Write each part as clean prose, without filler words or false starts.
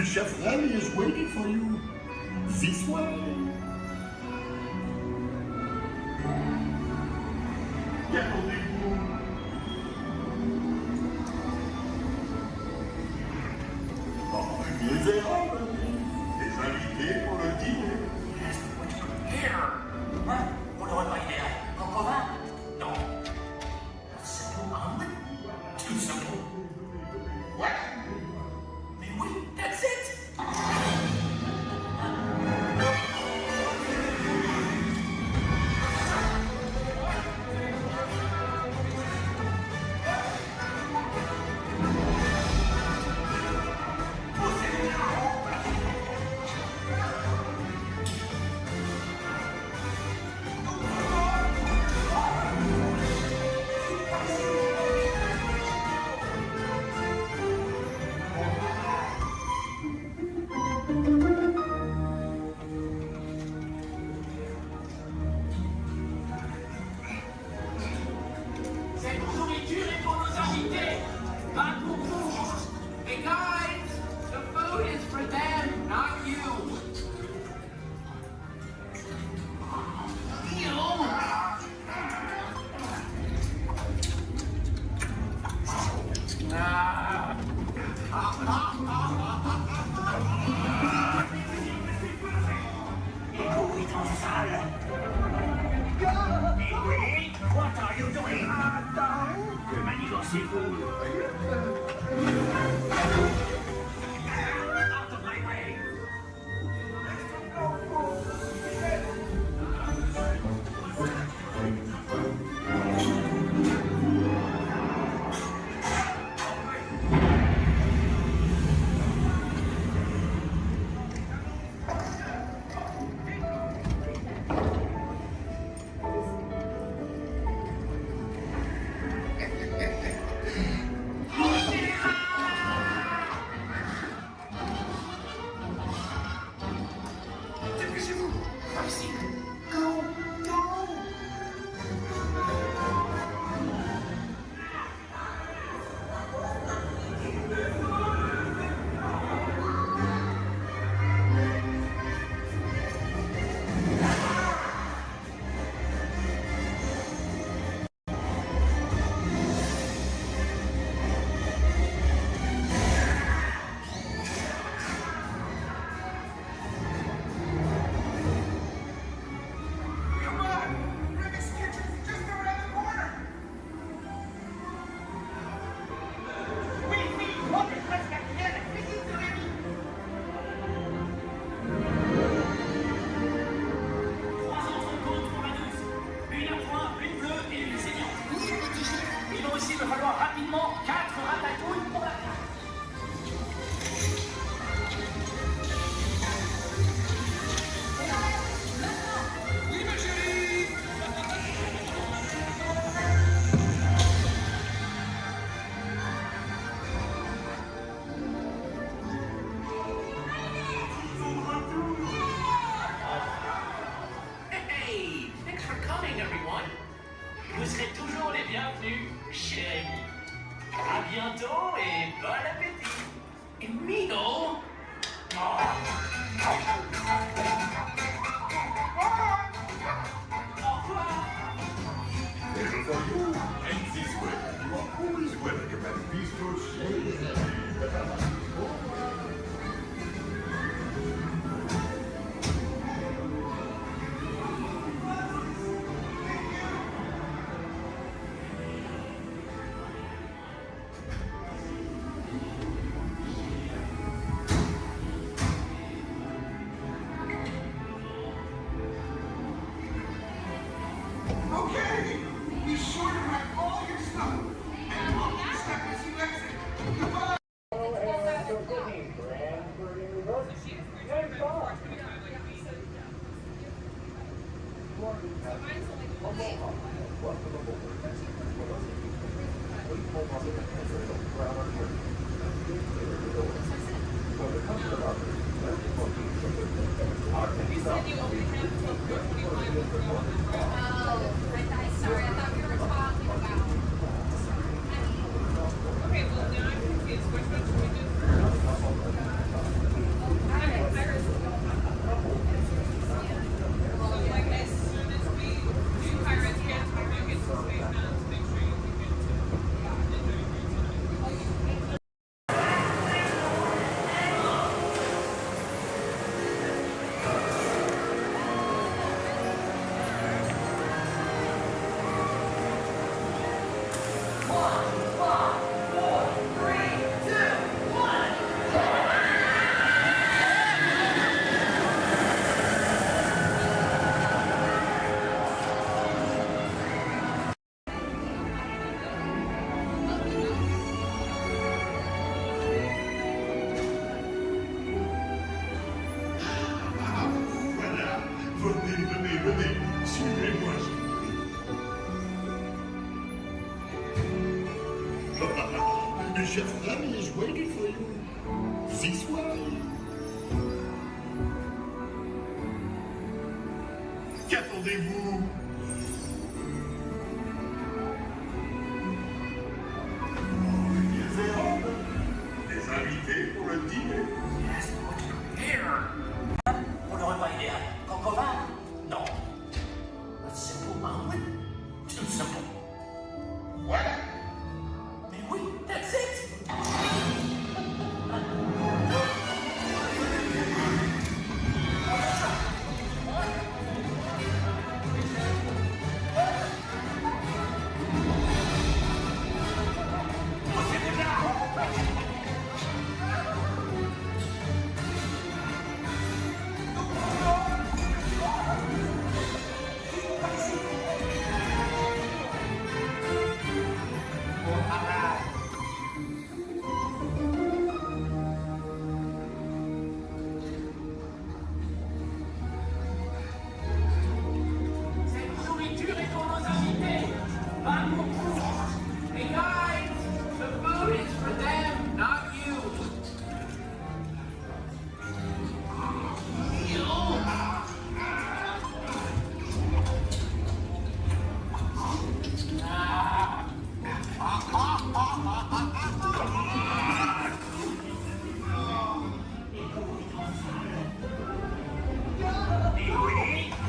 Chef Remy is waiting for you. This way. Détendez-vous. Oh, les verras, les invités pour le dîner. Here. Hein? On l'aurait pas idée en province? Non. C'est tout humble? Tout simple. What? Mais oui, that's it! What are you doing? Que manigancez-vous? Out of my way! Il va falloir rapidement 4 ratatouilles pour la carte. Oui, ma chérie! Hey! Thanks for coming, everyone. Vous serez toujours les bienvenus chez Rémi. À bientôt et bon appétit. Et Mino! Au revoir! Little for you, and this way. You are always welcome at Bistro Shade. Okay, be sure to pack all your stuff and lock your step as you exit. Goodbye. Sorry, I thought we were talking about. Okay, well, now I'm confused. Which one should we do first? Venez, venez, venez. Suivez-moi, your chef family is waiting for you. This way. Qu'attendez-vous? Des invités pour le dîner. Yes, here. Pour le repas idéal, coq au vin? Non. A simple omelet? Too simple. What? Mais oui, that's it. Cette nourriture est pour nos invités, pas pour vous. Hey guys, the food is for them, not you.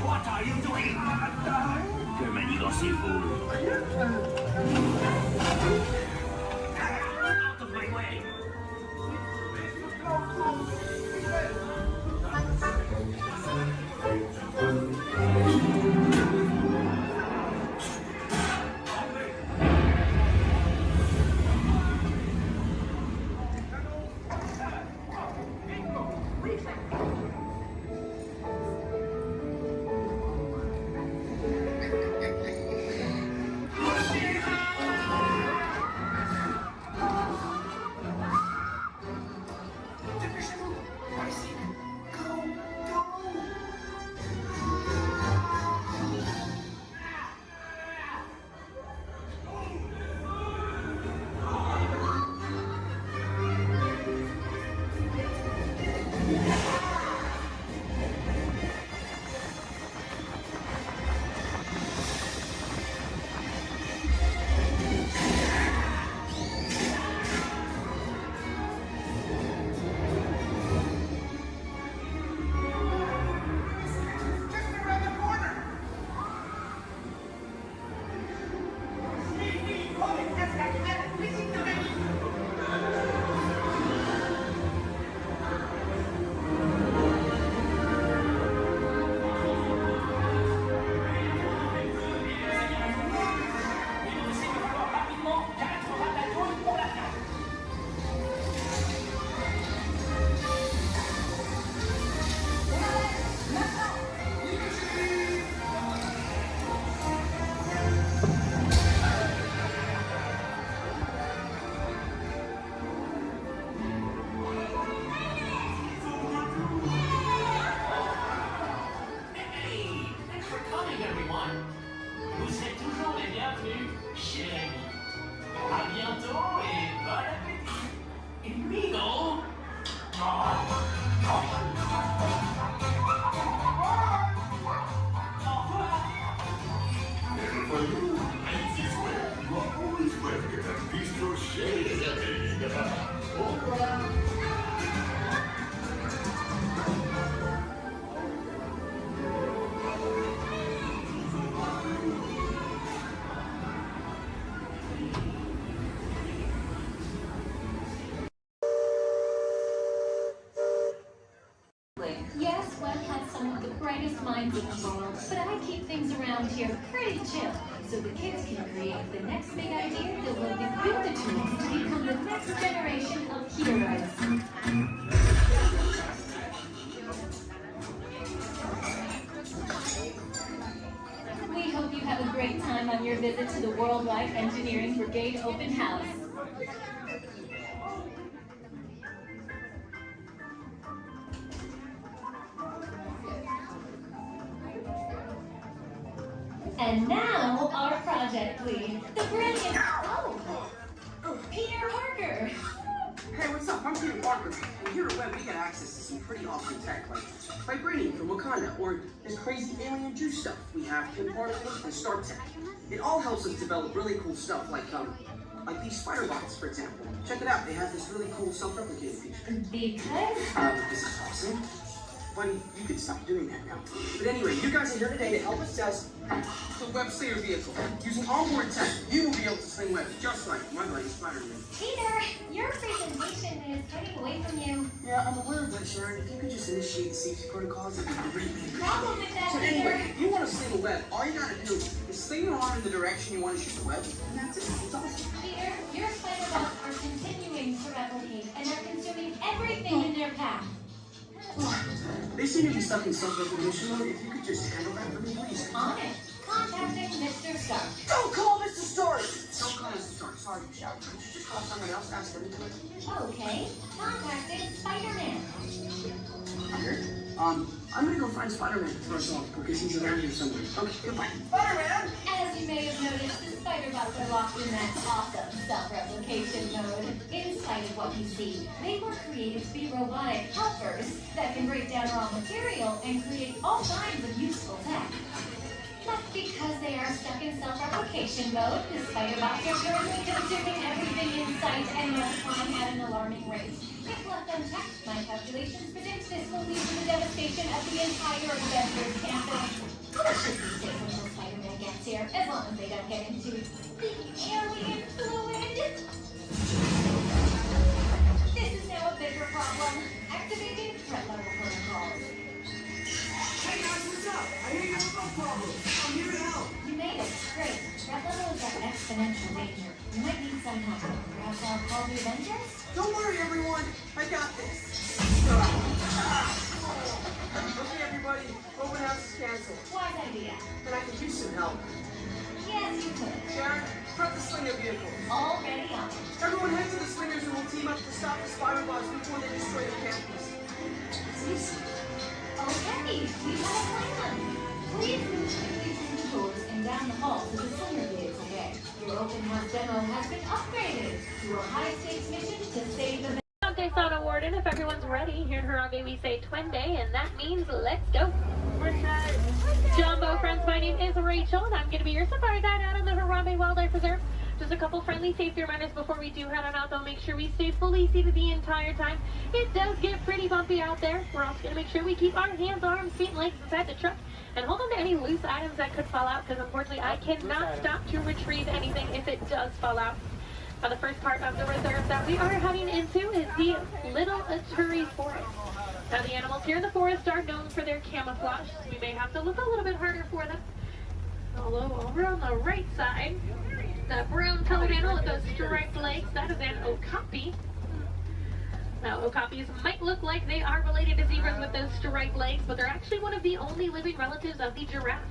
What are you doing? Que manigancez-vous? Out of my way! Dépêchez-vous. Par ici. Go, go. Just around the corner. Rapidement, 4 ratatouilles pour la table. Hey, thanks for coming, everyone. Vous êtes toujours les bienvenus chez Rémi. À bientôt et bon appétit. Et Migo. Au revoir. And for you, and this way. You are always welcome at Bistro Chez les Amis. Au revoir. Yes, Walt has some of the brightest minds in the world, but I keep things around here pretty chill, so the kids can create the next big idea that will give them the tools to become the next generation of heroes. We hope you have a great time on your visit to the Worldwide Engineering Brigade Open House. And now, our project lead, the brilliant, Peter Parker. Hey, what's up? I'm Peter Parker. And here at Web, we get access to some pretty awesome tech, like vibranium from Wakanda, or this crazy alien juice stuff. We have Kim particles and Star Tech. It all helps us develop really cool stuff, like these spider bots, for example. Check it out. They have this really cool self-replicating feature. Because? This is awesome. Buddy, you could stop doing that now. But anyway, you guys are here today to help us test the Web Slinger vehicle. Using onboard tech, you will be able to sling webs just like my buddy Spider-Man. Peter, your presentation is getting away from you. Yeah, I'm aware of that, Sharon. If you could just initiate the safety protocols, that'd be great. Problem with that, So Peter. anyway, if you want to sling a web, all you gotta do is sling your arm in the direction you want to shoot the web, and that's it. It's awesome. Peter, your spider bots are continuing to replicate and are consuming everything in their path. They seem to be stuck in self-recognition mode. If you could just handle that for me, please. On it. Contacting Mr. Stark. Don't call Mr. Stark! Don't call Mr. Stark. Sorry, you shout. Could you just call someone else? Ask them to do it. Okay. Contacting Spider-Man. Here. I'm gonna go find Spider-Man for us all, because he's around here somewhere. Okay, goodbye. Spider-Man! As you may have noticed, the spider bots are locked in that awesome self-replication mode. In spite of what you see, they were created to be robotic helpers that can break down raw material and create all kinds of useful tech. But because they are stuck in self-replication mode, the spider bots are currently consuming everything in sight and multiplying at an alarming rate. If left unchecked, my calculations predict this will lead to the devastation of the entire Avengers campus. That should be safe until Spider-Man gets here, as long as they don't get into the alien fluid. This is now a bigger problem. Activating threat level protocols. Hey guys, what's up? I hear you have a problem. I'm here to help. You made it. Great. Threat level is at exponential danger. You might need some help. Perhaps I'll call the Avengers? Don't worry, everyone. I got this. Okay, everybody. Open house is canceled. Wise idea. And I could use some help. Yes, you could. Sharon, prep the Slinger vehicle. Already on it. Everyone head to the Slingers and we'll team up to stop the spider bots before they destroy the campus. It's easy. Okay, we have a plan. Please move quickly through the doors and down the hall to the Slinger vehicle bay. Your open house demo has been upgraded to a high-stakes mission to save the... Okay, Sauna Warden, if everyone's ready, here in Harambe we say Twende, and that means let's go. Jumbo friends, my name is Rachel, and I'm going to be your safari guide out on the Harambe Wildlife Reserve. Just a couple friendly safety reminders before we do head on out, though. Make sure we stay fully seated the entire time. It does get pretty bumpy out there. We're also going to make sure we keep our hands, arms, feet, and legs inside the truck, and hold on to any loose items that could fall out, because unfortunately I cannot stop to retrieve anything if it does fall out. Now, the first part of the reserve that we are heading into is the Little Aturi Forest. Now, the animals here in the forest are known for their camouflage, so we may have to look a little bit harder for them. Although over on the right side, the brown colored animal with those striped legs, that is an okapi. Now, okapis might look like they are related to zebras with those striped legs, but they're actually one of the only living relatives of the giraffe.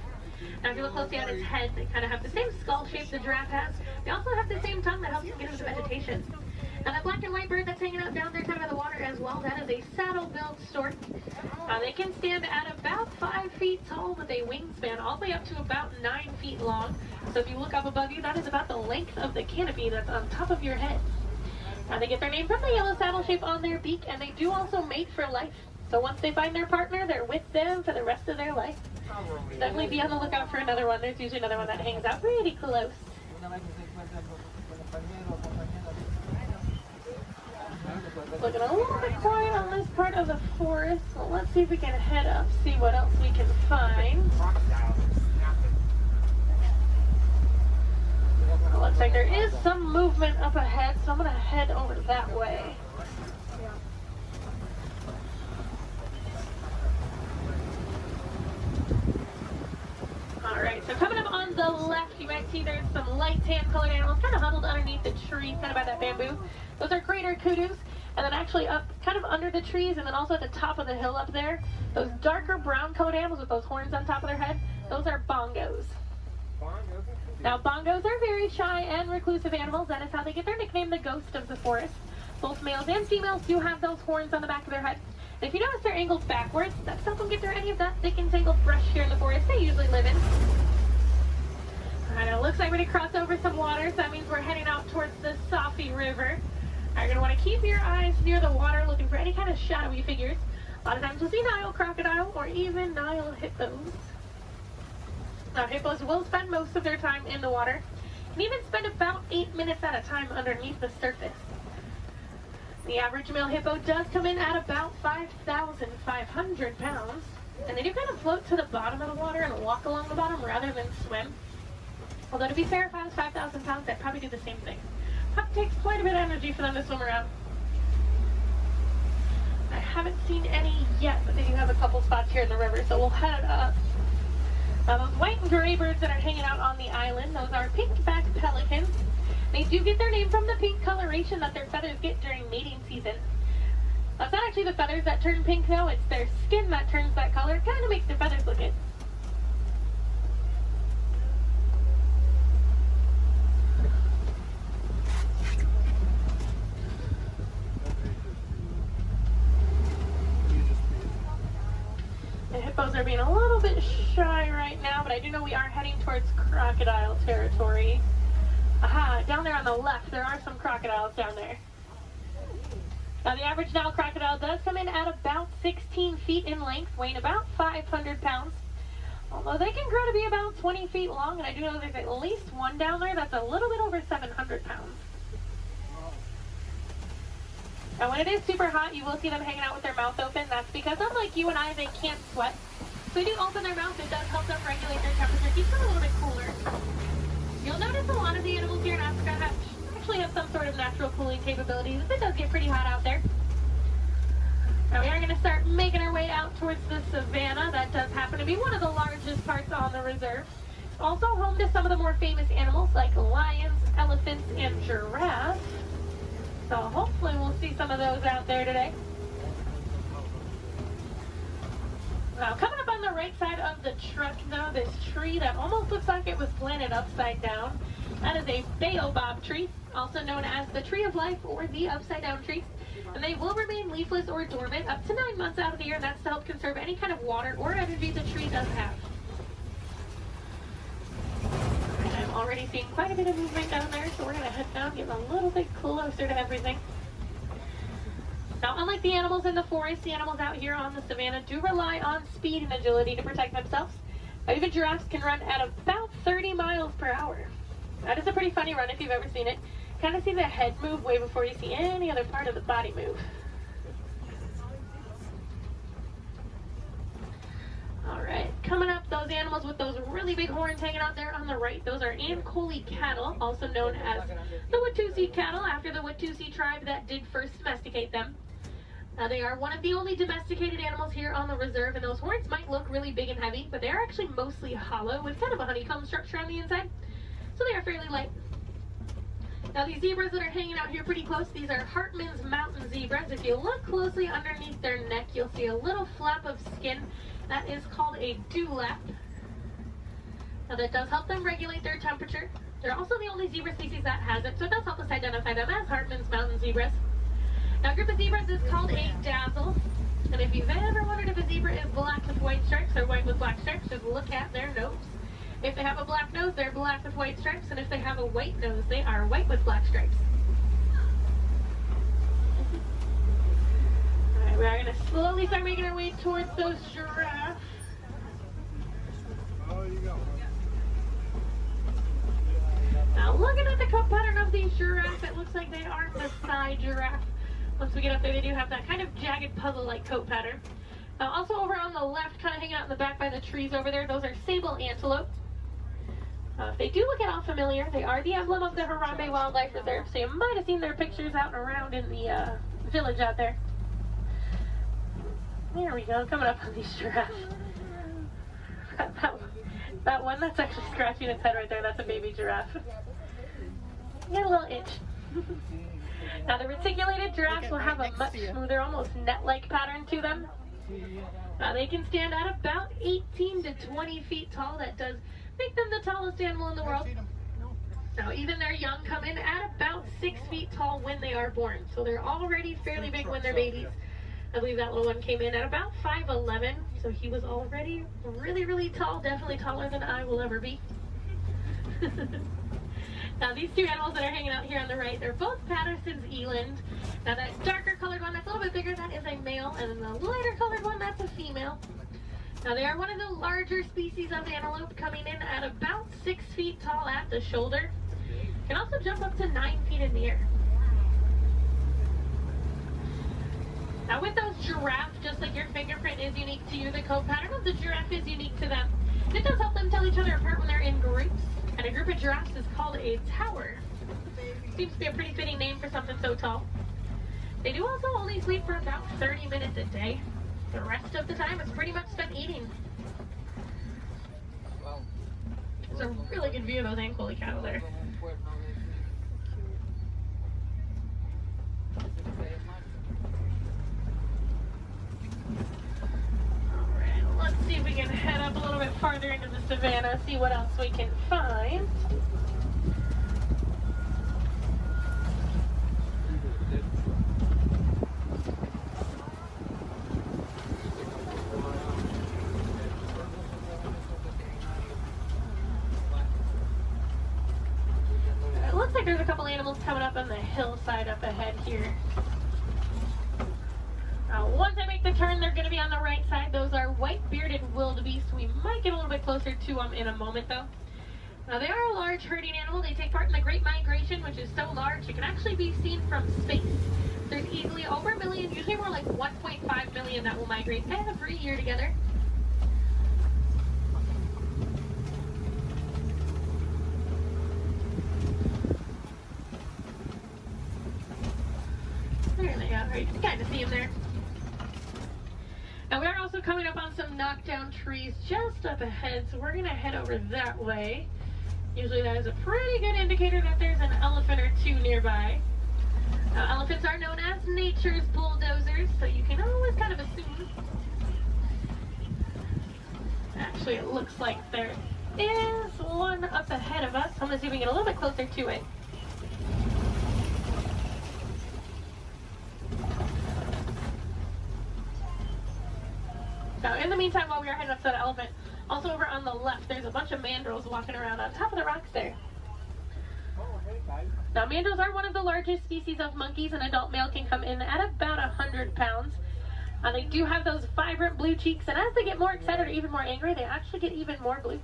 Now, if you look closely at its head, they kind of have the same skull shape the giraffe has. They also have the same tongue that helps them get into vegetation. Now, that black and white bird that's hanging out down there kind of in the water as well, that is a saddle-billed stork. They can stand at about 5 feet tall with a wingspan all the way up to about 9 feet long. So if you look up above you, that is about the length of the canopy that's on top of your head. Now, they get their name from the yellow saddle shape on their beak, and they do also mate for life. So once they find their partner, they're with them for the rest of their life. Definitely be on the lookout for another one. There's usually another one that hangs out pretty close. Looking a little bit quiet on this part of the forest. So let's see if we can head up, see what else we can find. Looks like there is some movement up ahead, so I'm going to head over that way. Alright, so coming up on the left, you might see there's some light tan colored animals kind of huddled underneath the tree, kind of by that bamboo. Those are greater kudus. And then actually up kind of under the trees and then also at the top of the hill up there, those darker brown colored animals with those horns on top of their head, those are bongos. Now, bongos are very shy and reclusive animals. That is how they get their nickname, the ghost of the forest. Both males and females do have those horns on the back of their head. And if you notice they're angled backwards, that's to help them get through any of that thick and tangled brush here in the forest they usually live in. And it looks like we're going to cross over some water, so that means we're heading out towards the Safi River. You're going to want to keep your eyes near the water looking for any kind of shadowy figures. A lot of times you'll see Nile crocodile or even Nile hippos. Now hippos will spend most of their time in the water and even spend about 8 minutes at a time underneath the surface. The average male hippo does come in at about 5,500 pounds, and they do kind of float to the bottom of the water and walk along the bottom rather than swim. Although to be fair, if I was 5,000 pounds, I'd probably do the same thing. It takes quite a bit of energy for them to swim around. I haven't seen any yet, but they do have a couple spots here in the river, so we'll head up. Now those white and gray birds that are hanging out on the island, those are pink-backed pelicans. They do get their name from the pink coloration that their feathers get during mating season. That's not actually the feathers that turn pink though, it's their skin that turns that color. It kind of makes their feathers look it. The hippos are being a little bit shy right now, but I do know we are heading towards crocodile territory. Aha, down there on the left, there are some crocodiles down there. Now the average Nile crocodile does come in at about 16 feet in length, weighing about 500 pounds. Although they can grow to be about 20 feet long, and I do know there's at least one down there that's a little bit over 700 pounds. Now when it is super hot, you will see them hanging out with their mouth open. That's because unlike you and I, they can't sweat. So they do open their mouth. It does help them regulate their temperature, keeps them a little bit cooler. You'll notice a lot of the animals here in Africa actually have some sort of natural cooling capabilities. It does get pretty hot out there. Now we are going to start making our way out towards the savannah. That does happen to be one of the largest parts on the reserve. It's also home to some of the more famous animals like lions, elephants, and giraffes. So hopefully we'll see some of those out there today. Now coming up on the right side of the truck though, this tree that almost looks like it was planted upside down. That is a baobab tree, also known as the tree of life or the upside down tree. And they will remain leafless or dormant up to 9 months out of the year, and that's to help conserve any kind of water or energy the tree does have. And I'm already seeing quite a bit of movement down there, so we're going to head down, get a little bit closer to everything. Now, unlike the animals in the forest, the animals out here on the savannah do rely on speed and agility to protect themselves. Even giraffes can run at about 30 miles per hour. That is a pretty funny run if you've ever seen it. Kind of see the head move way before you see any other part of the body move. Alright, coming up, those animals with those really big horns hanging out there on the right, those are Ankoli cattle, also known as the Watusi cattle, after the Watusi tribe that did first domesticate them. Now they are one of the only domesticated animals here on the reserve, and those horns might look really big and heavy, but they are actually mostly hollow with kind of a honeycomb structure on the inside, so they are fairly light. Now these zebras that are hanging out here pretty close, these are Hartman's mountain zebras. If you look closely underneath their neck, you'll see a little flap of skin. That is called a dewlap. Now that does help them regulate their temperature. They're also the only zebra species that has it, so it does help us identify them as Hartman's mountain zebras. Now a group of zebras is called a dazzle. And if you've ever wondered if a zebra is black with white stripes or white with black stripes, just look at their nose. If they have a black nose, they're black with white stripes, and if they have a white nose, they are white with black stripes. Alright, we are going to slowly start making our way towards those giraffes. Now looking at the coat pattern of these giraffes, it looks like they are Maasai giraffe. Once we get up there, they do have that kind of jagged puzzle-like coat pattern. Now also over on the left, kind of hanging out in the back by the trees over there, those are sable antelope. If they do look at all familiar, they are the emblem of the Harambe Wildlife Reserve, so you might have seen their pictures out and around in the village out there. There we go, coming up on these giraffes. That one that's actually scratching its head right there, that's a baby giraffe. Get a little itch. Now the reticulated giraffes will have a much smoother, almost net-like pattern to them. They can stand at about 18 to 20 feet tall. That does make them the tallest animal in the world. Now even their young come in at about 6 feet tall when they are born. So they're already fairly big when they're babies. I believe that little one came in at about 5'11", so he was already really, really tall, definitely taller than I will ever be. Now these two animals that are hanging out here on the right, they're both Patterson's eland. Now that darker colored one that's a little bit bigger, that is a male, and then the lighter colored one, that's a female. Now they are one of the larger species of antelope, coming in at about 6 feet tall at the shoulder. Can also jump up to 9 feet in the air. Now with those giraffes, just like your fingerprint is unique to you, the coat pattern of the giraffe is unique to them. It does help them tell each other apart when they're in groups, and a group of giraffes is called a tower. Seems to be a pretty fitting name for something so tall. They do also only sleep for about 30 minutes a day. The rest of the time is pretty much spent eating. There's a really good view of those Ankole cattle there. Let's see if we can head up a little bit farther into the savannah, see what else we can find. It looks like there's a couple animals coming up on the hillside up ahead here. Once I make the turn, they're going to be on the right side. Those are white-bearded wildebeest. We might get a little bit closer to them in a moment, though. Now, they are a large herding animal. They take part in the Great Migration, which is so large it can actually be seen from space. There's easily over 1 million, usually more like 1.5 million that will migrate every year together. There they are. You can kind of see them there. Now we are also coming up on some knockdown trees just up ahead, so we're going to head over that way. Usually that is a pretty good indicator that there's an elephant or two nearby. Now elephants are known as nature's bulldozers, so you can always kind of assume. Actually, it looks like there is one up ahead of us. I'm going to see if we can get a little bit closer to it. Now, in the meantime, while we are heading up to that elephant, also over on the left, there's a bunch of mandrills walking around on top of the rocks there. Now, mandrills are one of the largest species of monkeys. An adult male can come in at about 100 pounds. They do have those vibrant blue cheeks, and as they get more excited or even more angry, they actually get even more blue.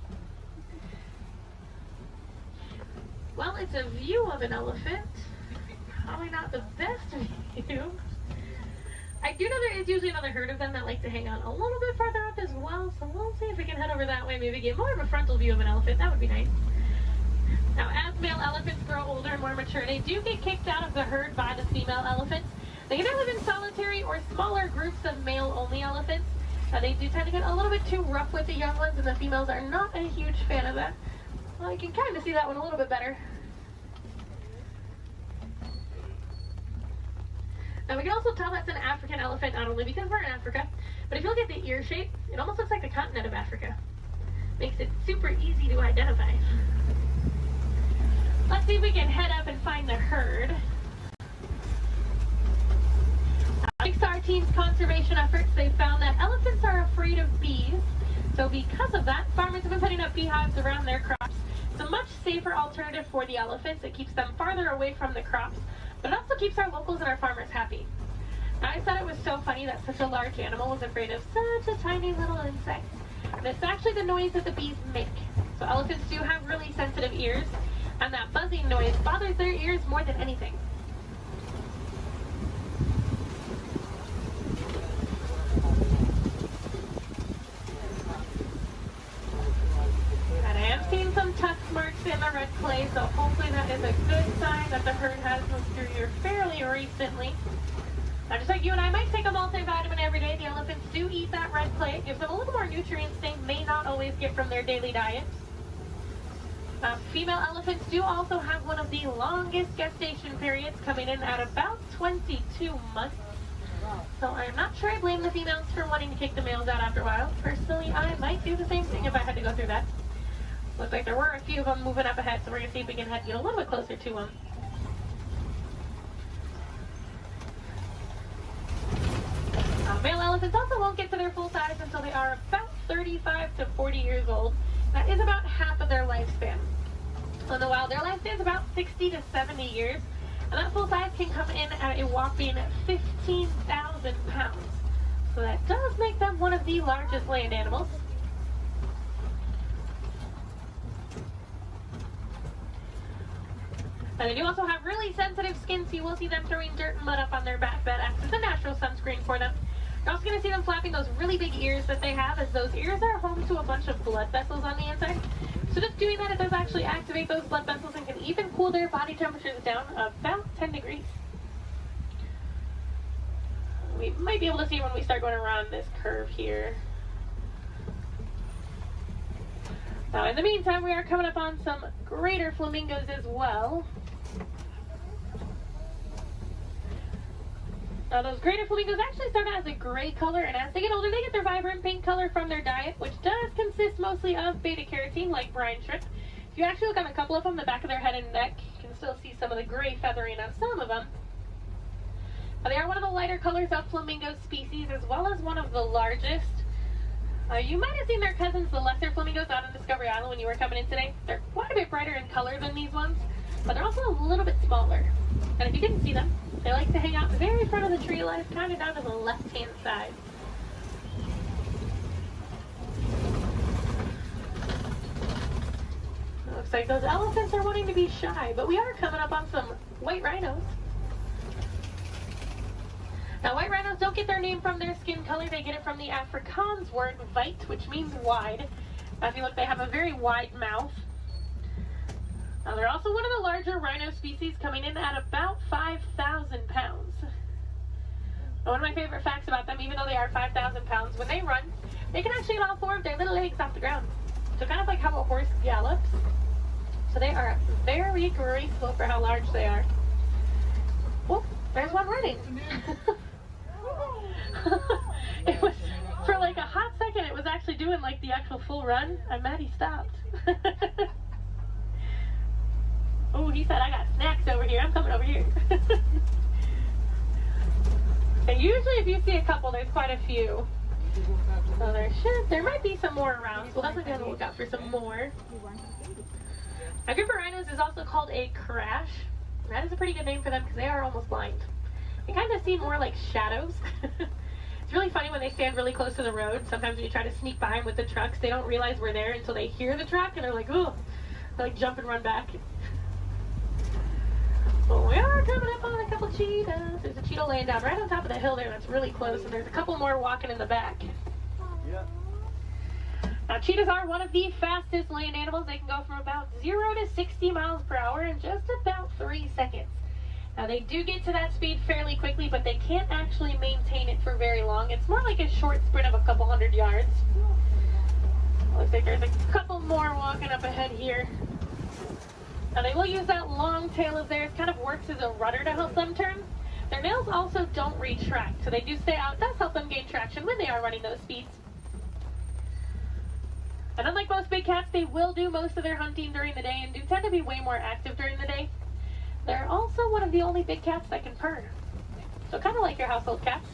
Well, it's a view of an elephant. Probably not the best view. I do know there is usually another herd of them that like to hang on a little bit farther up as well, so we'll see if we can head over that way, maybe get more of a frontal view of an elephant. That would be nice. Now, as male elephants grow older and more mature, they do get kicked out of the herd by the female elephants. They can live in solitary or smaller groups of male-only elephants. They do tend to get a little bit too rough with the young ones, and the females are not a huge fan of that. Well, you can kind of see that one a little bit better. Now we can also tell that's an African elephant, not only because we're in Africa, but if you look at the ear shape, it almost looks like the continent of Africa. Makes it super easy to identify. Let's see if we can head up and find the herd. Thanks to our team's conservation efforts, they found that elephants are afraid of bees. So because of that, farmers have been putting up beehives around their crops. It's a much safer alternative for the elephants. It keeps them farther away from the crops, but it also keeps our locals and our farmers happy. Now, I thought it was so funny that such a large animal was afraid of such a tiny little insect. And it's actually the noise that the bees make. So elephants do have really sensitive ears, and that buzzing noise bothers their ears more than anything. And I am seeing some tusk marks in the red clay, so hopefully that is a good sign that the herd has moved through here fairly recently. Now, just like you and I might take a multivitamin every day, the elephants do eat that red clay. It gives them a little more nutrients they may not always get from their daily diet. Female elephants do also have one of the longest gestation periods, coming in at about 22 months. So I'm not sure I blame the females for wanting to kick the males out after a while. Personally, I might do the same thing if I had to go through that. Looks like there were a few of them moving up ahead, so we're going to see if we can get a little bit closer to them. Male elephants also won't get to their full size until they are about 35 to 40 years old. That is about half of their lifespan. In the wild, their lifespan is about 60 to 70 years, and that full size can come in at a whopping 15,000 pounds. So that does make them one of the largest land animals. And they do also have really sensitive skin, so you will see them throwing dirt and mud up on their back. That acts as a natural sunscreen for them. You're also going to see them flapping those really big ears that they have, as those ears are home to a bunch of blood vessels on the inside. So just doing that, it does actually activate those blood vessels and can even cool their body temperatures down about 10 degrees. We might be able to see when we start going around this curve here. Now, in the meantime, we are coming up on some greater flamingos as well. Now, those greater flamingos actually start out as a gray color, and as they get older, they get their vibrant pink color from their diet, which does consist mostly of beta-carotene, like brine shrimp. If you actually look on a couple of them, the back of their head and neck, you can still see some of the gray feathering on some of them. Now, they are one of the lighter colors of flamingo species, as well as one of the largest. You might have seen their cousins, the lesser flamingos, out on Discovery Island when you were coming in today. They're quite a bit brighter in color than these ones, but they're also a little bit smaller. And if you didn't see them, they like to hang out the very front of the tree line, kind of down to the left-hand side. It looks like those elephants are wanting to be shy, but we are coming up on some white rhinos. Now, white rhinos don't get their name from their skin color. They get it from the Afrikaans word weit, which means wide. Now, if you look, they have a very wide mouth. Now, they're also one of the larger rhino species, coming in at about 5,000 pounds. Now, one of my favorite facts about them, even though they are 5,000 pounds, when they run, they can actually get all four of their little legs off the ground. So kind of like how a horse gallops. So they are very graceful for how large they are. Oh, there's one running. It was, for like a hot second, it was actually doing like the actual full run, and Maddie stopped. Oh, he said, I got snacks over here. I'm coming over here. And usually if you see a couple, there's quite a few. So there might be some more around, so we'll definitely be on the lookout for some more. A group of rhinos is also called a crash. That is a pretty good name for them because they are almost blind. They kind of seem more like shadows. It's really funny when they stand really close to the road. Sometimes when you try to sneak by them with the trucks, they don't realize we're there until they hear the truck and they're like, oh, they like jump and run back. Well, we are coming up on a couple cheetahs. There's a cheetah laying down right on top of the hill there that's really close, and there's a couple more walking in the back. Yeah. Now, cheetahs are one of the fastest land animals. They can go from about 0 to 60 miles per hour in just about 3 seconds. Now, they do get to that speed fairly quickly, but they can't actually maintain it for very long. It's more like a short sprint of a couple hundred yards. Looks like there's a couple more walking up ahead here. Now, they will use that long tail of theirs, kind of works as a rudder to help them turn. Their nails also don't retract, so they do stay out. It does help them gain traction when they are running those speeds. And unlike most big cats, they will do most of their hunting during the day and do tend to be way more active during the day. They're also one of the only big cats that can purr. So kind of like your household cats,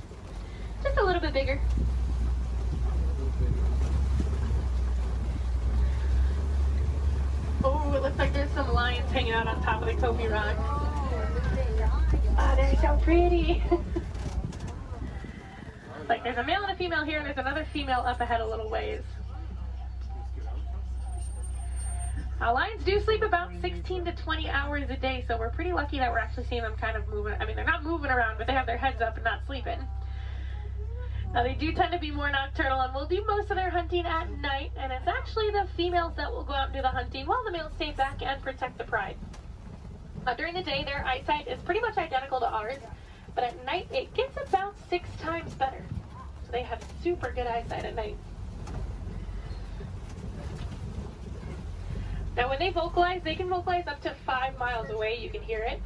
just a little bit bigger. Oh, it looks like there's some lions hanging out on top of the Kobe rock. Oh, they're so pretty. Like there's a male and a female here, and there's another female up ahead a little ways. Lions do sleep about 16 to 20 hours a day, so we're pretty lucky that we're actually seeing them kind of moving. I mean, they're not moving around, but they have their heads up and not sleeping. Now, they do tend to be more nocturnal and will do most of their hunting at night, and it's actually the females that will go out and do the hunting while the males stay back and protect the pride. During the day, their eyesight is pretty much identical to ours, but at night, it gets about 6 times better. So they have super good eyesight at night. Now, when they vocalize, they can vocalize up to 5 miles away. You can hear it.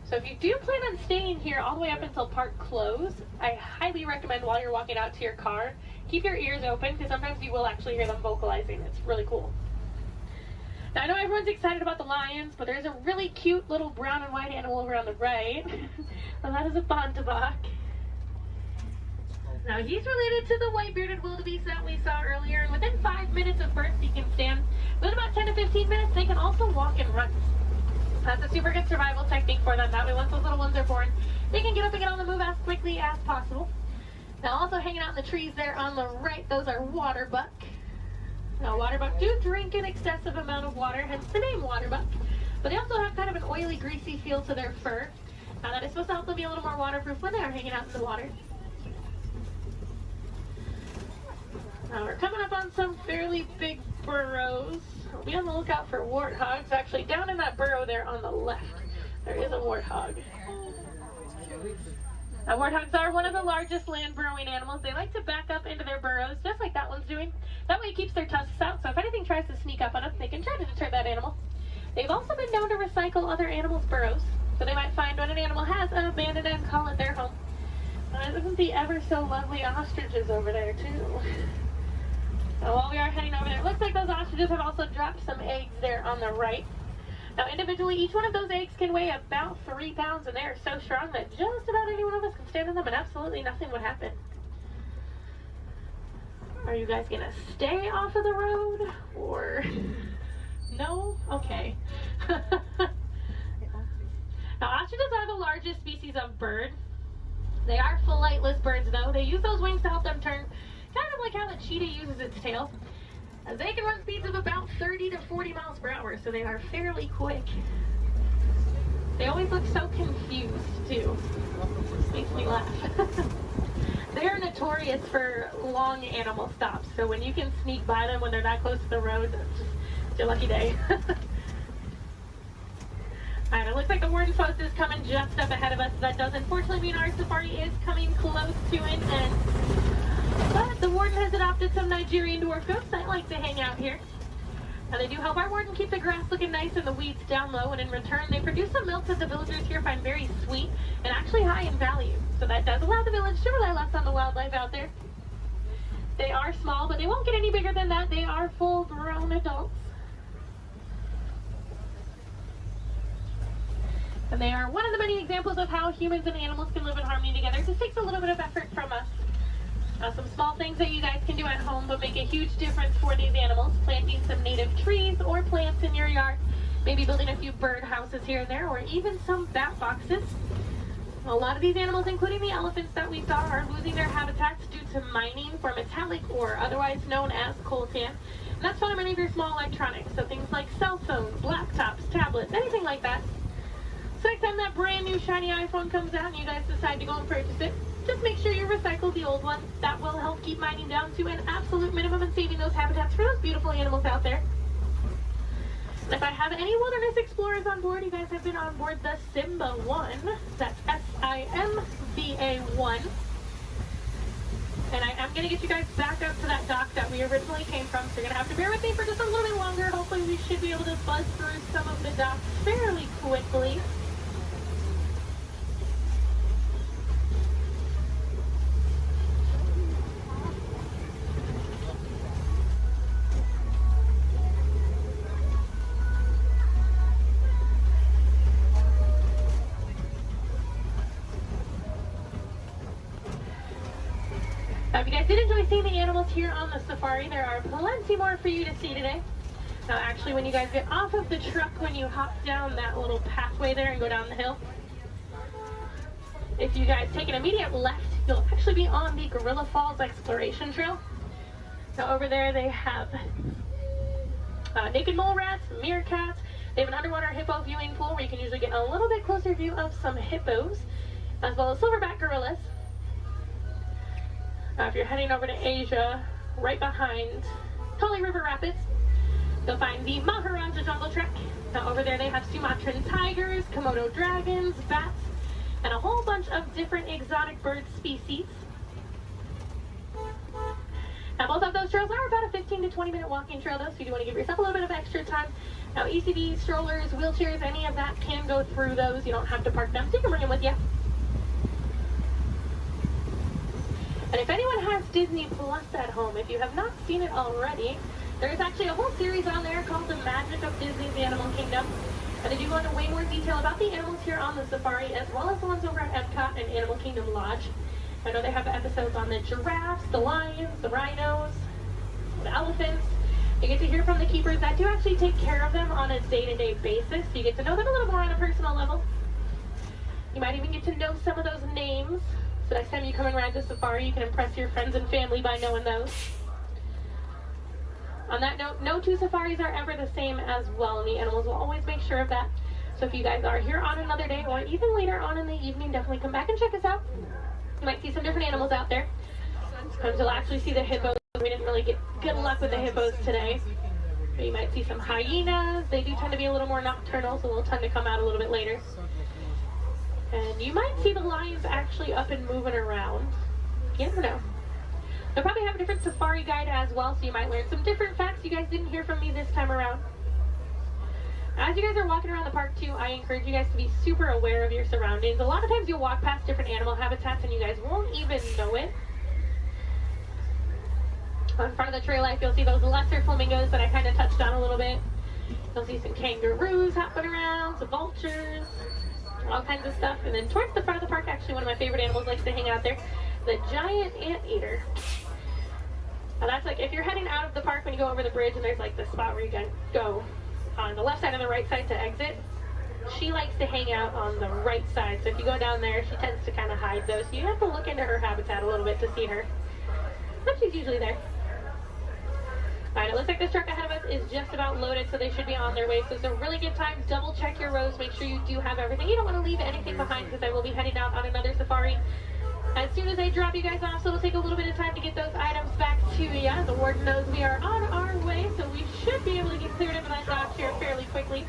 So if you do plan on staying here all the way up until park close, I highly recommend while you're walking out to your car, keep your ears open because sometimes you will actually hear them vocalizing. It's really cool. Now, I know everyone's excited about the lions, but there's a really cute little brown and white animal over on the right. And that is a bontebok. Now he's related to the white-bearded wildebeest that we saw earlier, and within 5 minutes of birth he can stand. Within about 10 to 15 minutes they can also walk and run. That's a super good survival technique for them. That way once those little ones are born, they can get up and get on the move as quickly as possible. Now also hanging out in the trees there on the right, those are waterbuck. Now waterbuck do drink an excessive amount of water, hence the name waterbuck. But they also have kind of an oily, greasy feel to their fur. That is supposed to help them be a little more waterproof when they are hanging out in the water. Now we're coming up on some fairly big burrows. I'll be on the lookout for warthogs. Actually, down in that burrow there on the left, there is a warthog. Now, warthogs are one of the largest land burrowing animals. They like to back up into their burrows, just like that one's doing. That way it keeps their tusks out, so if anything tries to sneak up on them, they can try to deter that animal. They've also been known to recycle other animals' burrows, so they might find when an animal has an abandoned and call it their home. Isn't the ever so lovely ostriches over there, too? Now, while we are heading over there, it looks like those ostriches have also dropped some eggs there on the right. Now, individually, each one of those eggs can weigh about 3 pounds, and they are so strong that just about any one of us can stand on them and absolutely nothing would happen. Are you guys going to stay off of the road, or no? Okay. Now, ostriches are the largest species of bird. They are flightless birds, though. They use those wings to help them turn, kind of like how the cheetah uses its tail. They can run speeds of about 30 to 40 miles per hour, so they are fairly quick. They always look so confused, too. This makes me laugh. They are notorious for long animal stops, so when you can sneak by them when they're that close to the road, it's your lucky day. Alright, it looks like the warden post is coming just up ahead of us. That does unfortunately mean our safari is coming close to an end. But the warden has adopted some Nigerian dwarf goats that like to hang out here. Now they do help our warden keep the grass looking nice and the weeds down low, and in return they produce some milk that the villagers here find very sweet and actually high in value. So that does allow the village to rely less on the wildlife out there. They are small, but they won't get any bigger than that. They are full-grown adults. And they are one of the many examples of how humans and animals can live in harmony together. It just takes a little bit of effort from us. Some small things that you guys can do at home but make a huge difference for these animals. Planting some native trees or plants in your yard. Maybe building a few bird houses here and there, or even some bat boxes. A lot of these animals, including the elephants that we saw, are losing their habitats due to mining for metallic ore, otherwise known as coltan. And that's found in many of your small electronics, so things like cell phones, laptops, tablets, anything like that. So next time that brand new shiny iPhone comes out and you guys decide to go and purchase it, just make sure you recycle the old one. That will help keep mining down to an absolute minimum and saving those habitats for those beautiful animals out there. And if I have any wilderness explorers on board, you guys have been on board the Simba 1. That's S-I-M-B-A 1. And I am going to get you guys back up to that dock that we originally came from, so you're going to have to bear with me for just a little bit longer. Hopefully we should be able to buzz through some of the docks fairly quickly. Now, if you guys did enjoy seeing the animals here on the safari, there are plenty more for you to see today. Now, actually, when you guys get off of the truck, when you hop down that little pathway there and go down the hill, if you guys take an immediate left, you'll actually be on the Gorilla Falls Exploration Trail. Now, over there they have naked mole rats, meerkats. They have an underwater hippo viewing pool where you can usually get a little bit closer view of some hippos, as well as silverback gorillas. If you're heading over to Asia, right behind Tully River Rapids, you'll find the Maharaja Jungle Trek. Now over there they have Sumatran tigers, Komodo dragons, bats, and a whole bunch of different exotic bird species. Now both of those trails are about a 15 to 20 minute walking trail though, so you do want to give yourself a little bit of extra time. Now ECVs, strollers, wheelchairs, any of that can go through those. You don't have to park them, so you can bring them with you. And if anyone has Disney Plus at home, if you have not seen it already, there is actually a whole series on there called The Magic of Disney's Animal Kingdom. And they do go into way more detail about the animals here on the safari, as well as the ones over at Epcot and Animal Kingdom Lodge. I know they have episodes on the giraffes, the lions, the rhinos, the elephants. You get to hear from the keepers that do actually take care of them on a day-to-day basis. So you get to know them a little more on a personal level. You might even get to know some of those names. So next time you come and ride the safari, you can impress your friends and family by knowing those. On that note, no two safaris are ever the same as well, and the animals will always make sure of that. So if you guys are here on another day or even later on in the evening, definitely come back and check us out. You might see some different animals out there. Sometimes you'll actually see the hippos. We didn't really get good luck with the hippos today. But you might see some hyenas. They do tend to be a little more nocturnal, so they'll tend to come out a little bit later. And you might see the lions actually up and moving around. You never know. They'll probably have a different safari guide as well, so you might learn some different facts you guys didn't hear from me this time around. As you guys are walking around the park too, I encourage you guys to be super aware of your surroundings. A lot of times you'll walk past different animal habitats and you guys won't even know it. On front of the trail life, you'll see those lesser flamingos that I kind of touched on a little bit. You'll see some kangaroos hopping around, some vultures, all kinds of stuff. And then towards the front of the park, actually one of my favorite animals likes to hang out there, the giant anteater. Now that's like, if you're heading out of the park when you go over the bridge and there's like the spot where you can go on the left side and the right side to exit, she likes to hang out on the right side. So if you go down there, she tends to kind of hide those. So you have to look into her habitat a little bit to see her. But she's usually there. Alright, it looks like this truck ahead of us is just about loaded, so they should be on their way. So it's a really good time. Double check your rows. Make sure you do have everything. You don't want to leave anything behind because I will be heading out on another safari as soon as I drop you guys off. So it'll take a little bit of time to get those items back to you. The warden knows we are on our way, so we should be able to get cleared up in that dock here fairly quickly.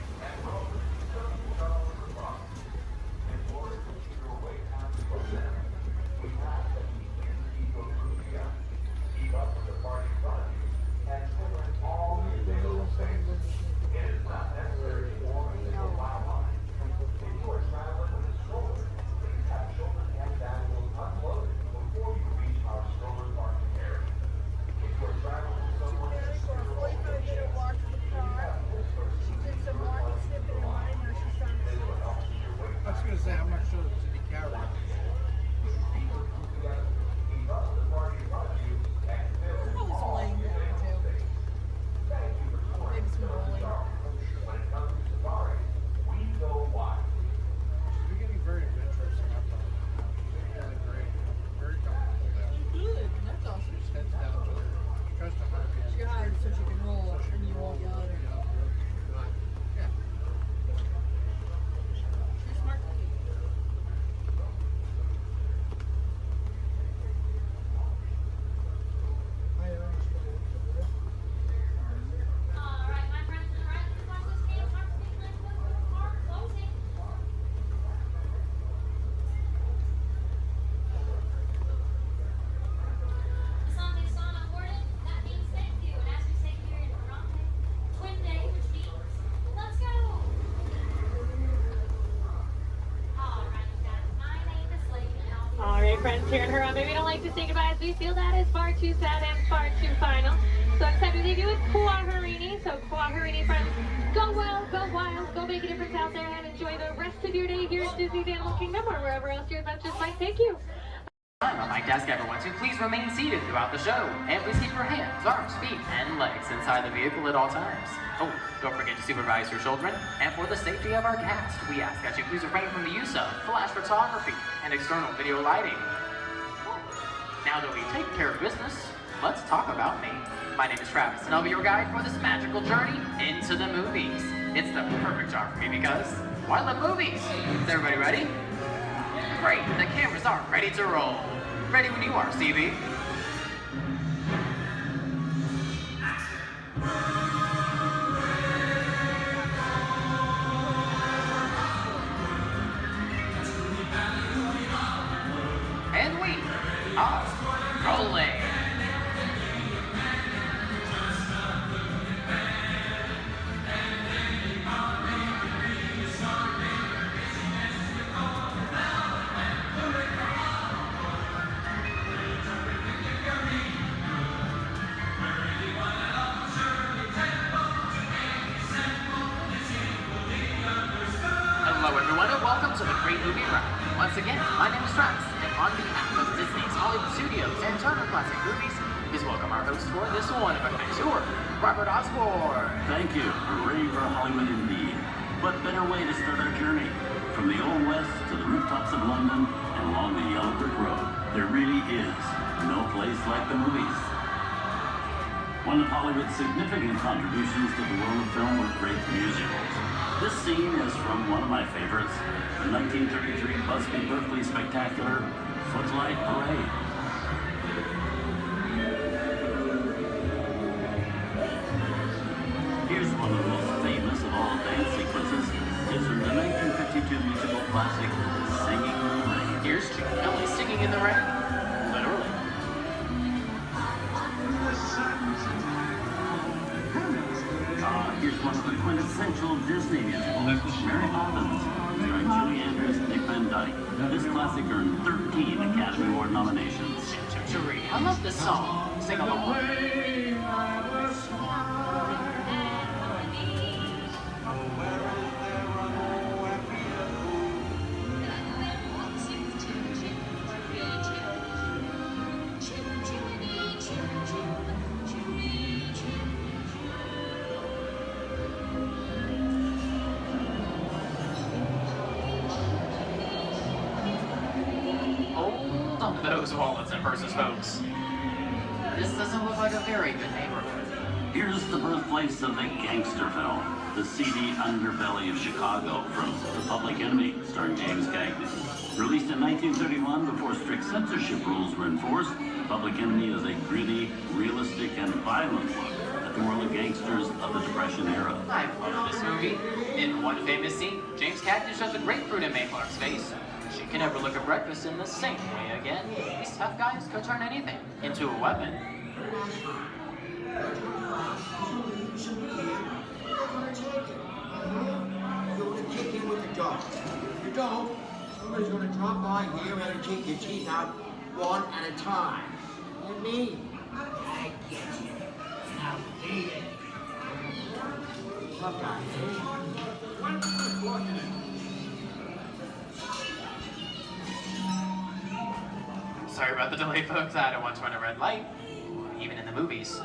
I'm not sure there's any carrots. Probably some laying down too. Maybe some rolling. You're getting very adventurous in that part. You're really great. Very comfortable there. Good. That's awesome. Just heads down to her. Tries to hide behind. She hides so she can roll and you won't yell at her. Yeah. She's smart. Alright, my friends to the right, please watch those cans. Hard to speak, let's move. Park closing. The song is song awarded. That means thank you. And as we say here in Harambe, Twin Day, which means let's go. Alright, guys, my name is Lady. Alright, friends, here in Harambe, we don't like to say goodbye as we feel that is far too sad and far too final. So it's time to leave you with Kuaharini. So Kuaharini, friends, go well, go wild, go make a difference out there and enjoy the rest of your day here at Disney's Animal Kingdom or wherever else your adventures might take you. On my desk, everyone, so please remain seated throughout the show. And please keep your hands, arms, feet, and legs inside the vehicle at all times. Oh, don't forget to supervise your children. And for the safety of our cast, we ask that you please refrain from the use of flash photography and external video lighting. Now that we take care of business, let's talk about me. My name is Travis, and I'll be your guide for this magical journey into the movies. It's the perfect job for me because, well, I love movies. Is everybody ready? Great, the cameras are ready to roll. Ready when you are, CB. And we are rolling. Hello everyone and welcome to the Great Movie Ride. Once again, my name is Travis, and on behalf of Disney's Hollywood Studios and Turner Classic Movies, please welcome our host for this one-of-a-kind tour, Robert Osborne. Thank you. We're ready for Hollywood indeed. What better way to start our journey? From the Old West to the rooftops of London and along the yellow brick road, there really is no place like the movies. One of Hollywood's significant contributions to the world of film were great musicals. This scene is from one of my favorites, the 1933 Busby Berkeley spectacular, Footlight Parade. Here's one of the most famous of all dance sequences. It's from the 1952 musical classic, Singing in the Rain. Here's Jim Kelly singing in the rain. Literally. Here's one of the quintessential Disney musicals, Mary Poppins, starring Julie Andrews and Dick Van Dyke. This classic earned 13 Academy Award nominations. I love this song. Sing along. Hold on to those wallets and purses, folks. This doesn't look like a very good neighborhood. Here's the birthplace of the gangster film, the seedy underbelly of Chicago from The Public Enemy, starring James Cagney. Released in 1931 before strict censorship rules were enforced, Public Enemy is a gritty, realistic, and violent look at the world of gangsters of the Depression era. I love this movie. In one famous scene, James Cagney shoves a grapefruit in Mae Clark's face. She can never look at breakfast in the same way again. These tough guys could turn anything into a weapon. You're gonna kick in with the dog. If you don't, somebody's gonna drop by here and take your teeth out one at a time. And me, I get you. Now beat it. Tough guy, Sorry about the delay, folks. I don't want to run a red light, even in the movies.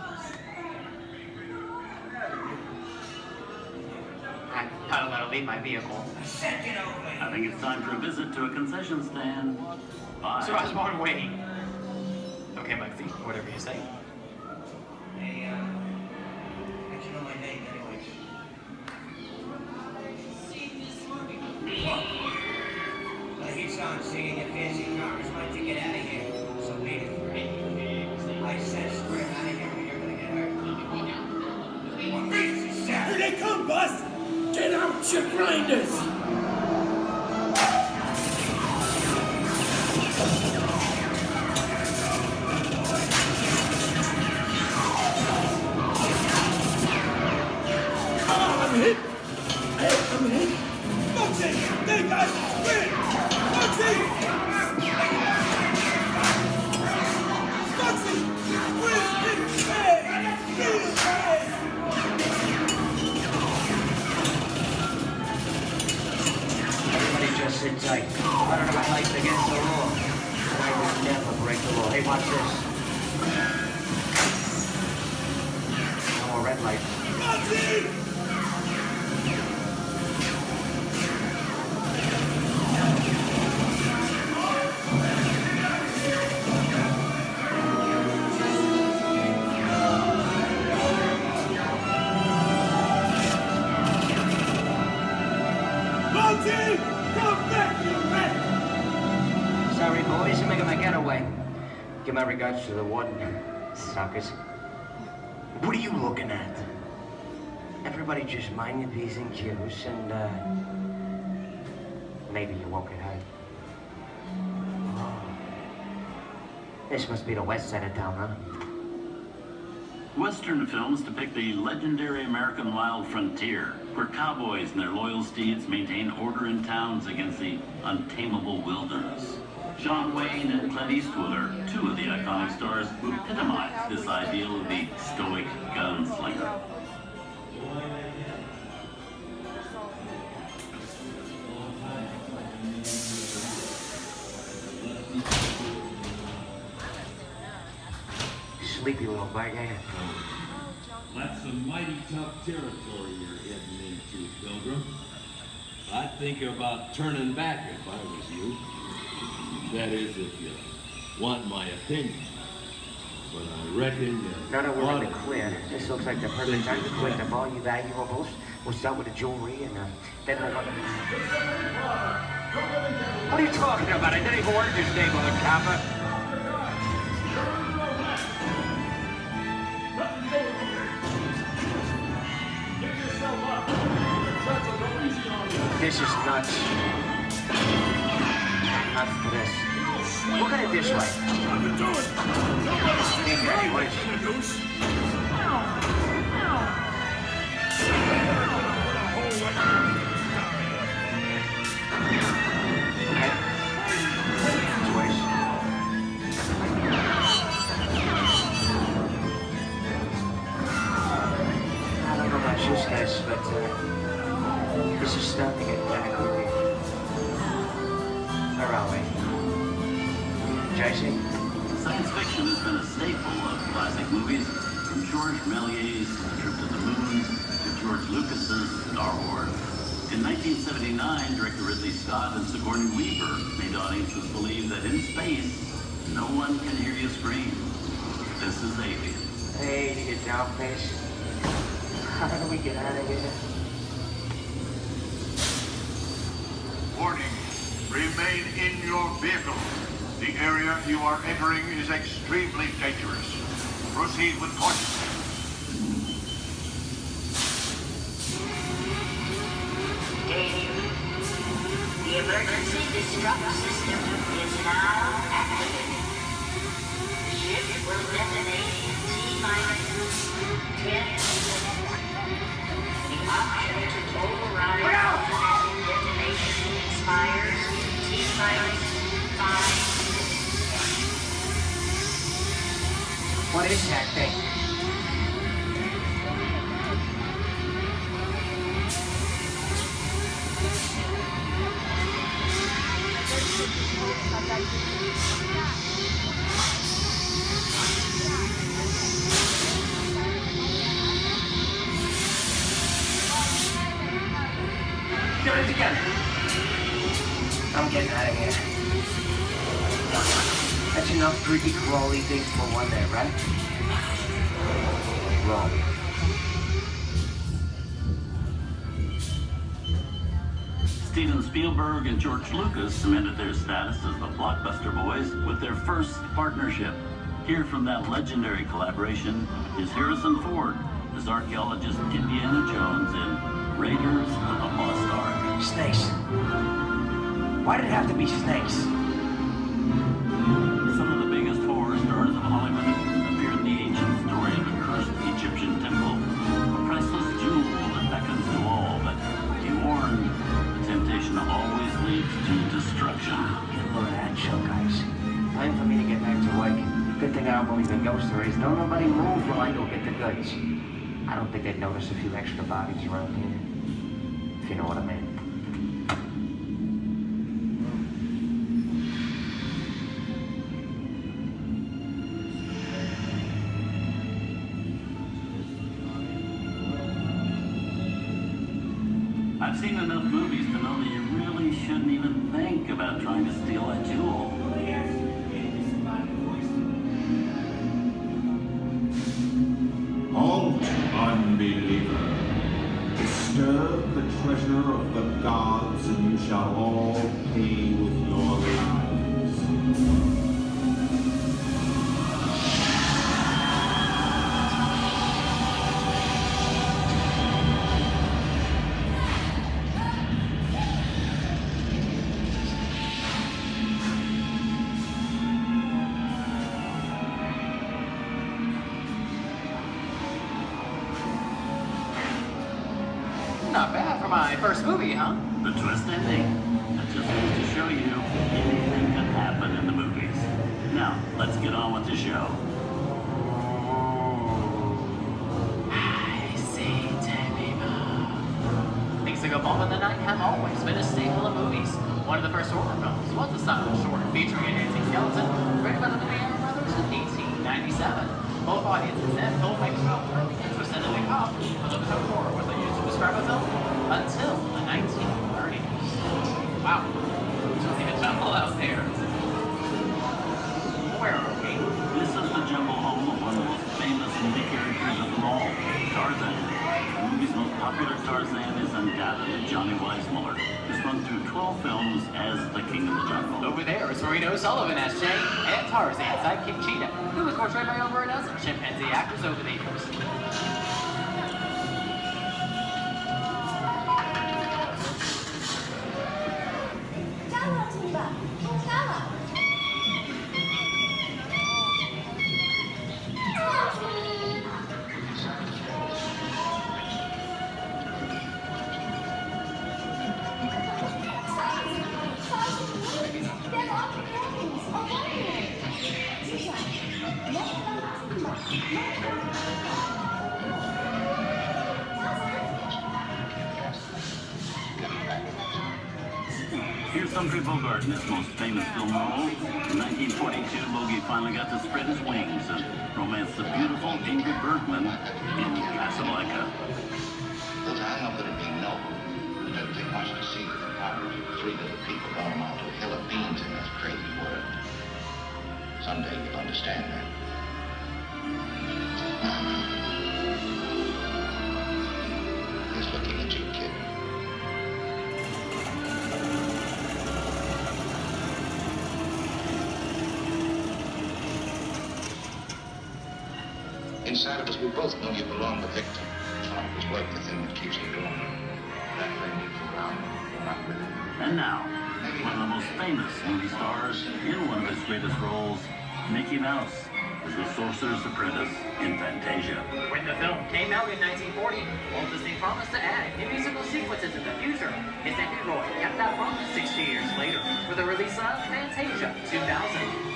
I gotta let her leave my vehicle. I think it's time for a visit to a concession stand. Bye. So I was born waiting. Okay, Lexi, whatever you say. Hey, how'd you know my name anyways? I hear someone singing your fancy cars. Might to get out of here. So wait for it. I said spread out of here or you're gonna get hurt. What makes you sad? Here they come, Bus! Get out, your grinders! I'm hit! I'm hit! Foxy! They got win! Foxy! Foxy! Win! Hey! Hey! Everybody just sit tight. Running my life against the law. And I will never break the law. Hey, watch this. No more red light. Foxy! Monty! Come back, you rat! Sorry, boys. I'm making my getaway. Give my regards to the warden. Suckers. What are you looking at? Everybody just mind your P's and Q's and, maybe you won't get hurt. Oh. This must be the west side of town, huh? Western films depict the legendary American wild frontier, where cowboys and their loyal steeds maintain order in towns against the untamable wilderness. John Wayne and Clint Eastwood are two of the iconic stars who epitomize this ideal of the stoic gunslinger. sleepy little bug, ain't it? That's some mighty tough territory you're heading into, Pilgrim. I'd think about turning back if I was you. That is, if you want my opinion. But I reckon you No, we're ought in the to clear. This looks like the perfect time to collect up all your valuables. We'll start with the jewelry and then we'll go... What are you talking about? I didn't even work this neighborhood, copper. This is nuts. Nuts for this. Look at it this way. Think anyways. I don't know about you guys, but this is starting to get kind of creepy. Where are we? JC? Science fiction has been a staple of classic movies, from George Méliès's Trip to the Moon to George Lucas's Star Wars. In 1979, director Ridley Scott and Sigourney Weaver made audiences believe that in space, no one can hear you scream. This is Alien. Hey, you down face. How do we get out of here? Warning. Remain in your vehicle. The area you are entering is extremely dangerous. Proceed with caution. Danger. The emergency disrupt system is now activated. The ship will detonate in T-minus 10 minutes. The option to override automatic detonation expires T-minus 5 minutes. What is that thing? Get it together. I'm getting out of here. That's enough creepy crawly things for one day, right? Wrong. Steven Spielberg and George Lucas cemented their status as the blockbuster boys with their first partnership. Here from that legendary collaboration is Harrison Ford as archaeologist Indiana Jones in Raiders of the Lost Ark. Snakes. Why did it have to be snakes? Some of the biggest horror stars of Hollywood appear in the ancient story of a cursed Egyptian temple, a priceless jewel that beckons to all, but be warned, the temptation always leads to destruction. Look at that show, guys. Time for me to get back to work. Good thing I don't believe in ghost stories. Don't nobody move while I go get the goods. I don't think they'd notice a few extra bodies around here. If you know what I mean. I've seen enough movies to know that you really shouldn't even think about trying to steal a jewel. Halt, unbeliever. Disturb the treasure of the gods, and you shall all pay with your lives. Not bad for my first movie, huh? The twist ending. That just goes to show you anything can happen in the movies. Now, let's get on with the show. I see, people. Things that go bump in the night have always been a staple of movies. One of the first horror films was a silent short featuring a dancing skeleton, written by the Mariano brothers in 1897. Both audiences then told Mike Stroker interested in the cop for the horror was used to describe a film until the 1930s. Wow, it's really a jungle out there. Where are we? This is the jungle home of one of the most famous movie characters of them all, Tarzan. The movie's most popular Tarzan is undoubtedly Johnny Weissmuller, who's run through 12 films as the King of the Jungle. Over there is Reno Sullivan as Jay, and Tarzan, sidekick Cheetah, who was portrayed by over a dozen chimpanzee actors over the years. Here's Humphrey Bogart in his most famous film role. In 1942, Bogey finally got to spread his wings and romance the beautiful Ingrid Bergman in Casablanca. Look, I know that it'd be noble. It doesn't take much to see that the powers of three little people don't amount to a hill of beans in this crazy world. Someday you'll understand that. He's looking at you, kid. Inside of us, we both know you belong to Victor. His work, the thing that keeps you going. That thing keeps you around. You're not with it. And now, one of the most famous movie stars in one of his greatest roles, Mickey Mouse, as the Sorcerer's Apprentice in Fantasia. When the film came out in 1940, Walt Disney promised to add new musical sequences in the future. His nephew Roy kept that promise 60 years later for the release of Fantasia 2000.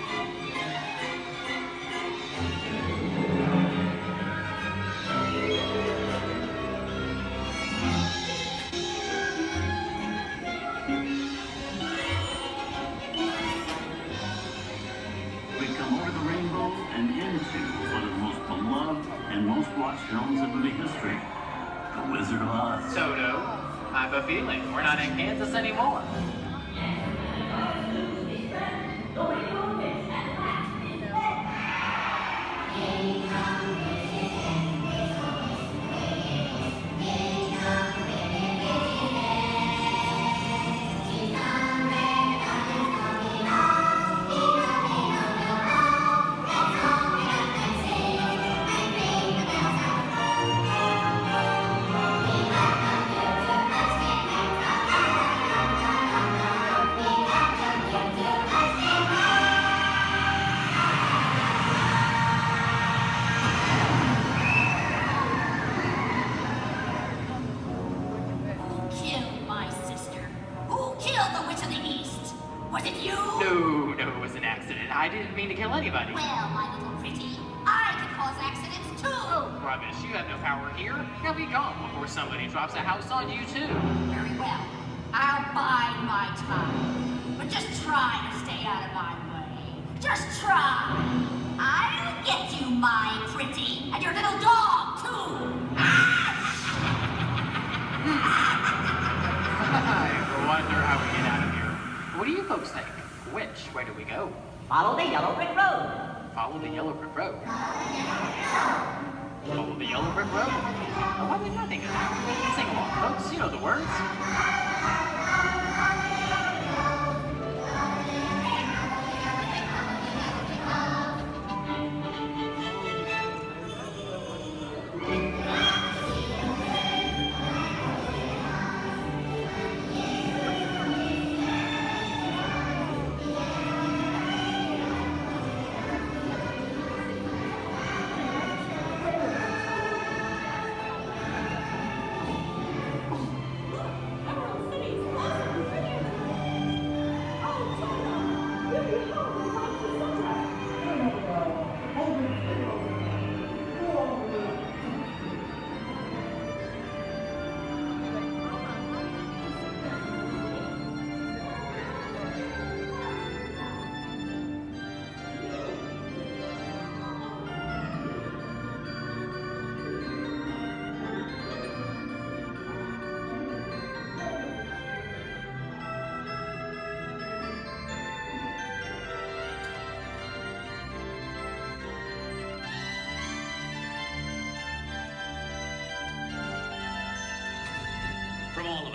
Most watched films in movie history, The Wizard of Oz. Toto, I have a feeling we're not in Kansas anymore. I didn't mean to kill anybody. Well, my little pretty, I can cause accidents too. Oh, rubbish. You have no power here. Now be gone before somebody drops a house on you too. Very well. I'll bide my time. But just try to stay out of my way. Just try. I'll get you, my pretty, and your little dog too. I wonder how we get out of here. What do you folks think? Which way do we go? Follow the yellow brick road. Follow the yellow brick road. Follow the yellow brick road? Oh, why did I think of that? Sing along, folks. You know the words.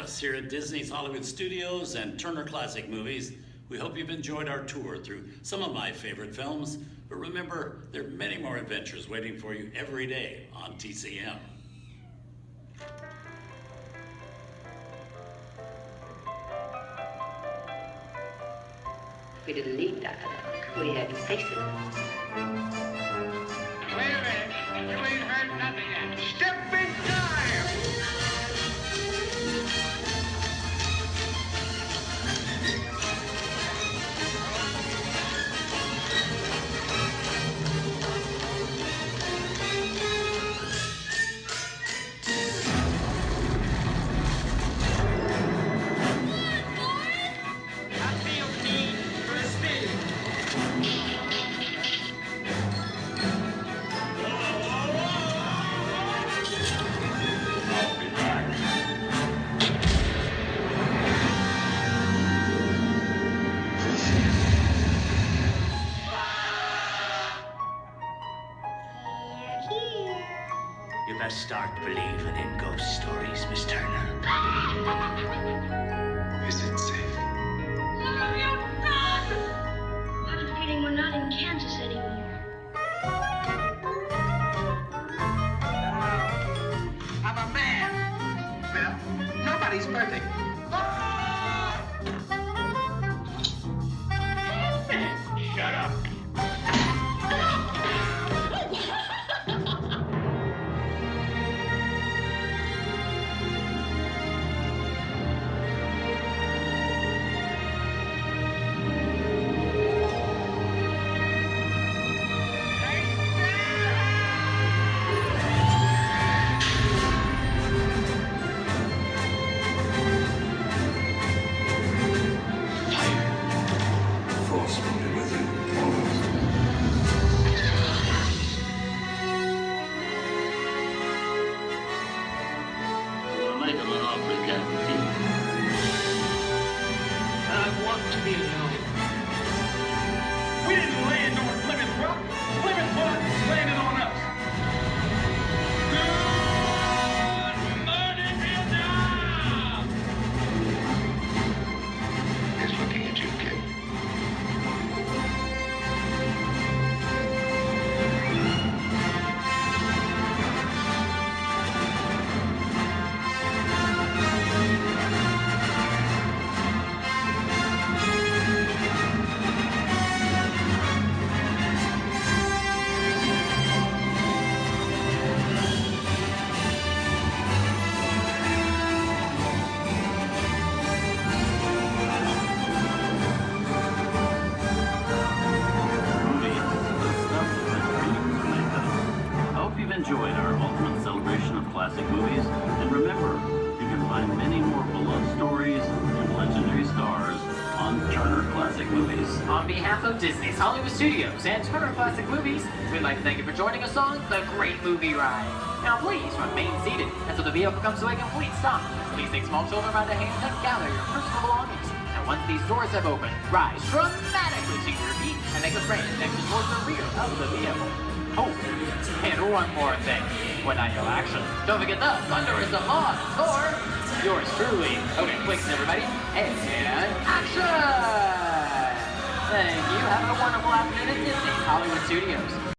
us here at Disney's Hollywood Studios and Turner Classic Movies. We hope you've enjoyed our tour through some of my favorite films, but remember, there are many more adventures waiting for you every day on TCM. We didn't need that. We had to face it. Wait a minute. You ain't heard nothing yet. Step in time! You best start believing in ghost stories, Miss Turner. Is it safe? No, you're not! I have a feeling we're not in Kansas anymore. I'm a man. Well, nobody's perfect. Shut up. Enjoyed our ultimate celebration of classic movies, and remember, you can find many more beloved stories and legendary stars on Turner Classic Movies. On behalf of Disney's Hollywood Studios and Turner Classic Movies, we'd like to thank you for joining us on the Great Movie Ride. Now please remain seated until the vehicle comes to a complete stop. Please take small children by the hand and gather your personal belongings. And once these doors have opened, rise dramatically to your feet and make a straight connection towards the rear of the vehicle. Oh, and one more thing. When I yell action, don't forget the thunder is the law, or yours truly. Okay, quick, everybody, and action! Thank you. Have a wonderful afternoon at Disney's Hollywood Studios.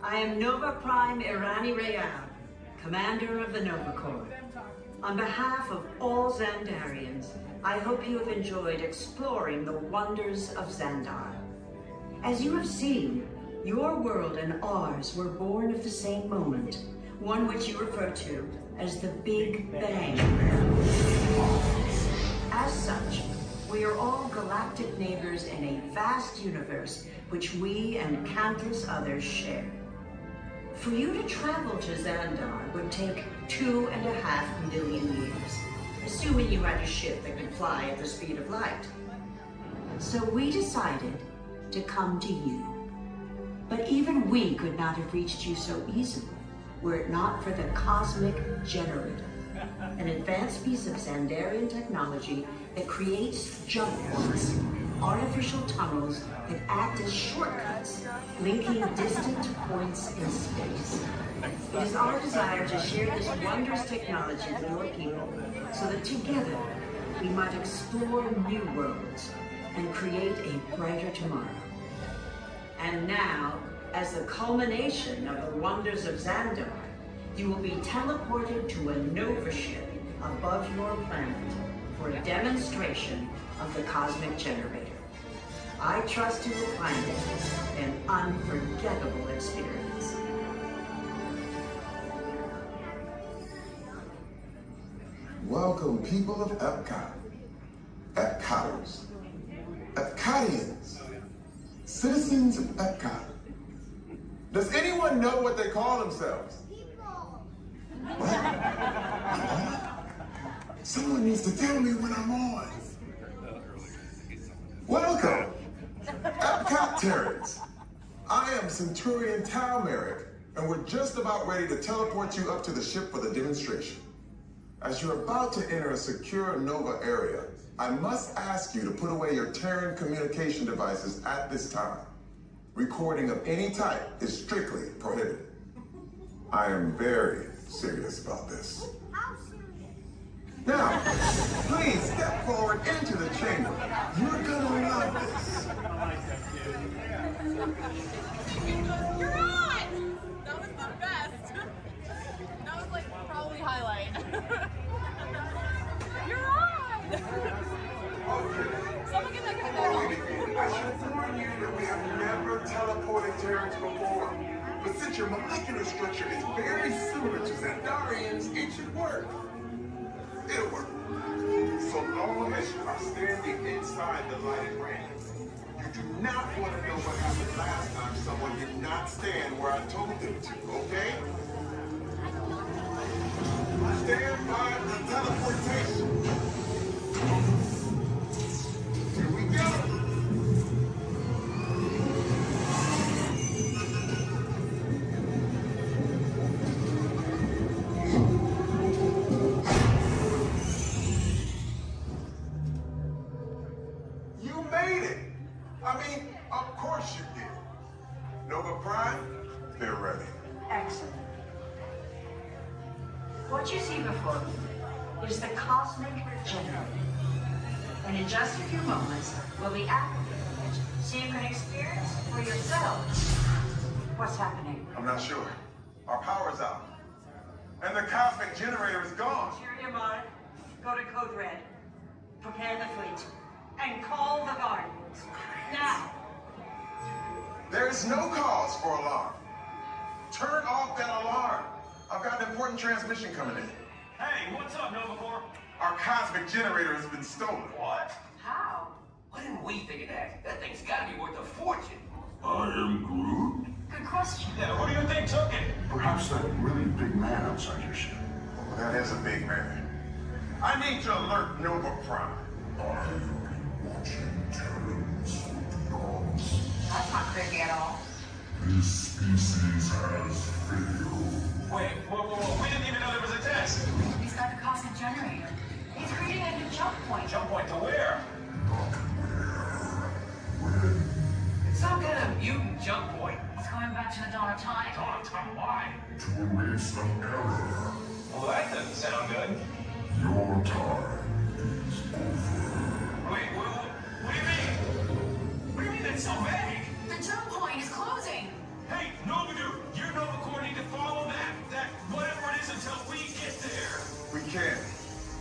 I am Nova Prime Irani Real, commander of the Nova Corps. On behalf of all Xandarians, I hope you have enjoyed exploring the wonders of Xandar. As you have seen, your world and ours were born of the same moment, one which you refer to as the Big Bang. As such, we are all galactic neighbors in a vast universe which we and countless others share. For you to travel to Xandar would take 2.5 million years, assuming you had a ship that could fly at the speed of light. So we decided to come to you. But even we could not have reached you so easily were it not for the Cosmic Generator, an advanced piece of Xandarian technology that creates jump points, artificial tunnels that act as shortcuts, linking distant points in space. It is our desire to share this wondrous technology with your people, so that together we might explore new worlds and create a brighter tomorrow. And now, as the culmination of the wonders of Xandar, you will be teleported to a Nova ship above your planet for a demonstration of the Cosmic Generator. I trust you will find it an unforgettable experience. Welcome, people of Epcot, Epcoters, Epcotians, citizens of Epcot. Does anyone know what they call themselves? What? Someone needs to tell me when I'm on. Welcome, Epcot-tarians. I am Centurion Tal Merrick, and we're just about ready to teleport you up to the ship for the demonstration. As you're about to enter a secure Nova area, I must ask you to put away your Terran communication devices at this time. Recording of any type is strictly prohibited. I am very serious about this. Now, please step forward into the chamber. You're gonna love this. You're on! That was the best. That was like probably highlight. You're on! Someone get that guy back. I should warn you that we have never teleported Terrans before. But since your molecular structure is very similar to Xandarians, it should work. It'll work. So long as you are standing inside the lighted ring. You do not want to know what happened last time someone did not stand where I told them to, okay? Stand by for teleportation. Here we go. Excellent. What you see before you is the Cosmic Generator. And in just a few moments, we'll be activating it so you can experience for yourselves what's happening. I'm not sure. Our power's out. And the Cosmic Generator is gone. Interior Mark, go to Code Red. Prepare the fleet. And call the Guardians. Now. There is no cause for alarm. Turn off that alarm. I've got an important transmission coming in. Hey, what's up, Nova Corps? Our Cosmic Generator has been stolen. What? How? Why didn't we think of that? That thing's gotta be worth a fortune. I am Groot. Good question. Yeah, who do you think took it? Perhaps that really big man outside your ship. Oh, that is a big man. I need to alert Nova Prime. I'm watching Terrans for dogs. That's not creepy at all. This species has failed. Wait, whoa, we didn't even know there was a test. He's got the Cosmic Generator. He's creating a new jump point. Jump point to where? Not where. When? It's some kind of mutant jump point. He's going back to the dawn of time. Dawn of time, why? To erase the error. Well, that doesn't sound good. Your time is over. Wait, what do you mean? What do you mean that's so vague? The jump point is closing. Hey, Nova Dude, you're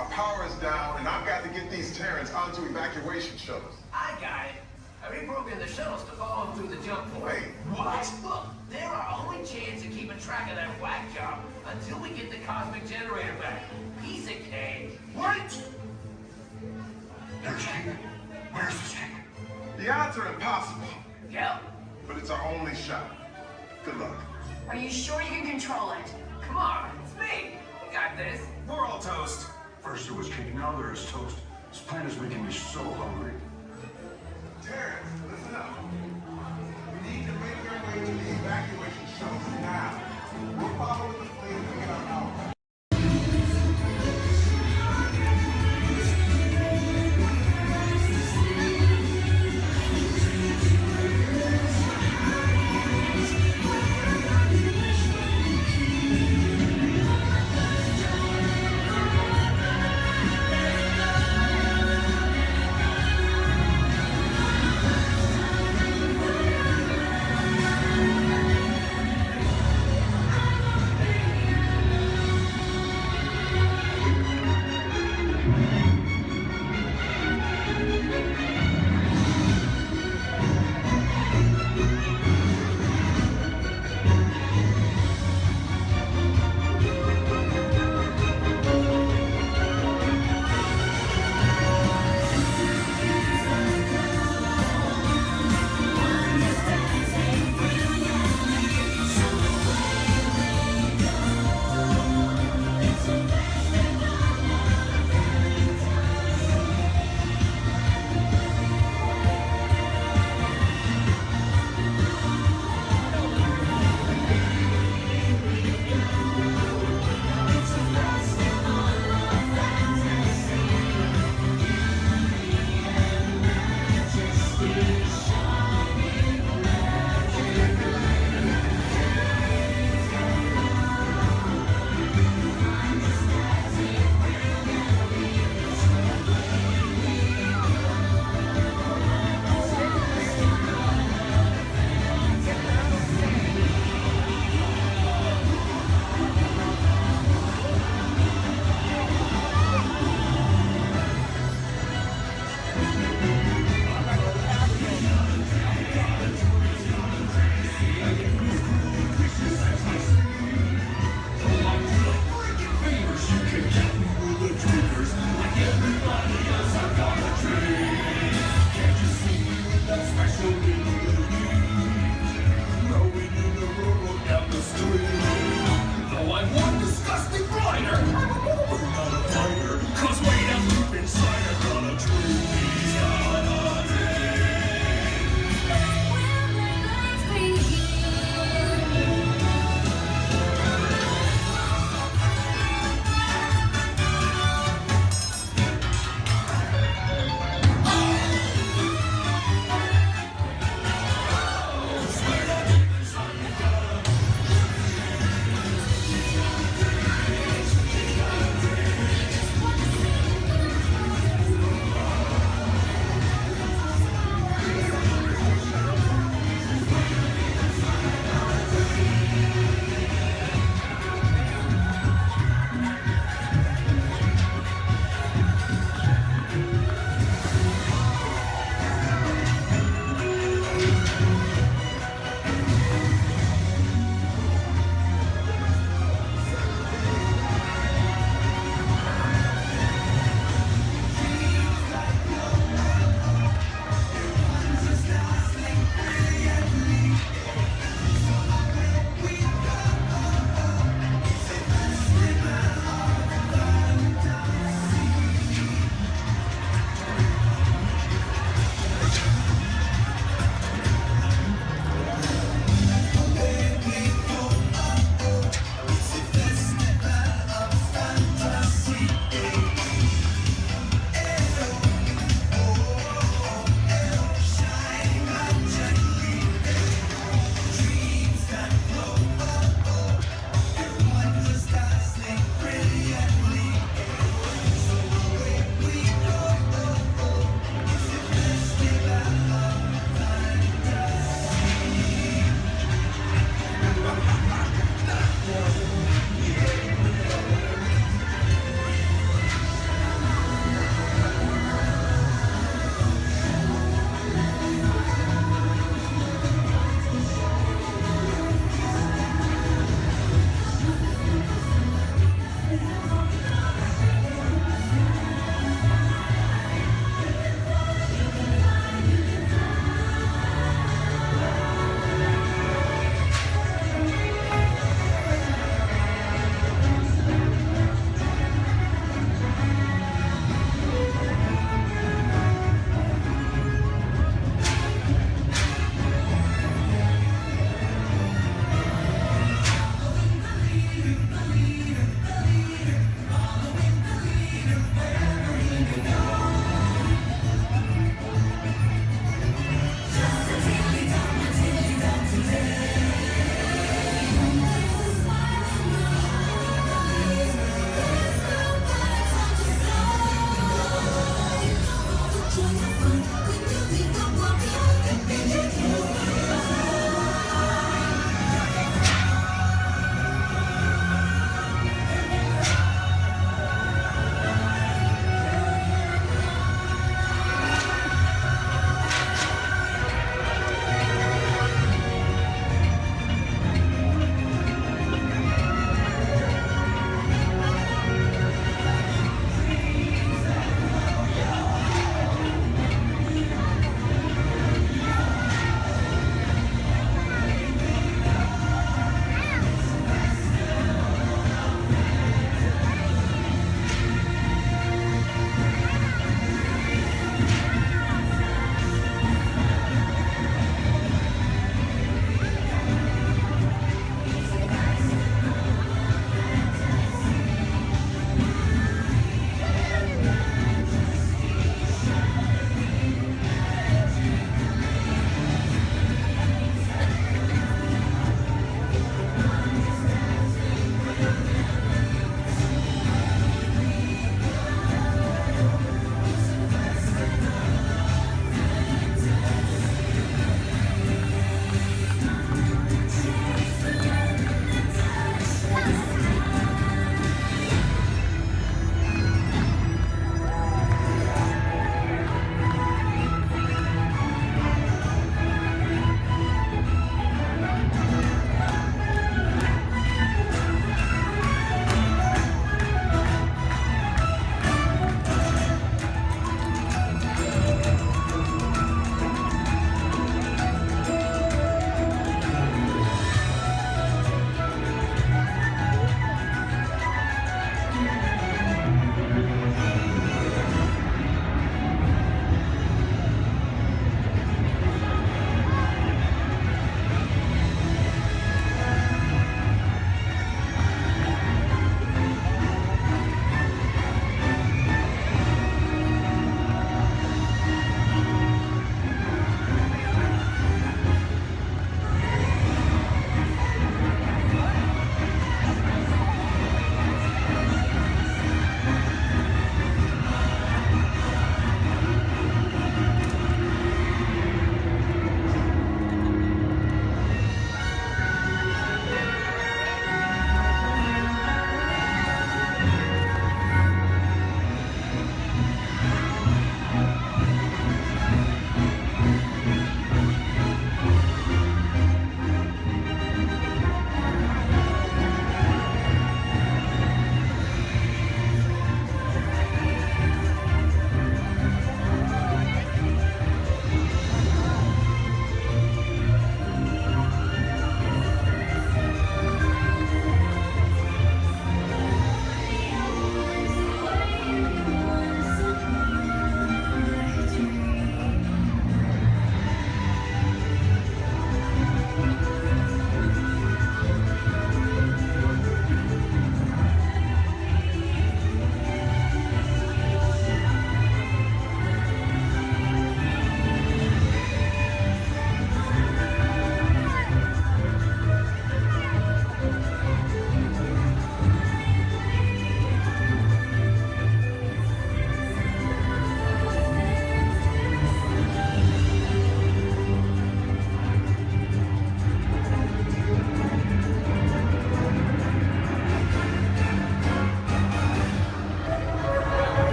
Our power is down, and I've got to get these Terrans onto evacuation shuttles. I got it. I reprogrammed the shuttles to follow him through the jump port. Wait, what? Look, they're our only chance of keeping track of that whack job until we get the cosmic generator back. Piece of cake. Wait! There's King. Where's the King? The odds are impossible. Yeah. But it's our only shot. Good luck. Are you sure you can control it? Come on, it's me. You got this. We're all toast. First there was cake, now there is toast. This plan is making me so hungry. Terrence, listen up. We need to make our way to the evacuation shuttles now. We'll follow with the plane to get our power.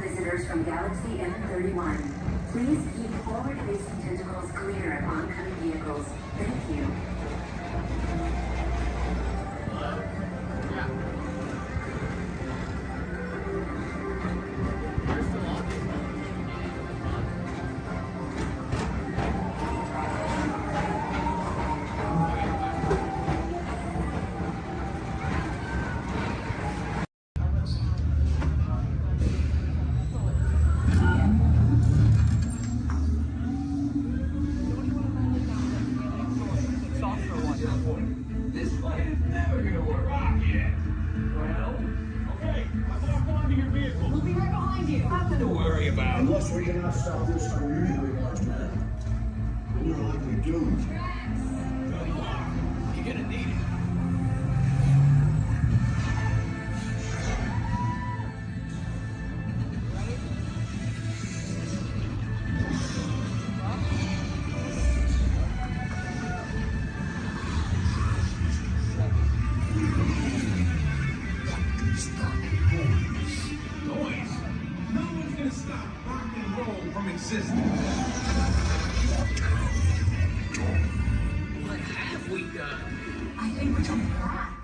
visitors from Galaxy M31. Please keep forward-facing tentacles clear of oncoming vehicles. Thank you. This fight is never gonna work. Yeah. Well, okay. I'm off onto your vehicle. We'll be right behind you. Nothing to worry about. Unless we cannot stop this from immediately, Marksman. We're likely doomed. You're gonna need it. Noise. No one's gonna stop rock and roll from existing. What have we done? I think we're coming back.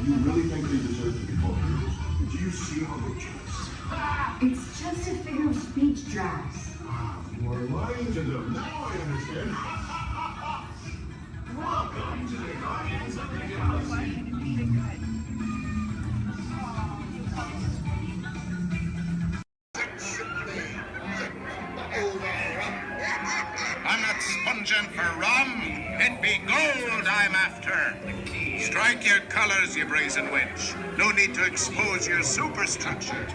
You really think they deserve to be called heroes? Did you see how they dress? It's just a figure of speech, Drax. You are lying to them. Now I understand. Welcome to the Guardians of the Galaxy. I'm not sponging for rum. It be gold I'm after. Strike your colors, you brazen wench. No need to expose your superstructure.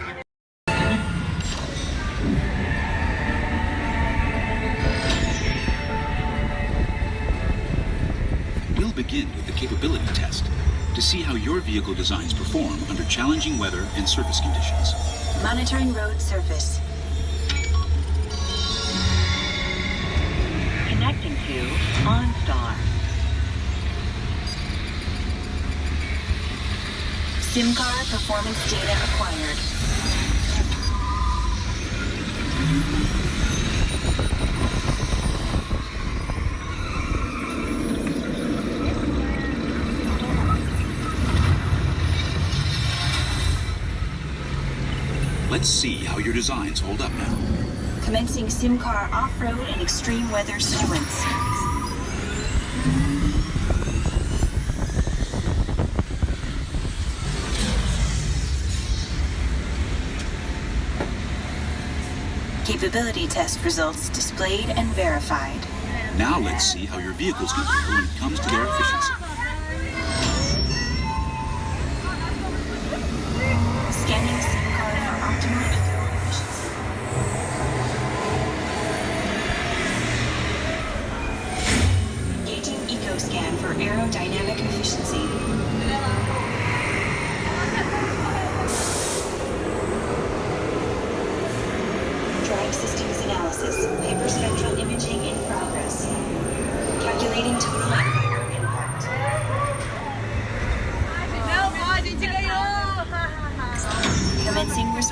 We'll begin with the capability test to see how your vehicle designs perform under challenging weather and surface conditions. Monitoring road surface. Connecting to OnStar. SIM card performance data acquired. Let's see how your designs hold up now. Commencing SIM car off-road and extreme weather sequence. Capability test results displayed and verified. Now let's see how your vehicles compare when it comes to their efficiency.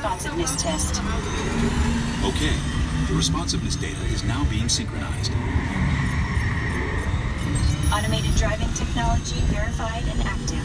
responsiveness test. Okay, the responsiveness data is now being synchronized. Automated driving technology verified and active.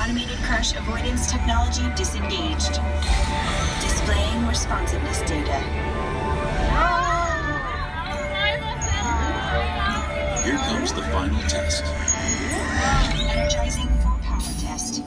Automated crash avoidance technology disengaged. Displaying responsiveness data. Here comes the final test. Energizing for power test.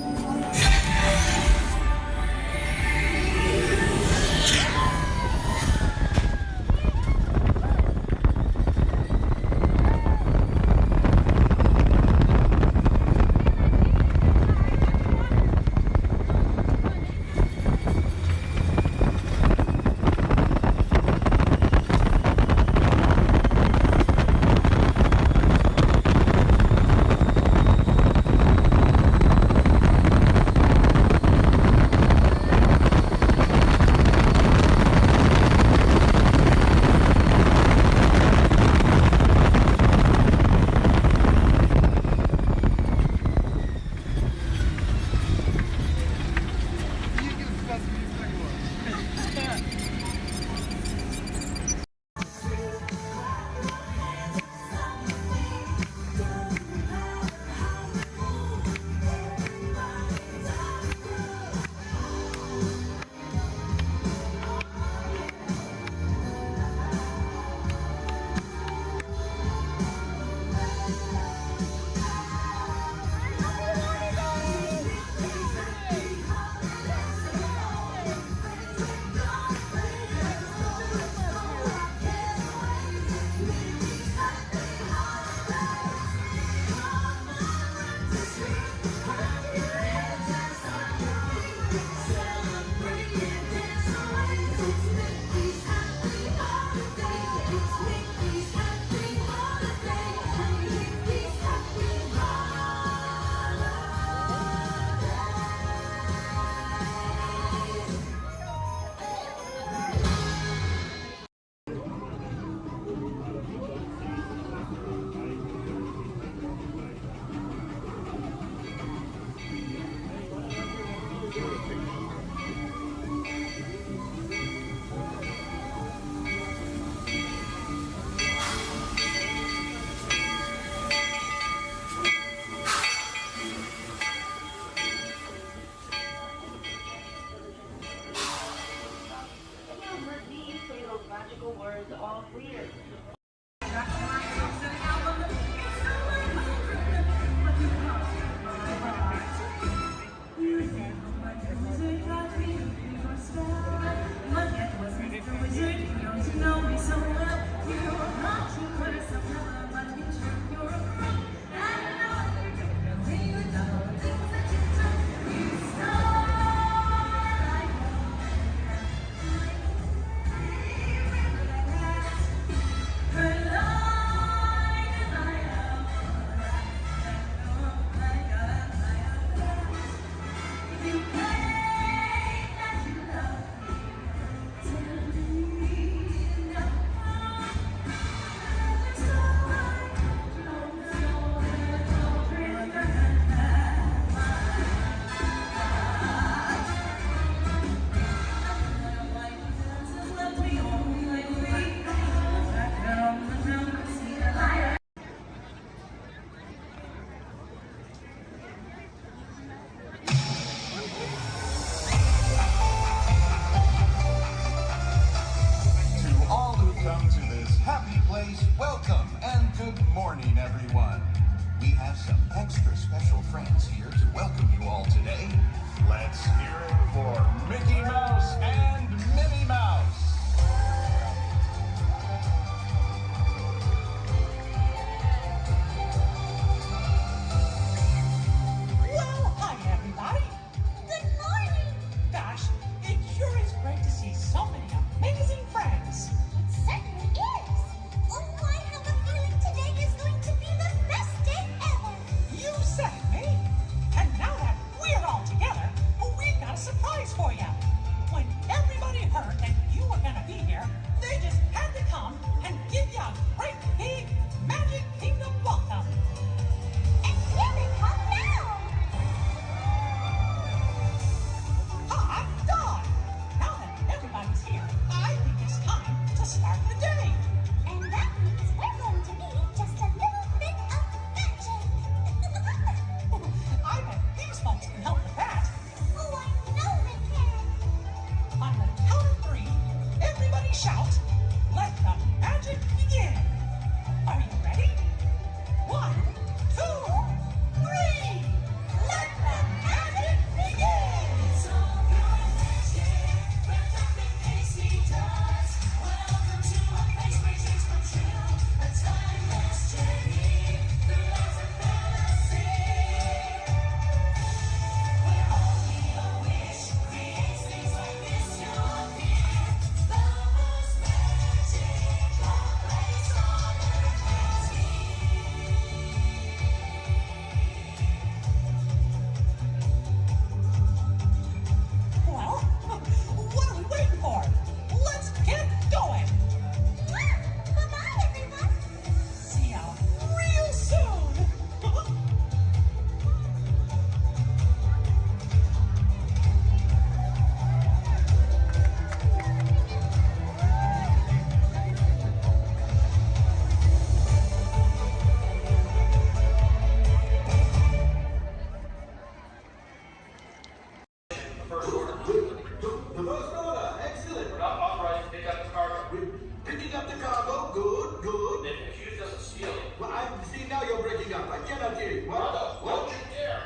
reality. What?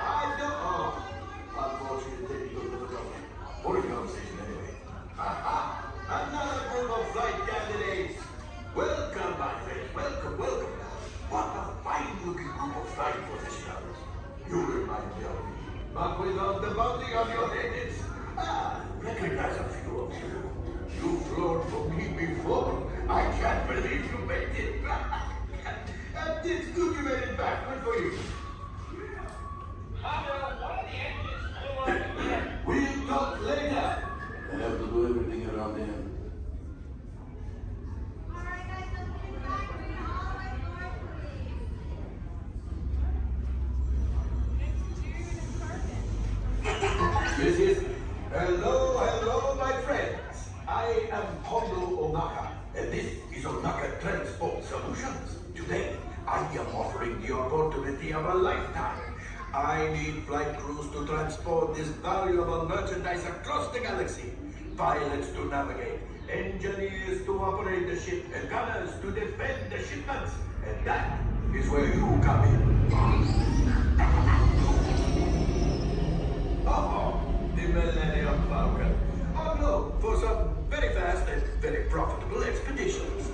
I don't. Oh, unfortunately, you don't know. What a conversation anyway. Another group of flight candidates. Welcome, my friend. Welcome. What a fine-looking group of flight professionals. You remind me of me, but without the bounty on your heads. Recognize a few of you. You've flown for me before. I can't believe you made it back. It's good you made it back. Good for you. We'll talk later. I have to do everything around him. This is hello, my friends. I am Kondo Onaka, and this is Onaka Transport Solutions. Today, I am offering the opportunity of a lifetime. I need flight crews to transport this valuable merchandise across the galaxy, pilots to navigate, engineers to operate the ship, and gunners to defend the shipments. And that is where you come in. Oh, the Millennium Falcon. Oh no, for some very fast and very profitable expeditions.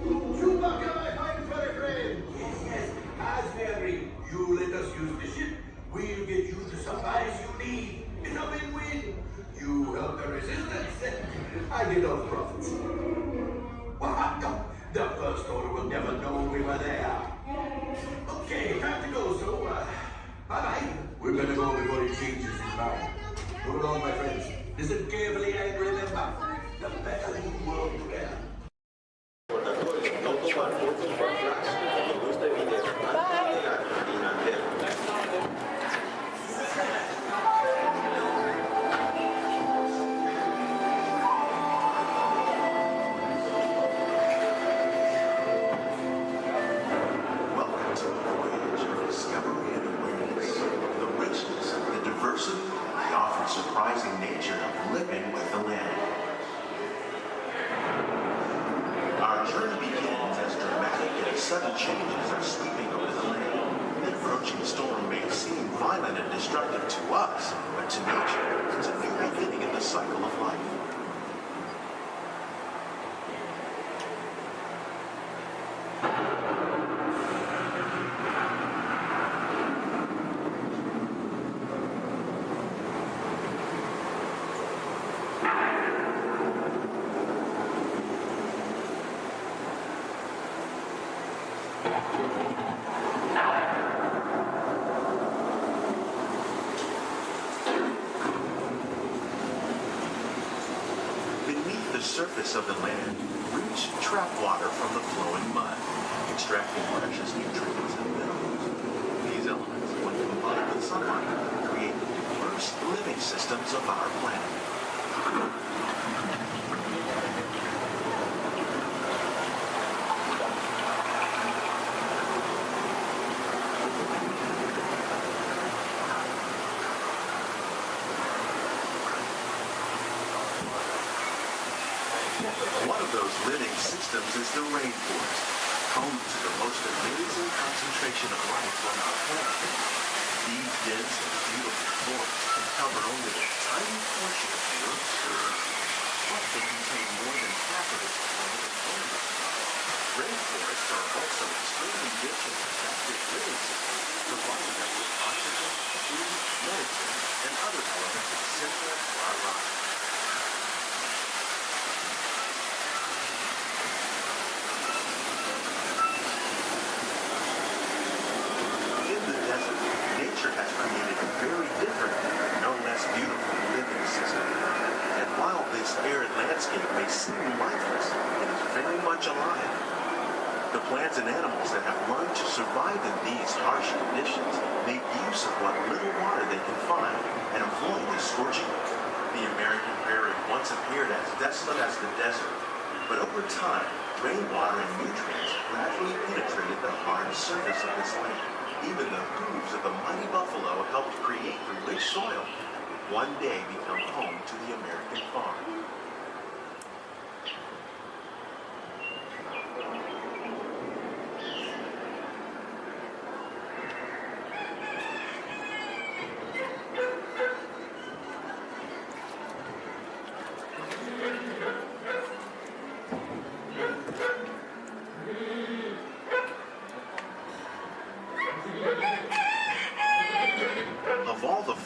Chewbacca, my fine furry friend. Yes. As we agreed, you let us use the ship. We'll get you the supplies you need. It's a win-win. You help the resistance. I get all the profits. Well, the First Order will never know we were there. Okay, time to go, so, bye-bye. We better go before he changes his mind. Go along, my friends. Listen carefully and remember, the better you work together. Welcome to the voyage of discovery and awareness. The richness, the diversity, the often surprising nature of living with the land. Our journey begins as dramatic and sudden changes are sweeping over the land. The approaching storm may seem violent and destructive to us, but to nature, it's a new beginning in the cycle of life. Beneath the surface of the land, roots trap water from the flowing mud, extracting precious nutrients and minerals. These elements, when combined with sunlight, create the diverse living systems of our planet. One of those living systems is the rainforest, home to the most amazing concentration of life on our planet. These dense and beautiful forests cover only a tiny portion of the Earth's surface, but they contain more than half of its climate and climate. Rainforests are also extremely rich in adaptive living systems, providing us with oxygen, food, medicine, and other elements essential for our lives. Nature has created a very different, no less beautiful living system. And while this arid landscape may seem lifeless, it is very much alive. The plants and animals that have learned to survive in these harsh conditions make use of what little water they can find and avoid the scorching. The American prairie once appeared as desolate as the desert, but over time, rainwater and nutrients gradually penetrated the hard surface of this land. Even the hooves of the mighty buffalo helped create the rich soil, one day become home to the American farm.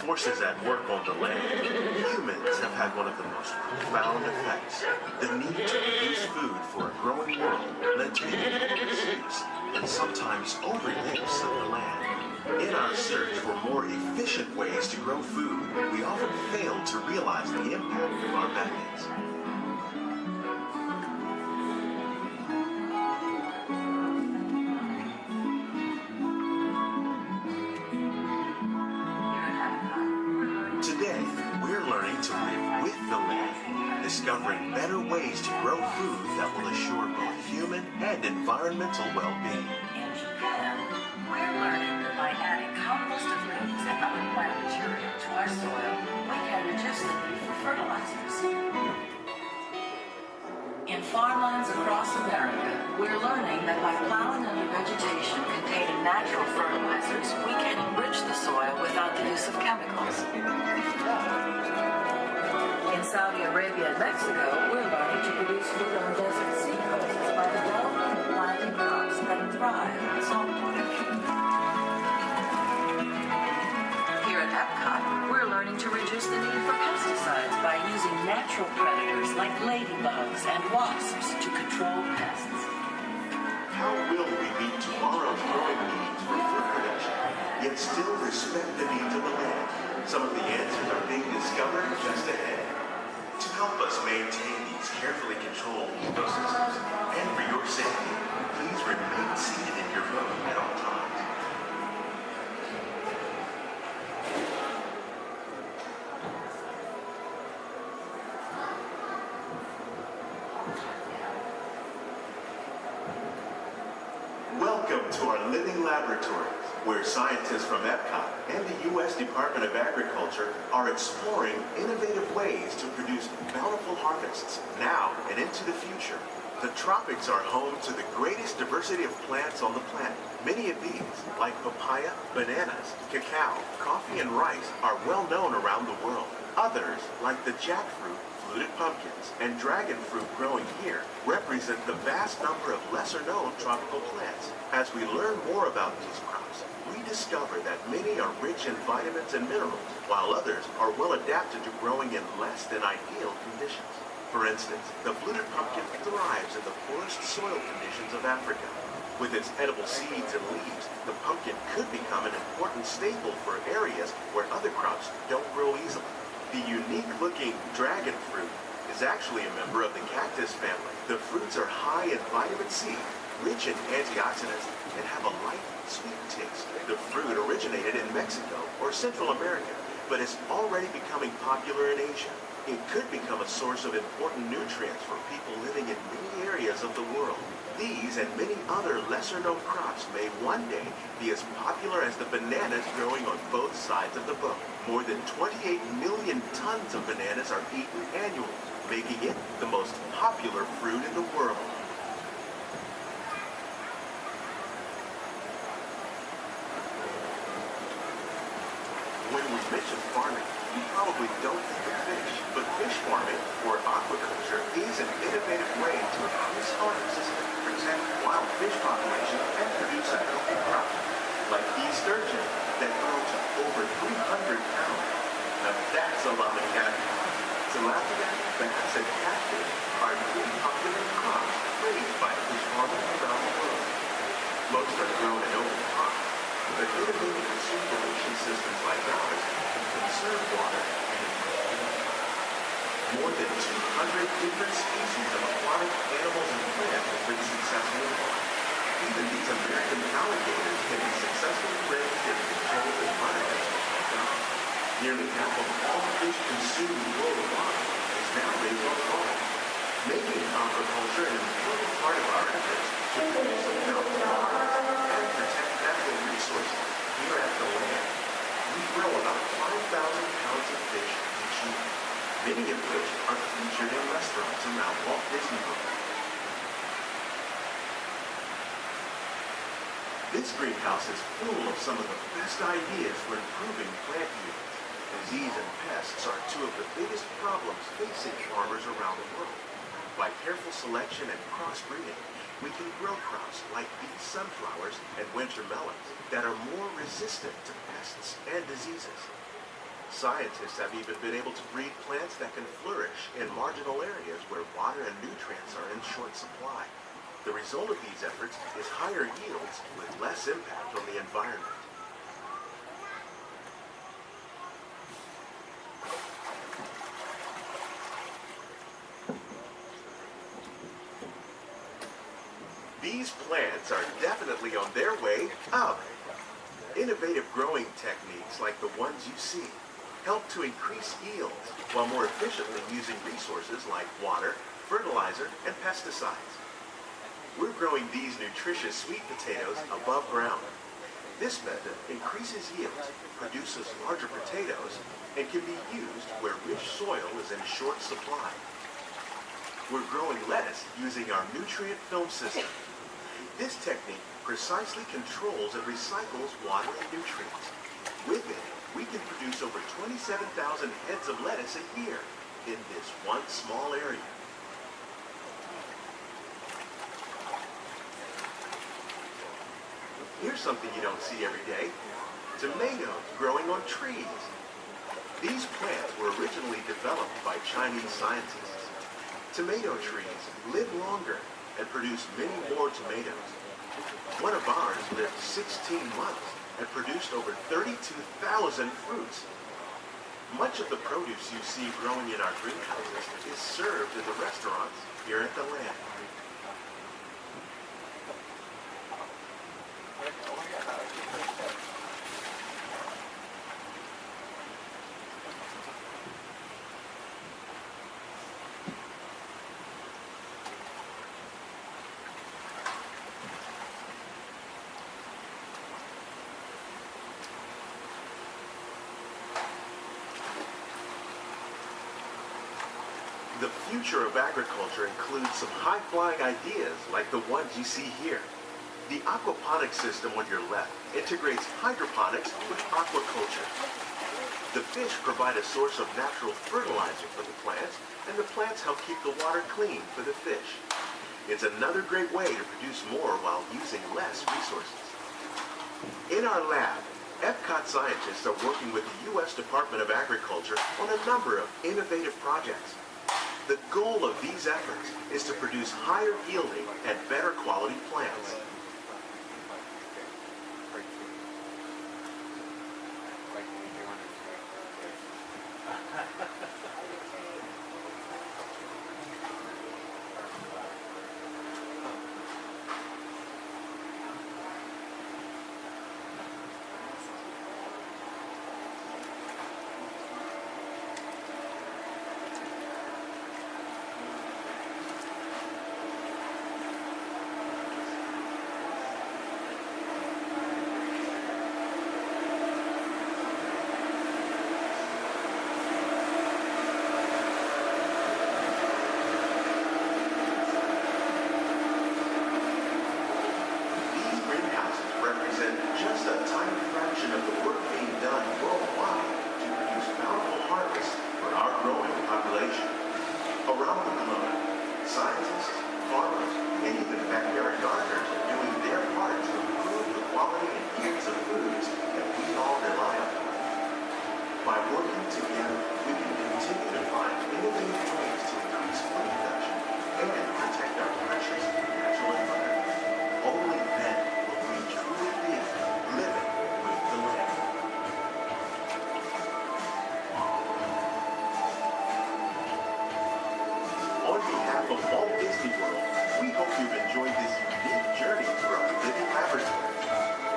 forces at work on the land, humans have had one of the most profound effects. The need to produce food for a growing world led to the enormous use and sometimes over-use of the land. In our search for more efficient ways to grow food, we often fail to realize the impact of our methods. Today, we're learning to live with the land, discovering better ways to grow food that will assure both human and environmental well-being. In Japan, we're learning that by adding compost of leaves and other plant material to our soil, we can reduce the need for fertilizers. In farmlands across America, we're learning that by plowing under vegetation containing natural fertilizers, we can enrich the soil without the use of chemicals. In Saudi Arabia and Mexico, we're learning to produce food on desert seacoasts by developing and planting crops that thrive on saltwater. Here at Epcot, we're learning to reduce the need for pesticides by using natural predators like ladybugs and wasps to control pests. How will we meet tomorrow's growing needs for food production, yet still respect the needs of the land? Some of the answers are being discovered just ahead. To help us maintain these carefully controlled ecosystems, and for your safety, please remain seated in your boat at all times. Welcome to our living laboratories, where scientists from Epcot and the U.S. Department of Agriculture are exploring innovative ways to produce bountiful harvests now and into the future. The tropics are home to the greatest diversity of plants on the planet. Many of these, like papaya, bananas, cacao, coffee, and rice, are well known around the world. Others, like the jackfruit, fluted pumpkins, and dragon fruit growing here, represent the vast number of lesser-known tropical plants. As we learn more about these crops, we discover that many are rich in vitamins and minerals, while others are well adapted to growing in less than ideal conditions. For instance, the fluted pumpkin thrives in the poorest soil conditions of Africa. With its edible seeds and leaves, the pumpkin could become an important staple for areas where other crops don't grow easily. The unique-looking dragon fruit is actually a member of the cactus family. The fruits are high in vitamin C, rich in antioxidants, and have a light, sweet taste. The fruit originated in Mexico or Central America, but is already becoming popular in Asia. It could become a source of important nutrients for people living in many areas of the world. These and many other lesser-known crops may one day be as popular as the bananas growing on both sides of the boat. More than 28 million tons of bananas are eaten annually, making it the most popular fruit in the world. When we mention farming, you probably don't think of fish, but fish farming, or aquaculture, is an innovative way to increase harvests. For example, wild fish populations can produce a healthy crop, like pea sturgeon, that grow to over 300 pounds. Now that's a lot of catfish. Tilapia, bass, and catfish are really popular crops raised by fish farmers around the world. Most are grown in open ponds, but innovative recirculation systems like ours can conserve water and improve. More than 200 different species of aquatic animals and plants have been successfully farmed. Even these American alligators can be successfully raised in controlled environments. Nearly half of all fish consumed worldwide is now raised on farms, making aquaculture an important part of our efforts to produce a bountiful harvest and protect natural resources here at the land. We grow about 5,000 pounds of fish each year, many of which are featured in restaurants around Walt Disney World. This greenhouse is full of some of the best ideas for improving plant yields. Disease and pests are two of the biggest problems facing farmers around the world. By careful selection and crossbreeding, we can grow crops like these sunflowers and winter melons that are more resistant to pests and diseases. Scientists have even been able to breed plants that can flourish in marginal areas where water and nutrients are in short supply. The result of these efforts is higher yields with less impact on the environment. These plants are definitely on their way up. Innovative growing techniques like the ones you see help to increase yields while more efficiently using resources like water, fertilizer, and pesticides. We're growing these nutritious sweet potatoes above ground. This method increases yields, produces larger potatoes, and can be used where rich soil is in short supply. We're growing lettuce using our nutrient film system. This technique precisely controls and recycles water and nutrients. With it, we can produce over 27,000 heads of lettuce a year in this one small area. Here's something you don't see every day. Tomatoes growing on trees. These plants were originally developed by Chinese scientists. Tomato trees live longer and produce many more tomatoes. One of ours lived 16 months and produced over 32,000 fruits. Much of the produce you see growing in our greenhouses is served in the restaurants here at the land. The future of agriculture includes some high-flying ideas like the ones you see here. The aquaponics system on your left integrates hydroponics with aquaculture. The fish provide a source of natural fertilizer for the plants, and the plants help keep the water clean for the fish. It's another great way to produce more while using less resources. In our lab, Epcot scientists are working with the U.S. Department of Agriculture on a number of innovative projects. The goal of these efforts is to produce higher yielding and better quality plants. From Walt Disney World, we hope you've enjoyed this unique journey through our living laboratory.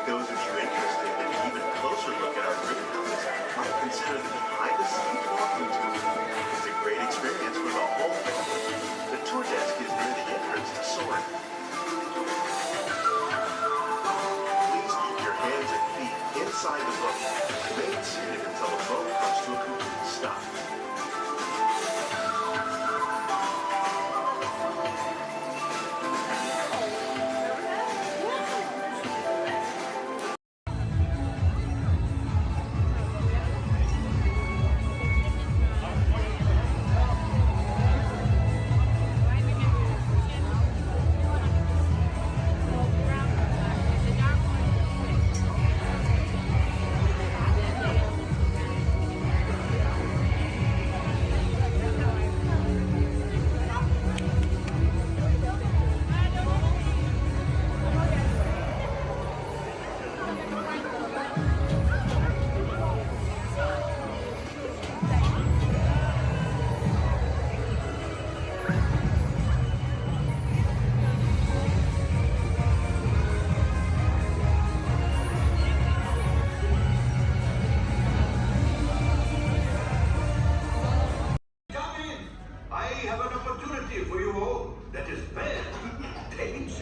Those of you interested in an even closer look at our greenhouses might consider the behind-the-scenes walking tour. It's a great experience for the whole family. The tour desk is near the entrance to Soaring. Please keep your hands and feet inside the boat. Remain seated until the boat comes to a complete stop.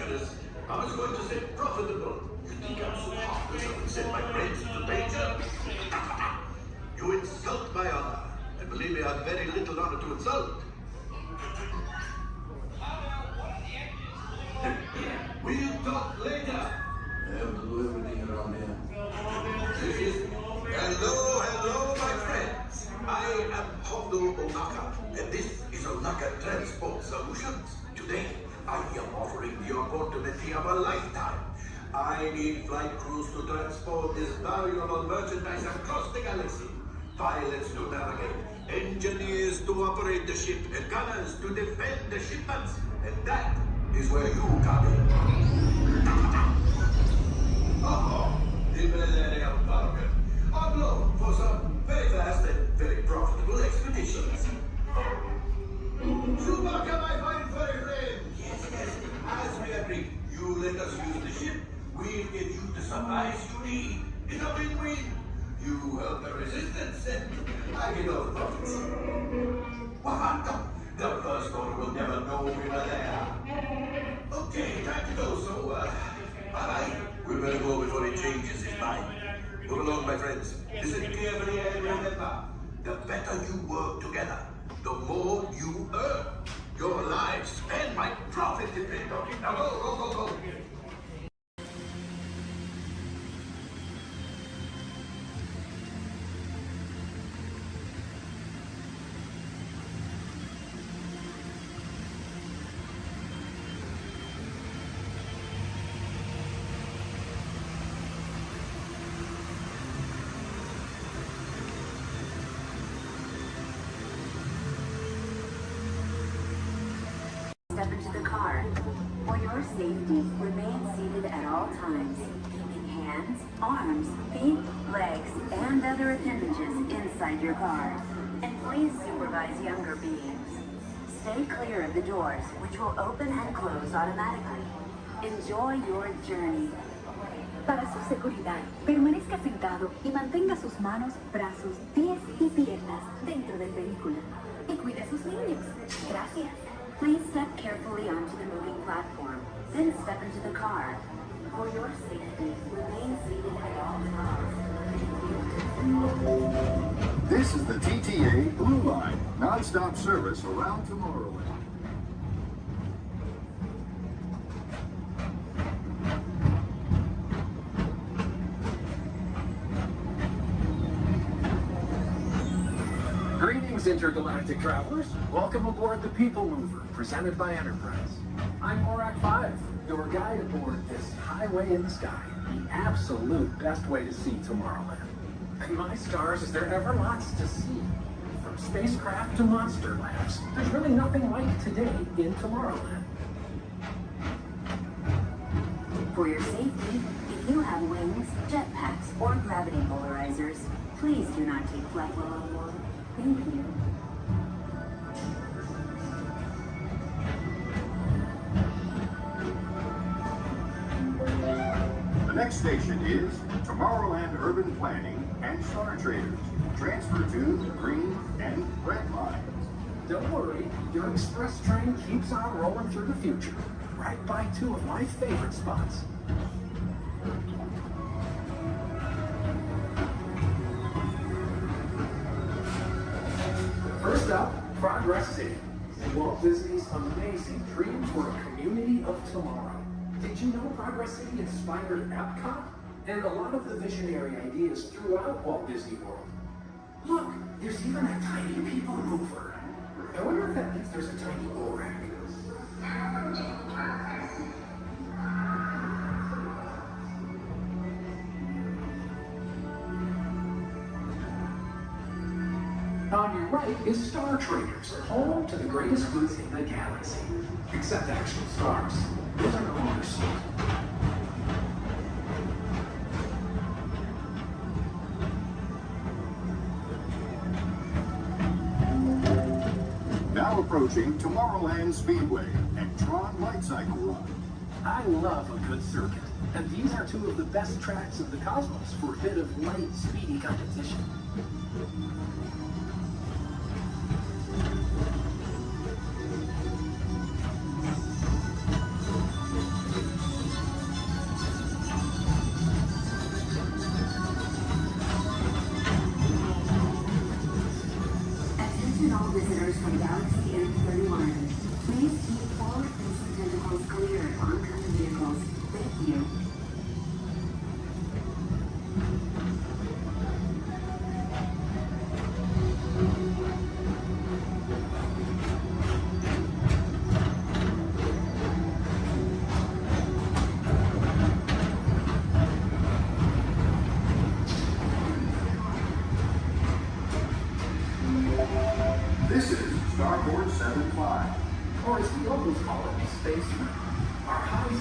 Magnus, I was going to say profitable. You think I'm so heartless I would send my friends into danger? You insult my honor. And believe me, I've very little honor to insult. We'll talk later. Hello, everything around here. Hello, my friends. I am Hondo Onaka, and this is Onaka Transport Solutions. Today, I am offering the opportunity of a lifetime. I need flight crews to transport this valuable merchandise across the galaxy. Pilots to navigate, engineers to operate the ship, and gunners to defend the shipments. And that is where you come in. Oh, Dimmelere Falcon. On loan for some very fast and very profitable expeditions. Chewbacca, my fine furry friend. Yes. As we agreed, you let us use the ship. We'll give you the supplies you need. It's a win-win. You help the resistance, and I get all the profits. What? The first order will never know we were there. Okay, time to go, so, bye-bye. We better go before he changes his mind. Move along, my friends. Listen carefully and remember, the better you work together, the more you earn. Your lives and my profit depend on it. Now go. Step into the car. For your safety, remain seated at all times, keeping hands, arms, feet, legs, and other appendages inside your car. And please supervise younger beings. Stay clear of the doors, which will open and close automatically. Enjoy your journey. Para su seguridad, permanezca sentado y mantenga sus manos, brazos, pies y piernas dentro del vehículo. Y cuide a sus niños. Gracias. Please step carefully onto the moving platform, then step into the car. For your safety, remain seated at all times. This is the TTA Blue Line, non-stop service around Tomorrowland. Greetings, intergalactic travelers. Welcome aboard the People Mover, presented by Enterprise. I'm Morak 5, your guide aboard this highway in the sky, the absolute best way to see Tomorrowland. And my stars, is there ever lots to see? From spacecraft to monster labs, there's really nothing like today in Tomorrowland. For your safety, if you have wings, jetpacks, or gravity polarizers, please do not take flight while on board. Thank you. The next station is Tomorrowland Urban Planning and Star Traders. Transfer to the green and red lines. Don't worry, your express train keeps on rolling through the future, right by two of my favorite spots. First up, Progress City, Walt Disney's amazing dream for a community of tomorrow. Did you know Progress City inspired Epcot? And a lot of the visionary ideas throughout Walt Disney World. Look, there's even a tiny people mover. I wonder if that means there's a tiny Borak. On your right is Star Traders, home to the greatest goods in the galaxy. Except actual stars. Those are no longer sold. Now approaching Tomorrowland Speedway and Tron Light Cycle Run. I love a good circuit, and these are two of the best tracks of the cosmos for a bit of light, speedy competition.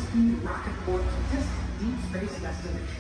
high-speed rocket port to distant deep space destinations.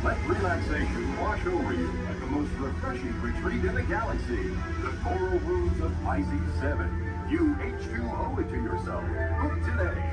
Let relaxation wash over you at the most refreshing retreat in the galaxy, the coral rooms of Pisces 7. You H2O it to yourself. Book today.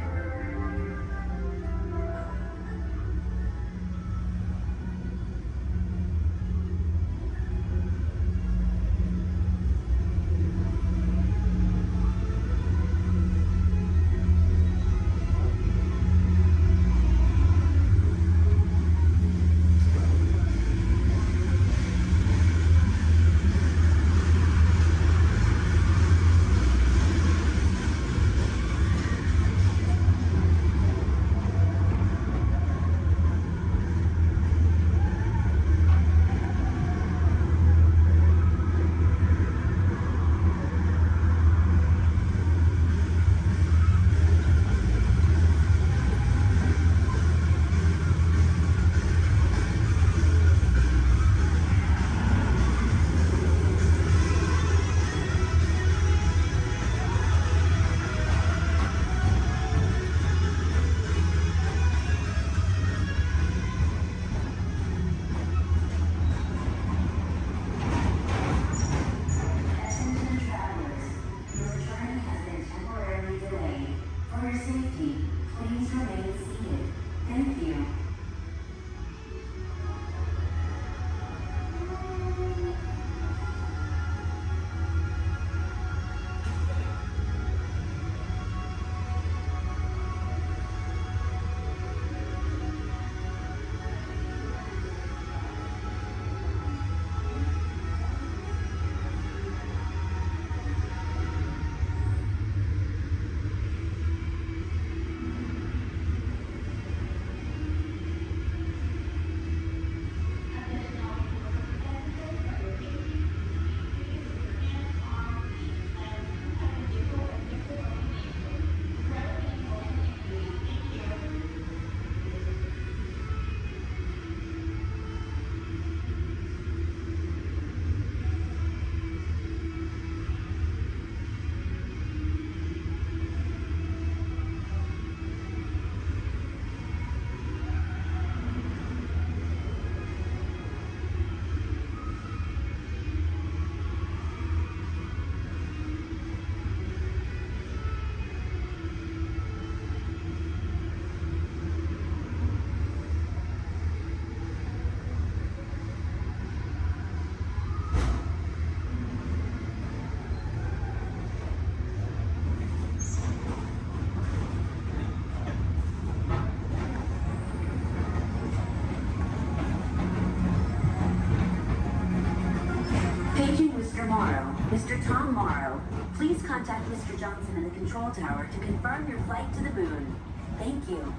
Mr. Tom Morrow, please contact Mr. Johnson in the control tower to confirm your flight to the moon. Thank you.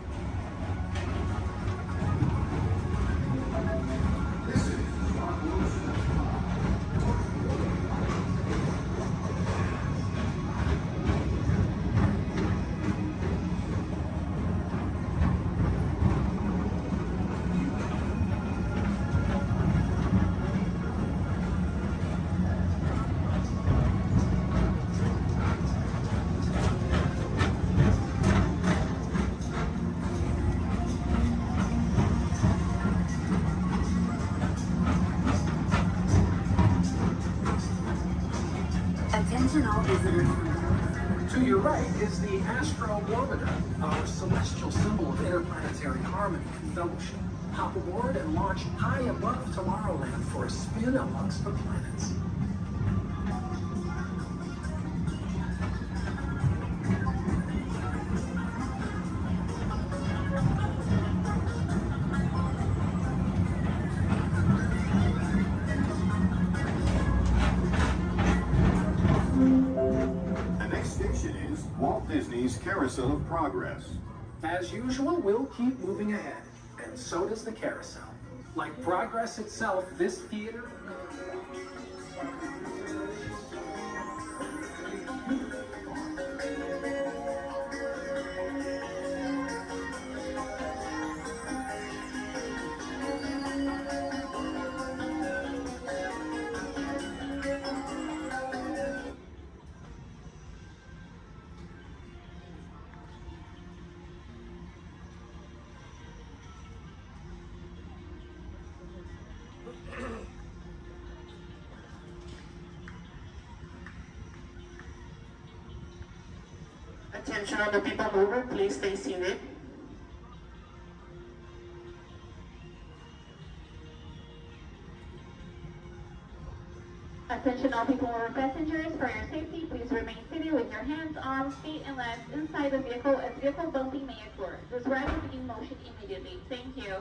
Attention all visitors. To your right is the Astro-Orbiter, our celestial symbol of interplanetary harmony and fellowship. Hop aboard and launch high above Tomorrowland for a spin amongst the planets. Walt Disney's Carousel of Progress. As usual, we'll keep moving ahead, and so does the carousel. Like progress itself, this theater Attention all the people mover, please stay seated. Attention all people mover passengers, for your safety, please remain seated with your hands, arms, feet, and legs inside the vehicle as vehicle bumping may occur. This ride will begin motion immediately. Thank you.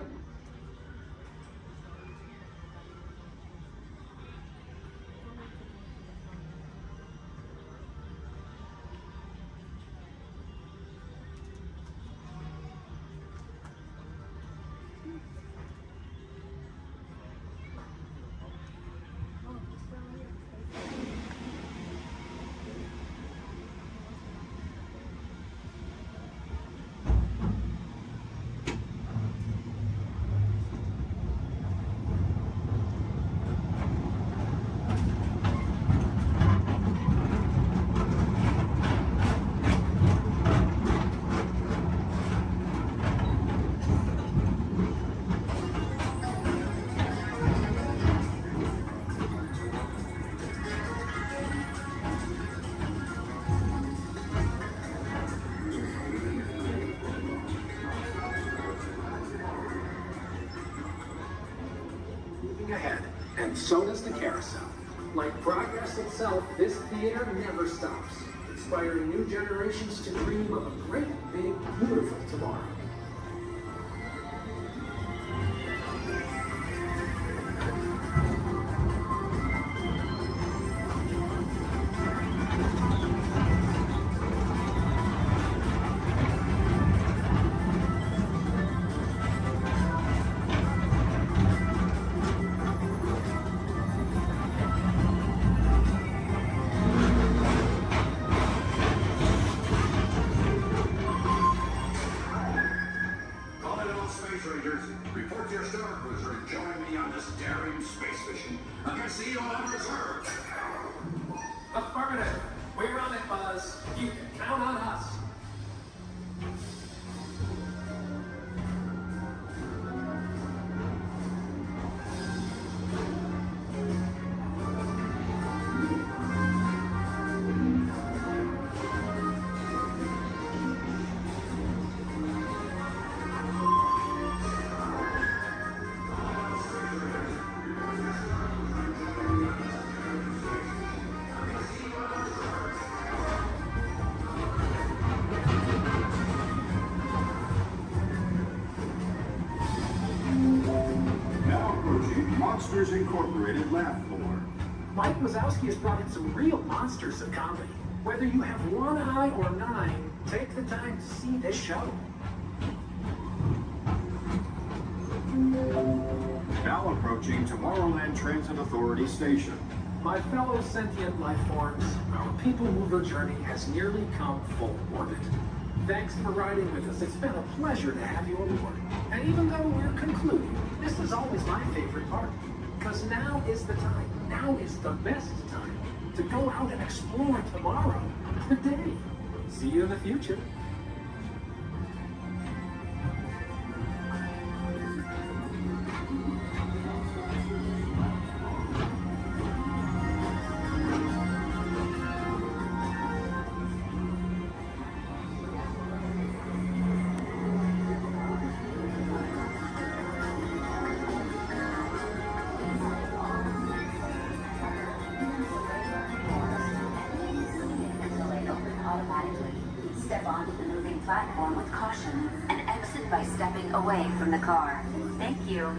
Ahead, and so does the carousel. Like progress itself, this theater never stops, inspiring new generations to dream of a great, big, beautiful tomorrow. Report to your star cruiser and join me on this daring space mission. I can see you on reserve. Affirmative. We're on it, Buzz. You can count on us. Monsters Incorporated laugh floor. Mike Wazowski has brought in some real monsters of comedy. Whether you have one eye or nine, take the time to see this show. Now approaching Tomorrowland Transit Authority Station. My fellow sentient life forms, our people mover journey has nearly come full orbit. Thanks for riding with us. It's been a pleasure to have you aboard. And even though we're concluding, this is always my favorite part. Because now is the time, now is the best time to go out and explore tomorrow, today. See you in the future. Step onto the moving platform with caution and exit by stepping away from the car. Thank you.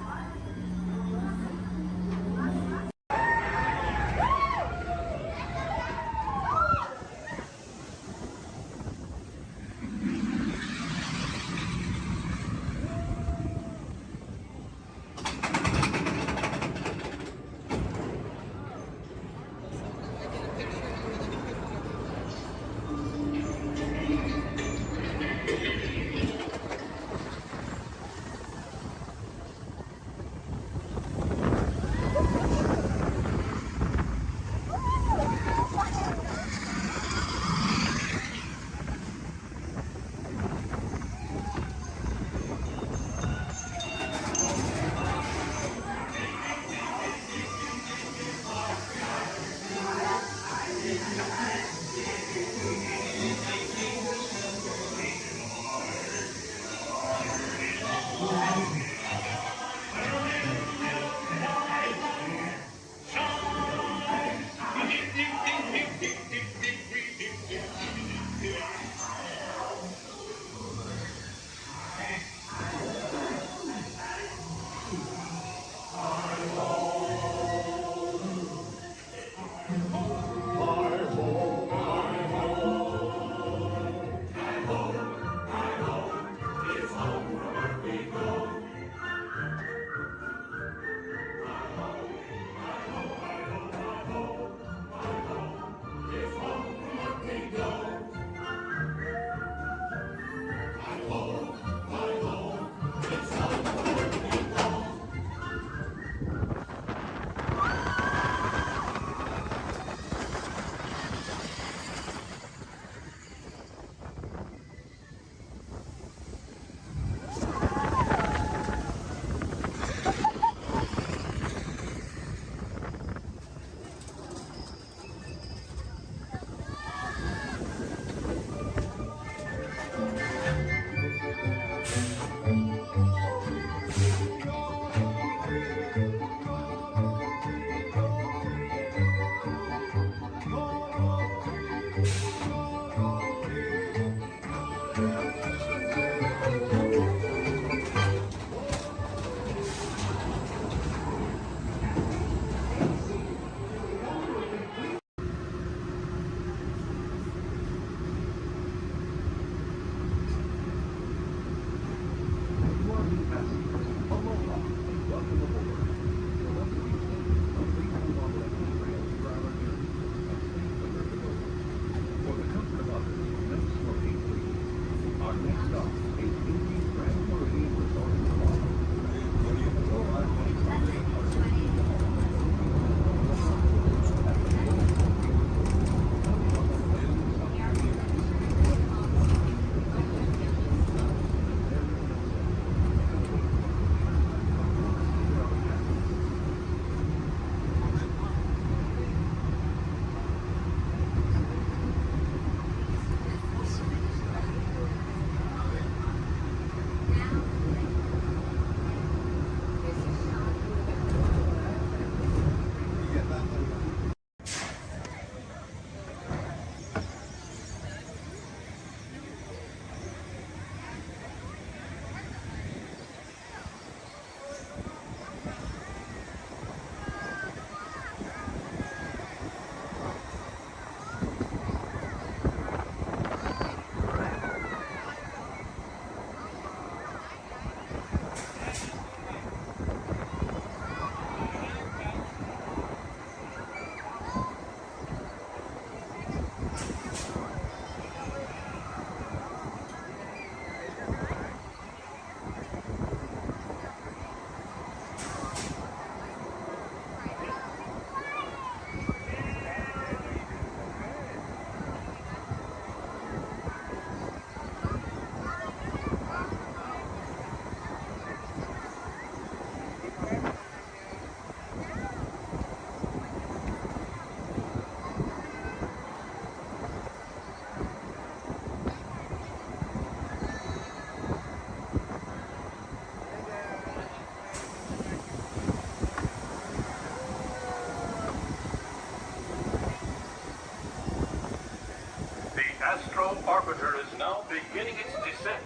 Probe Orbiter is now beginning its descent.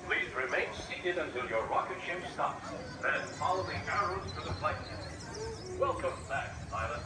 Please remain seated until your rocket ship stops, then follow the arrows to the flight deck. Welcome back, pilot.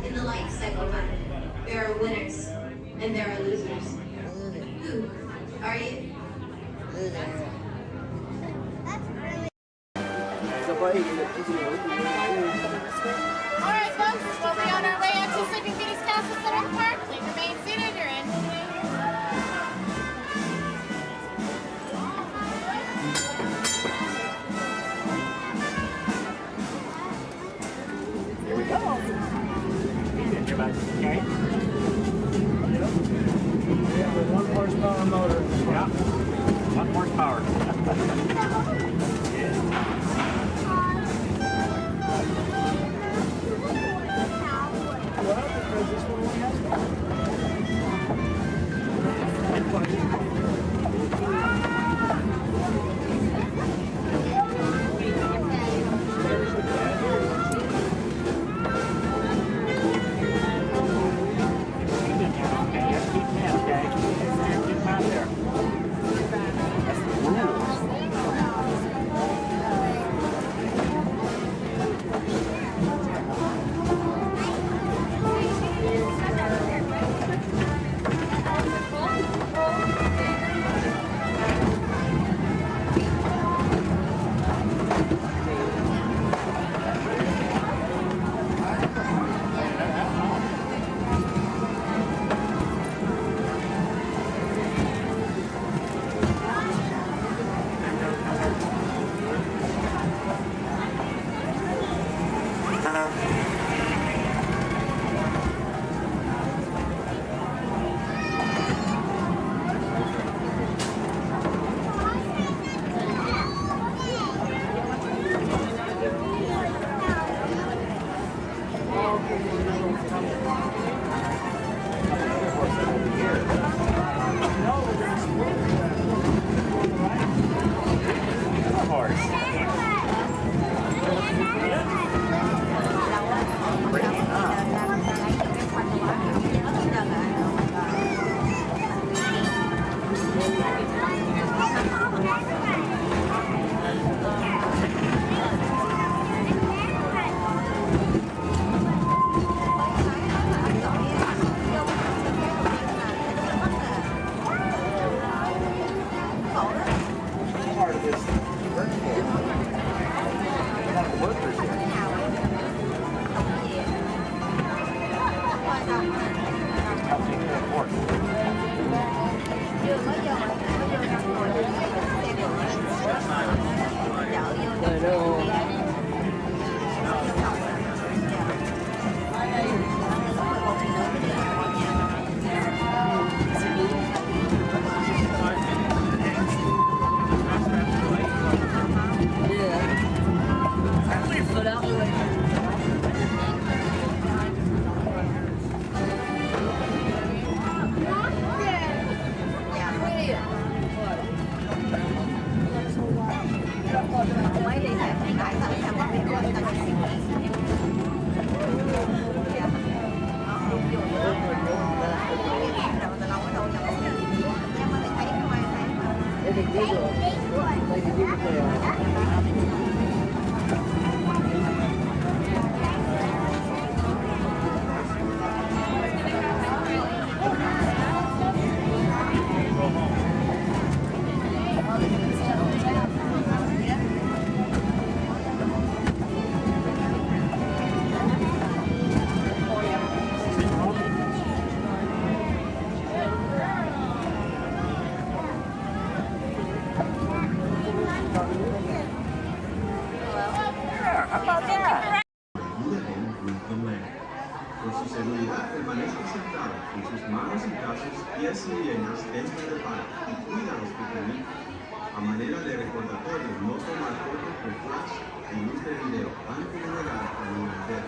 In the life cycle, there are winners and there are losers. Who are you? Alright, folks, we'll be on our way out to Sleeping Beauty's Castle Center Park. Please remain seated. You're in. Here we go. Get your back, okay? Yeah, with 1 horsepower motor. Yeah. 1 horsepower. Well, because this one only has 1. Estamos en casos pies y llenas dentro del parque y cuida a los pequeñitos. A manera de recordatorio, no tomar fotos con flash y luz de video antes de llegar a un hotel.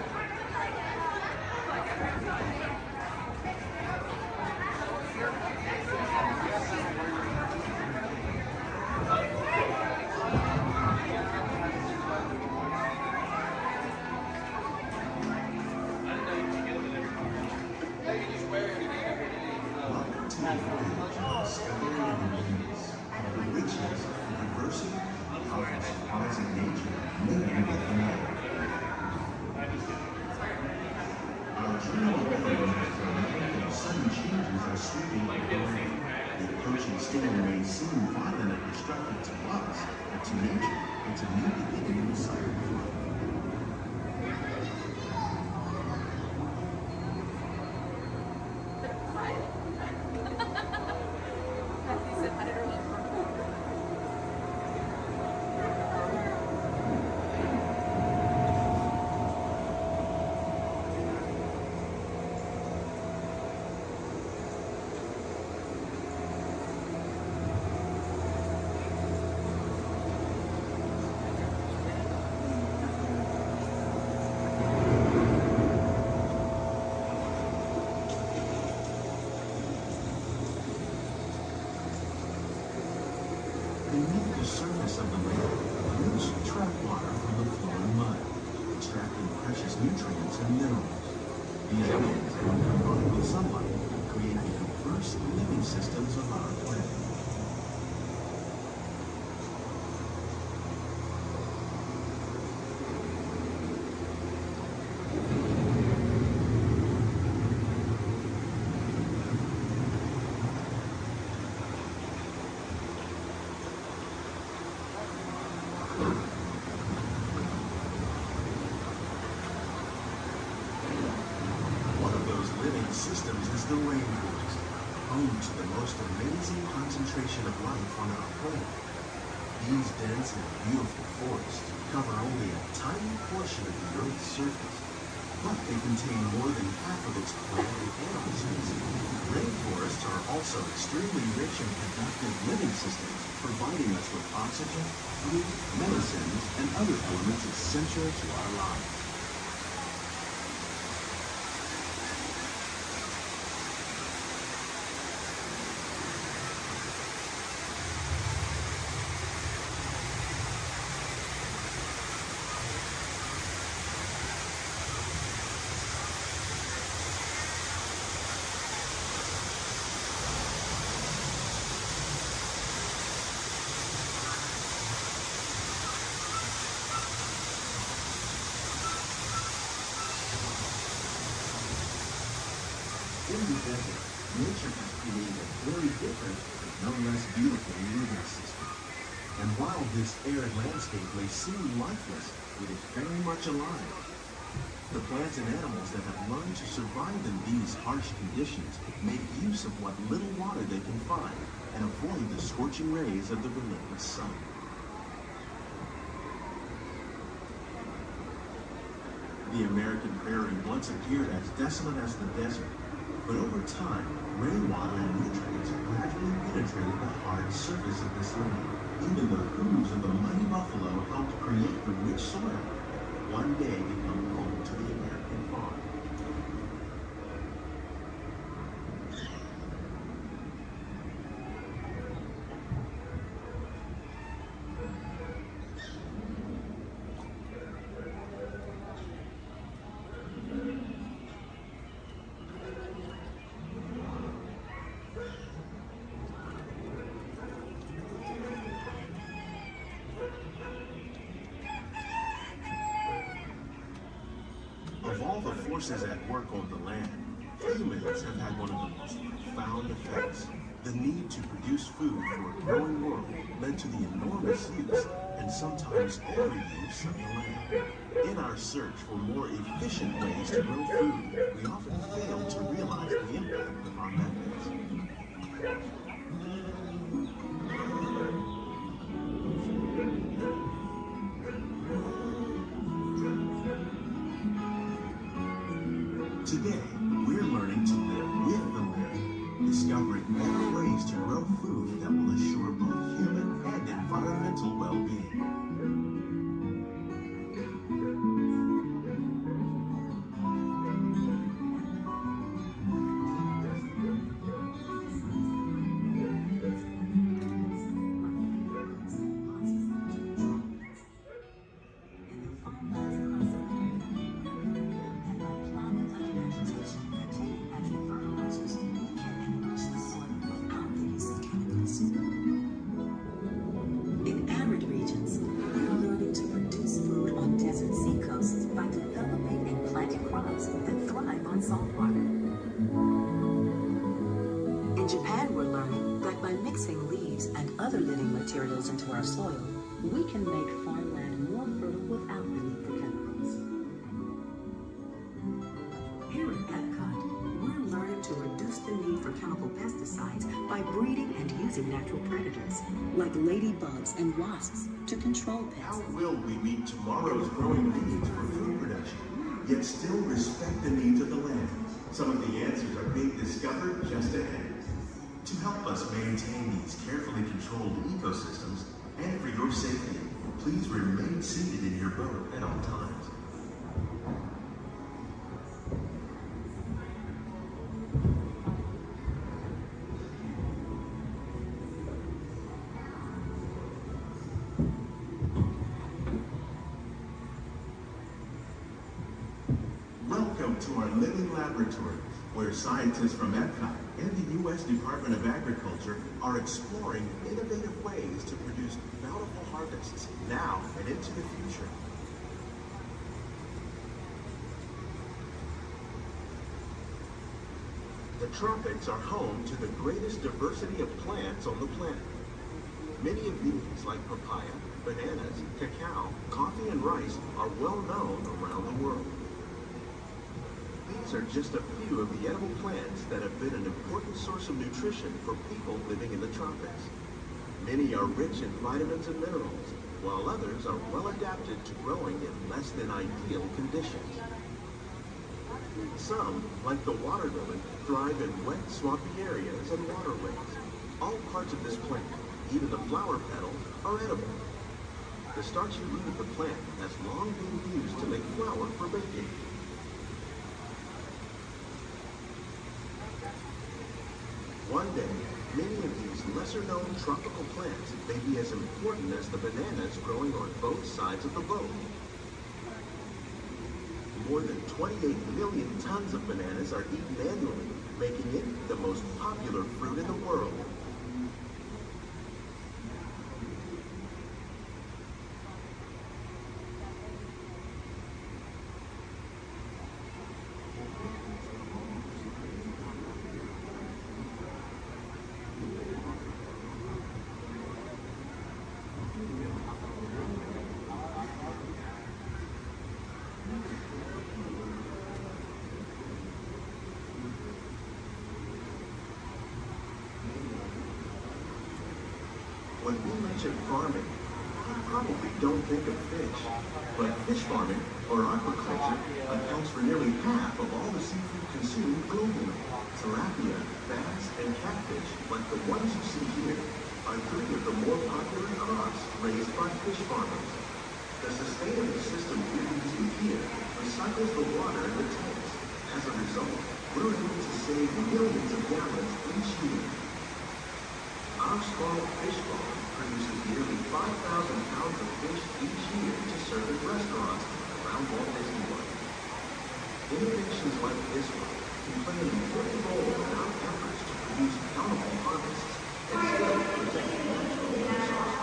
Beneath the surface of the lake, roots trap water from the flowing mud, extracting precious nutrients and minerals. These elements, when combined with sunlight, create the diverse living systems of our planet. Systems is the rainforest, home to the most amazing concentration of life on our planet. These dense and beautiful forests cover only a tiny portion of the Earth's surface, but they contain more than half of its plant and animal species. Rainforests are also extremely rich in productive living systems, providing us with oxygen, food, medicines, and other elements essential to our lives. In the desert, nature has created a very different, but no less beautiful living system. And while this arid landscape may seem lifeless, it is very much alive. The plants and animals that have learned to survive in these harsh conditions make use of what little water they can find and avoid the scorching rays of the relentless sun. The American prairie once appeared as desolate as the desert. But over time, rainwater and nutrients gradually penetrated the hard surface of this land. Even the hooves of the mighty buffalo helped create the rich soil, one day become home to the American farm. Of all the forces at work on the land, humans have had one of the most profound effects. The need to produce food for a growing world led to the enormous use and sometimes overuse of the land. In our search for more efficient ways to grow food, we often fail to realize the impact of our methods. Today, we're learning to live with the land planting crops that thrive on salt water. In Japan, we're learning that by mixing leaves and other living materials into our soil, we can make farmland more fertile without the need for chemicals. Here at Epcot, we're learning to reduce the need for chemical pesticides by breeding and using natural predators, like ladybugs and wasps, to control pests. How will we meet tomorrow's growing needs for food production, yet still respect the needs of the land? Some of the answers are being discovered just ahead. To help us maintain these carefully controlled ecosystems, and for your safety, please remain seated in your boat at all times. Welcome to our living laboratory, where scientists from Epcot and the U.S. Department of Agriculture are exploring innovative ways to produce bountiful harvests now and into the future. The tropics are home to the greatest diversity of plants on the planet. Many of these, like papaya, bananas, cacao, coffee, and rice, are well known around the world. These are just a few of the edible plants that have been an important source of nutrition for people living in the tropics. Many are rich in vitamins and minerals, while others are well adapted to growing in less than ideal conditions. Some, like the water lily, thrive in wet, swampy areas and waterways. All parts of this plant, even the flower petals, are edible. The starchy root of the plant has long been used to make flour for baking. One day, many of these lesser-known tropical plants may be as important as the bananas growing on both sides of the boat. More than 28 million tons of bananas are eaten annually, making it the most popular fruit in the world. When we mention farming, we probably don't think of fish. But fish farming, or aquaculture, accounts for nearly half of all the seafood consumed globally. Tilapia, bass, and catfish, like the ones you see here, are three of the more popular crops raised by fish farmers. The sustainable system we're using here recycles the water in the tanks. As a result, we're able to save millions of gallons each year. Our small fish farm produces nearly 5,000 pounds of fish each year to serve in restaurants around Walt Disney World. Innovations like this one can play an important role in our efforts to produce bountiful harvests and still protect natural resources.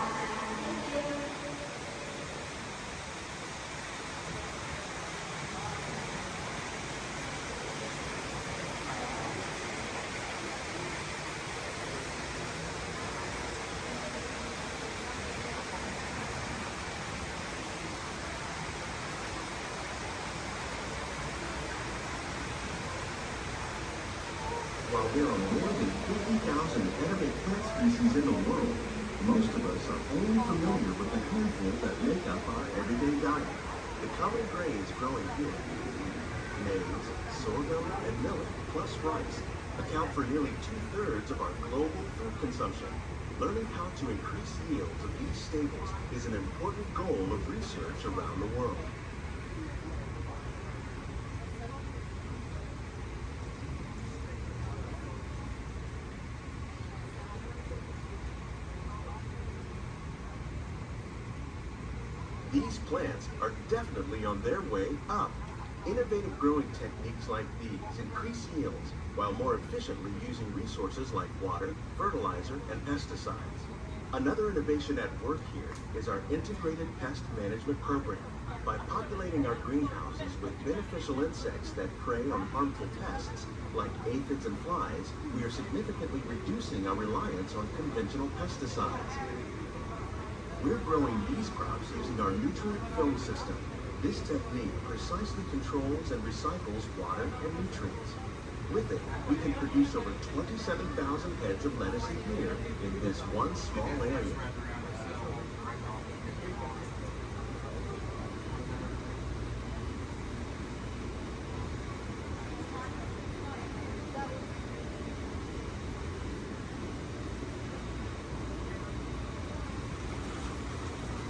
While there are more than 50,000 edible plant species in the world, most of us are only familiar with the handful that make up our everyday diet. The common grains growing here, maize, sorghum, and millet, plus rice, account for nearly 2/3 of our global food consumption. Learning how to increase yields of these staples is an important goal of research around the world. These plants are definitely on their way up. Innovative growing techniques like these increase yields while more efficiently using resources like water, fertilizer, and pesticides. Another innovation at work here is our integrated pest management program. By populating our greenhouses with beneficial insects that prey on harmful pests, like aphids and flies, we are significantly reducing our reliance on conventional pesticides. We're growing these crops using our nutrient film system. This technique precisely controls and recycles water and nutrients. With it, we can produce over 27,000 heads of lettuce a year in this one small area.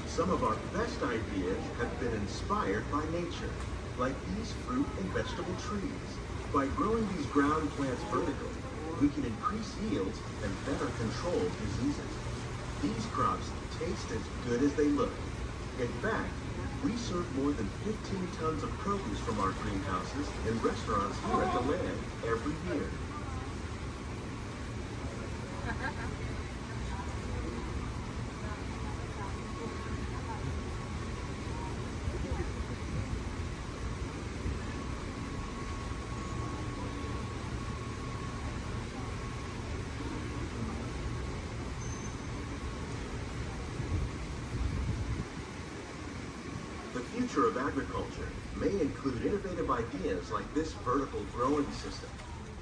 Some of our best ideas have been inspired by nature, like these fruit and vegetable trees. By growing these ground plants vertically, we can increase yields and better control diseases. These crops taste as good as they look. In fact, we serve more than 15 tons of produce from our greenhouses in restaurants here at the land every year. The future of agriculture may include innovative ideas like this vertical growing system.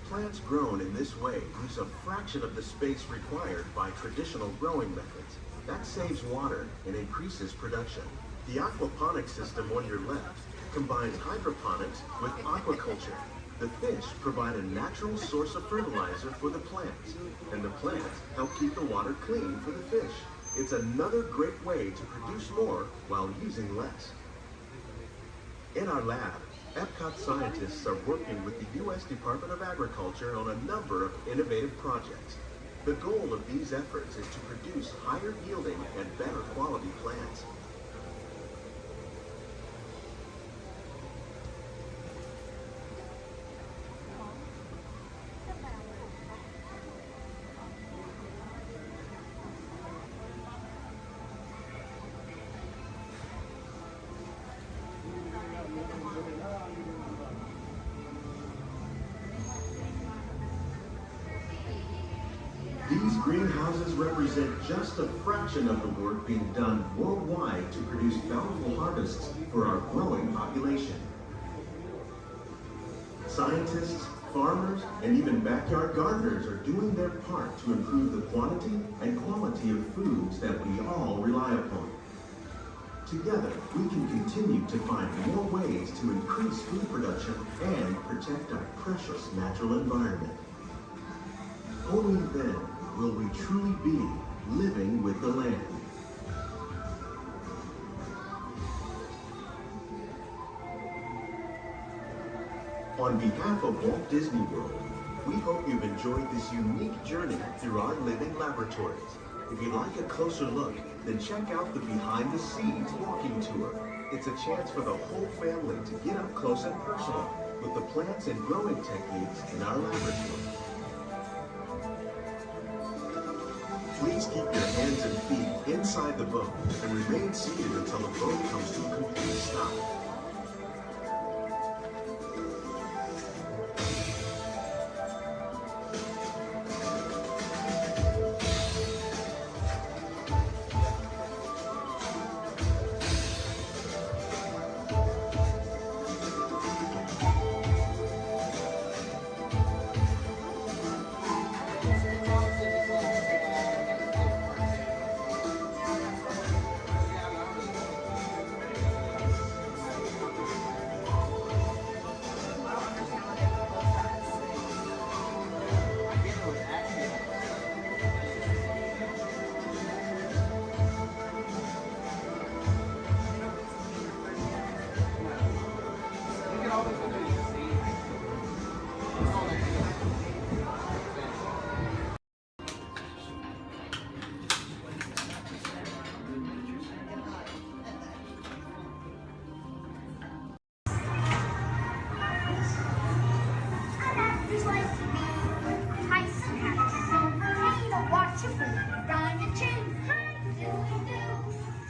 Plants grown in this way use a fraction of the space required by traditional growing methods. That saves water and increases production. The aquaponics system on your left combines hydroponics with aquaculture. The fish provide a natural source of fertilizer for the plants, and the plants help keep the water clean for the fish. It's another great way to produce more while using less. In our lab, Epcot scientists are working with the U.S. Department of Agriculture on a number of innovative projects. The goal of these efforts is to produce higher yielding and better quality plants. These greenhouses represent just a fraction of the work being done worldwide to produce bountiful harvests for our growing population. Scientists, farmers, and even backyard gardeners are doing their part to improve the quantity and quality of foods that we all rely upon. Together, we can continue to find more ways to increase food production and protect our precious natural environment. Only then will we truly be living with the land. On behalf of Walt Disney World, we hope you've enjoyed this unique journey through our living laboratories. If you'd like a closer look, then check out the behind the scenes walking tour. It's a chance for the whole family to get up close and personal with the plants and growing techniques in our laboratory. Please keep your hands and feet inside the boat and remain seated until the boat comes to a complete stop.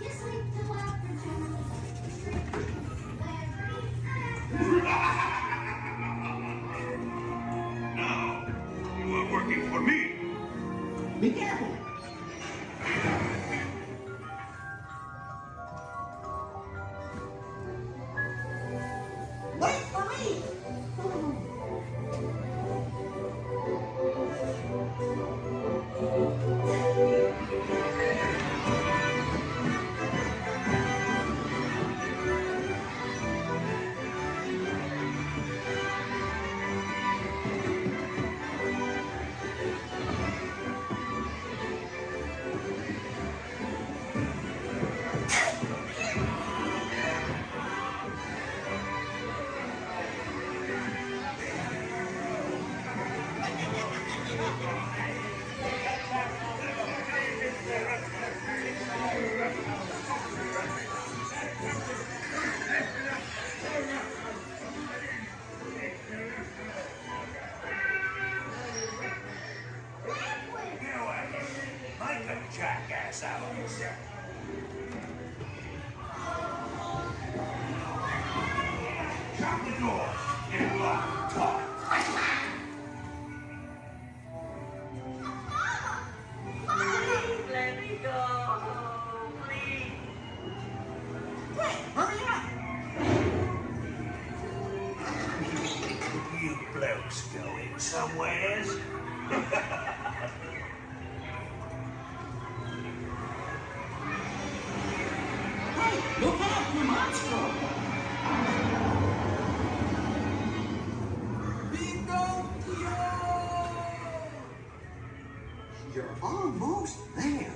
Yes, we do. Now, you are working for me. Be careful. Wait for me. Make a jackass out of yourself. Shut the door. Get locked. Talk. Please let me go. Please. Quick, hurry up. You blokes going somewheres? Hey, look out, the monster. You're almost there.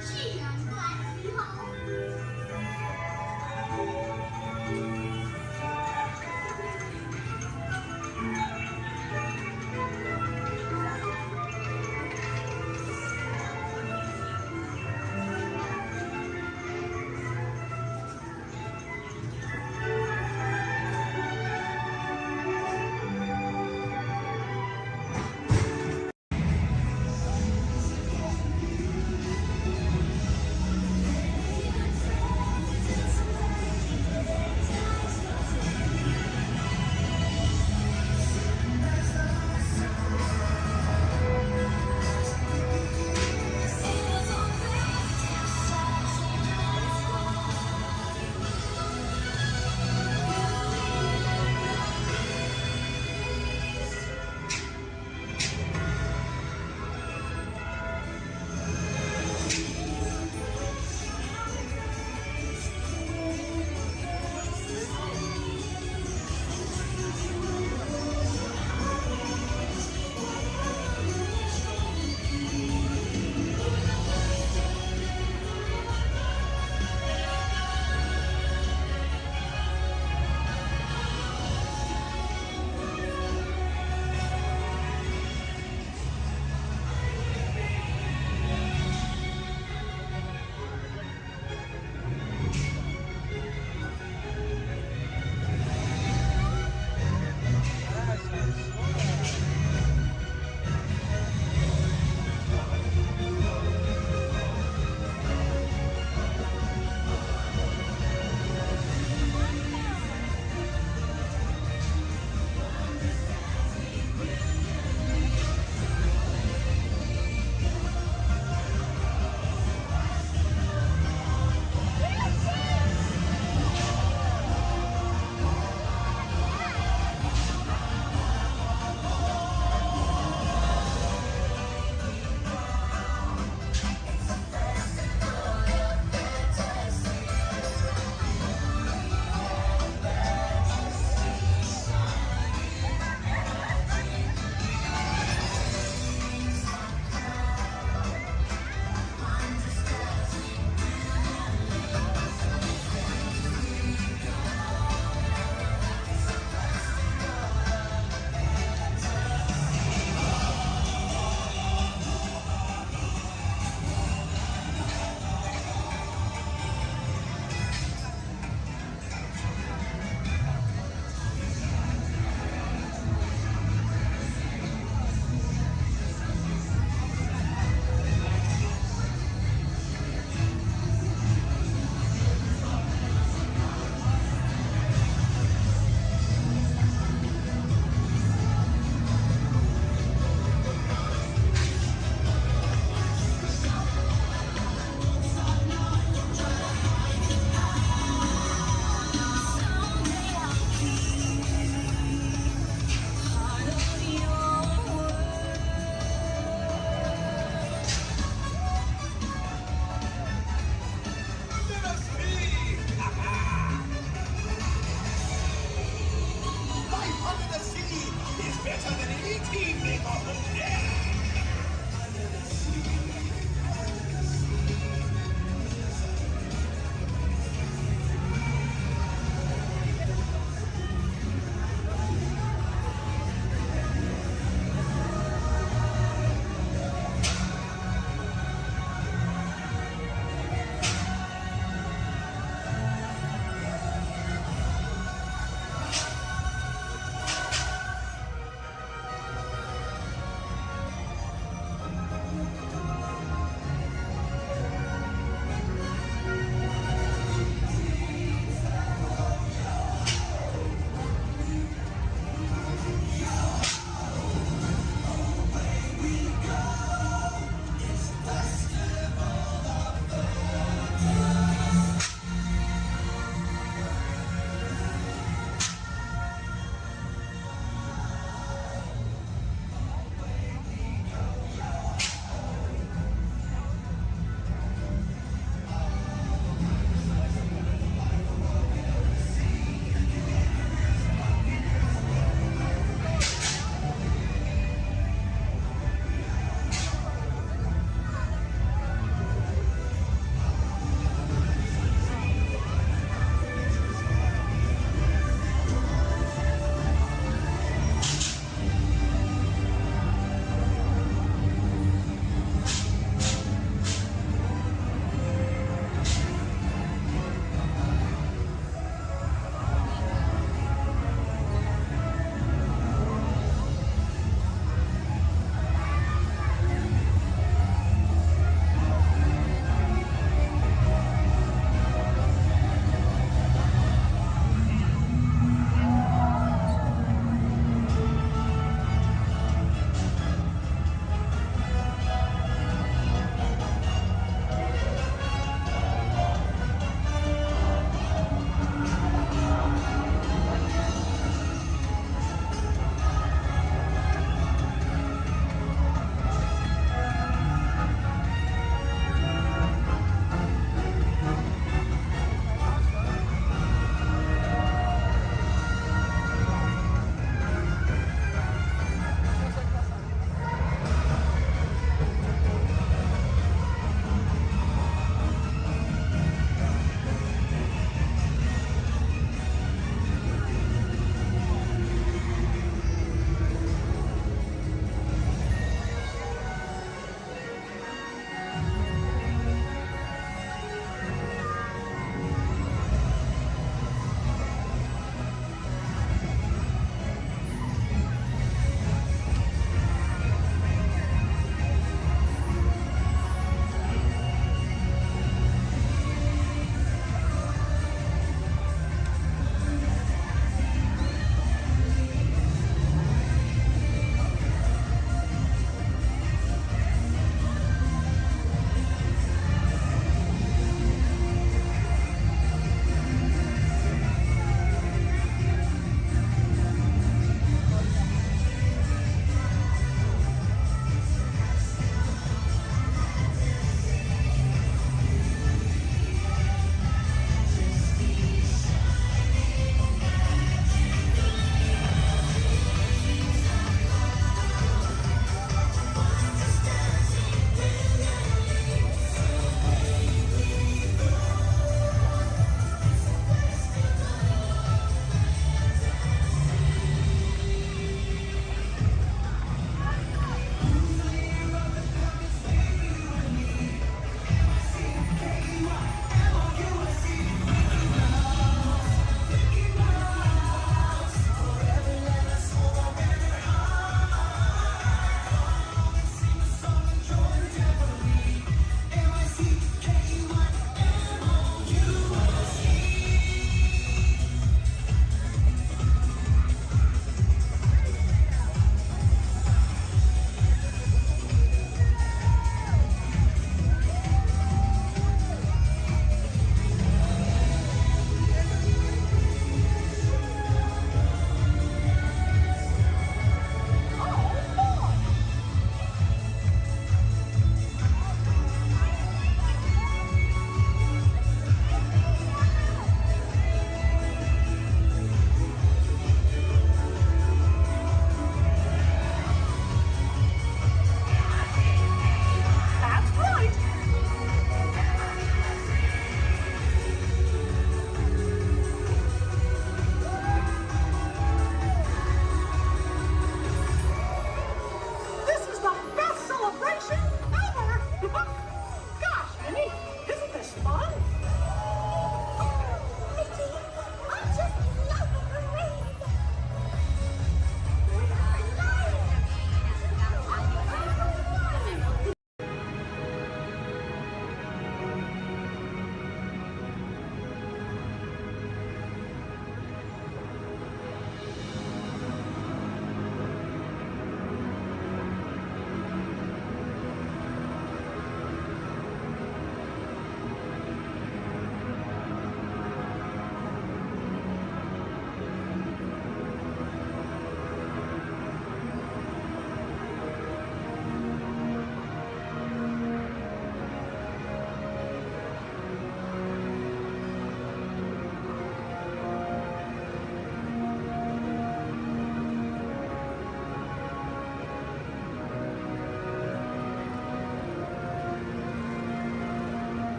Gee, I'm glad to be home.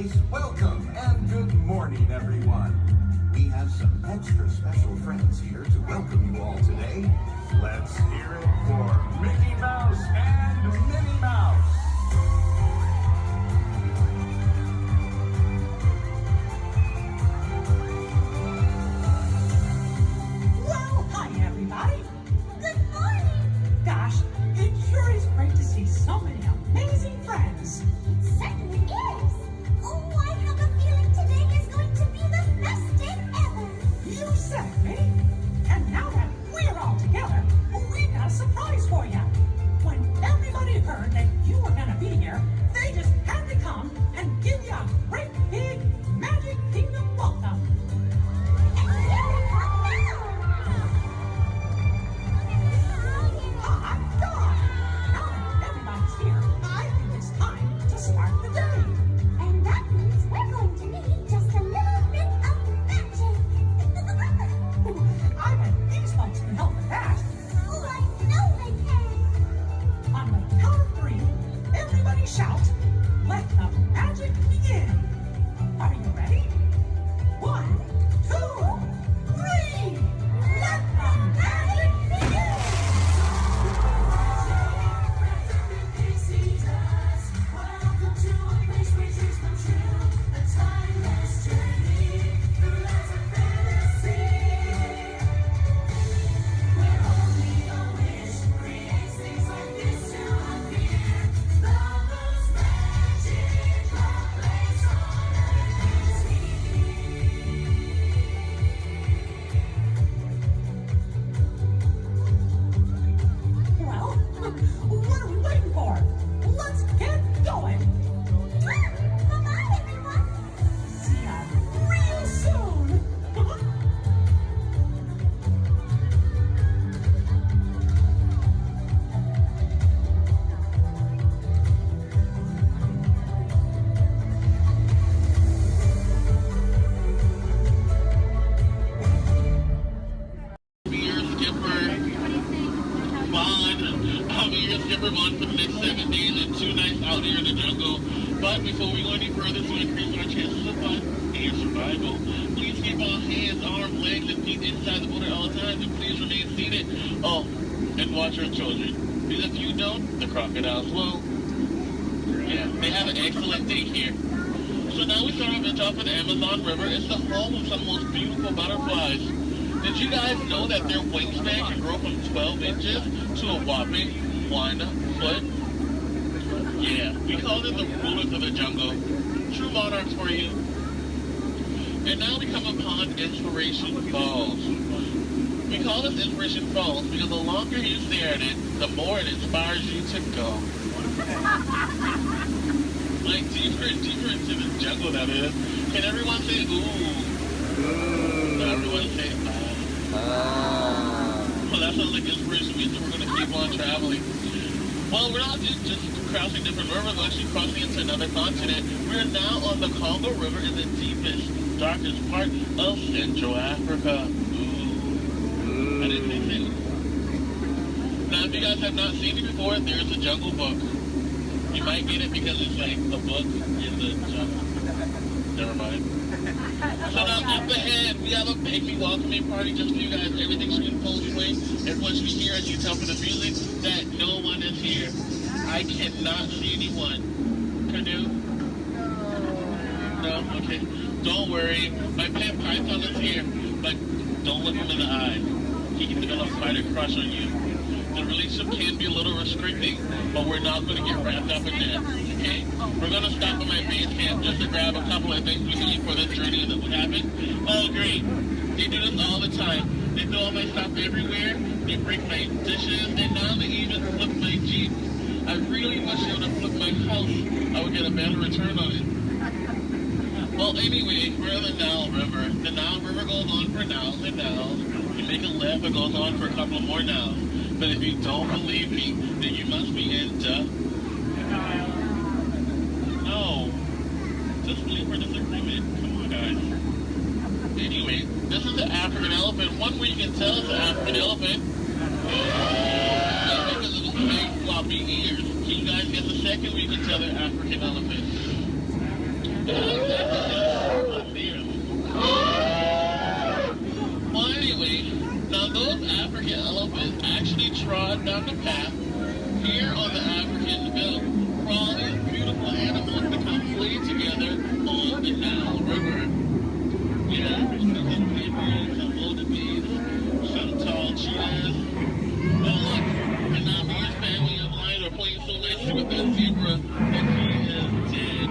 nice welcome and good morning, everyone. We have some extra special friends here to welcome you all today. Let's hear it for Mickey Mouse and Minnie Mouse. Well, hi, everybody. Good morning. Gosh, it sure is great to see so many amazing friends. It certainly is. Oh, I have a feeling today is going to be the best day ever. You said it, Minnie. And now that we're all together, we've got a surprise for you. When everybody heard that you were going to be here, they just had to come and give you a great big Magic Kingdom welcome. And here we come now. I'm Don. Now that everybody's here, I think it's time to start the day. And that means we're going to need just a little bit of magic. I bet these folks can help with that. Oh, I know they can. On the count of 3, everybody shout, "Let the magic begin." Are you ready? 1, 2, 3. Let the magic begin. Welcome to a place where dreams come true. A timeless journey through lands of fantasy. Where only a wish creates things like this to appear. The most magical place on earth is Well, what are we waiting for? Let's get going. Bye-bye, everyone. See ya real soon. Your skipper Bond. I'll be your skipper Bond for the next 7 days and 2 nights out here in the jungle. But before we go any further to increase our chances of fun and survival, please keep all hands, arms, legs, and feet inside the boat at all times, and please remain seated. Oh, and watch your children. Because if you don't, the crocodiles will. Yeah, they have an excellent day here. So now we start our adventure off of the Amazon River. It's the home of some of the most beautiful butterflies. Did you guys know that their wingspan can grow from 12 inches to a whopping 1 foot? Yeah, we call them the rulers of the jungle. True monarchs for you. And now we come upon Inspiration Falls. We call this Inspiration Falls because the longer you stare at it, the more it inspires you to go. Like deeper and deeper into the jungle that is. Can everyone say ooh? Ooh. Everyone say well, that sounds like inspiration means that we're going to keep on traveling. Well, we're not just crossing different rivers, we're actually crossing into another continent. We're now on the Congo River in the deepest, darkest part of Central Africa. Ooh. I didn't say so. Now, if you guys have not seen it before, there's a Jungle Book. You might get it because it's like the book in the jungle. Never mind. So now up ahead, we have a big welcoming party just for you guys. Everything should be in full swing. Everyone should be here, as you can tell from the music, that no one is here. I cannot see anyone. Canoe? No? Okay. Don't worry. My pet python is here, but don't look him in the eye. He can develop quite a crush on you. The relationship can be a little restricting, but we're not going to get wrapped up in that, okay? We're going to stop at my base camp just to grab a couple of things we need for this journey that would happen. Oh, great. They do this all the time. They throw all my stuff everywhere. They break my dishes, and now they even flip my Jeep. I really wish they would have flipped my house. I would get a better return on it. Well, anyway, we're in the Nile River. The Nile River goes on for Niles and Niles. You make a left, it goes on for a couple more Niles. But if you don't believe me, then you must be in No. Disbelief or disagreement. Come on, guys. Anyway, this is the African elephant. One way you can tell it's an African elephant is because of the big floppy ears. Can you guys get the second way you can tell they're African elephants? trod down the path here on the African Bill for all these beautiful animals to come play together on the Nile River. Yeah, we see some papers, some wildebeest, some tall cheetahs. Oh look, and now me and family of mine are playing so nicely with that zebra that he is dead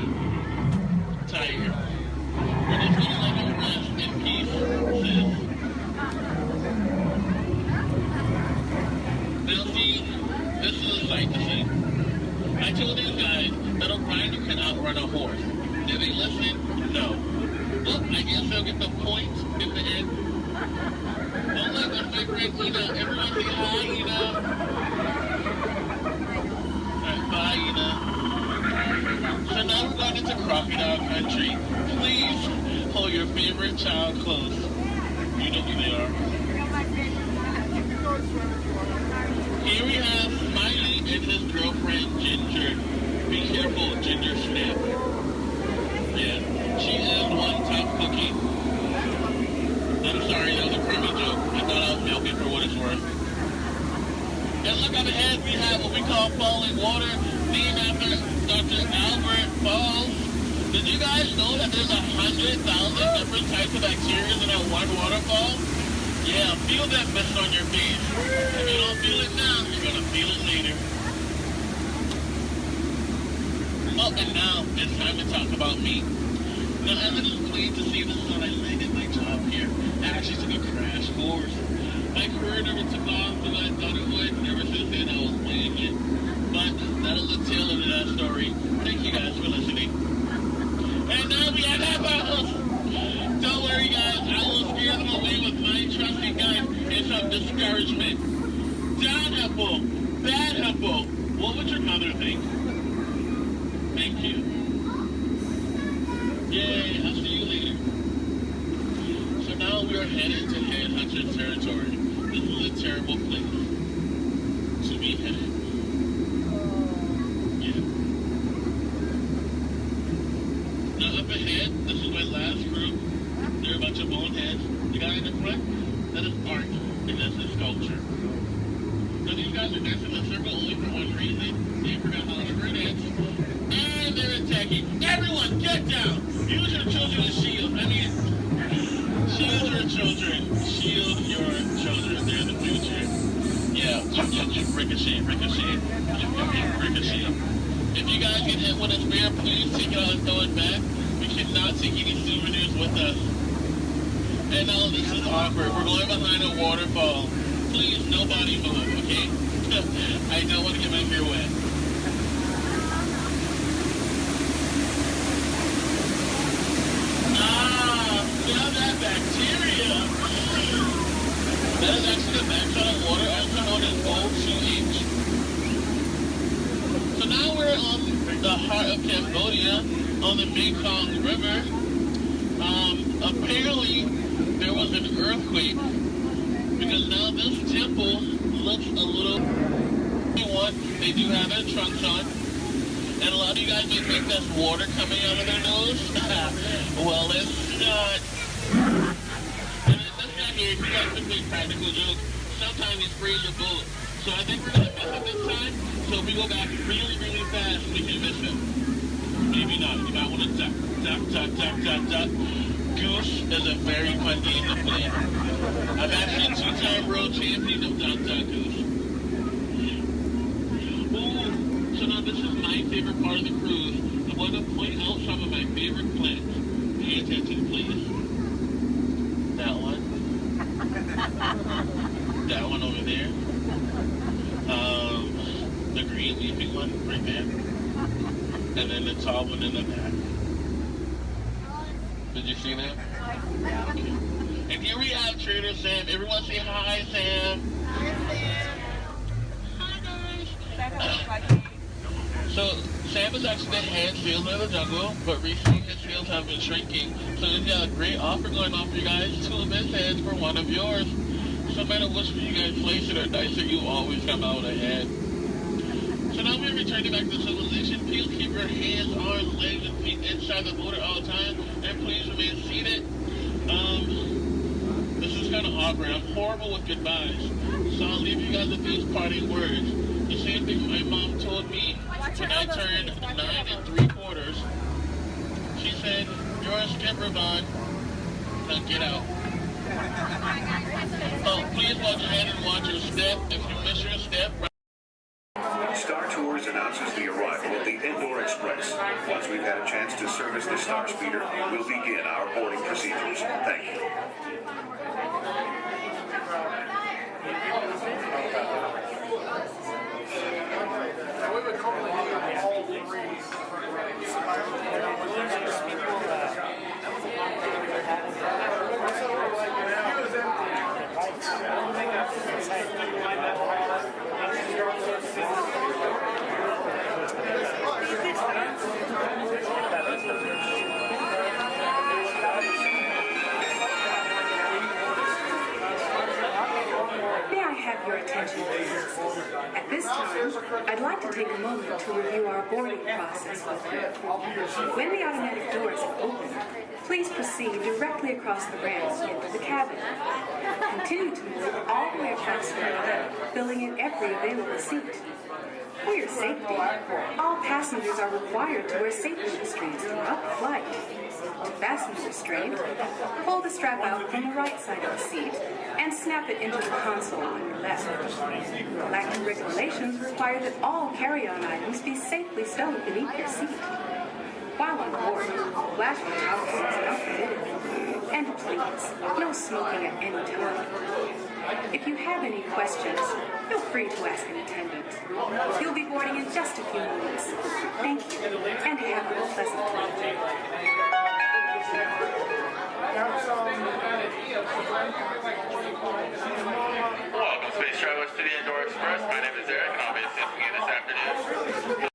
tired. We're just gonna let him rest in peace, sis. Now see, this is a sight to see. I told these guys that a rider can outrun a horse. Did they listen? No. Well, I guess they'll get the points in the end. Oh look, that's my friend Ina. Everyone say hi, Ina. Alright, bye, Ina. So now we're going into crocodile country. Please hold your favorite child close. You know who they are. Here we have Smiley and his girlfriend Ginger. Be careful, Ginger Snap. Yeah, she is one tough cookie. I'm sorry, that was a crummy joke. I thought I was milking for what it's worth. And look up ahead, we have what we call falling water, named after Dr. Albert Falls. Did you guys know that there's 100,000 different types of bacteria in that one waterfall? Yeah, feel that mist on your face. If you don't feel it now, you're gonna feel it later. Oh, and now it's time to talk about me. Now, as it is pleased to see this one, I landed my job here. I actually took a crash course. My career never took off the way I thought it would. Ever since then, I was playing it. But that'll the tail of that story. Thank you guys for listening. And now we have apples. Don't worry, guys. I will scare them away with my trusty gun and some discouragement. Down apple, bad apple. What would your mother think? Thank you. Yay, I'll see you later. So now we are headed to Headhunter territory. This is a terrible place to be headed. Yeah. Now up ahead, this is my last group. They're a bunch of boneheads. The guy in the front, that is art, and that's his sculpture. So these guys are dancing in a circle only for one reason. They forgot how to dance. And they're attacking. Everyone, get down! Use your children as shields. I mean, shield your children. Shield your children. They're the future. Yeah, ricochet, ricochet. Ricochet. If you guys get hit with a spear, please take it out and throw it back. We cannot take any souvenirs with us. And now this is awkward. We're going behind a waterfall. Please, nobody move, okay? I don't want to get my hair wet. Now that bacteria. That is actually the backside of water, also known as O2H. So now we're on the heart of Cambodia, on the Mekong River. Apparently, there was an earthquake, because now this temple looks a little... They do have their trunks on. And a lot of you guys may think that's water coming out of their nose. Well, it's not. And that's not here. If you guys can make practical jokes, sometimes you spray your bullet. So I think we're going to miss it this time. So if we go back really, really fast, we can miss it. Maybe not. You might want to duck, duck, duck, duck, duck, duck. Goose is a very fun game to play. I'm actually a two-time world champion of duck, duck, goose. So now this is my favorite part of the cruise. I want to point out some of my favorite plants. Pay attention, please. That one. That one over there. The green leafy one right there. And then the tall one in the back. Did you see that? Okay. And here we have Trader Sam. Everyone say hi, Sam. Hi, guys. So, Sam is actually the head salesman of the jungle, but recently his sales have been shrinking. So he's got a great offer going on for you guys, 2 of his heads for 1 of yours. So no matter which one you guys place it or dice it, you always come out ahead. So now we're returning back to civilization. Please keep your hands, arms, legs, and feet inside the motor all the time, and please remain seated. This is kind of awkward. I'm horrible with goodbyes. So I'll leave you guys with these parting words. The same thing my mom told me when I turned 9 3/4. She said, "You're a skipper, Bond. Now get out." Oh, please watch ahead and watch your step. If you miss your step, Star Tours announces the arrival of the Indoor Express. Once we've had a chance to service the Star Speeder, we'll begin our boarding procedures. Thank you. May I have your attention, please? At this time, I'd like to take a moment to review our boarding process with you. When the automatic doors are open, please proceed directly across the ramps into the cabin. Continue to move all the way across the aisle, filling in every available seat. For your safety, all passengers are required to wear safety restraints throughout the flight. To fasten the restraint, pull the strap out from the right side of the seat and snap it into the console on your left. Galactic regulations require that all carry-on items be safely stowed beneath your seat. While on board, flashing towels is not permitted. And please, no smoking at any time. If you have any questions, feel free to ask an attendant. You'll be boarding in just a few moments. Thank you, and have a pleasant time. welcome, space travelers, to the Indoor Express. My name is Eric, and I'll be assisting you this afternoon.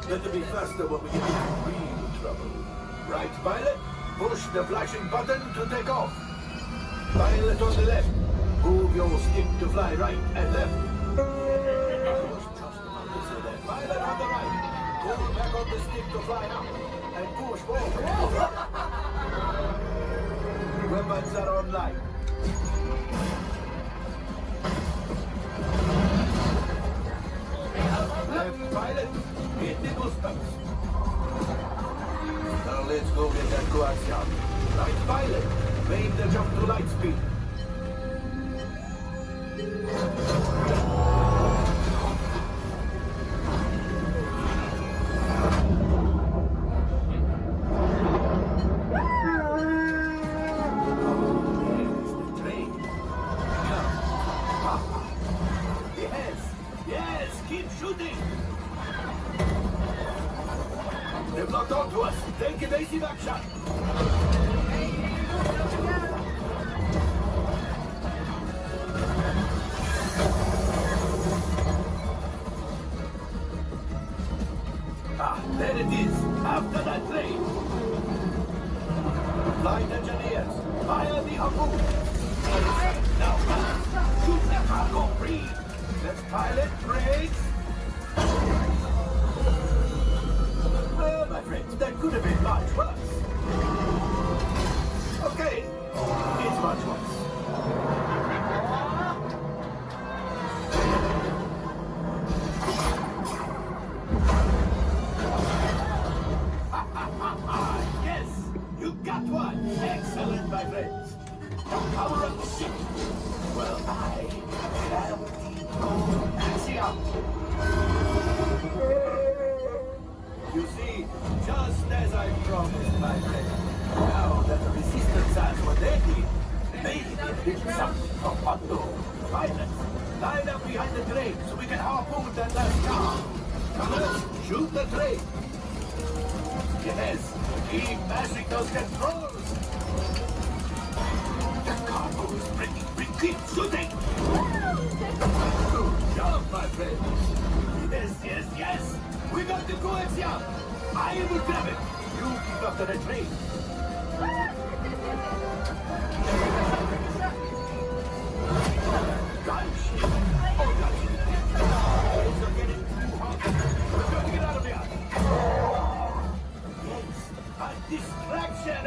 Better be faster when we get into real trouble. Right, pilot? Push the flashing button to take off. Pilot on the left. Move your stick to fly right and left. Push just the opposite there. Pilot on the right. Pull back on the stick to fly up. And push forward. Weapons are online. Left pilot. Hit the boosters. Now let's go get that coaxium. Right pilot, make the jump to light speed. Yes, keep shooting. They've locked onto us. Take evasive action. Ah, there it is. After that train. Flight engineers, fire the harpoon. Now, shoot the cargo free. Let's pilot brakes. Well, my friends, that could have been much worse. Okay, it's much worse. Yes, you got one. Excellent, my friends. Now power up the ship. Well, I am the Axiom. You see, just as I promised, my friend, now that the resistance has what they need, maybe it's something from unknown. Pilots, line up behind the train so we can harpoon that last car. Colors, shoot the train. Yes, keep mashing those controls. The cargo is ready. We keep shooting. Good job, my friends. Yes, yes, yes. We got the coaxium. I will grab it. You keep after the train. Gunship. Oh, gunship. Things are getting too hot. We've got to get out of here. Yes, a distraction.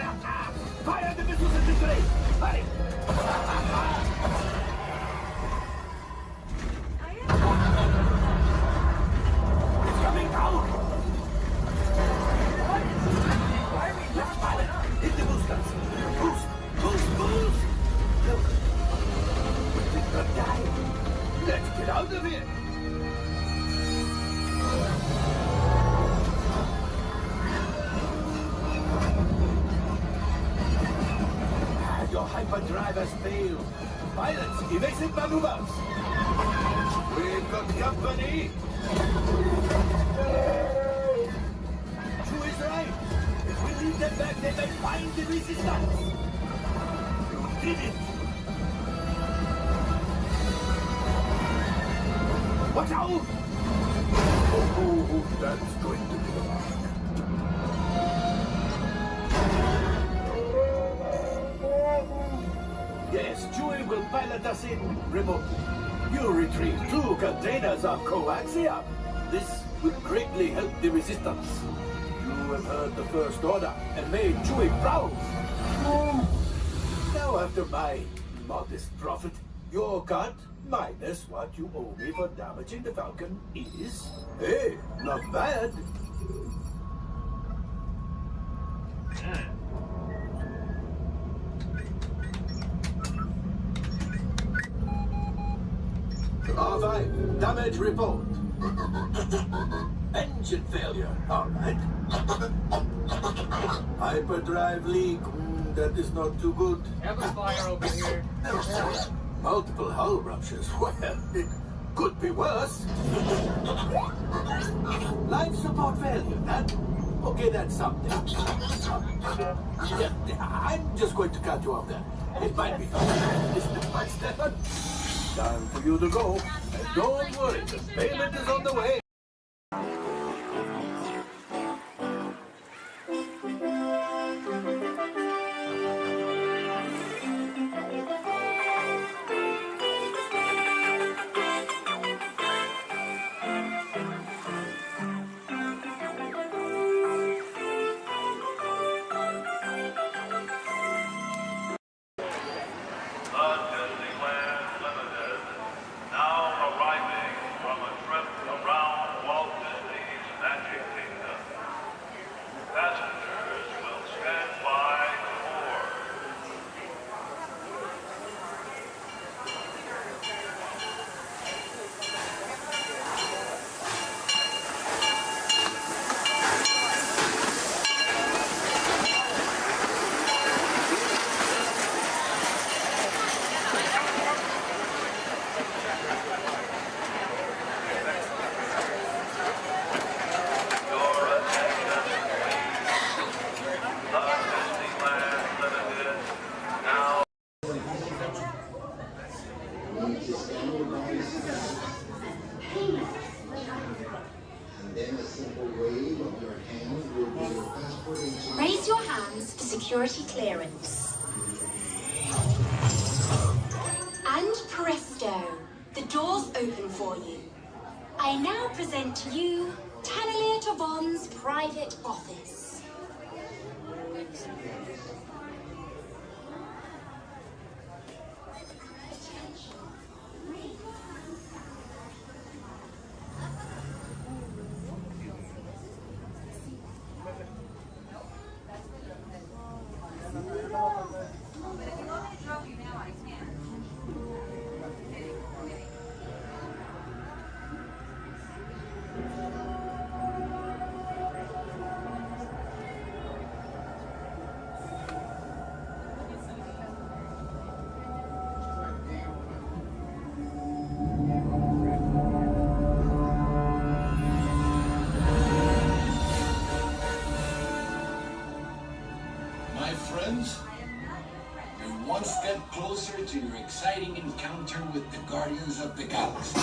Fire the missiles at the train. Hurry. It's coming down. Left pilot, hit the boosters. Boost, boost, boost. Look, we did not die. Let's get out of here. Your hyperdrive has failed. Pilots, evasive maneuvers. We've got company. True is right. If we leave them back, they may find the resistance. You did it. Watch out! Oh, that's going to be the mark. Yes, Chewie will pilot us in remotely. You retrieve 2 containers of coaxium. This will greatly help the resistance. You have heard the First Order and made Chewie proud. Now, after my modest profit, your cut minus what you owe me for damaging the Falcon is, hey, not bad. R5, damage report. Engine failure, all right. Hyperdrive leak, that is not too good. Have a fire over here. Multiple hull ruptures, well, it could be worse. Life support failure, that? Okay, that's something. I'm just going to cut you off there. It might be step by step. Time for you to go. And don't worry, the payment is on the way. Disneyland Limited, now arriving from a trip around Walt Disney's Magic Kingdom. Passengers will stand by to board. Raise your hands for security clearance. And presto, the doors open for you. I now present to you Tannelier Tavon's private office. My friends, you're one step closer to your exciting encounter with the Guardians of the Galaxy.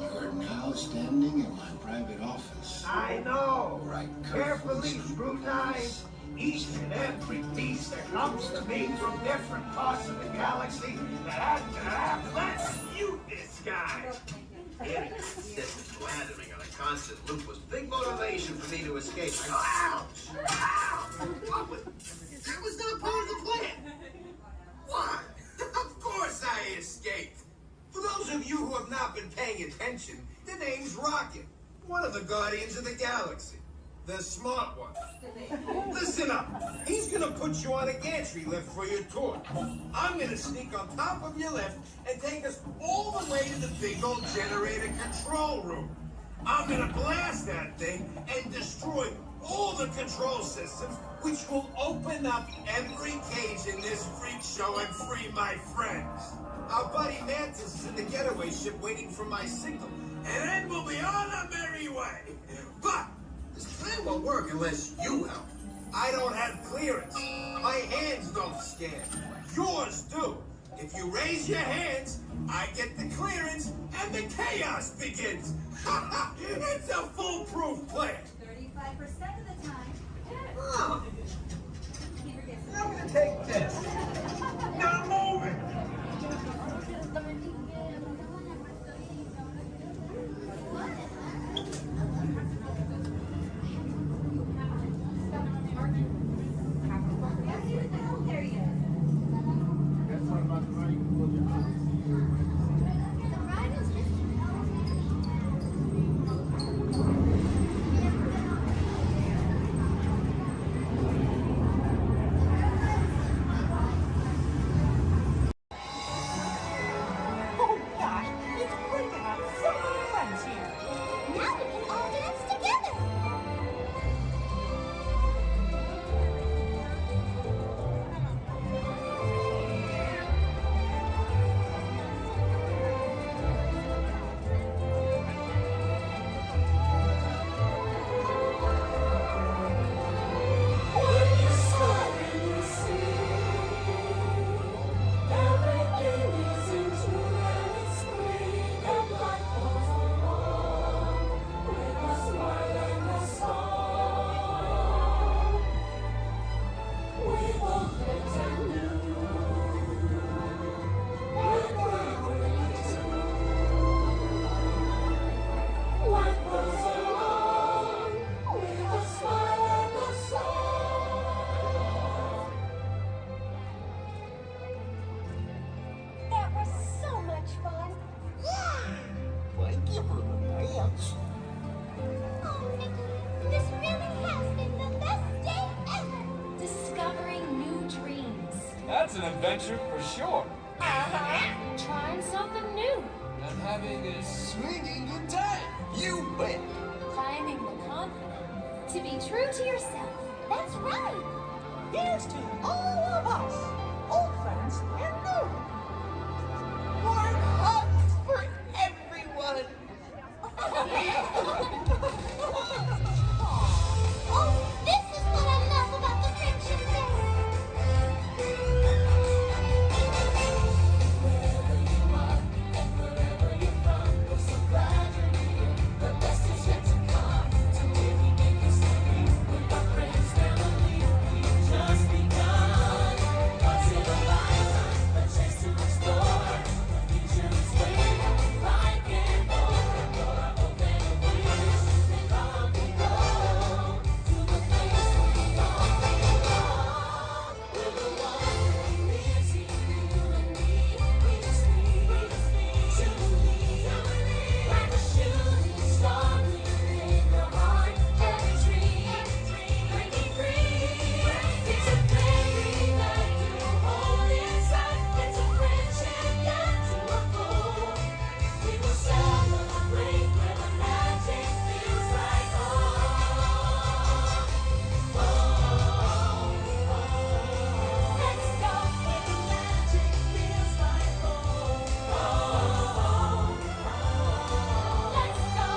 You're now standing in my private office. I know. Right, Carefully scrutinize each and every piece that comes to me from different parts of the galaxy let's mute this guy. Getting consistent blathering on a constant loop was big motivation for me to escape. I go, ouch! Ouch! That was not part of the plan. What? Of course I escaped. For those of you who have not been paying attention, the name's Rocket, one of the Guardians of the Galaxy. The smart one. Listen up. He's gonna put you on a gantry lift for your tour. I'm gonna sneak on top of your lift and take us all the way to the big old generator control room. I'm gonna blast that thing and destroy all the control systems, which will open up every cage in this freak show and free my friends. Our buddy Mantis is in the getaway ship waiting for my signal, and then we'll be on our merry way. But this plan won't work unless you help. I don't have clearance. My hands don't scan. Yours do. If you raise your hands, I get the clearance and the chaos begins. It's a foolproof plan. 35% of the time. Oh. I'm gonna take this. Now move it. That's an adventure for sure. Trying something new. And having a swinging good time. You bet. Climbing the confident. To be true to yourself. That's right. Here's to all of us, old friends and new. Warm hugs for everyone. Oh, this is what I love about the Friendship Day. Wherever you are and wherever you're from, we're so glad you're here. The best is yet to come. Today we make history with our friends, family. We've just begun. Once in a lifetime, a chance to explore. The future is waiting, like an open door. Open a wish, and off we go to the place we all belong. We're the ones we miss, you and me. We just need to leave. Like a shooting star, we in your heart. Every dream, breaking free. It's a baby that you hold inside. It's a friendship yet to unfold. We will celebrate where the magic feels like home. Let's go where the magic feels like home. Let's go where the magic feels like home. Let's go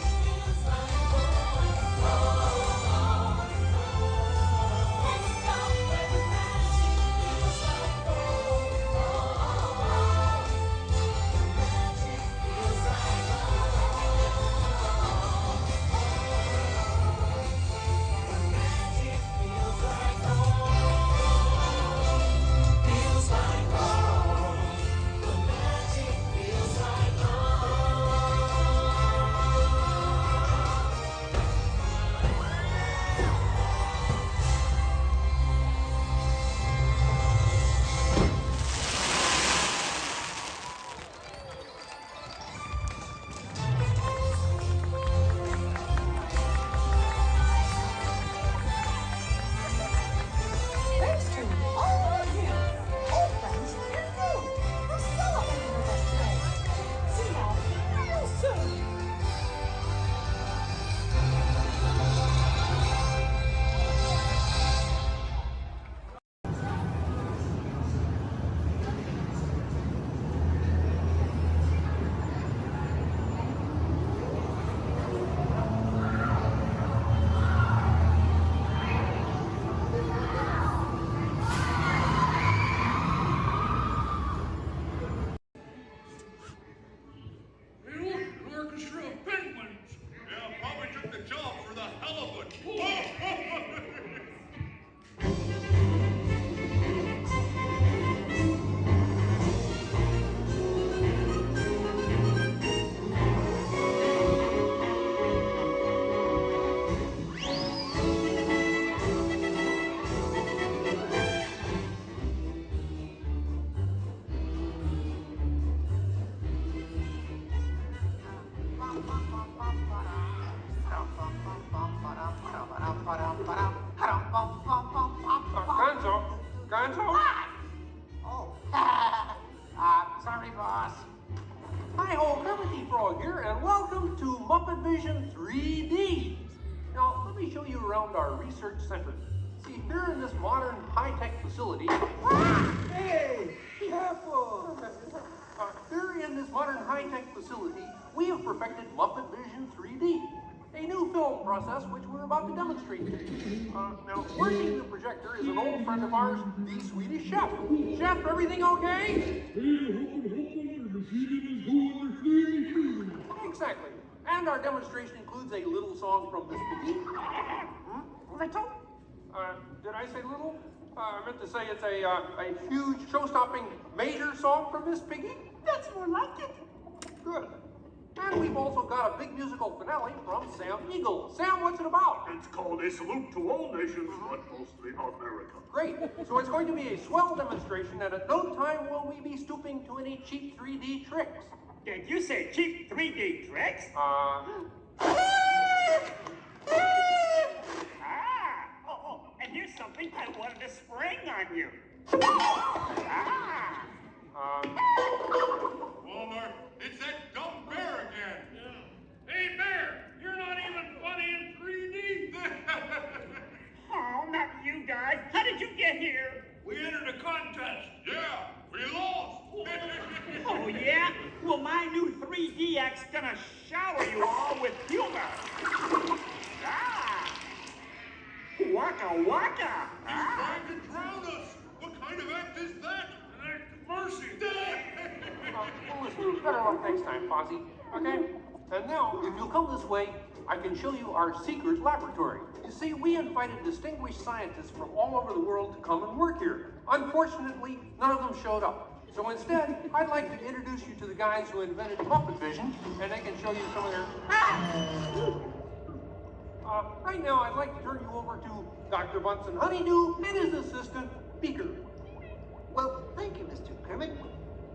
where the magic feels like home. Thanks to all of you, old friends and new, for celebrating with us today. See y'all real soon. An orchestra of penguins. Yeah, probably took the job for the hell of it. Gonzo? Oh, sorry, boss. Hi-ho, Kermit Frog here, and welcome to Muppet Vision 3D. Now, let me show you around our research center. See, here in this modern high-tech facility... Hey, careful! Here in this modern high-tech facility, we have perfected Muppet Vision 3D, a new film process which we're about to demonstrate to you. Now, working the projector is an old friend of ours, the Swedish Chef. Chef, everything okay? Exactly. And our demonstration includes a little song from Miss Piggy. Little? Did I say little? I meant to say it's a huge, show-stopping, major song from Miss Piggy. That's more like it. Good. And we've also got a big musical finale from Sam Eagle. Sam, what's it about? It's called A Salute to All Nations, but mostly America. Great. So it's going to be a swell demonstration, and at no time will we be stooping to any cheap 3D tricks. Did you say cheap 3D tricks? And here's something I wanted to spring on you. Walter, it's that dumb bear again. Hey, Bear, you're not even funny in 3D. Oh, not you guys. How did you get here? We entered a contest. Yeah, we lost. Oh, yeah? Well, my new 3DX gonna shower you all with humor. Ah! Waka waka! He's trying to drown us. What kind of act is that? An act of mercy. Well, listen, better luck next time, Fozzie. Okay? And now, if you'll come this way, I can show you our secret laboratory. You see, we invited distinguished scientists from all over the world to come and work here. Unfortunately, none of them showed up. So instead, I'd like to introduce you to the guys who invented Muppet Vision, and they can show you some of their... right now, I'd like to turn you over to Dr. Bunsen Honeydew and his assistant, Beaker. Well, thank you, Mr. Kermit.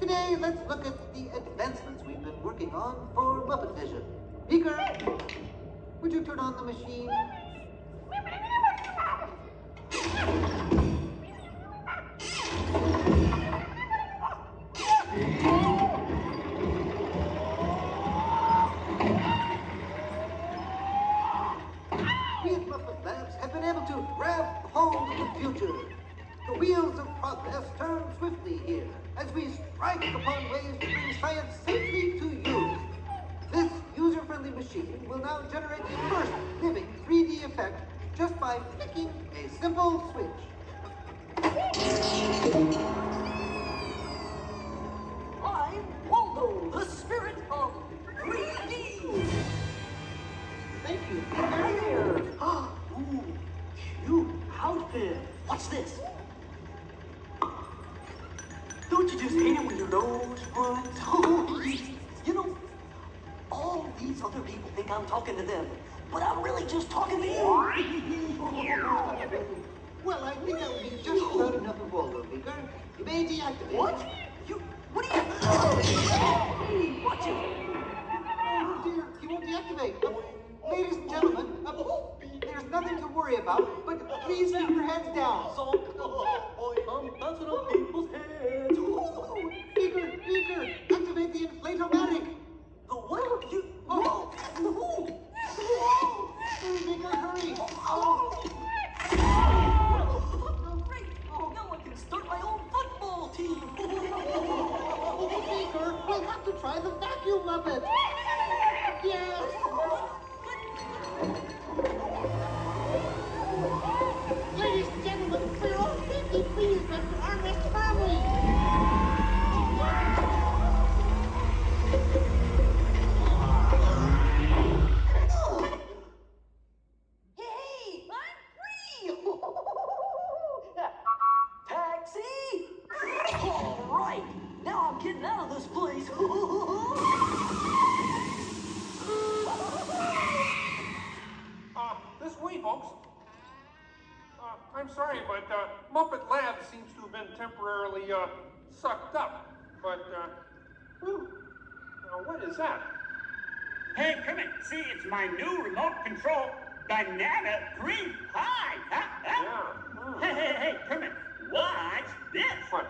Today, let's look at the advancements we've been working on for Muppet Vision. Beaker, would you turn on the machine? We at Muppet Labs have been able to grab hold of the future. The wheels of progress turn swiftly here as we strike upon ways to bring science safely to you. This user-friendly machine will now generate the first living 3D effect just by flicking a simple switch. I'm Waldo, the spirit of 3D. Thank you. There. Ooh, cute outfit. What's this? Don't you just hate it when your nose runs? You know, all these other people think I'm talking to them, but I'm really just talking to you. Well, I think that would be just about enough of Waldo, Beaker. You may deactivate. What? What are you... Watch it. Oh dear, he won't deactivate. Ladies and gentlemen, there's nothing to worry about, but please keep your heads down. I'm bouncing on people's heads. Beaker, activate the inflatomatic. The what? You... Oh. Beaker, hurry. Great. Now I can start my own football team. Beaker, we'll have to try the vacuum Muppet. Yes. Ladies and gentlemen, for your own safety, please rest your armrest firmly. Hey, I'm free! Taxi! All right, now I'm getting out of this place. This way, folks. I'm sorry, but Muppet Lab seems to have been temporarily sucked up. But, now what is that? Hey, Kermit, see, it's my new remote control banana green pie. Huh? Hey, Kermit, watch this. What?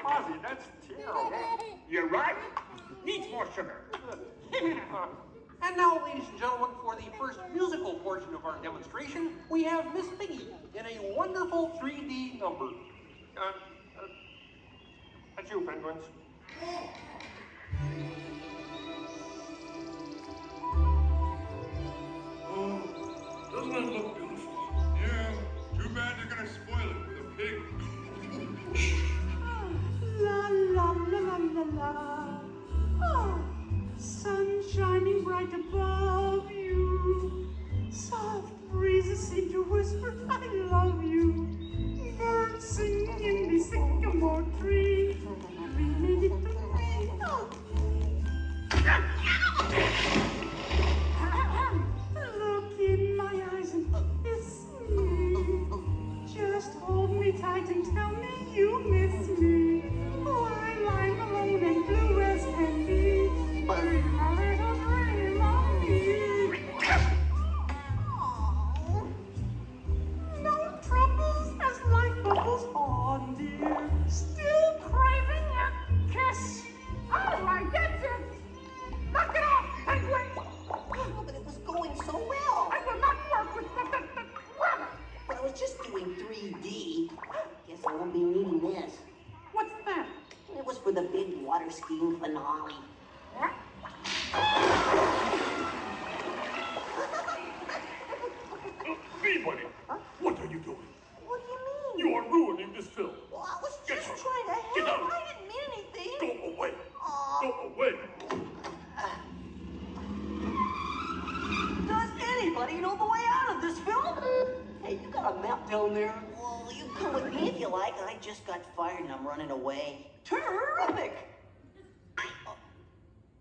Fozzie, that's terrible. You're right. Needs more sugar. And now, ladies and gentlemen, for the first musical portion of our demonstration, we have Miss Piggy in a wonderful 3D number. That's you, penguins. Oh, doesn't it look beautiful? Yeah, too bad they're gonna spoil it with a pig. La la la la la la. Oh, sun shining bright above you. Soft breezes seem to whisper, I love you. Birds singing in the sycamore tree. We made it to me. season finale. Anybody, what are you doing? What do you mean? You are ruining this film. Well, I was Get just out. trying to Get help. out. I didn't mean anything. Go away. Aw. Go away. Does anybody know the way out of this film? Hey, you got a map down there? Well, you come with me if you like. I just got fired and I'm running away. Terrific!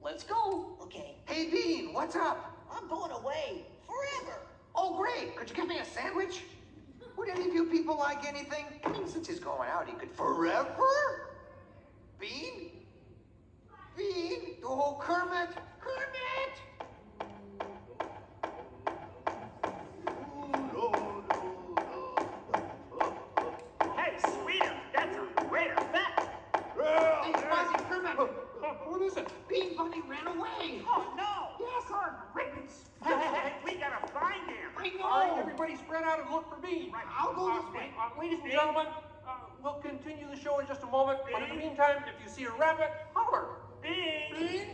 Let's go. Okay. Hey, Bean, what's up? I'm going away. Forever. Oh, great. Could you get me a sandwich? Would any of you people like anything? I mean, since he's going out, he could forever? Bean? Bean? Oh, Kermit! Kermit! Hey, sweetie, that's a great effect. Hey, Fuzzy, Kermit! What is it? Bean Bunny ran away! Oh, no. Yes, our ribbons! Hey, we gotta find him. I know! All right, everybody spread out and look for Bean. Right. I'll go this way. Ladies and gentlemen, we'll continue the show in just a moment. But in the meantime, if you see a rabbit, holler. Bean. Bean?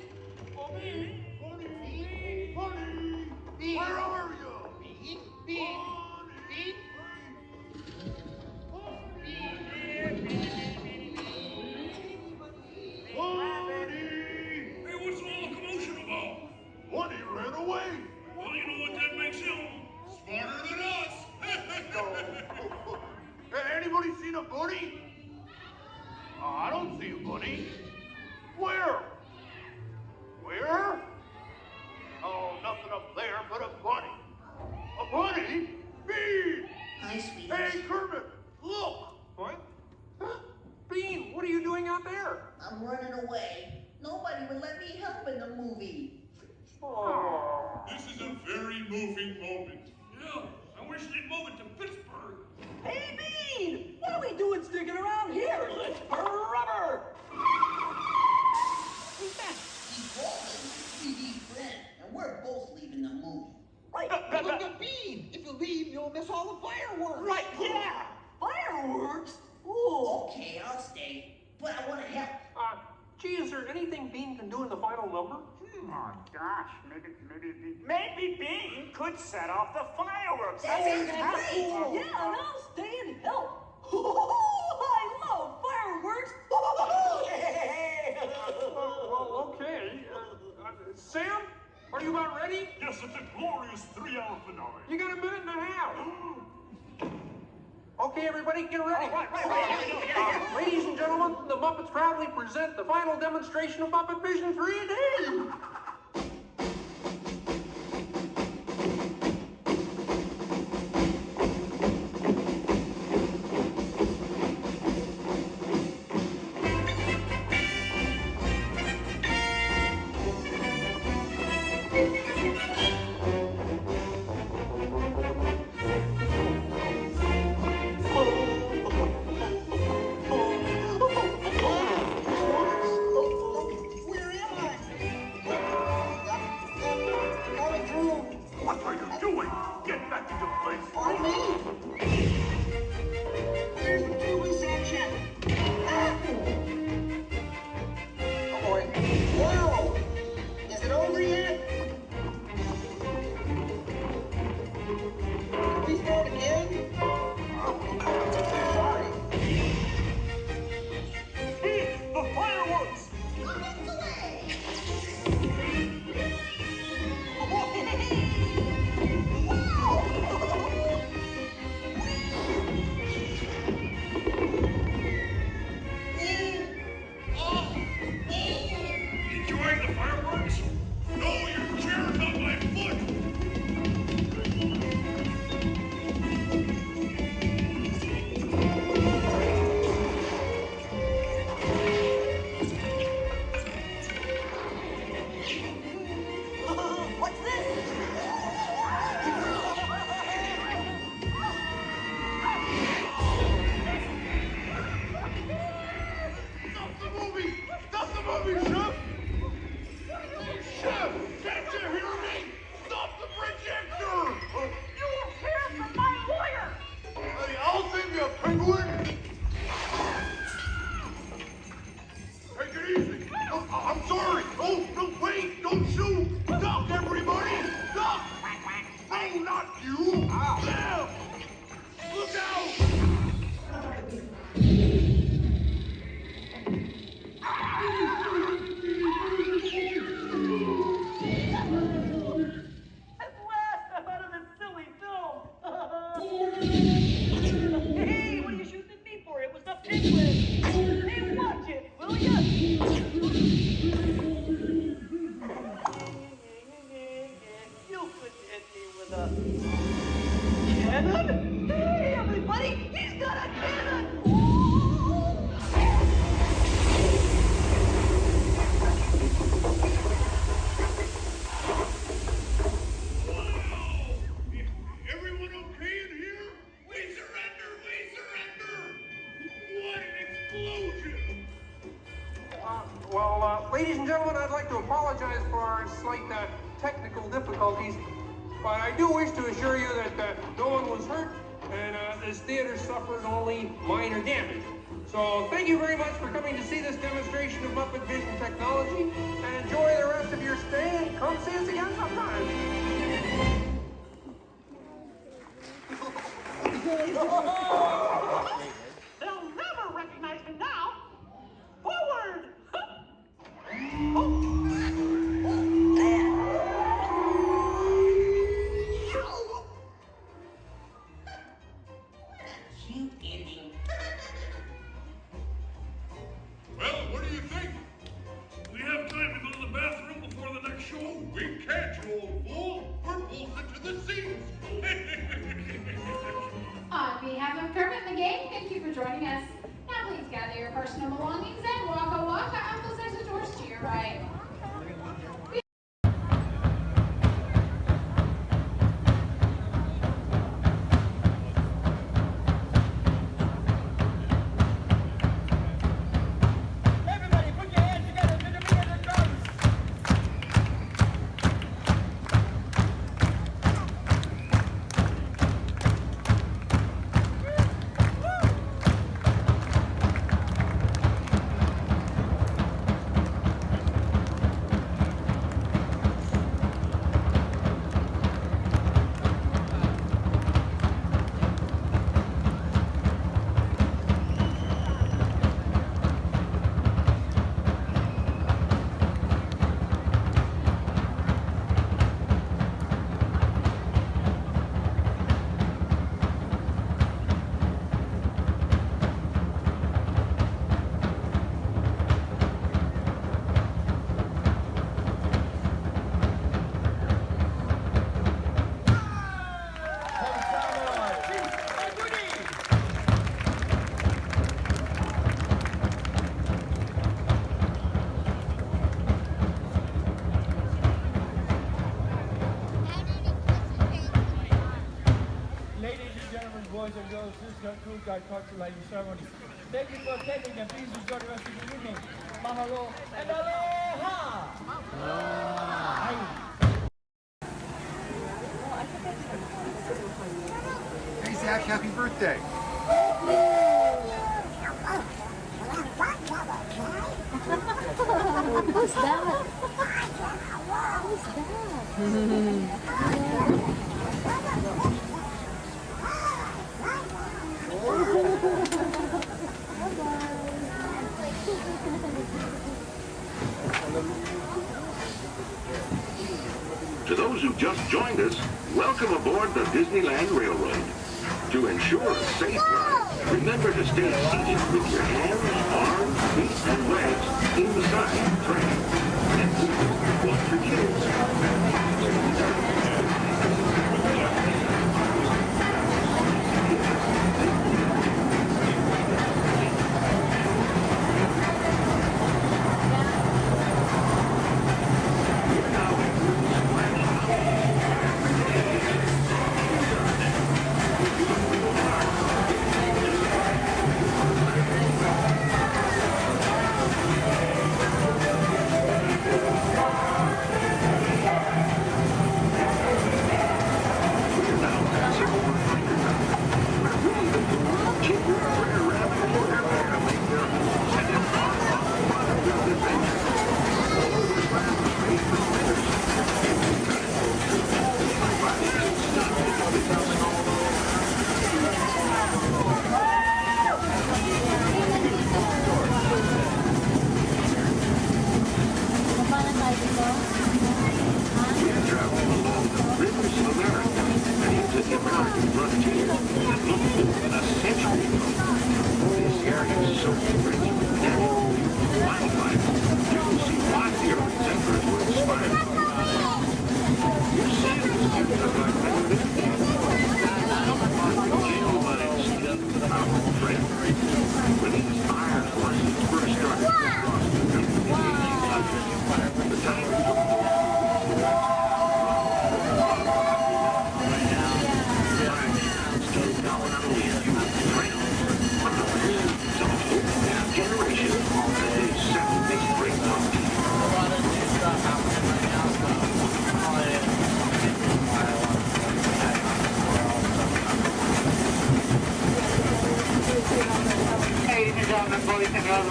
Oh, Bean! Bunny! Bunny! Bean! Where are you? Bean? Bean? Bean? Hey, what's all the commotion about? Bunny ran away. Well, you know what that makes him? Smarter than us. Anybody seen a bunny? I don't see a bunny. Where? Where? Oh, nothing up there but a bunny. A bunny? Me! Hi, sweetie. Hey, Kermit, look! What? Bean, what are you doing out there? I'm running away. Nobody would let me help in the movie. Oh. This is a very moving moment. Yeah, I wish they'd move it to Pittsburgh. Hey, Bean! What are we doing sticking around here? Let's burn rubber! Who's that? He's Walt, 3D friend, and we're both leaving the movie. Right. Look at Bean! If you leave, you'll miss all the fireworks! Right, yeah! Fireworks? Ooh. Okay, I'll stay, but I want to help. Gee, is there anything Bean can do in the final number? Oh, gosh, maybe Bean could set off the fireworks. That sounds great. Yeah, and I'll stay and help. I love fireworks. Well, okay. Sam, are you about ready? Yes, it's a glorious 3-hour finale. You got a minute and a half. Okay, everybody, get ready. Right. Ladies and gentlemen, the Muppets proudly present the final demonstration of Muppet Vision 3D. Where am I? What are you doing? Get back into place. On me? Where's the true reception? Oh boy. Whoa! Is it over yet? Can we start again? Sorry. The fireworks! Enjoying the fireworks? No, your chair caught my foot. What's this? Stop the movie! Stop the movie, Chef! Ladies and gentlemen, I'd like to apologize for our slight technical difficulties, but I do wish to assure you that no one was hurt and this theater suffered only minor damage. So thank you very much for coming to see this demonstration of Muppet Vision technology, and enjoy the rest of your stay, and come see us again sometime. They'll never recognize me now. Forward! Cute ending. Well, what do you think? We have time to go to the bathroom before the next show? We can't, you old fool. We're bolted to the seats. On behalf of Kermit and the gang, thank you for joining us. Now please gather your personal belongings and waka waka out those exit doors to your right. Everybody put your hands together to the beat of the drums. Ladies and gentlemen, boys and girls, this concludes our cultural ceremony. Thank you for attending and please enjoy the rest of the evening. Mahalo and aloha! Hey Zach, happy birthday. Who's that? To those who just joined us, welcome aboard the Disneyland Railroad. To ensure a safe ride, remember to stay seated with your hands, arms, feet, and legs inside the train. And please, watch your When these iron horses first started across the country, the time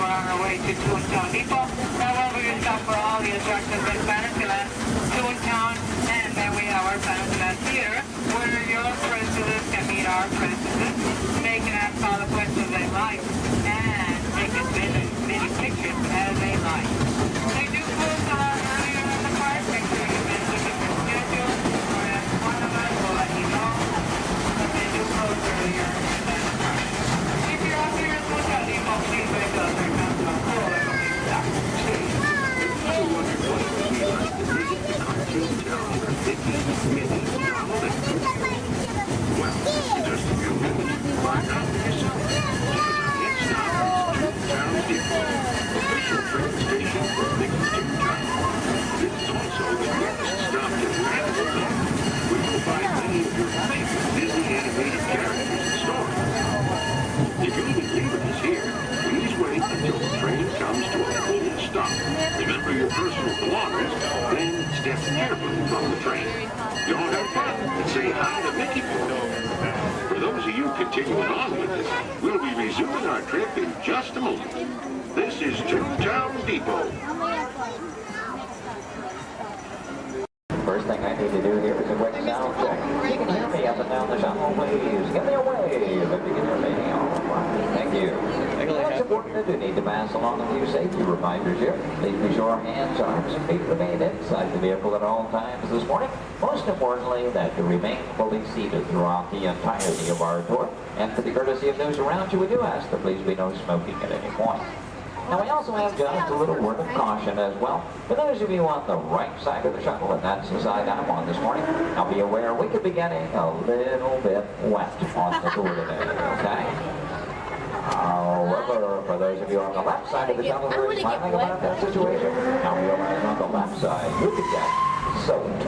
on our way to Toontown Depot. However, you stop for all the attractions in Fantasyland, Toontown, and then we have our Fantasyland Theater, where your princesses can meet our princesses. They can ask all the questions they like, and they can many pictures as they like. They do close a lot earlier in the park. Make sure you visit the schedule, or ask one of us will let you know. But they do close earlier in the park. If you're out here in Toontown Depot, please wake up. There comes a cool little big stop. Well, in just a few minutes, find out for yourself. Because our next stop is Toontown Depot, official train station for Mickey's Toontown. This is also the nearest stop to Fantasyland, where you'll find many of your favorite Disney animated characters in store. If you'll be leaving us here, please wait until the train comes to a full stop. Remember your personal belongings, then step carefully from the train. Y'all have fun and say hi to Mickey for me. For those of you continuing on with us, we'll be resuming our trip in just a moment. This is Toontown Depot. First thing I need to do here is a quick sound check. You can hear me up and down the shuttle, please. Give me a wave if you can hear me. All right. Thank you. It's important that you need to pass along a few safety reminders here. Please be sure hands, arms, and feet remain inside the vehicle at all times this morning. Most importantly, that you remain fully seated throughout the entirety of our tour. And for the courtesy of those around you, we do ask that please be no smoking at any point. Now, we also have just a little word of caution as well. For those of you on the right side of the shuttle, and that's the side I'm on this morning, now be aware we could be getting a little bit wet on the tour today, okay? However, for those of you on the left side of the shuttle who are smiling about that situation, now realize on the left side, you could get soaked.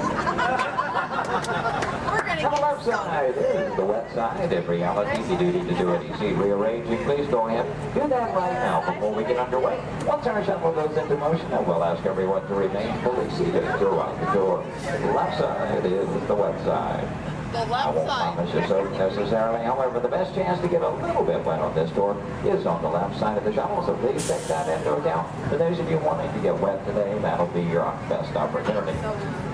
On the left side is the wet side. In reality, if you do need to do any seat rearranging, please go ahead. Do that right now before we get underway. Once our shuttle goes into motion, we'll ask everyone to remain fully seated throughout the tour. Left side is the wet side. The left I won't promise you so necessarily. However, the best chance to get a little bit wet on this tour is on the left side of the shuttle, so please take that into account. For those of you wanting to get wet today, that'll be your best opportunity.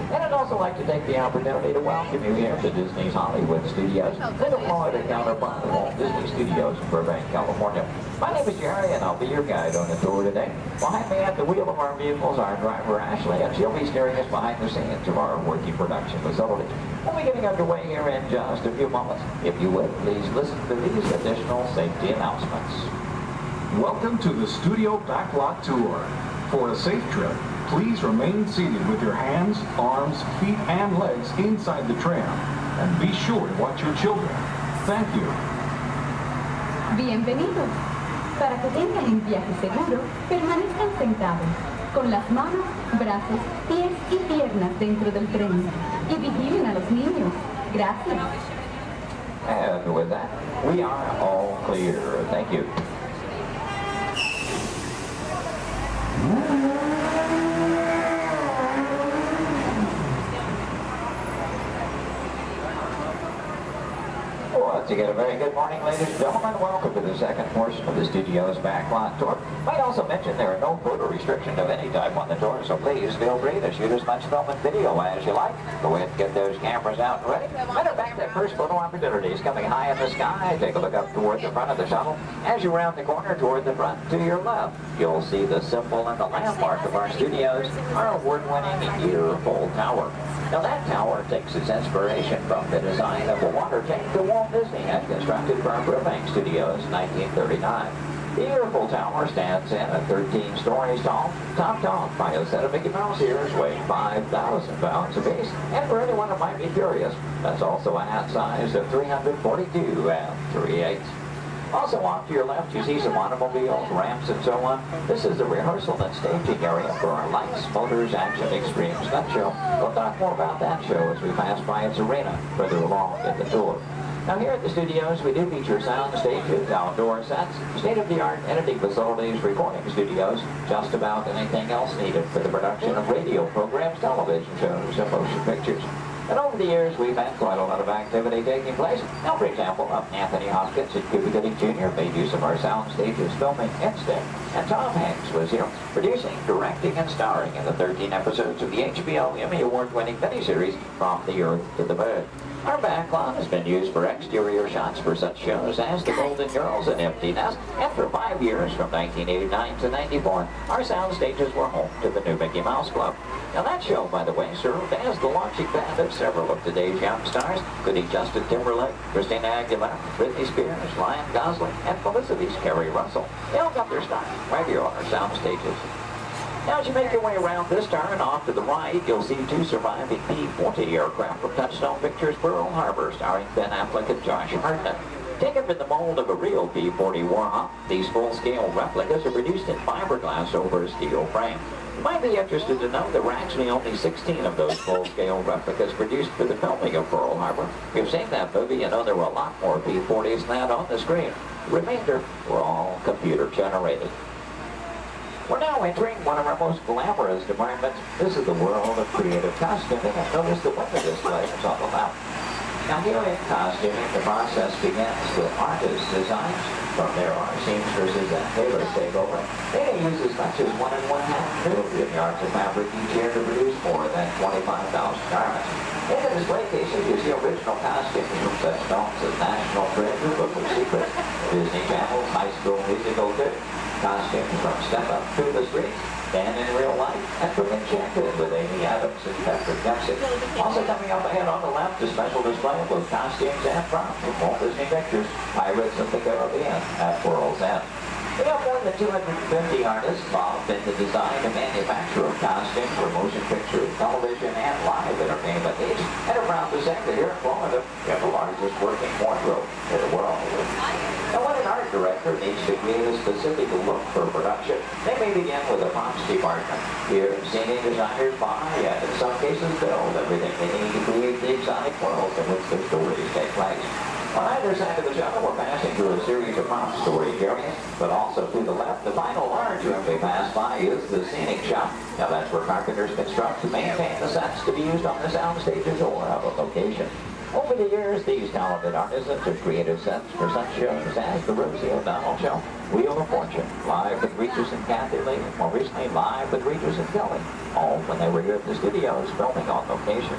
And I'd also like to take the opportunity to welcome you here to Disney's Hollywood Studios, the Florida counterpart of Walt Disney Studios in Burbank, California. My name is Jerry, and I'll be your guide on the tour today. Behind me at the wheel of our vehicles, our driver Ashley, and she'll be steering us behind the scenes of our working production facility. We'll be getting underway here in just a few moments. If you would, please listen to these additional safety announcements. Welcome to the Studio Backlot Tour. For a safe trip, please remain seated with your hands, arms, feet, and legs inside the tram. And be sure to watch your children. Thank you. Bienvenidos. Para que tengan un viaje seguro, permanezcan sentados, con las manos, brazos, pies y piernas dentro del tren. Y vigilen a los niños. Gracias. And with that, we are all clear. Thank you. Once again, a very good morning, ladies and gentlemen. Welcome to the second portion of the studio's backlot tour. Might also mention there are no photo restrictions of any type on the tour, so please feel free to shoot as much film and video as you like. Go ahead and get those cameras out and ready. Matter of fact, that first photo opportunity is coming high in the sky. Take a look up toward the front of the shuttle. As you round the corner toward the front to your left, you'll see the symbol and the landmark of our studios, our award-winning Year-Full Tower. Now that tower takes its inspiration from the design of a water tank that Walt Disney had constructed for our Burbank Studios in 1939. The Year-Full Tower stands in at 13 stories tall, topped off by a set of Mickey Mouse ears weighing 5,000 pounds apiece. And for anyone who might be curious, that's also a hat size of 342 3/8. Also off to your left, you see some automobiles, ramps, and so on. This is the rehearsal and staging area for our Lights, Motors, Action Extreme stunt show. We'll talk more about that show as we pass by its arena further along in the tour. Now here at the studios, we do feature sound stages, outdoor sets, state-of-the-art editing facilities, recording studios, just about anything else needed for the production of radio programs, television shows, and motion pictures. And over the years, we've had quite a lot of activity taking place. Now, for example, Anthony Hopkins and Cuba Gooding Jr. made use of our sound stages filming Instinct. And Tom Hanks was here, producing, directing, and starring in the 13 episodes of the HBO Emmy Award-winning miniseries From the Earth to the Moon. Our backlot has been used for exterior shots for such shows as The Golden Girls and Empty Nest, and for 5 years, from 1989 to 94, our sound stages were home to the new Mickey Mouse Club. Now that show, by the way, served as the launching pad of several of today's young stars, including Justin Timberlake, Christina Aguilera, Britney Spears, Ryan Gosling, and Felicity's Kerry Russell. They all got their start right here on our sound stages. Now, as you make your way around this turn, off to the right, you'll see 2 surviving P-40 aircraft from Touchstone Pictures Pearl Harbor, starring Ben Affleck and Josh Hartnett. Taken from the mold of a real P-40 Warhawk, these full-scale replicas are produced in fiberglass over a steel frame. You might be interested to know there were actually only 16 of those full-scale replicas produced for the filming of Pearl Harbor. If you've seen that movie, you know there were a lot more P-40s than that on the screen. The remainder were all computer-generated. We're now entering one of our most glamorous departments. This is the world of creative costuming, and notice the window displays on the left. Now here in costuming, the process begins with artist designs. From there, our seamstresses and tailors take over. They may use as much as 1 1/2 million yards of fabric each year to produce more than 25,000 garments. In the display cases, you see original costumes from such films as National Treasure, Book of Secrets, Disney Channel's High School Musical 2, costumes from Step Up Through the Streets, Dan in Real Life, and from Enchanted with Amy Adams and Patrick Dempsey. Also coming up ahead on the left, a special display of both costumes and props from Walt Disney Pictures, Pirates of the Caribbean at World's End. We have more than 250 artists involved in the design and manufacture of costumes for motion picture, television, and live entertainment needs. And around the sector here in Florida, we have the largest working wardrobe in the world. Now, when an art director needs to create a specific look for production, they may begin with a props department. Here, scenic designers buy and in some cases build everything they need to create the exotic worlds in which their stories take place. On either side of the channel, we're passing through a series of prop storage areas, but also to the left, the final large room we pass by is the scenic shop. Now that's where carpenters construct to maintain the sets to be used on the sound stages or of a location. Over the years, these talented artisans have created sets for such shows as the Rosie O'Donnell Show, Wheel of Fortune, Live with Regis and Kathy Lee, and more recently, Live with Regis and Kelly, all when they were here at the studios filming on location.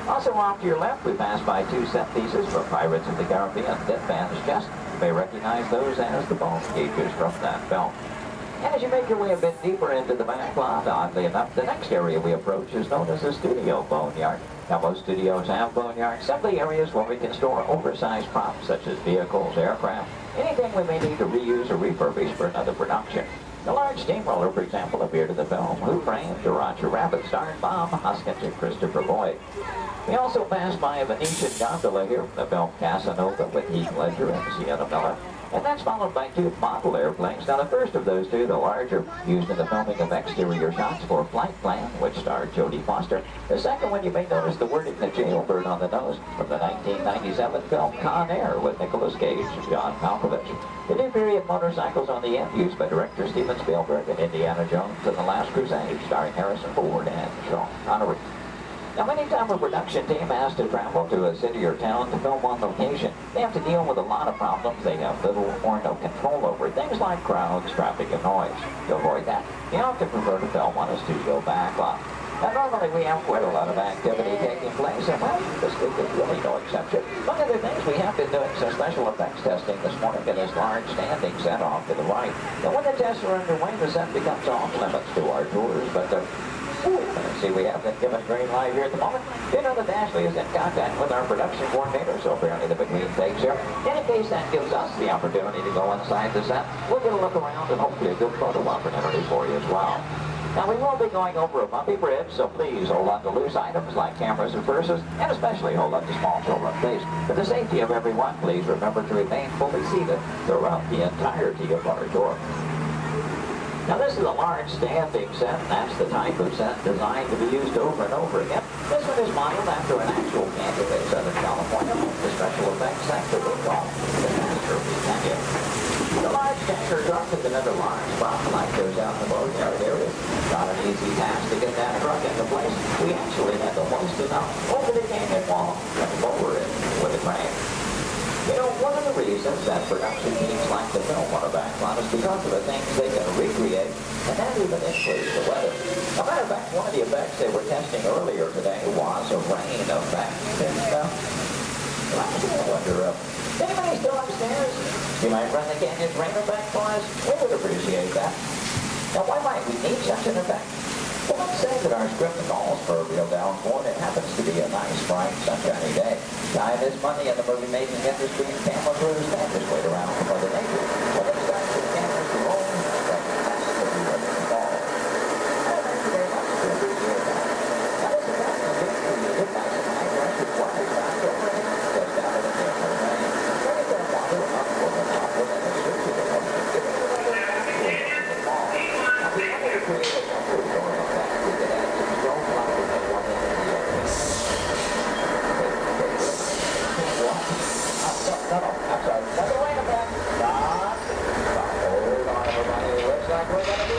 Also off to your left, we pass by 2 set pieces from Pirates of the Caribbean, Dead Man's Chest. You may recognize those as the bone cages from that film. And as you make your way a bit deeper into the back lot, oddly enough, the next area we approach is known as a studio boneyard. Now, most studios have boneyards, simply areas where we can store oversized props such as vehicles, aircraft, anything we may need to reuse or refurbish for another production. The large steamroller, for example, appeared in the film Who Framed Roger Rabbit, starring Bob Hoskins and Christopher Lloyd. We also passed by a Venetian gondola here from the film Casanova with Heath Ledger and Sienna Miller. And that's followed by 2 model airplanes. Now the first of those 2, the larger, used in the filming of exterior shots for Flight Plan, which starred Jodie Foster. The second one, you may notice the wording The Jailbird on the nose from the 1997 film Con Air with Nicolas Cage and John Malkovich. The new period motorcycles on the end used by director Steven Spielberg and Indiana Jones and The Last Crusade, starring Harrison Ford and Sean Connery. Now, anytime a production team has to travel to a city or town to film on location, they have to deal with a lot of problems they have little or no control over. Things like crowds, traffic, and noise. To avoid that, you often prefer to film on a studio backlot. Now, normally we have quite a lot of activity taking place, and well, this week is really no exception. One of the things we have been doing some special effects testing this morning in this large standing set off to the right. Now, when the tests are underway, the set becomes off limits to our tours, but see, we have been given green light here at the moment. You know that Ashley is in contact with our production coordinator, so apparently the between takes here. In case that gives us the opportunity to go inside the set, we'll get a look around and hopefully a good photo opportunity for you as well. Now, we will be going over a bumpy bridge, so please hold on to loose items like cameras and purses, and especially hold on to small children, please. For the safety of everyone, please remember to remain fully seated throughout the entirety of our tour. Now, this is a large standing set, and that's the type of set designed to be used over and over again. This one is modeled after an actual camping in Southern California, the special effects sector we call the Master Canyon. The large tanker truck is another large prop like those out in the boatyard area. Not an easy task to get that truck into place. We actually had to hoist it up over the production teams like to film on a backlot is because of the things they can recreate and that even influence the weather. As a matter of fact, one of the effects they were testing earlier today was a rain effect. And I wonder, anybody still upstairs? You might run the Canyon's rain effect for us? We would appreciate that. Now, why might we need such an effect? Well, let's say that our script calls for a real downpour and it happens to be a nice, bright, sunshiny day. Time is money in the movie-making industry and camera crews can't just wait around for Mother Nature. When it's time for the cameras to roll, that has to be ready to fall. I thank you very much for appreciate that. Now, this effect is being created by some high-pressure flies back over here, just out of the camera rain. Bring that water up for the top of an extrusion motion, giving it another downpour to the fall. Now, we wanted to create a temporary storm effect. We could add some strobe lighting and one in the air. No, I'm sorry. Another rain effect. Stop. Hold on, everybody. It looks like we're going to be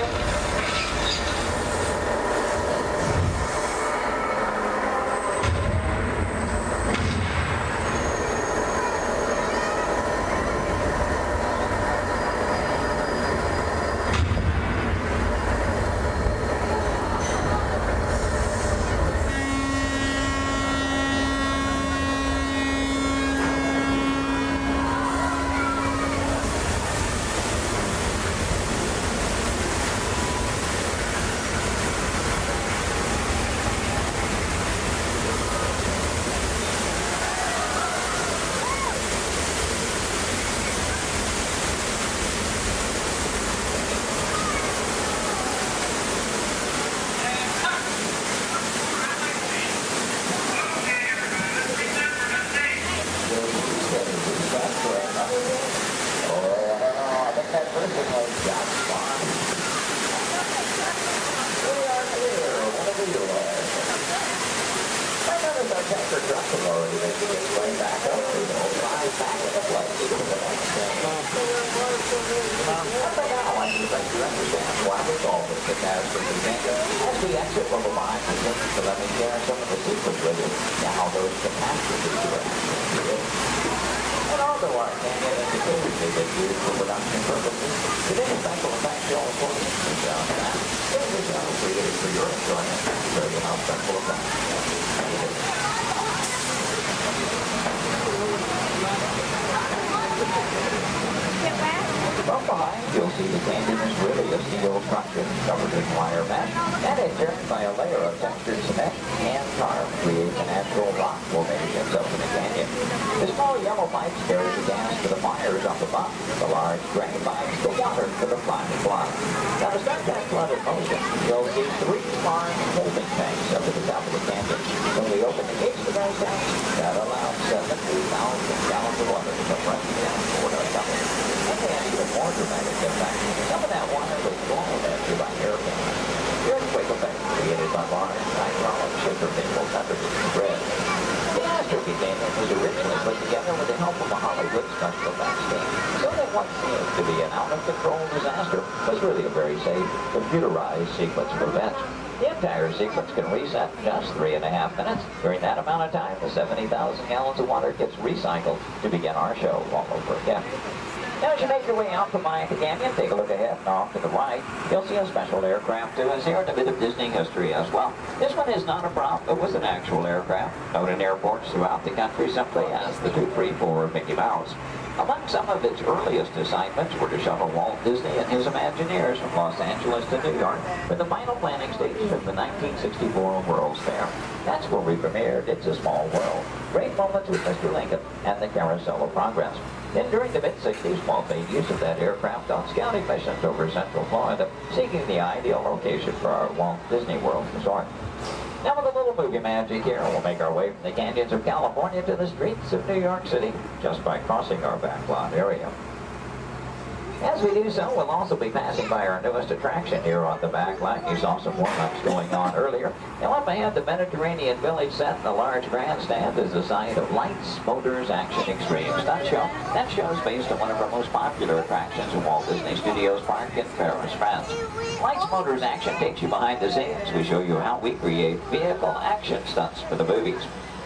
From behind, you'll see the canyon is really a steel structure covered in wire mesh and adjoined by a layer of textured cement and tar creates a natural rock formations up in the canyon. The small yellow pipes carry the gas to the fires on the bottom. The large gray pipes the water to the flying block. Now to start that flood in motion, you'll see 3 large holding tanks up at the top of the canyon. When we open the gates to those tanks, that allows 70,000 gallons of water to come running down toward our tunnel. And they had even more dramatic impact. Some of that water was blown at you by hurricanes. The earthquake effect created by large hydraulic shiver minerals underneath the bridge. The Astrophy Canyon was originally put together with the help of a Hollywood special effects team, so that what seemed to be an out-of-control disaster was really a very safe, computerized sequence of events. The entire sequence can reset in just 3.5 minutes. During that amount of time, the 70,000 gallons of water gets recycled to begin our show all over again. Now, as you make your way out from behind the canyon, take a look ahead and off to the right. You'll see a special aircraft too, is here in a bit of Disney history as well. This one is not a prop, it was an actual aircraft, known in airports throughout the country simply as the 234 Mickey Mouse. Among some of its earliest assignments were to shuttle Walt Disney and his Imagineers from Los Angeles to New York for the final planning stages of the 1964 World's Fair. That's where we premiered It's a Small World. Great moments with Mr. Lincoln and the Carousel of Progress. Then during the mid-60s, Walt made use of that aircraft on scouting missions over Central Florida, seeking the ideal location for our Walt Disney World resort. Now with a little movie magic here, we'll make our way from the canyons of California to the streets of New York City, just by crossing our backlot area. As we do so, we'll also be passing by our newest attraction here on the backlot. You saw some warm-ups going on earlier. Now up ahead, the Mediterranean Village set in the large grandstand is the site of Lights, Motors, Action Extreme Stunt Show. That show is based on one of our most popular attractions in Walt Disney Studios Park in Paris, France. Lights, Motors, Action takes you behind the scenes. We show you how we create vehicle action stunts for the movies.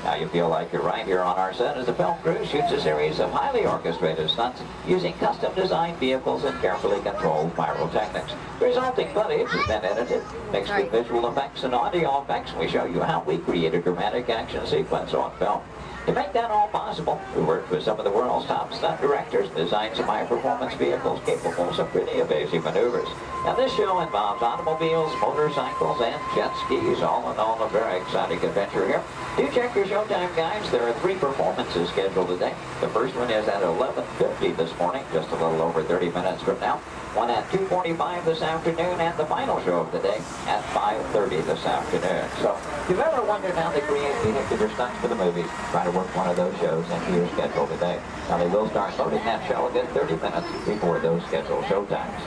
Now you feel like you're right here on our set as the film crew shoots a series of highly orchestrated stunts using custom-designed vehicles and carefully controlled pyrotechnics. The resulting footage has been edited, mixed with visual effects and audio effects. We show you how we create a dramatic action sequence on film. To make that all possible, we worked with some of the world's top stunt directors and designed some high-performance vehicles capable of some pretty evasive maneuvers. Now this show involves automobiles, motorcycles, and jet skis, all in all a very exciting adventure here. Do check your showtime guides. There are 3 performances scheduled today. The first one is at 11:50 this morning, just a little over 30 minutes from now. One at 2:45 this afternoon, and the final show of the day at 5:30 this afternoon. So if you've ever wondered how they create vehicular stunts for the movies, try to work one of those shows into your schedule today. Now they will start loading that show a good 30 minutes before those scheduled showtimes.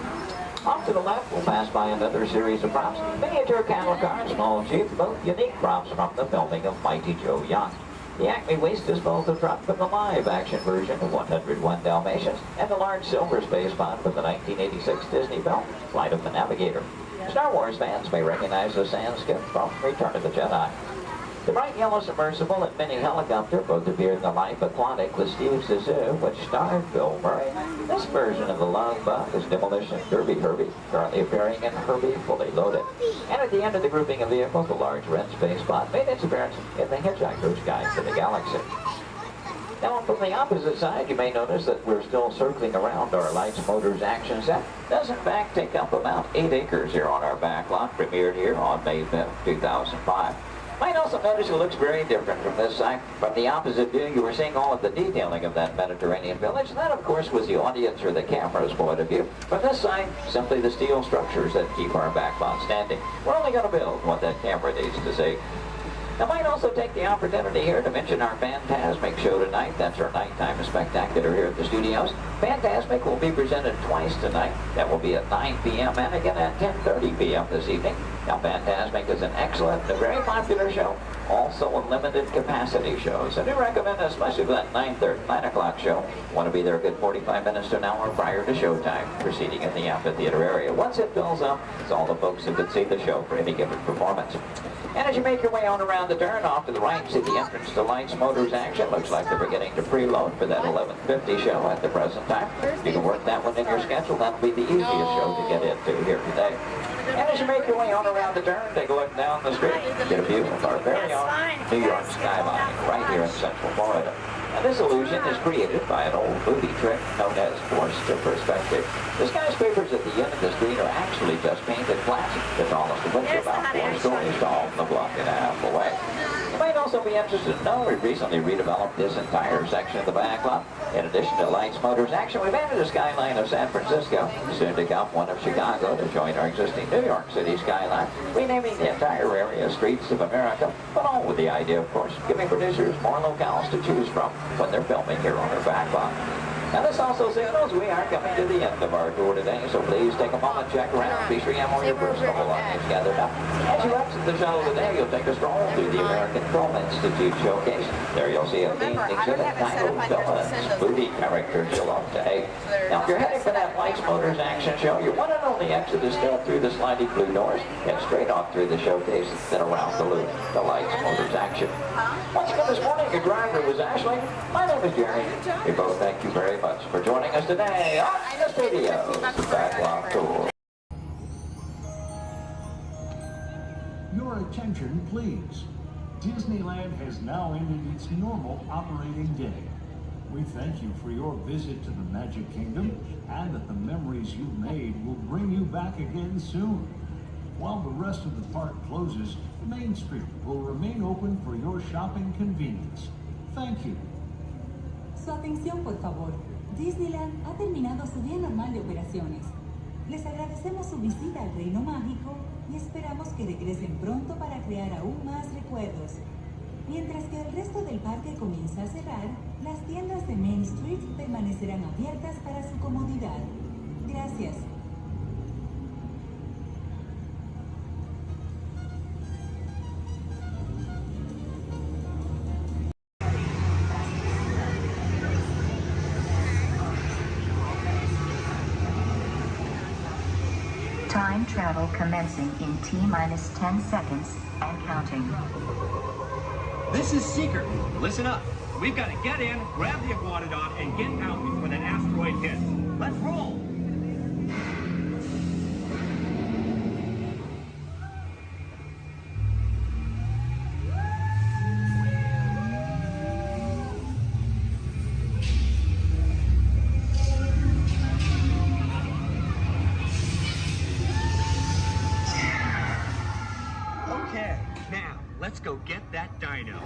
Off to the left, we'll pass by another series of props. Miniature cattle cars, small jeep, both unique props from the filming of Mighty Joe Young. The Acme Waste Disposal truck from the live-action version of 101 Dalmatians, and the large silver space pod from the 1986 Disney film, Flight of the Navigator. Star Wars fans may recognize the sand skip from Return of the Jedi. The bright yellow submersible and mini helicopter both appeared in the Life Aquatic with Steve Zissou, which starred Bill Murray. This version of the Love Bug is Demolition Derby Herbie, currently appearing in Herbie Fully Loaded. And at the end of the grouping of vehicles, the large red space pod made its appearance in The Hitchhiker's Guide to the Galaxy. Now from the opposite side, you may notice that we're still circling around our Lights Motors action set. It does in fact take up about 8 acres here on our back lot, premiered here on May 5th, 2005. Might also notice it looks very different from this side. From the opposite view, you were seeing all of the detailing of that Mediterranean village. That, of course, was the audience or the camera's point of view. From this side, simply the steel structures that keep our back lot standing. We're only going to build what that camera needs to see. I might also take the opportunity here to mention our Fantasmic show tonight. That's our nighttime spectacular here at the studios. Fantasmic will be presented twice tonight. That will be at 9 p.m. and again at 10:30 p.m. this evening. Now, Fantasmic is an excellent and a very popular show, also a limited capacity show. So I do recommend, especially for that 9 o'clock show, want to be there a good 45 minutes to an hour prior to showtime, proceeding in the amphitheater area. Once it fills up, it's all the folks who could see the show for any given performance. And as you make your way on around the turn, off to the right, see the entrance to Lights Motors action. Looks like they're beginning to preload for that 11:50 show at the present time. You can work that one in your schedule. That'll be the easiest show to get into here today. And as you make your way on around the turn, take a look down the street, get a view of our very own New York skyline right here in Central Florida. And this illusion is created by an old movie trick known as forced perspective. The skyscrapers at the end of the street are actually just painted plastic, the tallest of which is about 4 stories tall and a block and a half away. You might also be interested to know we recently redeveloped this entire section of the back lot. In addition to Lights Motors action, we've added a skyline of San Francisco, soon to come one of Chicago to join our existing New York City skyline, renaming the entire area Streets of America, but all with the idea, of course, giving producers more locales to choose from when they're filming here on our back lot. Now this also signals we are coming to the end of our tour today, so please take a moment, check around, be sure you have all your personal belongings gathered up. As you exit the shuttle today, you'll take a stroll through the American Film Institute showcase. There you'll see a themed exhibit titled Villains, Movie Characters You'll Love to Hate. Now if you're heading for that Lights Motors action show, your one and only exit is still through the sliding blue doors, and straight off through the showcase, then around the loop, the Lights Motors action. Once again this morning, your driver was Ashley. My name is Jerry. We both thank you very much for joining us today on the Studios Backlot Tour. Your attention, please. Disneyland has now ended its normal operating day. We thank you for your visit to the Magic Kingdom and that the memories you've made will bring you back again soon. While the rest of the park closes, Main Street will remain open for your shopping convenience. Thank you. Su atención, por favor. Disneyland ha terminado su día normal de operaciones. Les agradecemos su visita al Reino Mágico y esperamos que regresen pronto para crear aún más recuerdos. Mientras que el resto del parque comienza a cerrar, las tiendas de Main Street permanecerán abiertas para su comodidad. Gracias. Time travel commencing in T-minus 10 seconds and counting. This is Seeker. Listen up. We've got to get in, grab the Iguanodon, and get out before that asteroid hits. Let's roll! Okay, now, let's go get that dino.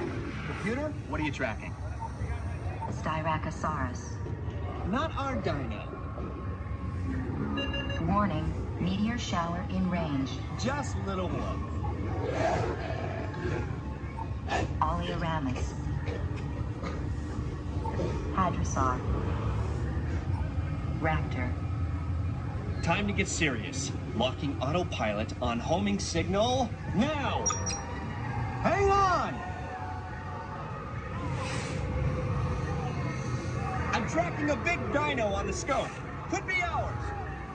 Computer, what are you tracking? Styracosaurus. Not our dino. Warning, meteor shower in range. Just little one. Oleoramus. Hadrosaur. Raptor. Time to get serious. Locking autopilot on homing signal now! Hang on! I'm tracking a big dino on the scope. Could be ours.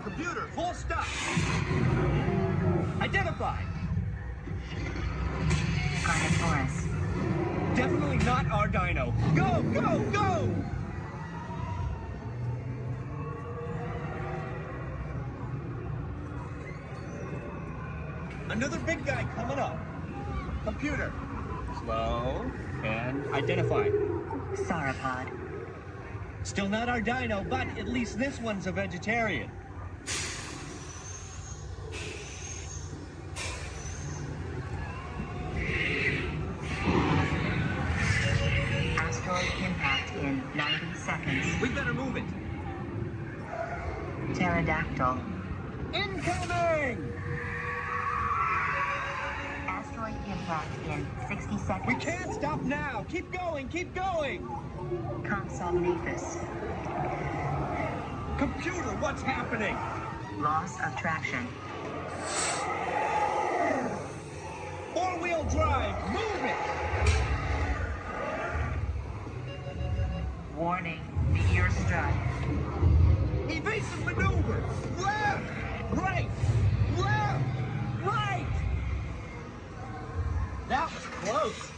Computer, full stop. Identified. Carnotaurus. Definitely not our dino. Go, go, go! Another big guy coming up. Computer. Slow and identify. Sauropod. Still not our dino, but at least this one's a vegetarian. Asteroid impact in 90 seconds. We better move it. Pterodactyl. Incoming! Asteroid impact in 60 seconds. We can't stop now. Keep going, keep going. Compsognathus. Computer, what's happening? Loss of traction. Four-wheel drive, move it! Warning, meteor strike. Evasive maneuver! Left! Right! Left! Right! That was close.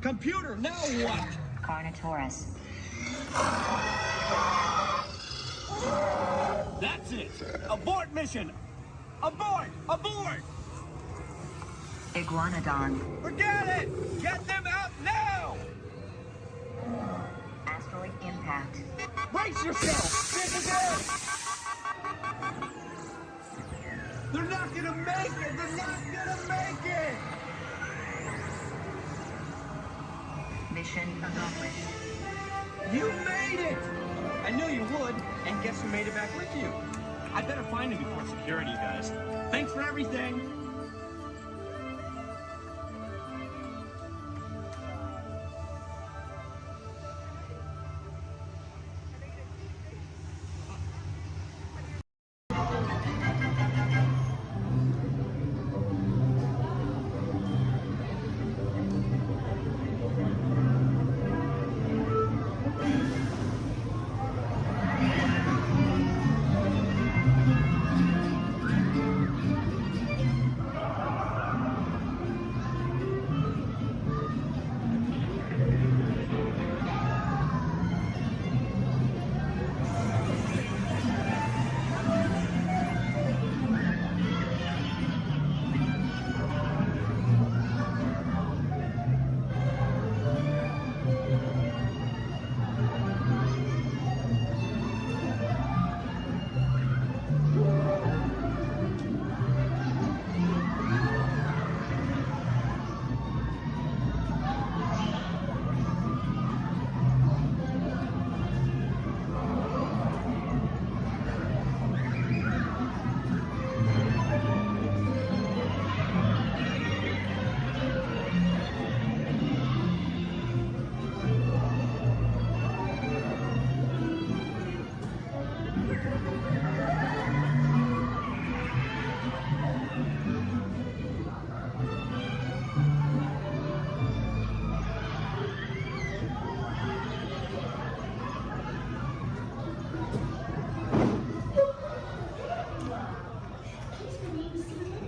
Computer, now what? Carnotaurus. That's it! Abort mission! Abort! Abort! Iguanodon. Forget it! Get them out now! Asteroid impact. Brace yourself! This is it! They're not gonna make it! They're not gonna make it! Mission accomplished. You made it! I knew you would, and guess who made it back with you? I better find him before security does. Thanks for everything!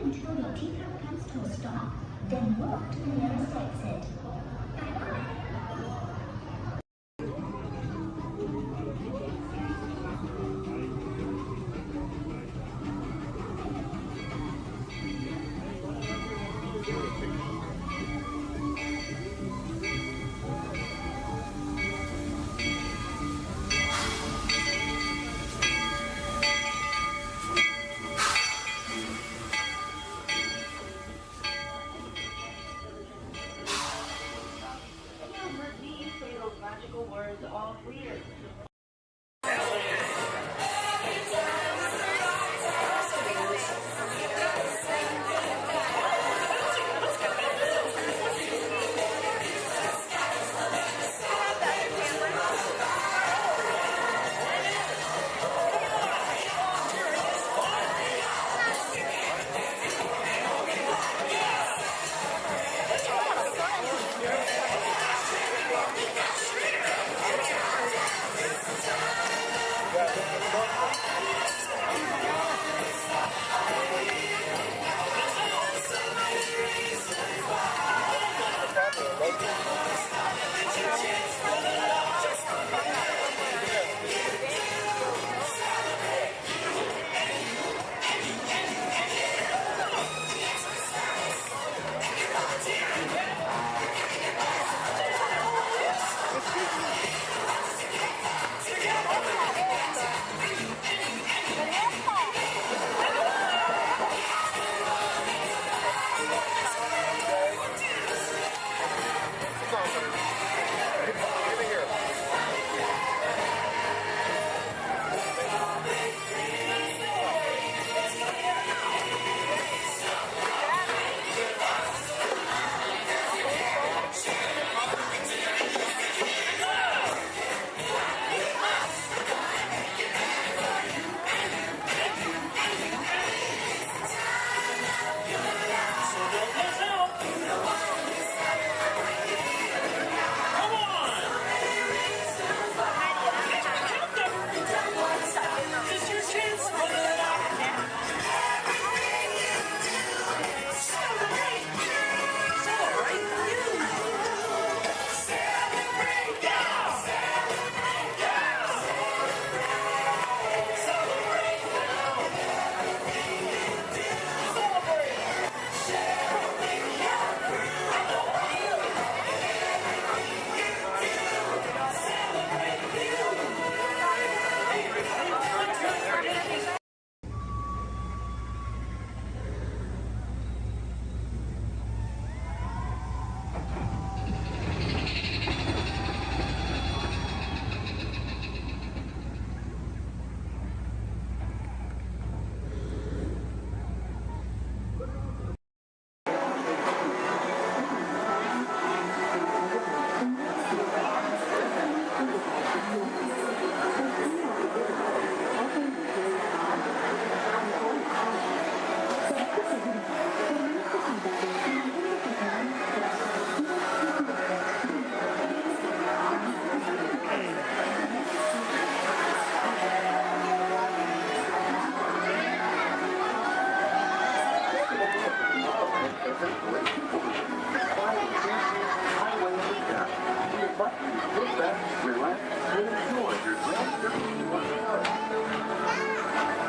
Until your teacup comes to a stop, then walk to the nearest exit. was all clear.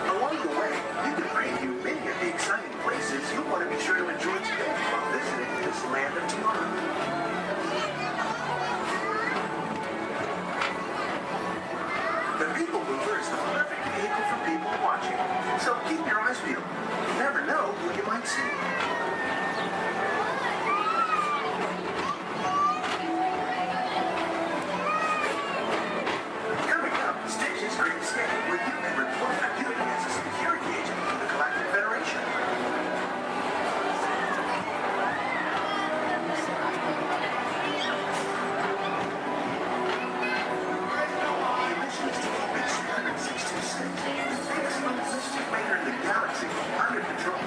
Along the way, you can preview many of the exciting places you'll want to be sure to enjoy today while visiting this land of tomorrow. The People Mover is the perfect vehicle for people watching, so keep your eyes peeled. You never know who you might see. Coming up, Stitch's Great Escape, where you can report for duty as a security agent for the Galactic Federation. The mission is to keep X-626, the biggest mischief maker in the galaxy, under control.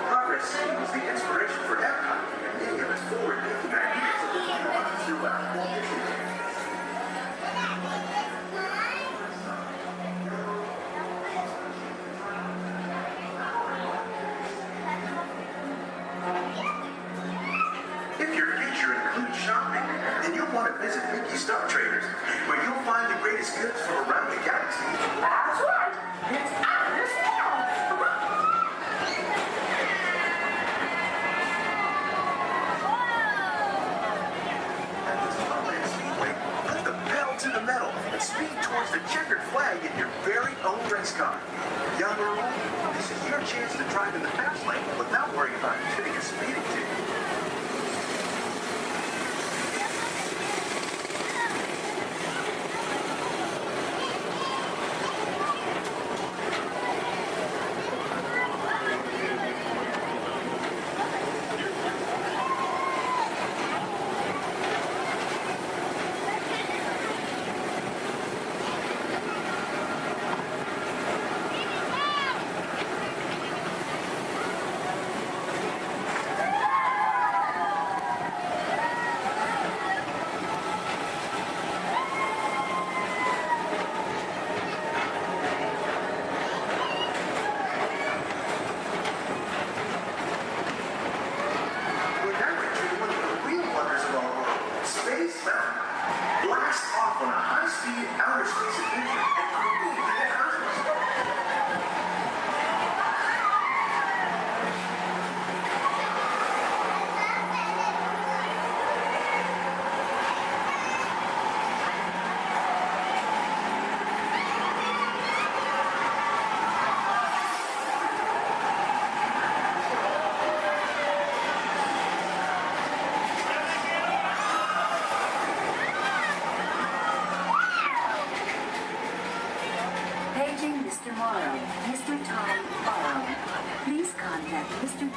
Progress seems the inspiration for Epcot, and many of its forward-thinking ideas have been utilized throughout Walt Disney. If your future includes shopping, then you'll want to visit Mickey Star Traders, where you'll find the greatest goods from around the galaxy. That's right. It's hoist a checkered flag in your very own race car. Young or old, this is your chance to drive in the fast lane without worrying about getting a speeding ticket.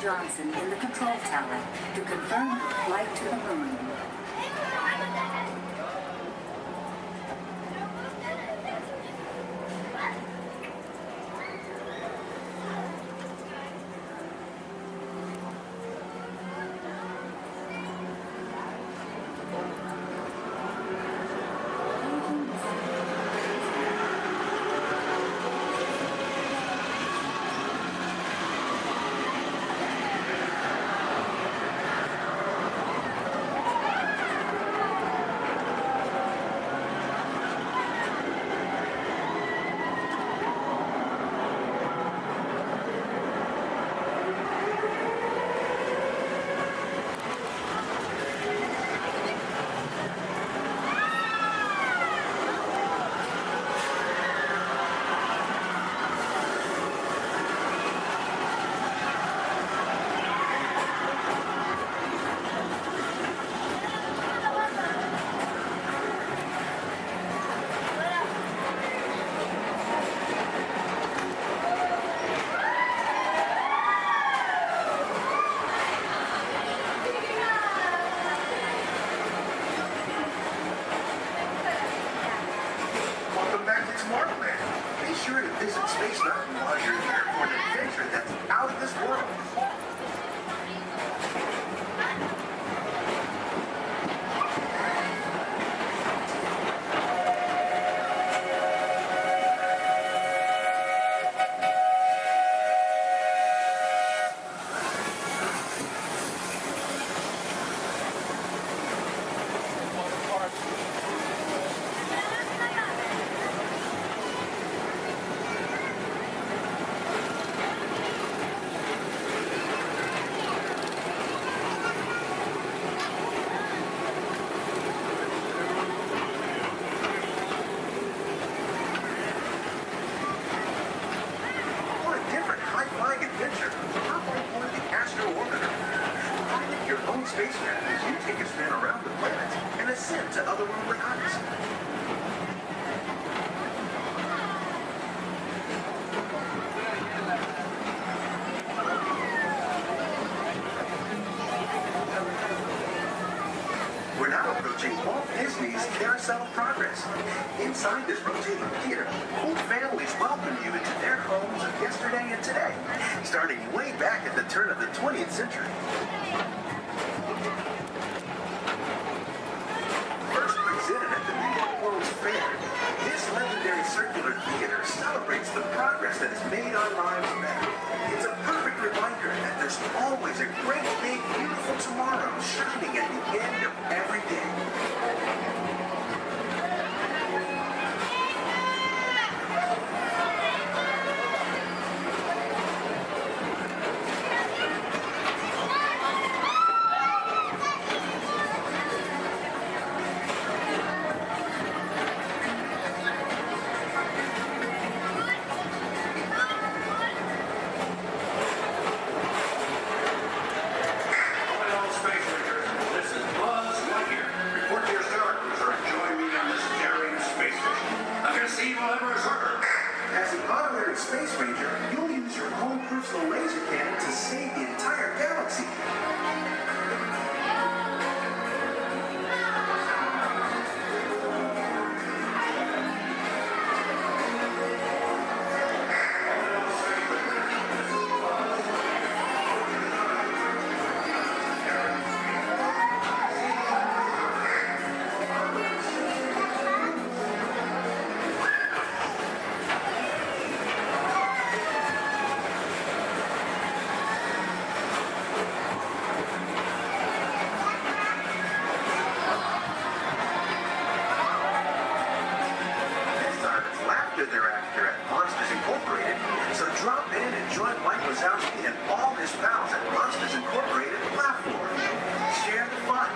Johnson in the control tower to confirm flight to the moon. We're now approaching Walt Disney's Carousel of Progress. Inside this rotating theater, old families welcome you into their homes of yesterday and today, starting way back at the turn of the 20th century. First presented at the New York World's Fair, this legendary circular theater celebrates the progress that has made our lives better. It's a perfect reminder that there's always a great, big, beautiful tomorrow shining at the end of every day. Space Ranger, you'll use your own personal laser cannon to save the entire galaxy. Thereafter at Monsters Incorporated, so drop in and join Mike Wazowski and all his pals at Monsters Incorporated Laugh Floor. Share the fun.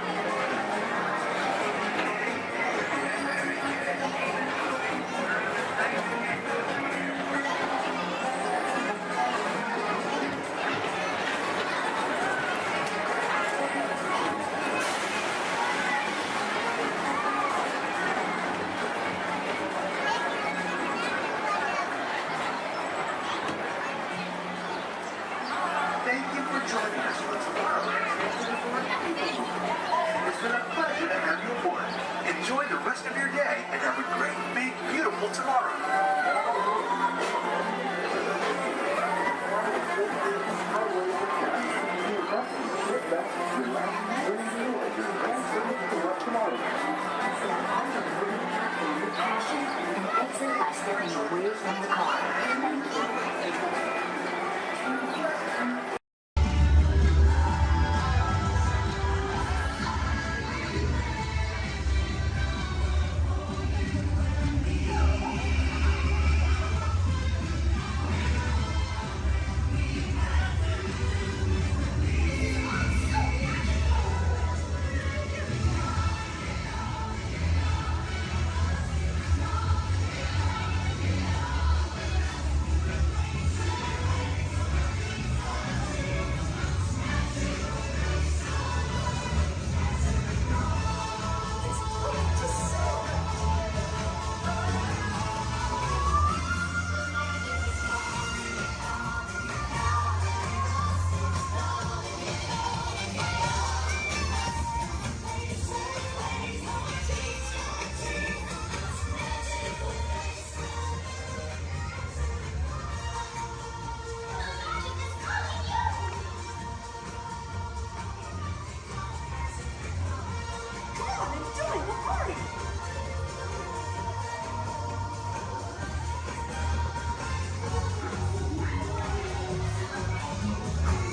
Thank you for joining us for Tomorrowland's It's been a pleasure to have you aboard. Enjoy the rest of your day and have a great, big, beautiful tomorrow. Exit by stepping away from the car.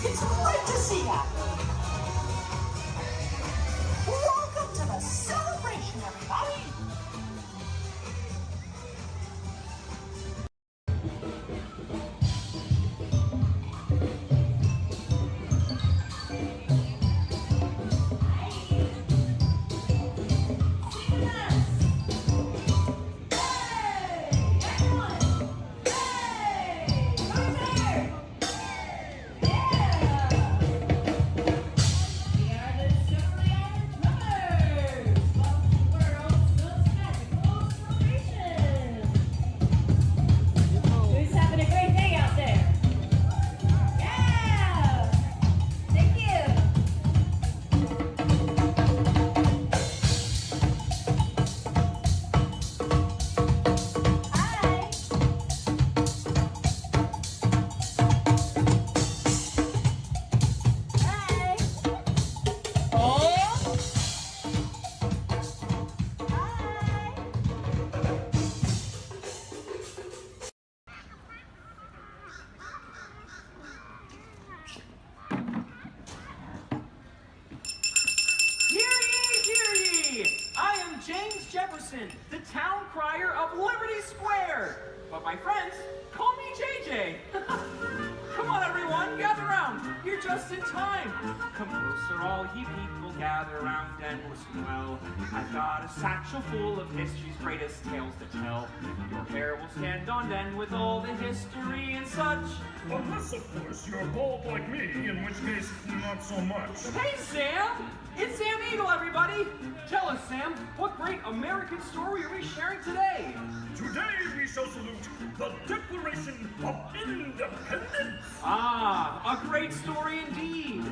It's great to see ya! Welcome to the celebration, everybody! Who's having a great day out there? Yeah! Thank you! Hi! Hi! Oh! Hear ye, hear ye! I am James Jefferson, the town crier of Liberty Square. But my friends call me JJ. Come on, everyone, gather round. You're just in time. Come closer, all ye people, gather round and listen well. I've got a satchel full of history's greatest tales to tell. Your hair will stand on end with all the history and such. Unless, of course, you're bald like me, in which case, not so much. Hey, Sam! It's Sam Eagle, everybody! Tell us, Sam, what great American story are we sharing today? Today we shall salute the Declaration of Independence. Ah, a great story indeed.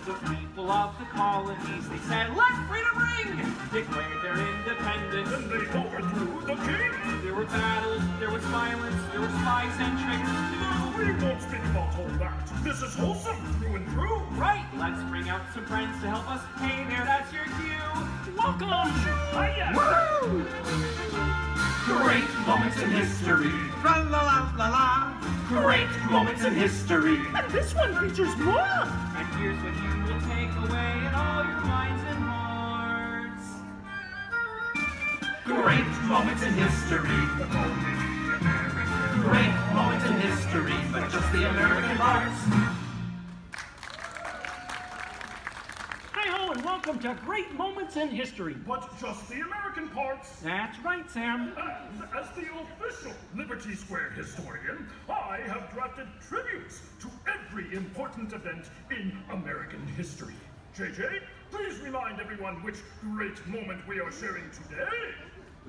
The people of the colonies, they said, let freedom ring! Declared their independence. And they overthrew the king. There were battles, there was violence, there were spies and triggers too. We won't speak about all that. This is wholesome through and through. Right, let's bring out some friends to help us. Hey there, that's your cue. Welcome! Hiya! Woo! Great moments in history. La la la la la. Great moments in history. And this one features more. And here's what you will take away in all your minds and hearts. Great moments in history. Great moments in history, but just the American parts. Hi-ho, and welcome to Great Moments in History. But just the American parts. That's right, Sam. And as the official Liberty Square historian, I have drafted tributes to every important event in American history. JJ, please remind everyone which great moment we are sharing today.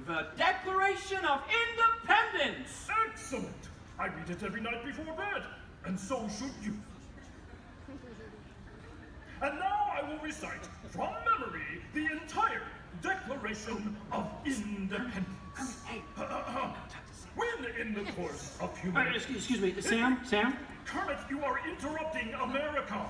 The Declaration of Independence! Excellent! I read it every night before bed, and so should you. And now I will recite from memory the entire Declaration of Independence. When in the course of human... Excuse me, Sam? Kermit, you are interrupting America.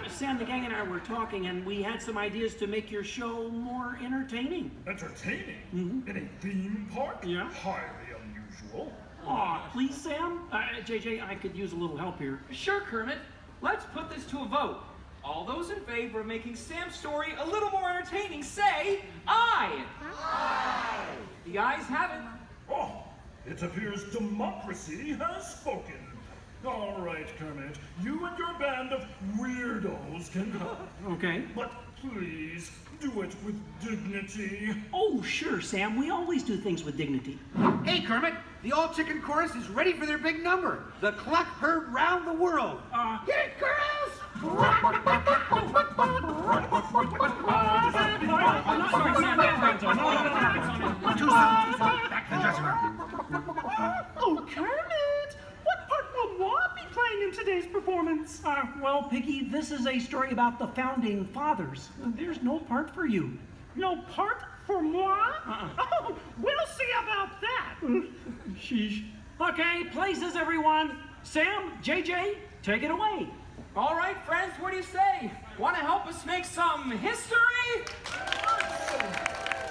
Sam, the gang and I were talking, and we had some ideas to make your show more entertaining. Entertaining? Mm-hmm. In a theme park? Yeah. Highly unusual. Aw, please, Sam? JJ, I could use a little help here. Sure, Kermit. Let's put this to a vote. All those in favor of making Sam's story a little more entertaining, say aye. Aye. The ayes have it. Oh, it appears democracy has spoken. All right, Kermit, you and your band of weirdos can go. Okay. But please, do it with dignity. Oh, sure, Sam. We always do things with dignity. Hey, Kermit, the all-chicken chorus is ready for their big number. The cluck heard round the world. Hit it, girls! Too soon. Back to the dressing room. Oh, Kermit! What part will Walt be playing in today's performance? Well, Piggy, this is a story about the founding fathers. There's no part for you. No part for moi? Oh, we'll see about that. Sheesh. Okay, places, everyone. Sam, JJ, take it away. All right, friends, what do you say? Want to help us make some history?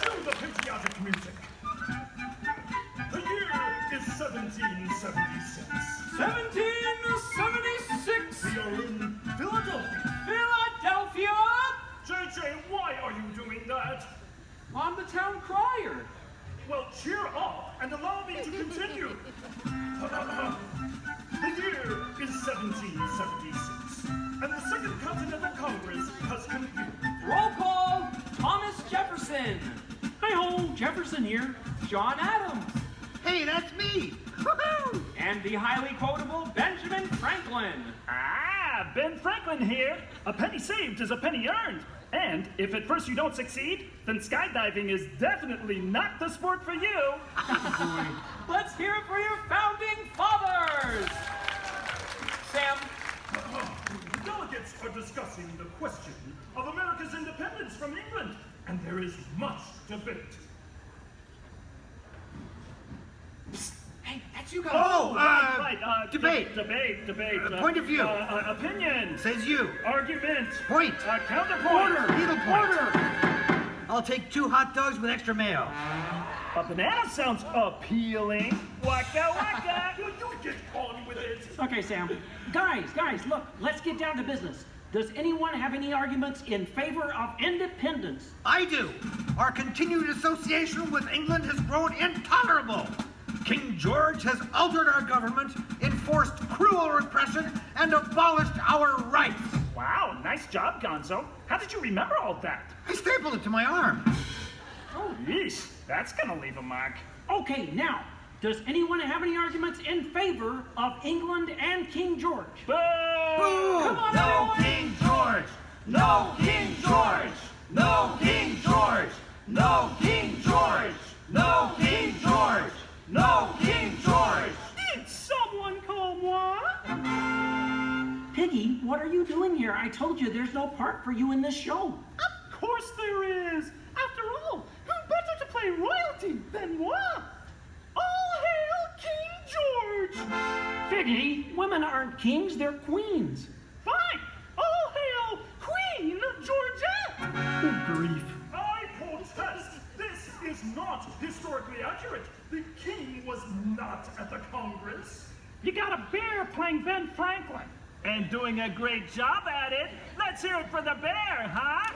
To the patriotic music. The year is 1776. 1776. We are in Philadelphia. Philadelphia? JJ, why are you doing that? I'm the town crier. Well, cheer up and allow me to continue. The year is 1776, and the Second Continental Congress has convened. Roll call, Thomas Jefferson. Hi-ho, Jefferson here. John Adams. Hey, that's me. Woohoo! And the highly quotable Benjamin Franklin. Ah, Ben Franklin here. A penny saved is a penny earned. And if at first you don't succeed, then skydiving is definitely not the sport for you. Let's hear it for your founding fathers. Sam. The delegates are discussing the question of America's independence from England, and there is much debate. Hey, that's you guys. Oh, debate. Debate. Point of view. Opinion. Says you. Argument. Point. Counterpoint. Order. Needle point. I'll take 2 hot dogs with extra mayo. A banana sounds appealing. Waka waka. You get on with it. Okay, Sam. Guys, look, let's get down to business. Does anyone have any arguments in favor of independence? I do. Our continued association with England has grown intolerable. King George has altered our government, enforced cruel repression, and abolished our rights. Wow, nice job, Gonzo. How did you remember all that? I stapled it to my arm. Oh, yeesh. That's gonna leave a mark. Okay, now, does anyone have any arguments in favor of England and King George? Boo! Boo! Come on, No everyone! King George! No King George! No King George! No King George! No King George! No King George! Did someone call moi? Piggy, what are you doing here? I told you there's no part for you in this show. Of course there is. After all, who better to play royalty than moi? All hail King George! Piggy, women aren't kings, they're queens. Fine! All hail Queen Georgette! Good grief. I protest! This is not historically accurate. The king was not at the Congress. You got a bear playing Ben Franklin. And doing a great job at it. Let's hear it for the bear, huh?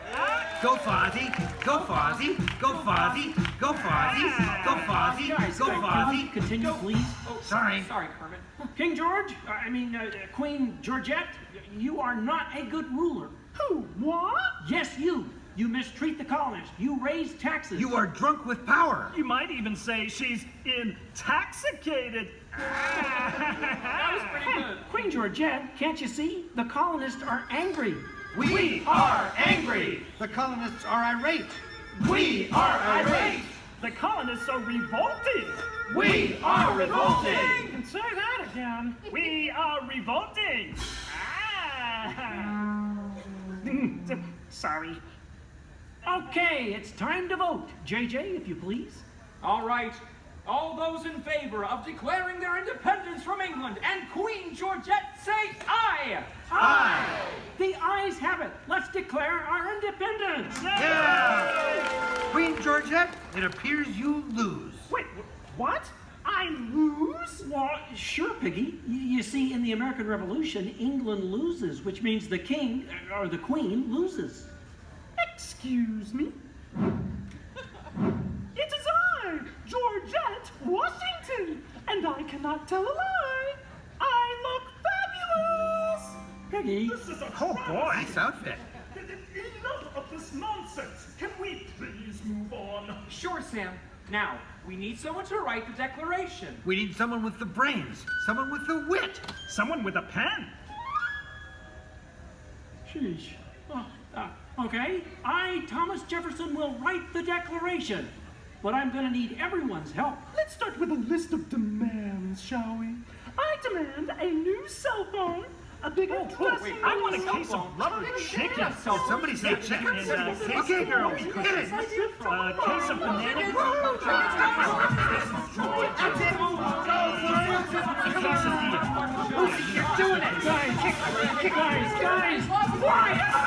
Go Fozzie! Go Fozzie! Go Fozzie! Go Fozzie! Go Fozzie! Go Fozzie! Continue, please. Oh, sorry. Sorry, Kermit. King George, Queen Georgette, you are not a good ruler. Who? What? Yes, you. You mistreat the colonists. You raise taxes. You are drunk with power. You might even say she's intoxicated. That was pretty good. Queen Georgette, can't you see? The colonists are angry. We are angry. The colonists are irate. We are irate. The colonists are revolted. We are revolting. And say that again. We are revolting. Sorry. Okay, it's time to vote. JJ, if you please. All right. All those in favor of declaring their independence from England and Queen Georgette say aye! Aye! The ayes have it. Let's declare our independence. Yeah! Queen Georgette, it appears you lose. Wait, what? I lose? Well, sure, Piggy. You see, in the American Revolution, England loses, which means the king, or the queen, loses. Excuse me? It is I, Georgette Washington, and I cannot tell a lie. I look fabulous! Piggy. This is a Oh boy, nice outfit. Enough of this nonsense. Can we please move on? Sure, Sam. Now, we need someone to write the declaration. We need someone with the brains, someone with the wit. Someone with a pen. Sheesh. Okay, I, Thomas Jefferson, will write the declaration. But I'm going to need everyone's help. Let's start with a list of demands, shall we? I demand a new cell phone, a bigger dressing room. I want a case of rubber chicken. Somebody say chicken. Okay, girls, hit it. A case of banana. That's it. A case of beer. You're doing it. Guys, quiet!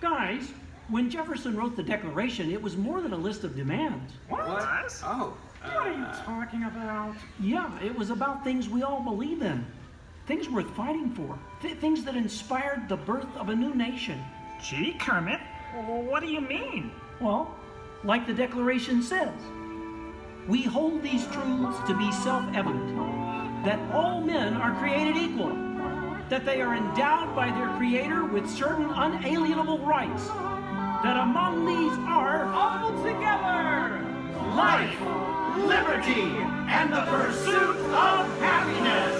Guys, when Jefferson wrote the Declaration, it was more than a list of demands. What? Oh. What are you talking about? Yeah, it was about things we all believe in. Things worth fighting for. Things that inspired the birth of a new nation. Gee, Kermit, what do you mean? Well, like the Declaration says, we hold these truths to be self-evident, that all men are created equal, that they are endowed by their Creator with certain unalienable rights, that among these are All together! Life, liberty, and the pursuit of happiness.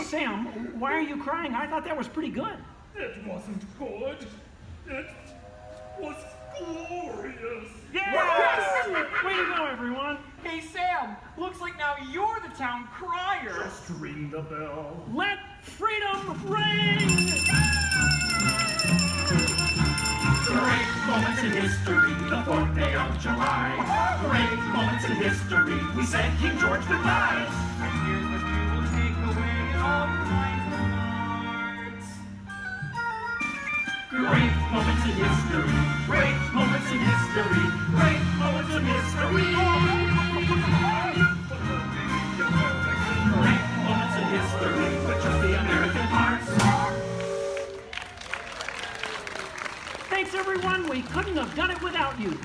Sam, why are you crying? I thought that was pretty good. It wasn't good. It was glorious. Yes! Way to go, everyone. Hey, Sam, looks like now you're the town crier. Just ring the bell. Let freedom ring! Great moments in history, the 4th day of July. Great moments in history, we said King George goodbye. And here's what you will take away all your minds and hearts. Great moments in history, great moments in history, great moments in history. Great moments in history, but just the American hearts. Thanks, everyone. We couldn't have done it without you.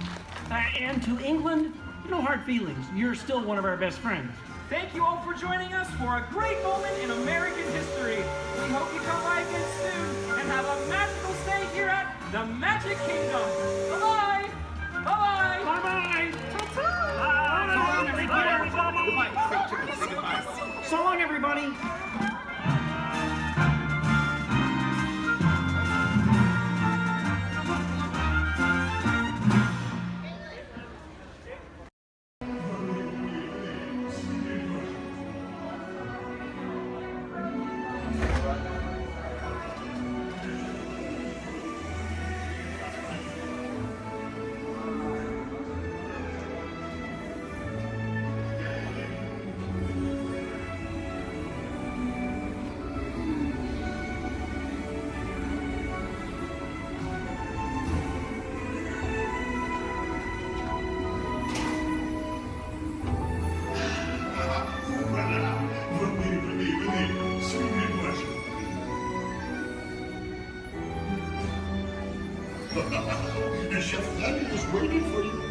And to England, no hard feelings. You're still one of our best friends. Thank you all for joining us for a great moment in American history. We hope you come by again soon and have a magical stay here at the Magic Kingdom. Bye-bye. Bye-bye. Bye-bye. Ta-ta. Bye. Bye. Bye. Bye. Chef Danny is waiting for you.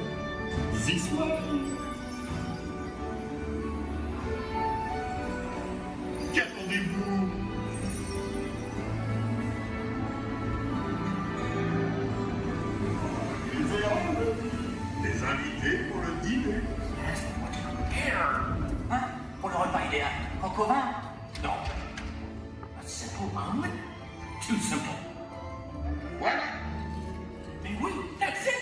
This way. Qu'attendez-vous? Ils est hors. Des invités pour le dîner. Here! Hein? Pour le repas idéal. Coq au vin? Non. A simple omelet? Too simple. Voilà. Mais oui, that's it!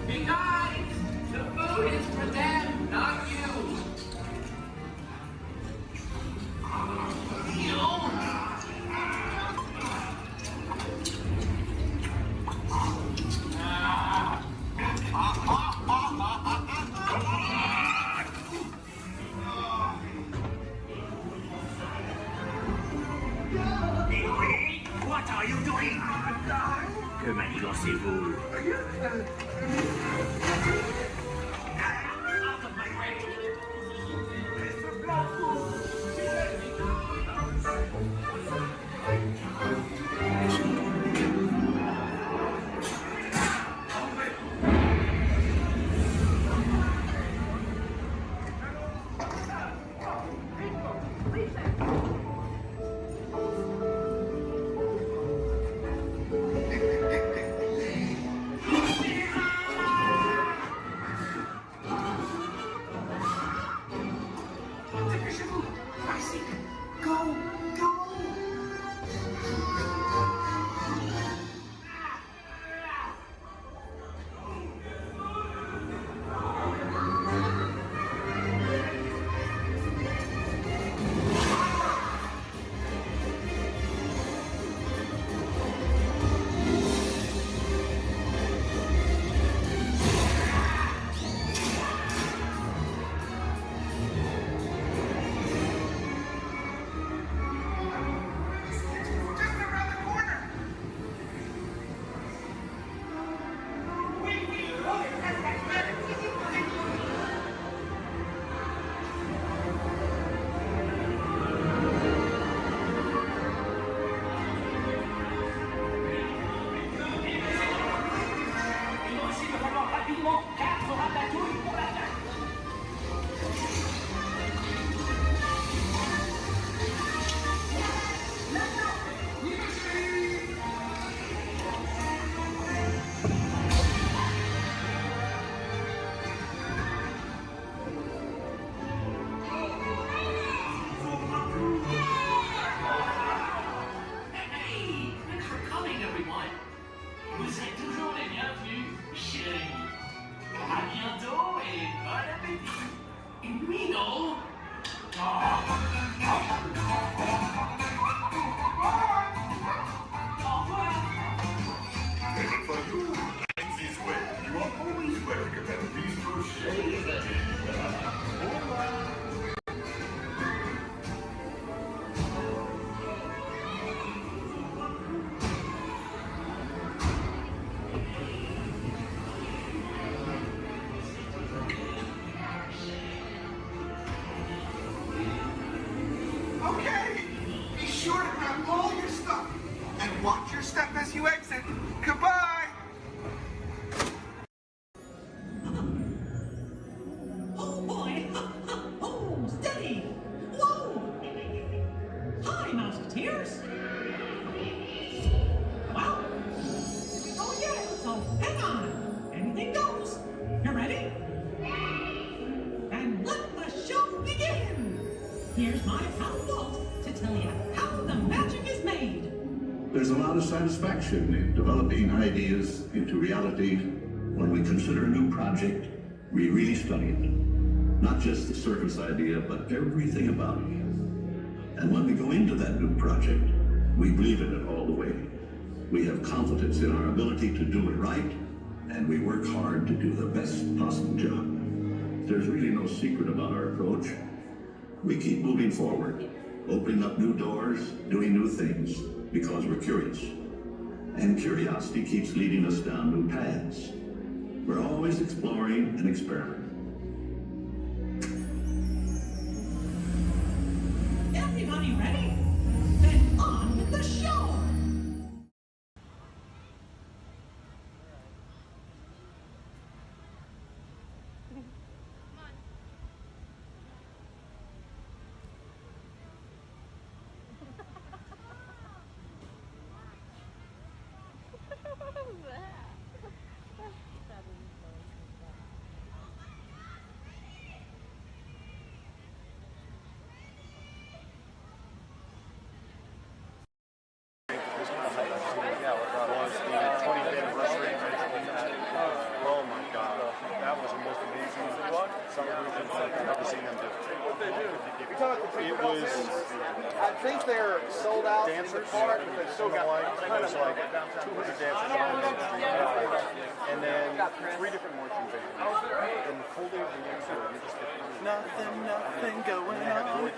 Hey guys, the food is for them, not you. What are you doing? Que manigancez-vous? Out of my way! Dépêchez-vous. Par ici. Go, go. Rapidement, 4 ratatouilles pour la table. Hey, thanks for coming, everyone. Vous êtes toujours les bienvenus, chérie. À bientôt et bon appétit. Et Mino. Au revoir. And for you, this way, you are always welcome at Bistro Chez. Okay, be sure to grab all your stuff and watch your step as you exit. Goodbye. Oh boy! Oh, steady! Whoa! Hi, Musketeers! Wow! Oh yeah, so hang on! Anything goes! You ready? And let the show begin! Here's my pal Walt to tell you how the magic is made! There's a lot of satisfaction in developing ideas into reality when we consider a new project We really study it. Not just the surface idea, but everything about it. And when we go into that new project, we believe in it all the way. We have confidence in our ability to do it right, and we work hard to do the best possible job. There's really no secret about our approach. We keep moving forward, opening up new doors, doing new things, because we're curious. And curiosity keeps leading us down new paths. We're always exploring and experimenting. Everybody ready? Then on with the show! Was the 20th anniversary oh my god, that was the most amazing celebration I've ever seen them do. It was, I think they're sold out dancers, but they still got it was like 200 dancers on the street, and then 3 different marching bands. And the full day of the dance floor, you just get nothing going on.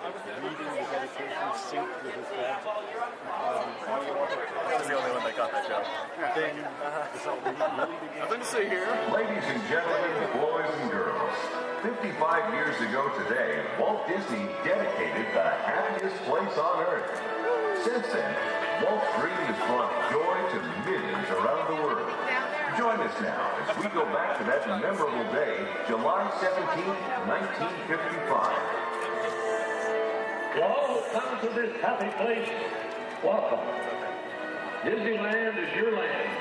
Reading the dedication synced with his dad. That's the only one that got that joke. Then nothing to see here. Ladies and gentlemen, boys and girls, 55 years ago today, Walt Disney dedicated the happiest place on earth. Since then, Walt's dream has brought joy to millions around the world. Join us now as we go back to that memorable day, July 17, 1955. To all who come to this happy place, welcome. Disneyland is your land.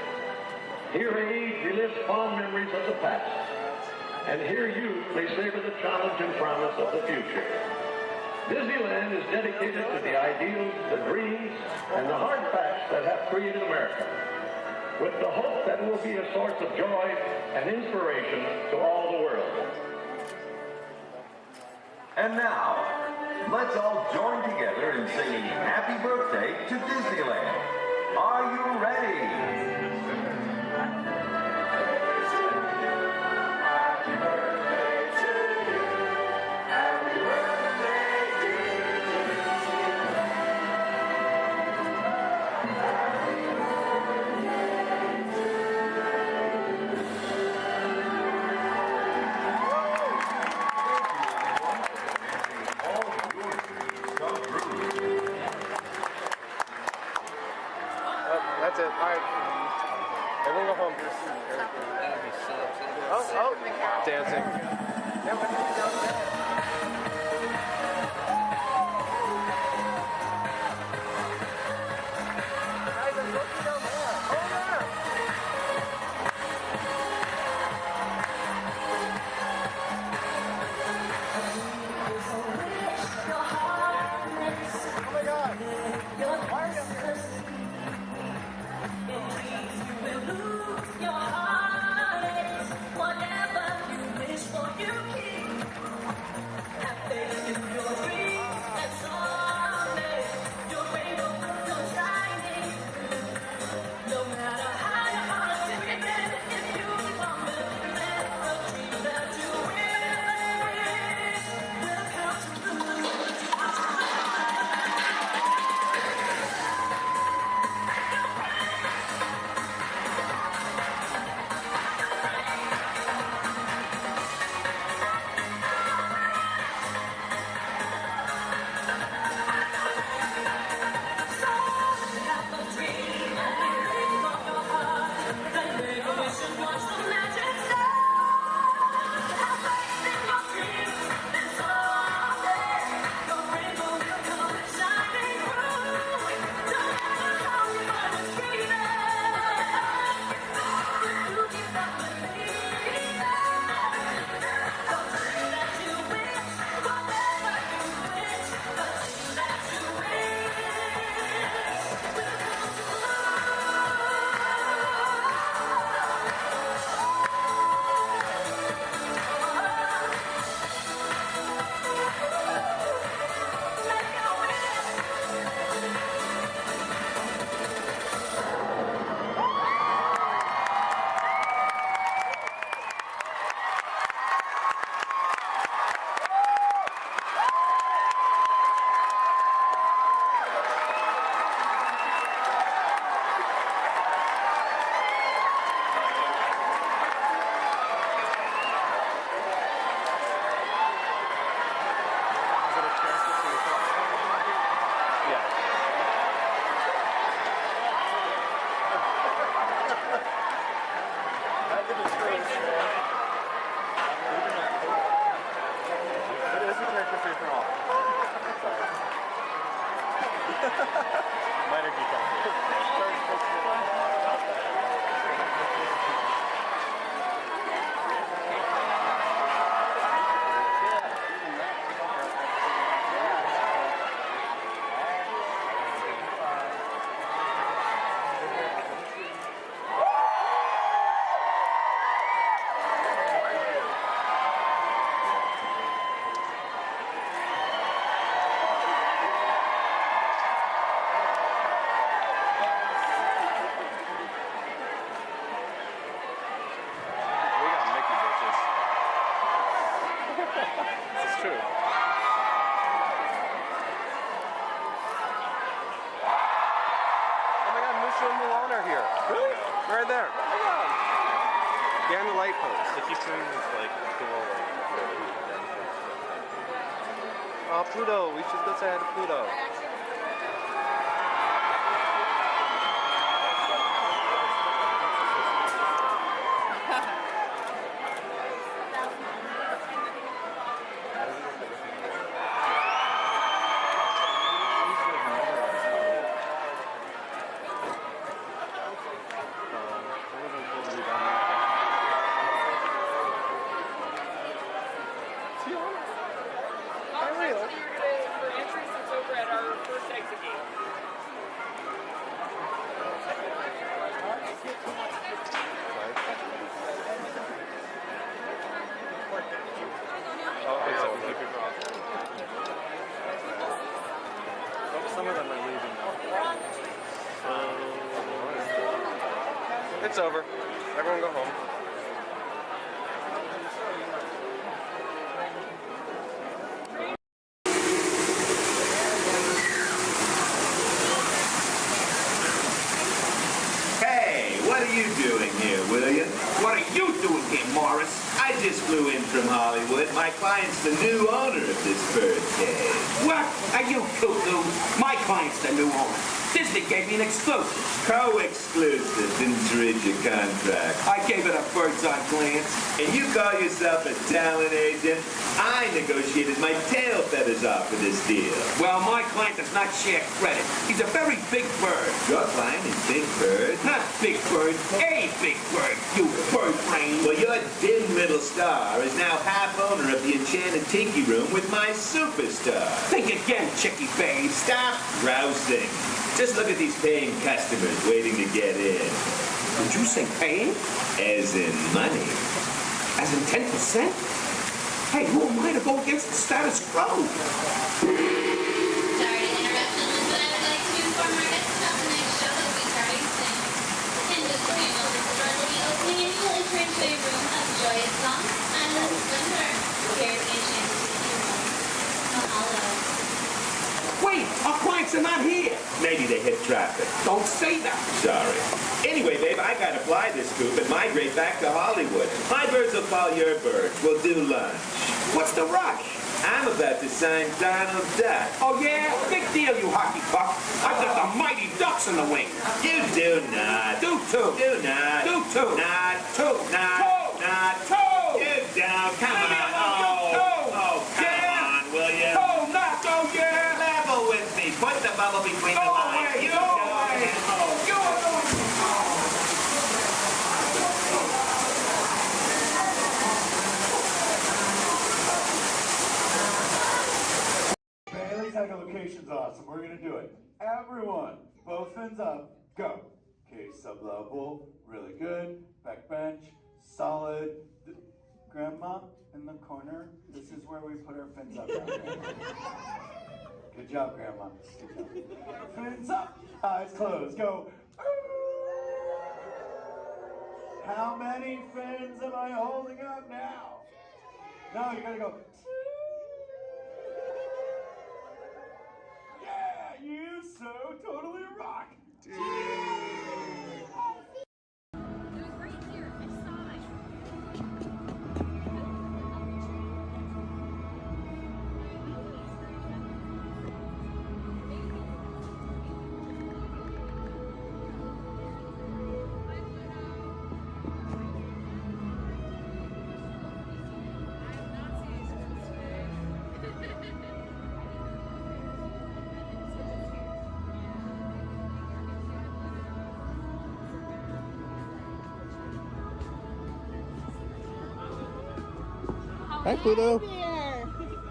Here age relives fond memories of the past. And here you may savor the challenge and promise of the future. Disneyland is dedicated to the ideals, the dreams, and the hard facts that have created America, with the hope that it will be a source of joy and inspiration to all the world. And now, let's all join together in singing Happy Birthday to Disneyland. Are you ready? That's it. All right. Everyone go home. Oh, dancing. of them alone are here. Really? Right there. Behind the light post. They keep doing this like cool Oh, Pluto. We should go say hi to Pluto. Some of them are leaving now. It's over. Everyone go home. Hey, what are you doing here, William? What are you doing here, Morris? I just flew in from Hollywood. My client's the new owner of this birdcage. What? Are you cuckoo? My client's the new owner. Disney gave me an exclusive. Co-exclusive. Didn't read your contract. I gave it a bird's eye glance. And you call yourself a talent agent? I negotiated my tail feathers off for this deal. Well, my client does not share credit. He's a very big bird. Your client is Big Bird? Not Big Bird, a big bird, you bird brain. Well, your dim little star is now half owner of the Enchanted Tiki Room with my superstar. Think again, Chicky babe. Stop grousing. Just look at these paying customers waiting to get in. Did you say paying? As in money. As in 10%? Hey, who am I to go against the status quo? Sorry to interrupt, but I would like to inform our guests about the next show that will be starting soon. In just a few moments, the doors will be opening and you will enter into a room of joyous songs and endless splendor. Here's the Enchanted Tiki Room. Mahalo. Wait, our clients are not here. Maybe they hit traffic. Don't say that. Sorry. Anyway, babe, I gotta fly this coop and migrate back to Hollywood. My birds will call your birds. We'll do lunch. What's the rush? I'm about to sign Donald Duck. Oh, yeah? Big deal, you hockey puck. I've got the mighty ducks in the wing. You do not. Do too. Do not. Do too. Not. Two. Not. Two. Not. Two. You down. Come Leave me on. alone. Oh, come on, will you? Two. Not go, yeah. Level with me. Put the bubble between the lines. You Go don't away. know. You are going. Bailey's echolocation's awesome. We're gonna do it. Everyone, both fins up, go. Okay, sub-level, really good. Back bench, solid. Grandma, in the corner, this is where we put our fins up. Good job, Grandma. Good job. Fins up, eyes closed, go. How many fins am I holding up now? No, you gotta go. Yeah, you so totally rock. Hi, Pluto. There.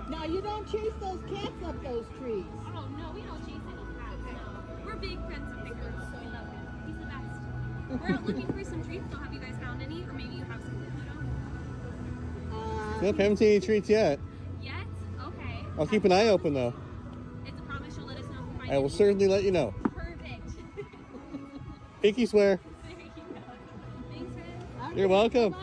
Now you don't chase those cats up those trees. Oh no, we don't chase any cats. No. We're big friends of Nicholas. We love him. He's the best. We're out looking for some treats, so have you guys found any? Or maybe you have some Pluto? Nope, haven't seen any treats yet. Yet? Okay. I'll keep an eye open though. It's a promise you'll let us know if you find I will any. certainly let you know. Perfect. Pinky swear. There you go. Thanks, Red. You're welcome. Bye.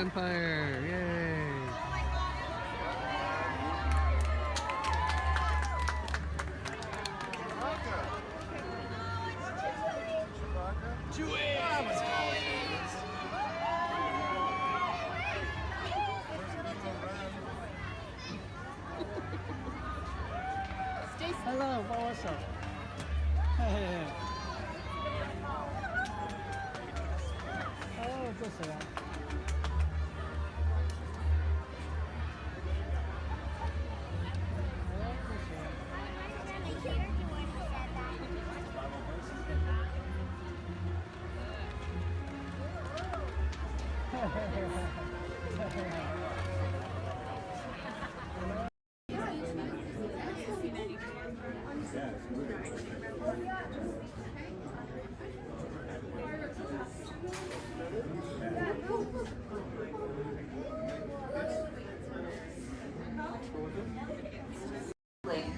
Empire. Yay. Hello, what's up? Hey. Oh, just that.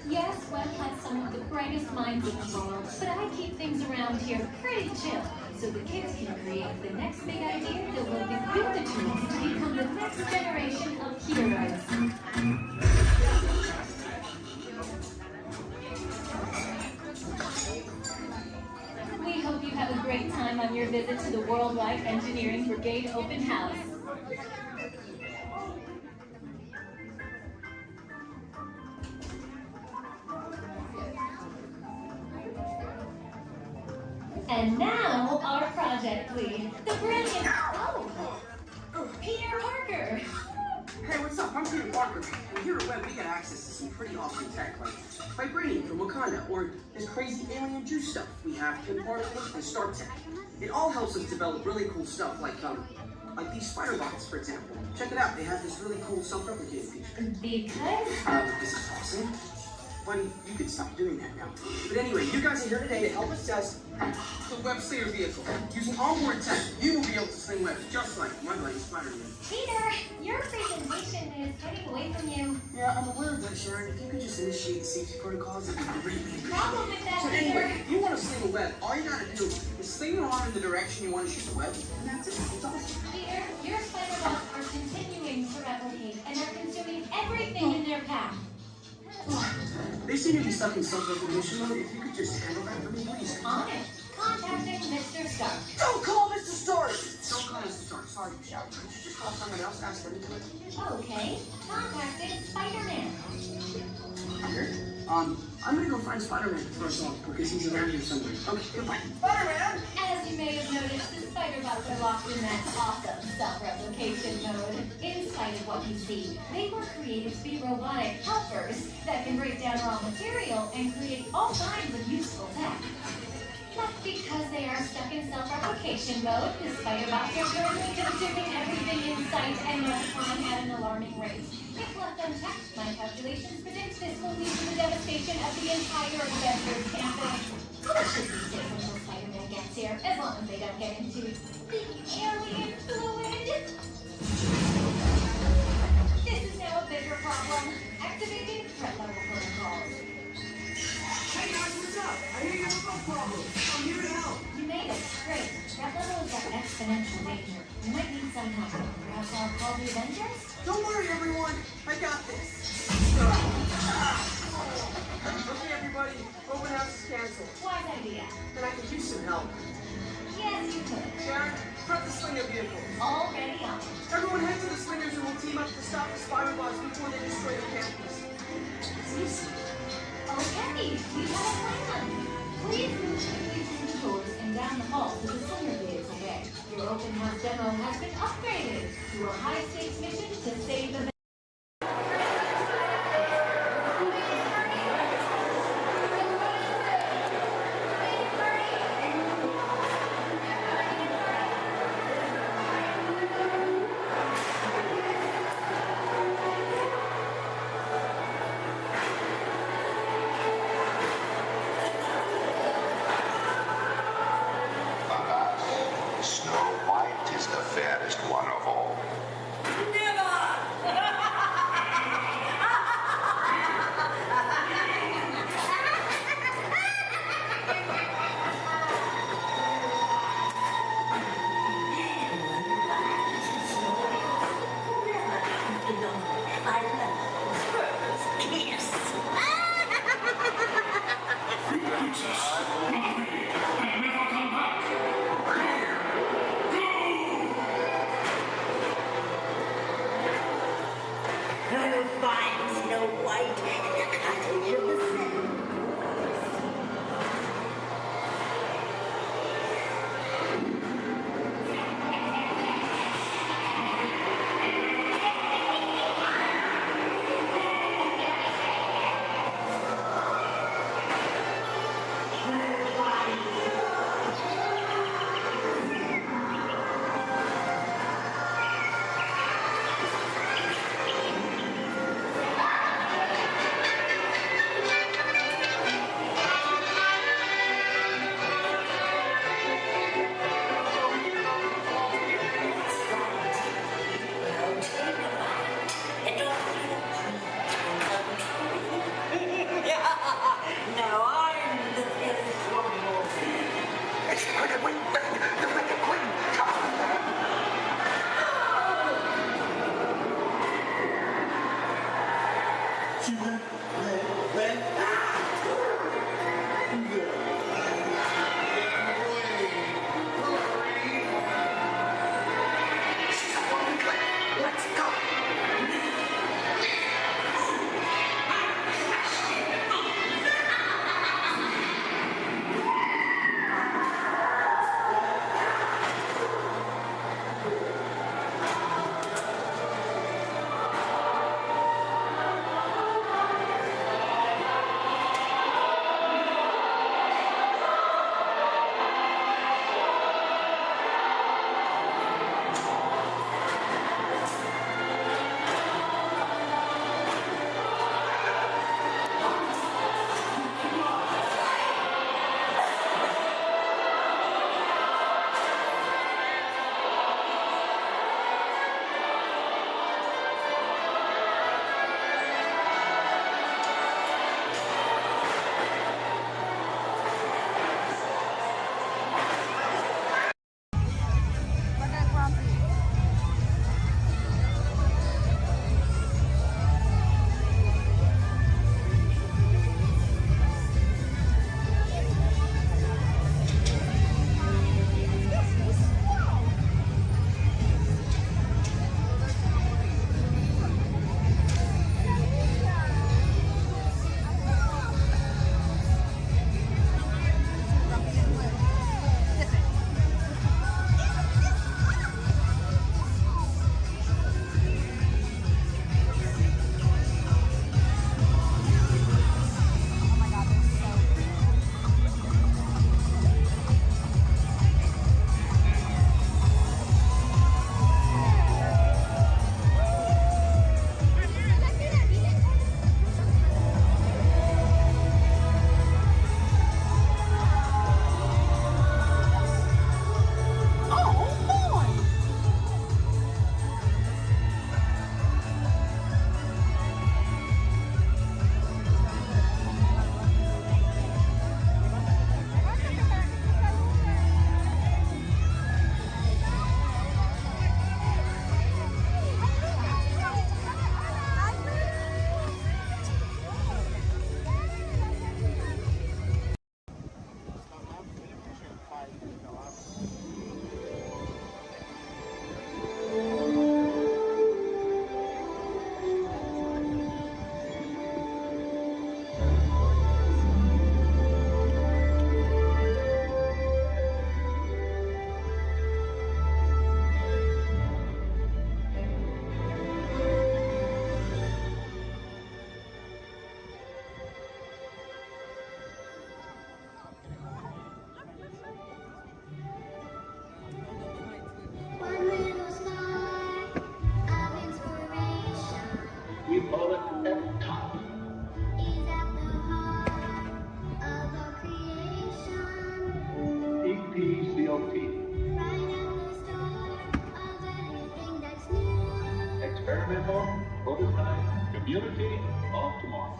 Yes, Walt has some of the brightest minds in the world, but I keep things around here pretty chill, so the kids can create the next big idea that will give you the tools to become the next generation of heroes. We hope you have a great time on your visit to the Worldwide Engineering Brigade Open House. And now, our project lead, the brilliant, Peter Parker. Hey, what's up? I'm Peter Parker. And here at Web, we get access to some pretty awesome tech, like vibranium from Wakanda, or this crazy alien juice stuff. We have Kim particles and Star Tech. It all helps us develop really cool stuff, like these spider bots, for example. Check it out. They have this really cool self-replicating feature. Because? This is awesome. Buddy, you can stop doing that now. But anyway, you guys are here today to help us test the Web Slinger vehicle. Using onboard tech, you will be able to sling webs just like my buddy Spider-Man. Peter, your presentation is getting away from you. Yeah, I'm aware of that, Sharon. If you could just initiate the safety protocols, it'd be great. Problem with that, So Peter. anyway, if you want to sling a web, all you gotta do is sling your arm in the direction you want to shoot the web, and that's it. It's awesome. Peter, your spider bots are continuing to replicate and are consuming everything in their path. They seem to be stuck in self-recognition mode. If you could just handle that for me, please. On it. Contacting Mr. Stark. Don't call Mr. Stark! Don't call Mr. Stark. Sorry, you shout. Could you just call someone else? Ask them to do it. Okay. Contacting Spider-Man. Here. I'm gonna go find Spider-Man first off, because he's around here somewhere. Okay, goodbye. Spider-Man! As you may have noticed, the spider bots are locked in that awesome self-replication mode. In spite of what you see, they were created to be robotic helpers that can break down raw material and create all kinds of useful tech. But because they are stuck in self-replication mode, the spider bots are currently consuming everything in sight and multiplying at an alarming rate. If left unchecked, my calculations predict this will lead to the devastation of the entire Avengers campus. It should be safe until Spider-Man gets here, as long as they don't get into the alien fluid. This is now a bigger problem. Activating threat level protocols. Hey guys, what's up? I hear you have a problem. I'm here to help. You made it. Great. Threat level is at exponential danger. You might need some help. Perhaps I'll call the Avengers? Don't worry, everyone. I got this. Okay, everybody. Open house is canceled. Wise idea. And I could use some help. Yes, you could. Sharon, prep the Slinger vehicle. Already on. Everyone head to the Slingers and we'll team up to stop the spider bots before they destroy the campus. It's easy. Okay, we have a plan. Please move quickly through the doors and down the hall to the Slinger vehicle bay. Your open house demo has been upgraded to a high-stakes mission to save the Snow White is the fairest one of all. Never! princess. Run away and never come back. You'll find Snow White in the cottage of the sun. Now I'm the fifth one. It's the Wicked Queen! The Wicked Queen! Let's go! Experimental, prototype, community of tomorrow.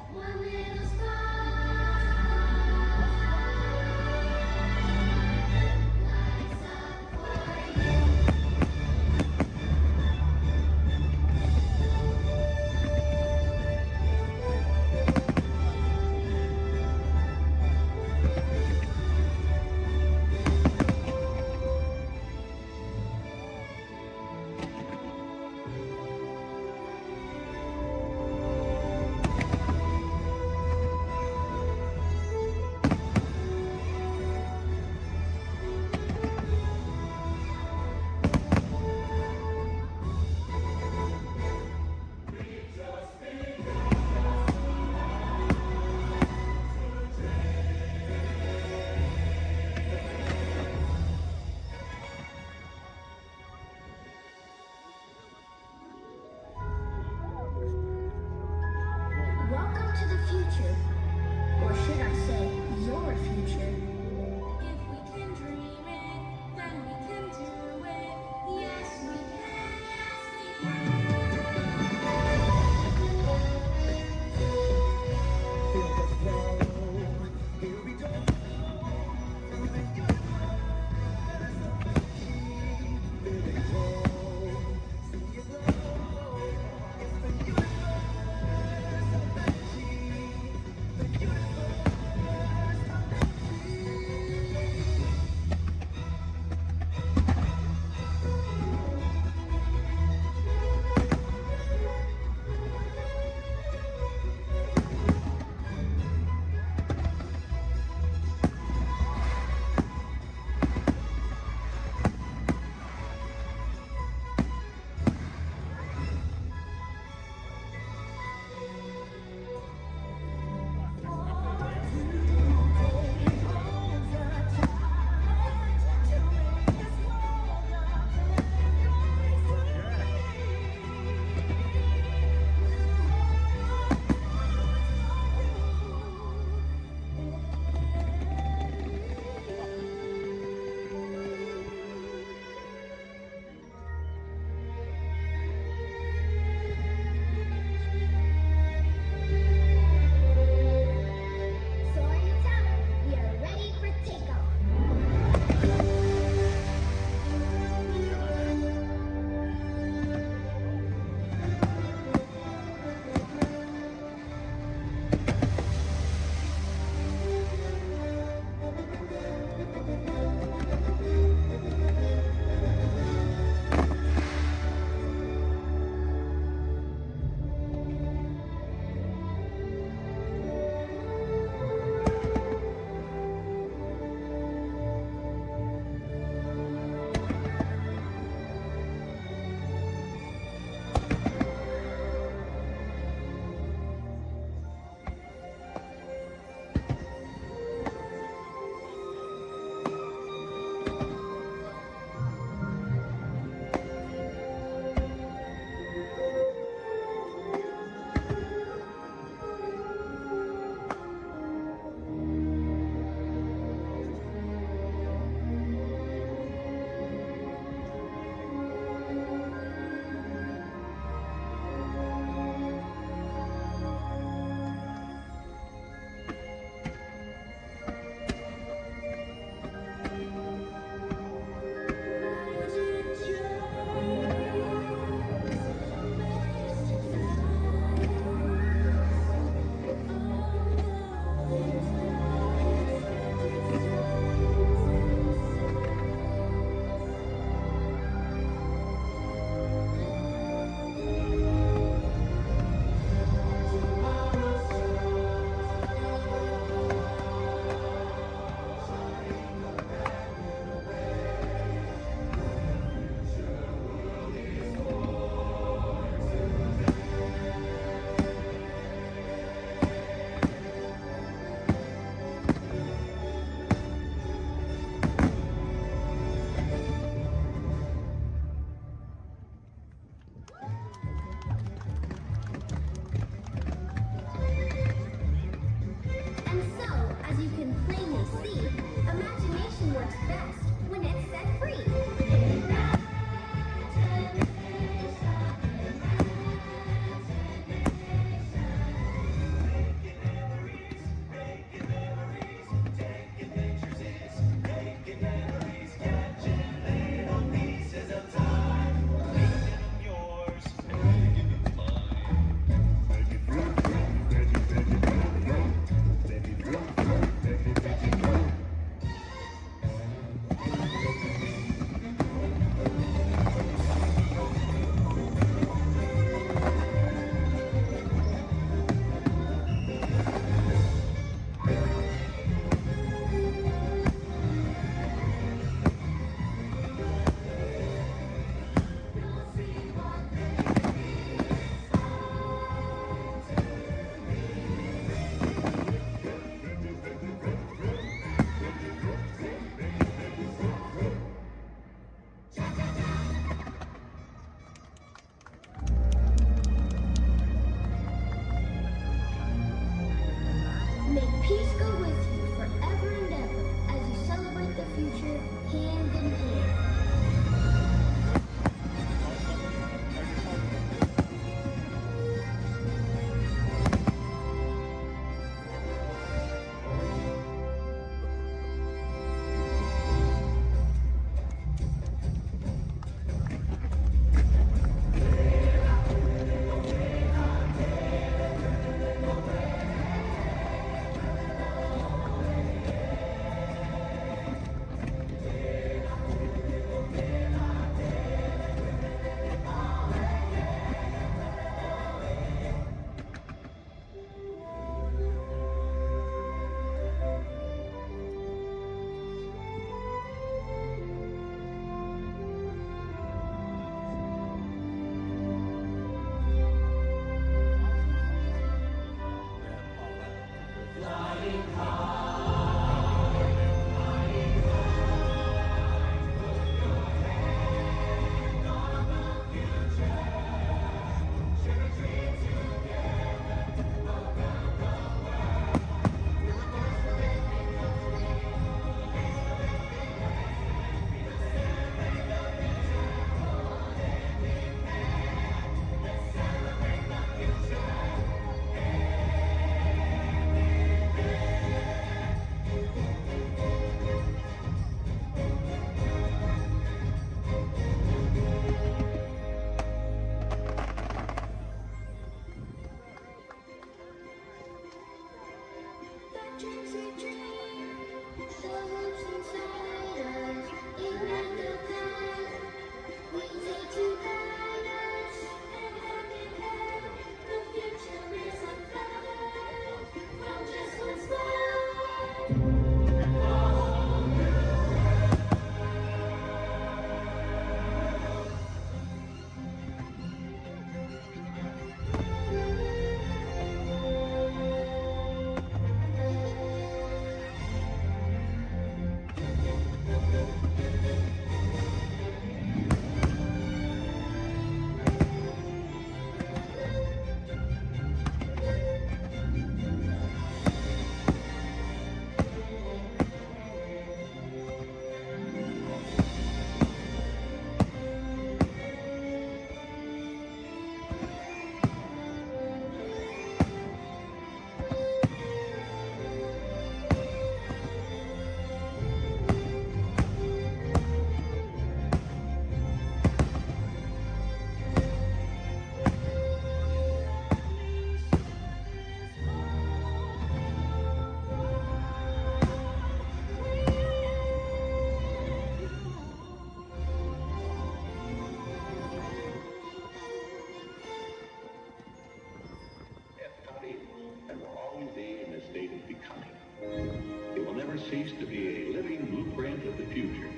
never cease to be a living blueprint of the future.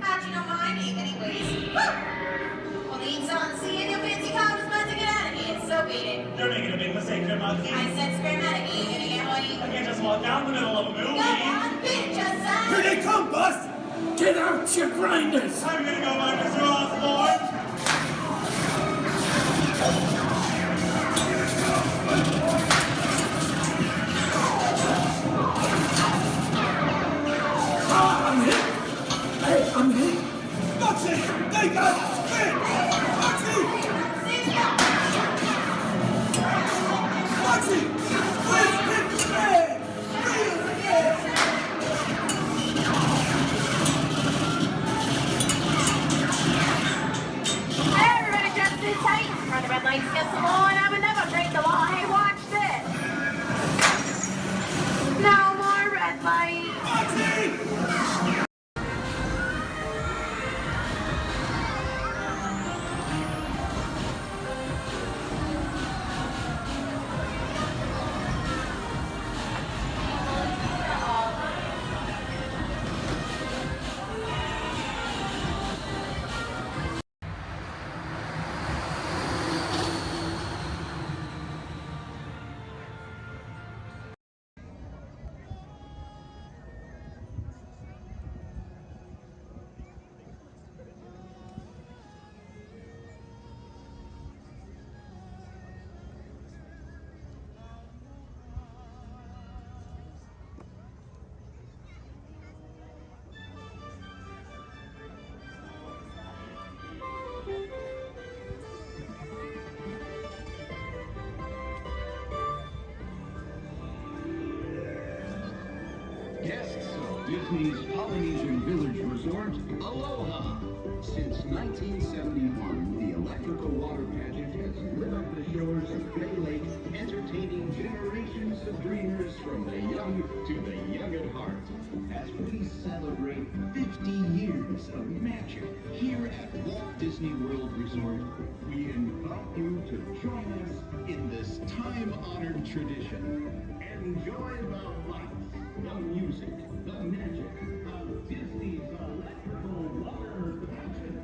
How'd you know my name anyways? Well, the ink's on the sea and your fancy car was about to get out of here, so beat it. You're making a big mistake, Grandma. I said scrammatic, you gonna get what you... I can't just walk down the middle of a movie. Go on, bitch, just say... Here they come, Bus! Get out your grinders! I'm gonna go back to Osborne. I'm hit! Hey, I'm hit! Foxy! They got it! Foxy! Foxy! Please hit the bag! Real bag! Hey, everybody, just sit tight. Run the red lights against the law, and I would never break the law. Hey, watch this. No more red light. Foxy! Guests of Disney's Polynesian Village Resort, aloha! Since 1971, the electrical water pageant has lit up the shores of Bay Lake, entertaining generations of dreamers from the young to the young at heart. As we celebrate 50 years of magic here at Walt Disney World Resort, we invite you to join us in this time-honored tradition. Enjoy the lights, the music, the magic of Disney's electrical water pageant.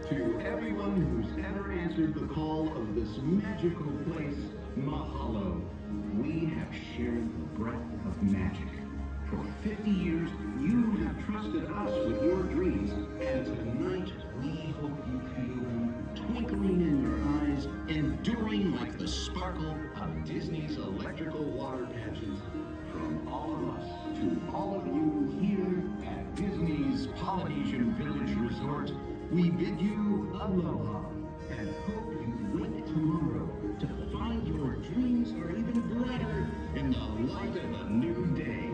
To everyone who's ever answered the call of this magical place, mahalo. We have shared the breath of magic. For 50 years, you have trusted us with your dreams, and tonight we hope you feel them twinkling in your eyes, enduring like the sparkle of Disney's electrical water patches. From all of us to all of you here at Disney's Polynesian Village Resort, we bid you aloha and hope you wake tomorrow to find your dreams are even brighter in the light of a new day.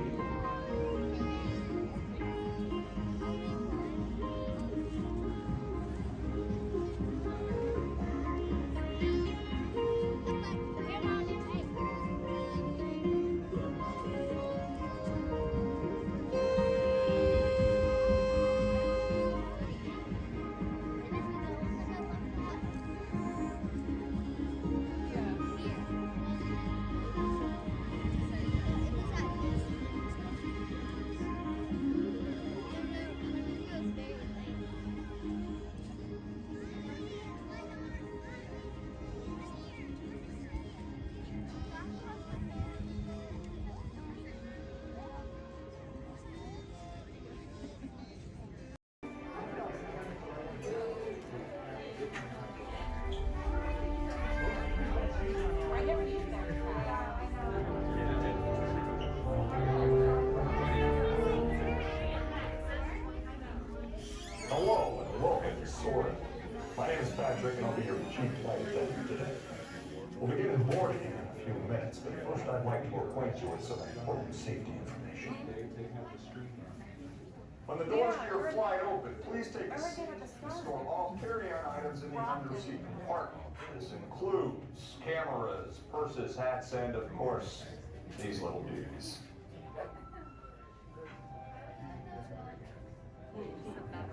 Hello and welcome to Soarin'. My name is Patrick and I'll be your chief flight attendant today. We'll begin boarding in a few minutes, but first I'd like to acquaint you with some important safety information. When the doors to your flight open, please take a seat and store all carry-on items in the underseat compartment. This includes cameras, purses, hats, and of course, these little dudes.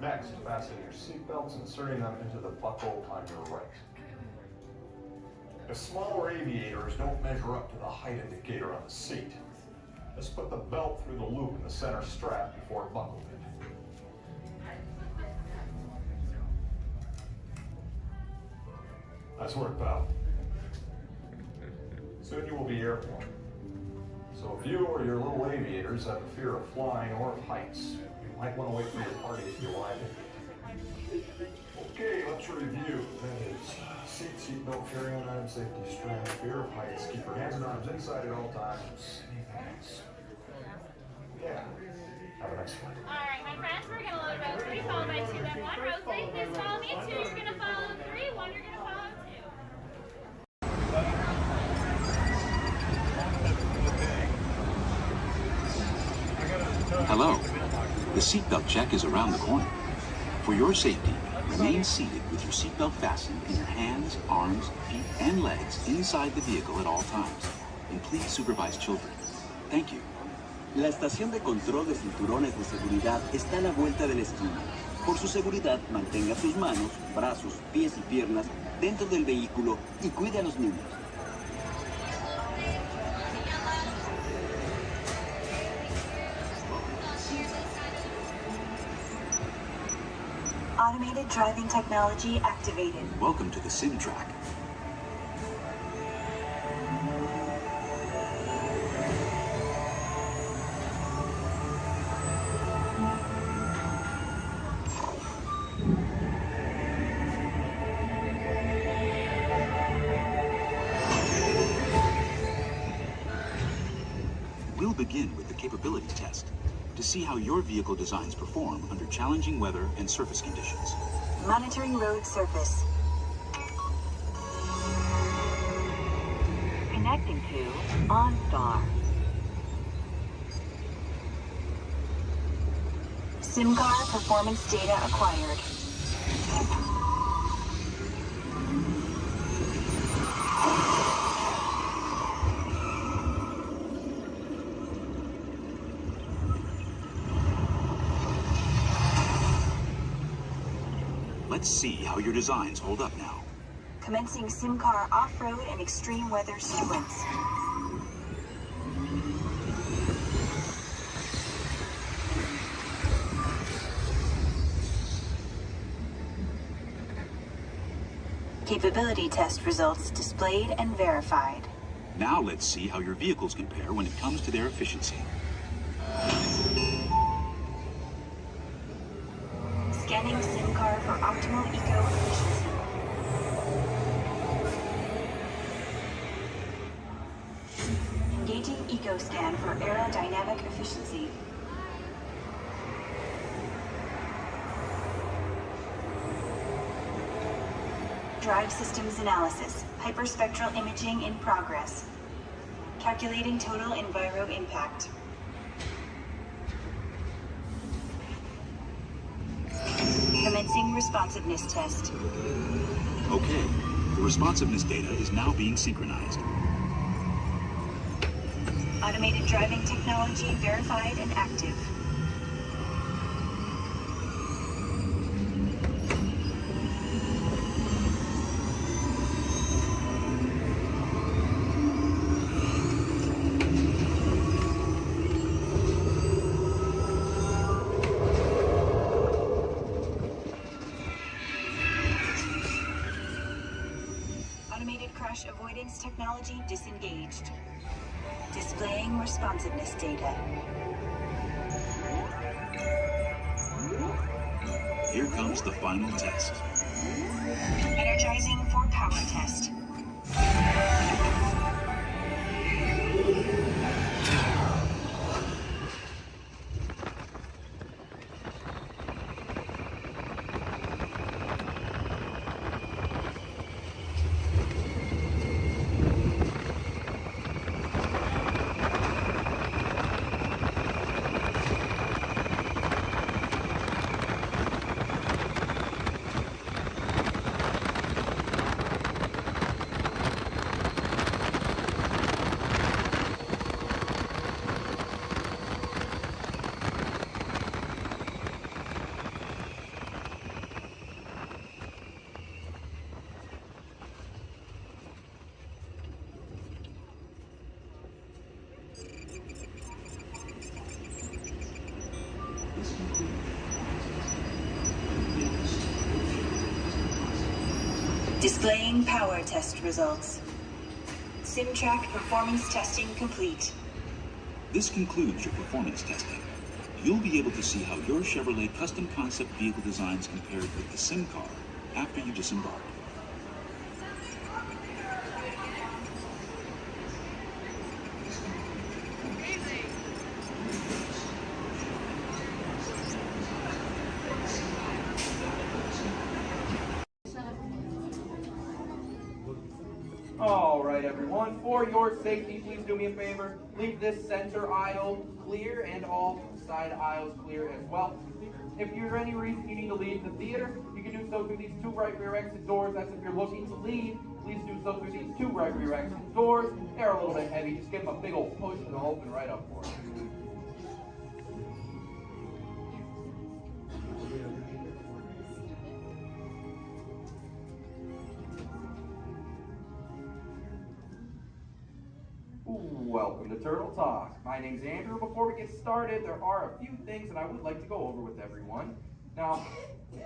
Next, fasten your seatbelts, inserting them into the buckle on your right. If smaller aviators don't measure up to the height indicator on the seat, just put the belt through the loop in the center strap before buckling it. Nice work, pal. Soon you will be airborne. So if you or your little aviators have a fear of flying or of heights, you might want to wait for your party if you like it. Okay, let's review. That is seatbelt, carry-on item, safety strap, fear of heights, keep your hands and arms inside at all times. Anything else? Yeah. Have a nice flight. Alright, my friends, we're gonna load row 3, followed by 2, then 1. Row 3, please follow me. 2, you're gonna follow 3, 1, you're gonna follow 2. Hello. The seatbelt check is around the corner. For your safety, remain seated with your seatbelt fastened and your hands, arms, feet, and legs inside the vehicle at all times. And please supervise children. Thank you. La estación de control de cinturones de seguridad está a la vuelta de la esquina. Por su seguridad, mantenga sus manos, brazos, pies y piernas dentro del vehículo y cuide a los niños. Automated driving technology activated. Welcome to the sim track. We'll begin with the capability test to see how your vehicle designs perform under challenging weather and surface conditions. Monitoring road surface. Connecting to OnStar. SIM-car performance data acquired. Let's see how your designs hold up now. Commencing SIM-car off-road and extreme weather sequence. Capability test results displayed and verified. Now let's see how your vehicles compare when it comes to their efficiency. Scanning SIM car for optimal eco efficiency. Engaging eco scan for aerodynamic efficiency. Drive systems analysis. Hyperspectral imaging in progress. Calculating total enviro impact. Commencing responsiveness test. Okay, the responsiveness data is now being synchronized. Automated driving technology verified and active. Automated crash avoidance technology disengaged. Displaying responsiveness data. Here comes the final test. Energizing for power test. Displaying power test results. SimTrack performance testing complete. This concludes your performance testing. You'll be able to see how your Chevrolet custom concept vehicle designs compared with the sim car after you disembark. All right, everyone, for your safety, please do me a favor. Leave this center aisle clear and all side aisles clear as well. If for any reason you need to leave the theater, you can do so through these two right rear exit doors. That's if you're looking to leave. Please do so through these two right rear exit doors. They're a little bit heavy. Just give them a big old push and they'll open right up for you. Welcome to Turtle Talk. My name's Andrew. Before we get started, there are a few things that I would like to go over with everyone. Now,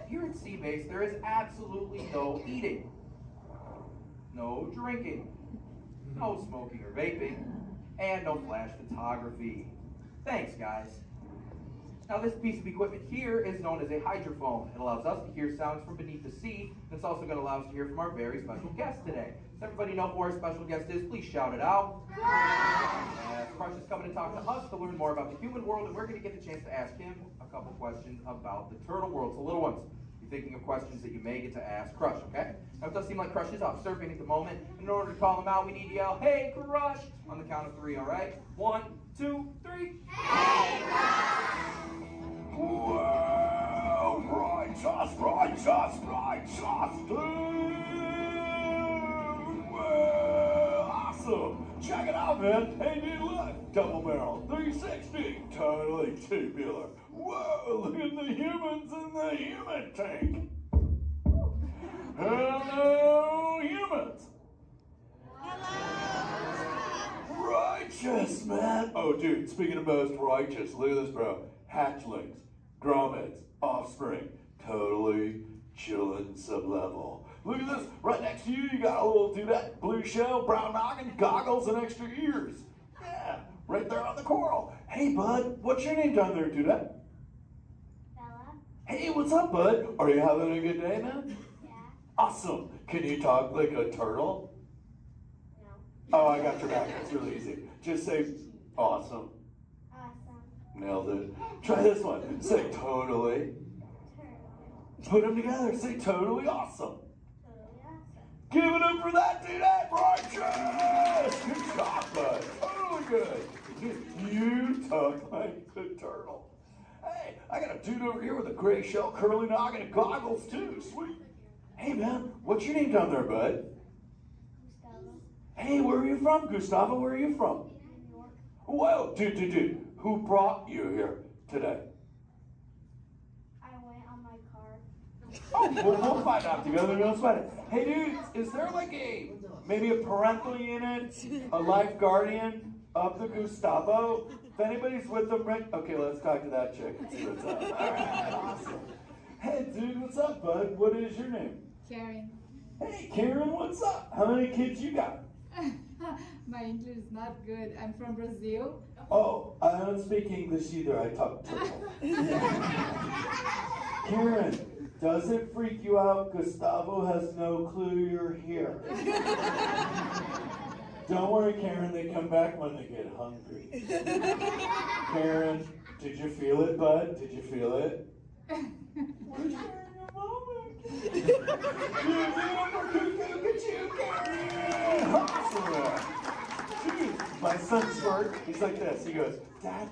here at Seabase, there is absolutely no eating, no drinking, no smoking or vaping, and no flash photography. Thanks, guys. Now, this piece of equipment here is known as a hydrophone. It allows us to hear sounds from beneath the sea, and it's also going to allow us to hear from our very special guest today. Does everybody know who our special guest is? Please shout it out. Crush is coming to talk to us to learn more about the human world, and we're going to get the chance to ask him a couple questions about the turtle world. So, little ones, you're thinking of questions that you may get to ask Crush, okay? Now, it does seem like Crush is off surfing at the moment. In order to call him out, we need to yell, "Hey, Crush!" on the count of 3, all right? 1, 2, 3. Hey, Crush! Well, righteous, dude! Well, awesome! Check it out, man! Hey, new look! Double barrel, 360, totally tubular. Whoa, look at the humans in the human tank! Hello, humans! Righteous, man! Oh, dude, speaking of most righteous, look at this, bro. Hatchlings, grommets, offspring, totally chillin' sub-level. Look at this. Right next to you, you got a little dudette, blue shell, brown noggin, goggles, and extra ears. Yeah, right there on the coral. Hey, bud, what's your name down there, dudette? Bella? Hey, what's up, bud? Are you having a good day, man? Yeah. Awesome. Can you talk like a turtle? No. Oh, I got your back. It's really easy. Just say awesome. Awesome. Nailed it. Try this one. Say totally. Put them together. Say totally awesome. Totally awesome. Give it up for that dude. Righteous. Good job, bud. Totally good. You talk like the turtle. Hey, I got a dude over here with a gray shell, curly noggin, and goggles too. Sweet. Hey, man, what's your name down there, bud? Gustavo. Hey, where are you from, Gustavo? Where are you from? New York. Whoa, dude. Who brought you here today? I went on my car. Oh, we'll find out together. Don't sweat it. Hey, dudes, is there like maybe a parental unit, a life guardian of the Gustavo? If anybody's with them, right? Okay, let's talk to that chick and see what's up. All right, awesome. Hey, dude, what's up, bud? What is your name? Karen. Hey, Karen, what's up? How many kids you got? My English is not good. I'm from Brazil. Oh, I don't speak English either. I talk turtle. Karen, does it freak you out? Gustavo has no clue you're here. Don't worry, Karen. They come back when they get hungry. Karen, did you feel it, bud? Did you feel it? We're sharing a moment. Look at you, Karen. Awesome. Dude, my son Squirt, he's like this. He goes, Dad,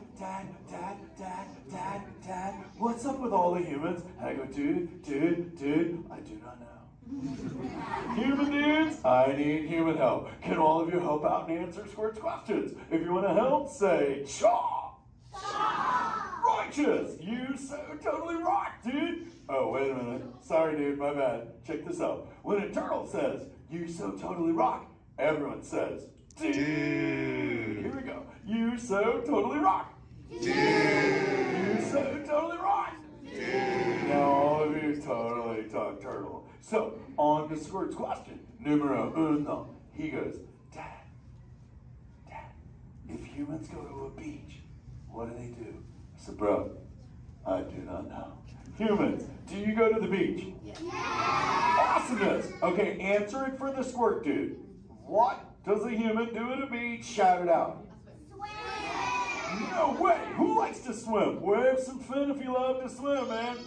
what's up with all the humans? And I go, dude, I do not know. Human dudes, I need human help. Can all of you help out and answer Squirt's questions? If you want to help, say, Chaw! Righteous! You so totally rock, dude! Oh, wait a minute. Sorry, dude, my bad. Check this out. When a turtle says, you so totally rock, everyone says, dude! Here we go. You so totally rock! Dude! You so totally rock! Dude! Now all of you totally talk turtle. So, on to Squirt's question. Numero uno. He goes, Dad, if humans go to a beach, what do they do? I said, bro, I do not know. Humans, do you go to the beach? Yeah. Awesomeness. Okay, answer it for the Squirt dude. What does a human do at a beach? Shout it out. Swim. No way. Who likes to swim? Wave some fin if you love to swim, man.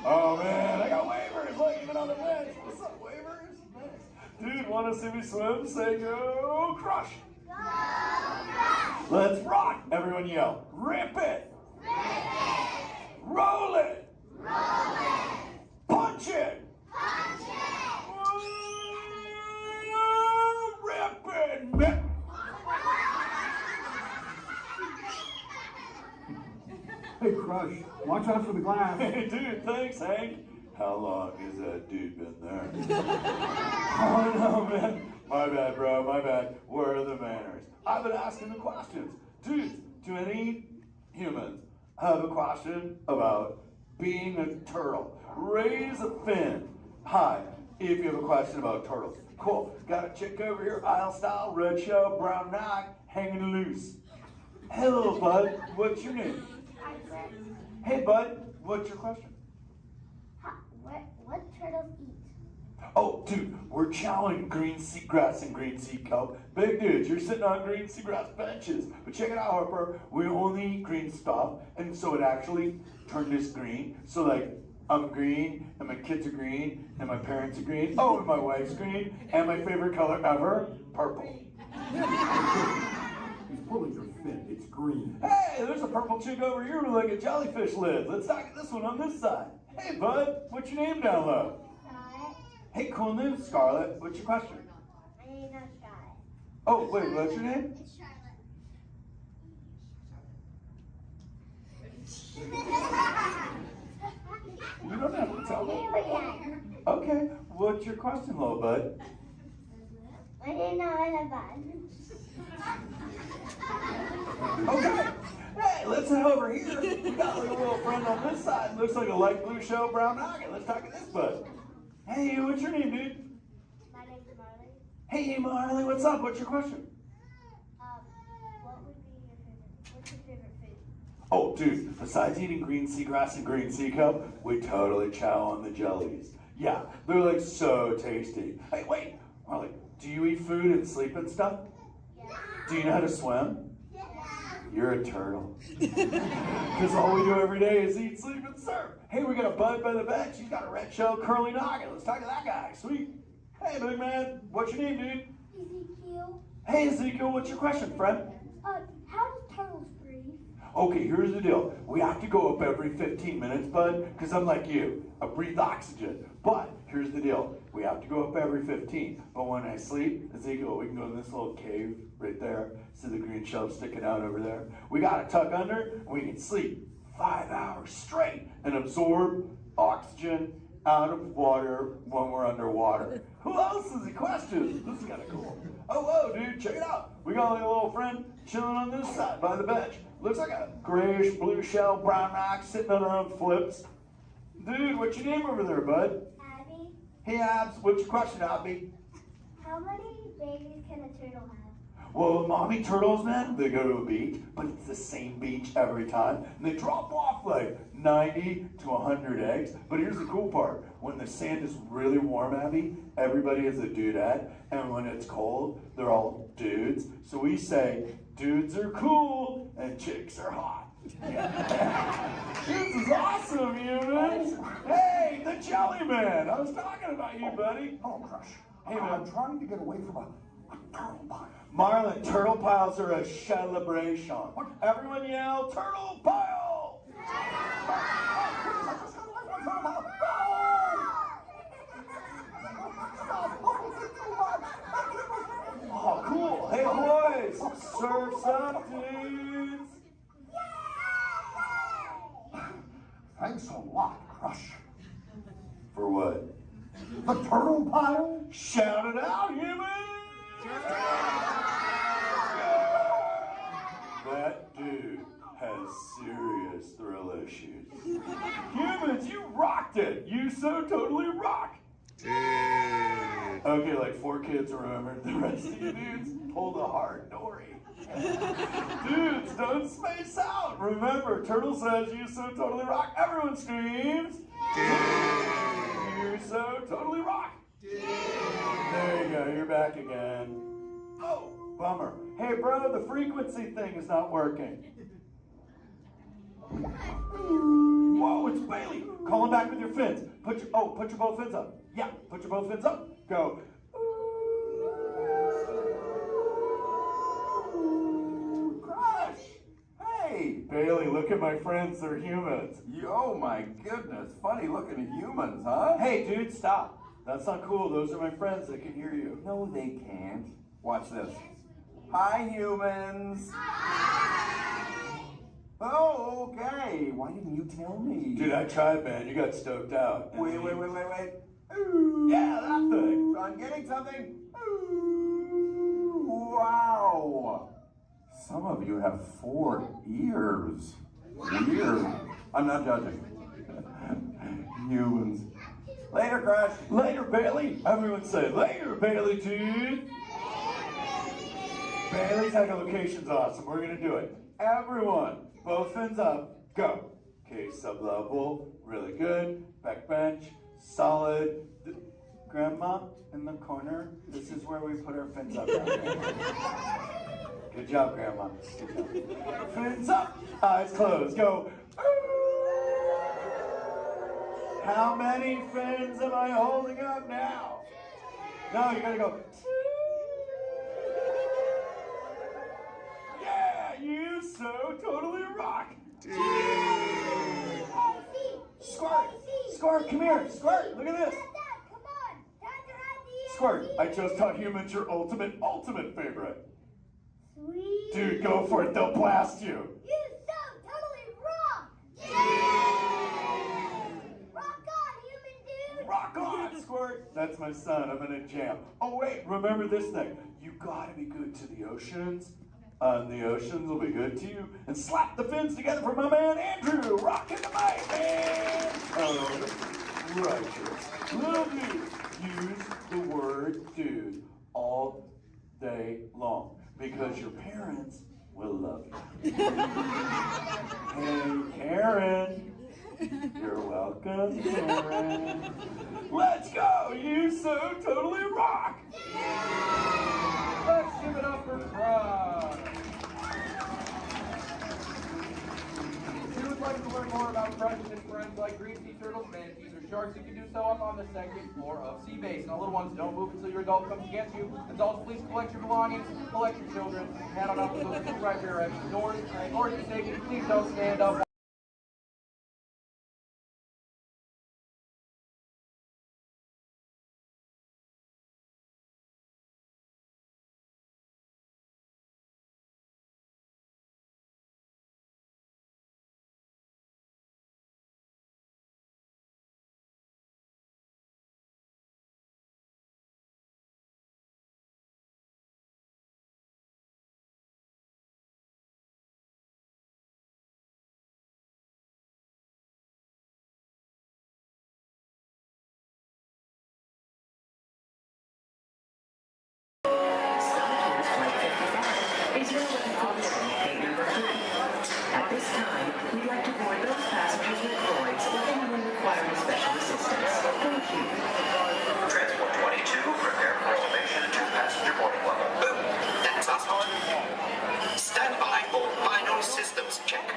Oh, man, I got wavers. Look, even on the bench. What's up, wavers? Nice. Dude, want to see me swim? Say go crush. Go crush. Let's rock. Everyone yell. Rip it. Rip it. Roll it. Roll it. Punch it. Punch it. Rip it. Hey, Crush, watch out for the glass. Hey, dude, thanks, Hank. How long has that dude been there? Oh, no, man. My bad, bro, my bad. Where are the manners? I've been asking the questions. Dudes, do any humans have a question about being a turtle? Raise a fin. Hi, if you have a question about turtles. Cool. Got a chick over here, aisle style, red shell, brown knock, hanging loose. Hello, bud. What's your name? Hey, bud. What's your question? What turtles eat? Oh, dude, we're chowing green seagrass and green sea kelp. Big dudes, you're sitting on green seagrass benches. But check it out, Harper. We only eat green stuff, and so it actually turned us green. So, like, I'm green, and my kids are green, and my parents are green. Oh, and my wife's green, and my favorite color ever, purple. He's pulling your fin. It's green. Hey, there's a purple chick over here with like a jellyfish lid. Let's talk at this one on this side. Hey, bud, what's your name down low? Scarlet. Hey, cool name, Scarlet. What's your question? My name's not Scarlet. Oh, wait, what's your name? It's Charlotte. You don't have to tell me. Okay, what's your question, little bud? My name's not a bun. Okay. Hey, let's head over here. We got like a little friend on this side. Looks like a light blue shell, brown noggin. Let's talk to this bud. Hey, what's your name, dude? Hey, Marley, what's up? What's your question? What's your favorite food? Oh, dude, besides eating green seagrass and green sea cup, we totally chow on the jellies. Yeah, they're like so tasty. Hey, wait, Marley, do you eat food and sleep and stuff? Yeah. Do you know how to swim? Yeah. You're a turtle. Because all we do every day is eat, sleep, and surf. Hey, we got a bud by the bench. He's got a red shell curly noggin. Let's talk to that guy. Sweet. Hey, big man. What's your name, dude? Ezekiel. Hey, Ezekiel. What's your question, friend? How do turtles breathe? Okay, here's the deal. We have to go up every 15 minutes, bud, because I'm like you. I breathe oxygen. But here's the deal. We have to go up every 15. But when I sleep, Ezekiel, we can go in this little cave right there. See the green shelf sticking out over there? We got to tuck under, and we can sleep 5 hours straight and absorb oxygen out of water when we're underwater. Who else has a question? This is kind of cool. Oh, whoa, dude, check it out. We got like a little friend chilling on this side by the bench. Looks like a grayish blue shell brown rock sitting on her own flips. Dude, what's your name over there, bud? Abby, Hey, Abs, what's your question, Abby? how many babies can a turtle have? Well, mommy turtles, man, they go to a beach, but it's the same beach every time. And they drop off like 90 to 100 eggs. But here's the cool part. When the sand is really warm, Abby, everybody is a dudette. And when it's cold, they're all dudes. So we say, dudes are cool and chicks are hot. Yeah. This is awesome, humans. Hey, the Jelly Man. I was talking about you, buddy. Oh, Crush. Hey, man. I'm trying to get away from a turtle pile. Marlin, turtle piles are a celebration. Everyone yell, turtle pile! Oh, cool. Hey, boys, surf's up, dudes. Thanks a lot, Crush. For what? The turtle pile? Shout it out, humans! That dude has serious thrill issues. Humans, you rocked it! You so totally rock! Okay, like 4 kids remembered. The rest of you dudes pulled a hard dory. Dudes, don't space out! Remember, Turtle says you so totally rock. Everyone screams! You so totally rock! There you go, you're back again. Oh, bummer. Hey, bro, the frequency thing is not working. Whoa, it's Bailey. Call him back with your fins. Put your both fins up. Yeah, put your both fins up. Go. Crush. Hey, Bailey, look at my friends. They're humans. Oh my goodness, funny looking humans, huh? Hey, dude, stop. That's not cool. Those are my friends that can hear you. No, they can't. Watch this. Hi, humans. Oh, okay. Why didn't you tell me? Dude, I tried, man. You got stoked out. Wait. Yeah, that thing. I'm getting something. Ooh, wow. Some of you have 4 ears. Weird. I'm not judging. Humans. Later, Crush. Later, Bailey. Everyone say, later, Bailey, dude. Bailey's echolocation's awesome. We're going to do it. Everyone, both fins up. Go. Okay, sub-level. Really good. Back bench. Solid. Grandma in the corner. This is where we put our fins up. Good job, Grandma. Good job. Fins up. Eyes closed. Go. How many fins am I holding up now? No, you gotta go. Yeah, you so totally rock. Squirt, come here. Squirt, look at this. Squirt, I just taught humans your ultimate favorite. Sweet. Dude, go for it. They'll blast you. You so totally rock. Yeah. Rock on, human dude. Rock on, Squirt. That's my son. I'm in a jam. Oh, wait. Remember this thing. You gotta be good to the oceans. And the oceans will be good to you. And slap the fins together for my man Andrew. Rockin' the mic, man. Oh, righteous. Little dude. Use the word dude all day long because your parents will love you. Hey, Karen. You're welcome, Karen. Let's go! You so totally rock! Let's give it up for Frog. If you would like to learn more about Frog's and friends like green sea turtles, manatees, or sharks, you can do so up on the second floor of Sea Base. Now, little ones, don't move until your adult comes to get you. Adults, please collect your belongings, collect your children, head on up to those two right rear exit doors. In order to safety, please don't stand up. Is your way forward gate number 3. At this time, we'd like to board those passengers with voids or anyone requiring special assistance. Thank you. Transport 22, prepare for elevation to passenger boarding level. Boom! That's us on. Stand by for final systems check.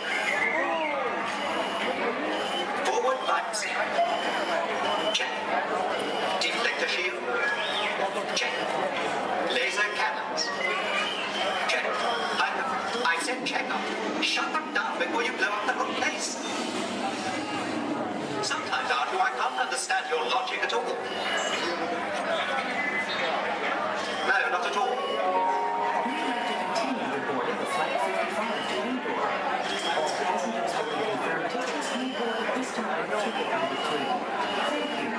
Forward lights. Check. Deflector shield. Check. Laser cannons. Check. I said check up. Shut them down before you blow up the whole place. Sometimes, Arthur, I can't understand your logic at all. No, not at all. We'd like to continue the boarding of Flight 55 to Windor. All passengers holding confirmed tickets may board at this time to gate number 3. Thank you.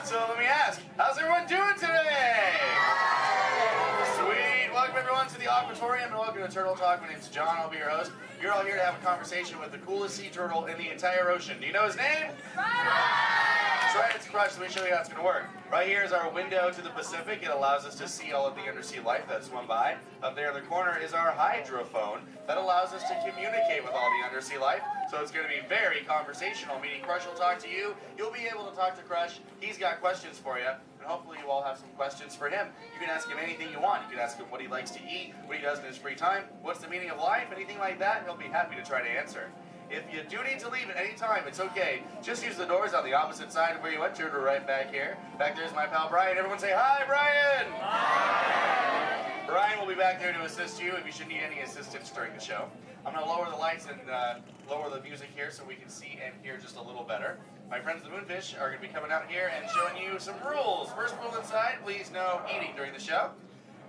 So let me ask, how's everyone doing today? Sweet. Welcome everyone to the Aquatorium and welcome to Turtle Talk. My name's John. I'll be your host. You're all here to have a conversation with the coolest sea turtle in the entire ocean. Do you know his name? That's right, it's Crush. Let me show you how it's going to work. Right here is our window to the Pacific. It allows us to see all of the undersea life that swim by. Up there in the corner is our hydrophone that allows us to communicate with all the undersea life. So it's going to be very conversational, meaning Crush will talk to you. You'll be able to talk to Crush. He's got questions for you. And hopefully you all have some questions for him. You can ask him anything you want. You can ask him what he likes to eat, what he does in his free time, what's the meaning of life, anything like that. He'll be happy to try to answer. If you do need to leave at any time, it's okay. Just use the doors on the opposite side of where you entered or right back here. Back there's my pal Brian. Everyone say hi, Brian! Hi! Brian will be back there to assist you if you should need any assistance during the show. I'm going to lower the lights and lower the music here so we can see and hear just a little better. My friends the Moonfish are going to be coming out here and showing you some rules. First rule inside, please no eating during the show.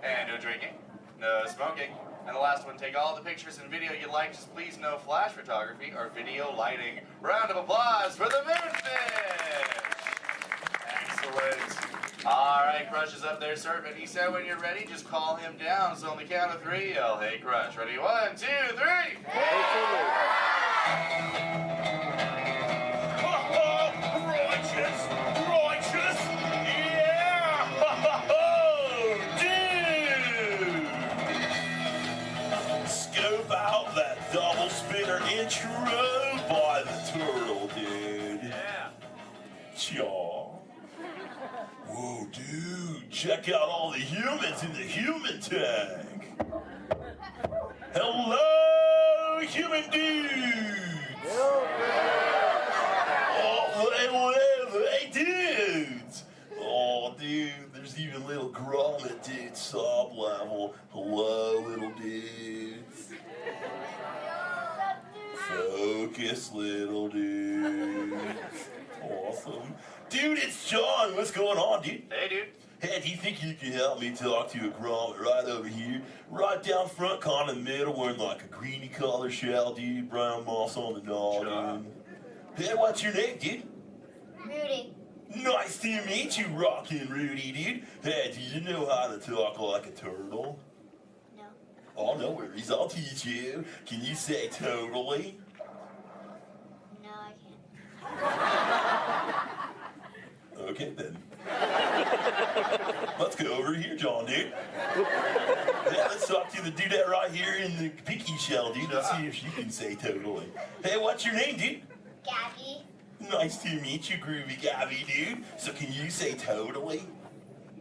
And no drinking. No smoking. And the last one, take all the pictures and video you like, just please no flash photography or video lighting. Round of applause for the Moonfish! Excellent. All right, Crush is up there serving. He said when you're ready, just call him down. So on the count of three, yell, hey, Crush. Ready? 1, 2, 3. Righteous! Righteous! Yeah! Dude! Scope out that double spinner intro by the turtle, dude. Yeah. Chaw. Whoa, dude. Check out all the humans in the human tank. Hello, human dudes. Hey, dudes! Oh, dude, there's even little grommet dudes, sub level. Hello, little dudes. Focus, little dudes. Awesome. Dude, it's John. What's going on, dude? Hey, dude. Hey, do you think you can help me talk to a grommet right over here? Right down front, kind of middle, wearing like a greeny color shell, dude. Brown moss on the dog, dude. Hey, what's your name, dude? Rudy. Nice to meet you, Rockin' Rudy, dude. Hey, do you know how to talk like a turtle? No. Oh, no worries. I'll teach you. Can you say totally? No, I can't. Okay, then. Let's go over here, John, dude. Yeah, let's talk to the dudette right here in the pinky shell, dude. Let's see if she can say totally. Hey, what's your name, dude? Gabby. Nice to meet you, Groovy Gabby, dude. So can you say totally?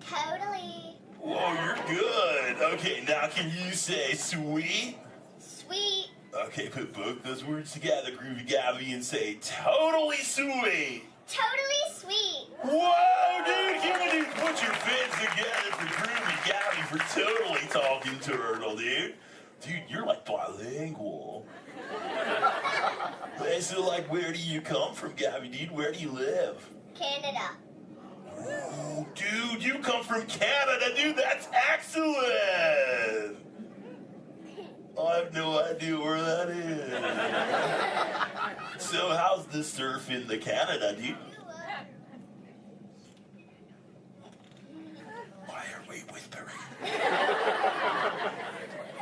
Totally. Whoa, you're good. Okay, now can you say sweet? Sweet. Okay, put both those words together, Groovy Gabby, and say totally sweet. Totally sweet. Whoa, dude, human dude, put your fins together for Groovy Gabby for totally talking turtle, dude. Dude, you're like bilingual. Hey, so like, where do you come from, Gabby, dude? Where do you live? Canada. Ooh, dude, you come from Canada, dude. That's excellent. I have no idea where that is. So how's the surf in the Canada, dude? Why are we whispering?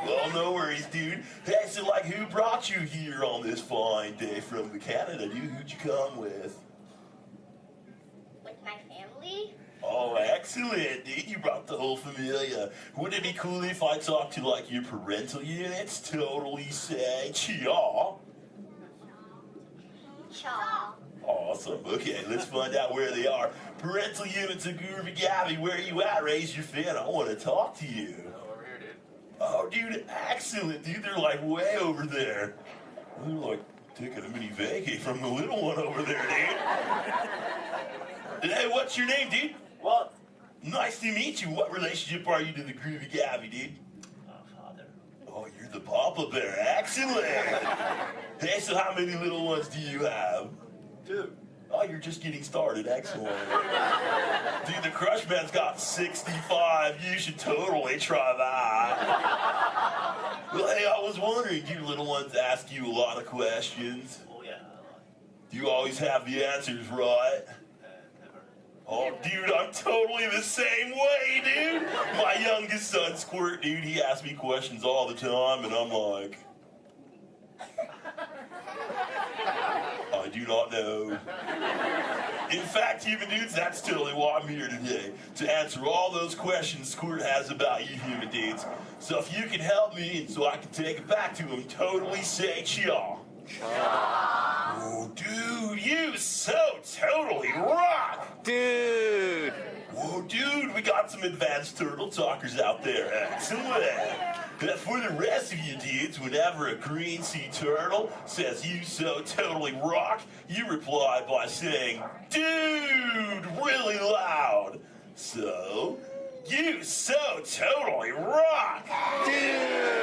Well, no worries, dude. Hey, so like, who brought you here on this fine day from the Canada, dude? Who'd you come with? With my family. Oh, excellent, dude. You brought the whole familia. Wouldn't it be cool if I talked to, like, your parental units? Totally say, chaw. Chaw. Awesome. Okay, let's find out where they are. Parental units of Groovy Gabby, where are you at? Raise your fin. I want to talk to you. Over here, dude. Oh, dude, excellent, dude. They're, like, way over there. They're, like, taking a mini vacay from the little one over there, dude. Hey, what's your name, dude? Walt. Nice to meet you. What relationship are you to the Groovy Gabby, dude? Father. Oh, you're the Papa Bear. Excellent. Hey, so how many little ones do you have? 2. Oh, you're just getting started. Excellent. Dude, the Crush Man's got 65. You should totally try that. Well, hey, I was wondering, do your little ones ask you a lot of questions? Oh, yeah. Do you always have the answers right? Never. Oh, dude, I'm totally the same way, dude. My youngest son, Squirt, dude, he asks me questions all the time, and I'm like, I do not know. In fact, human dudes, that's totally why I'm here today, to answer all those questions Squirt has about you human dudes. So if you can help me, and so I can take it back to him, totally say cha. Oh, dude, you so totally rock! Dude! Whoa, dude, we got some advanced turtle talkers out there. Excellent. But for the rest of you dudes, whenever a green sea turtle says you so totally rock, you reply by saying, dude, really loud. So, you so totally rock! Dude!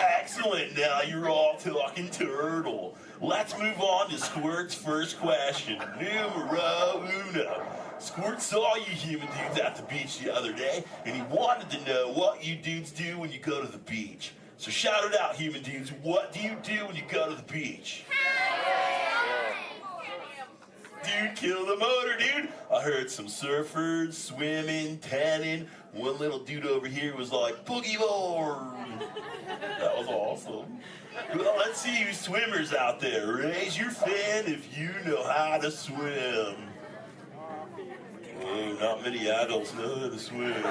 Excellent, now you're all talking turtle. Let's move on to Squirt's first question. Numero uno. Squirt saw you human dudes at the beach the other day, and he wanted to know what you dudes do when you go to the beach. So shout it out, human dudes. What do you do when you go to the beach? Dude, kill the motor, dude. I heard some surfers, swimming, tanning. One little dude over here was like, boogie board. That was awesome. Well, let's see you swimmers out there. Raise your fin if you know how to swim. Oh, not many adults know how to swim.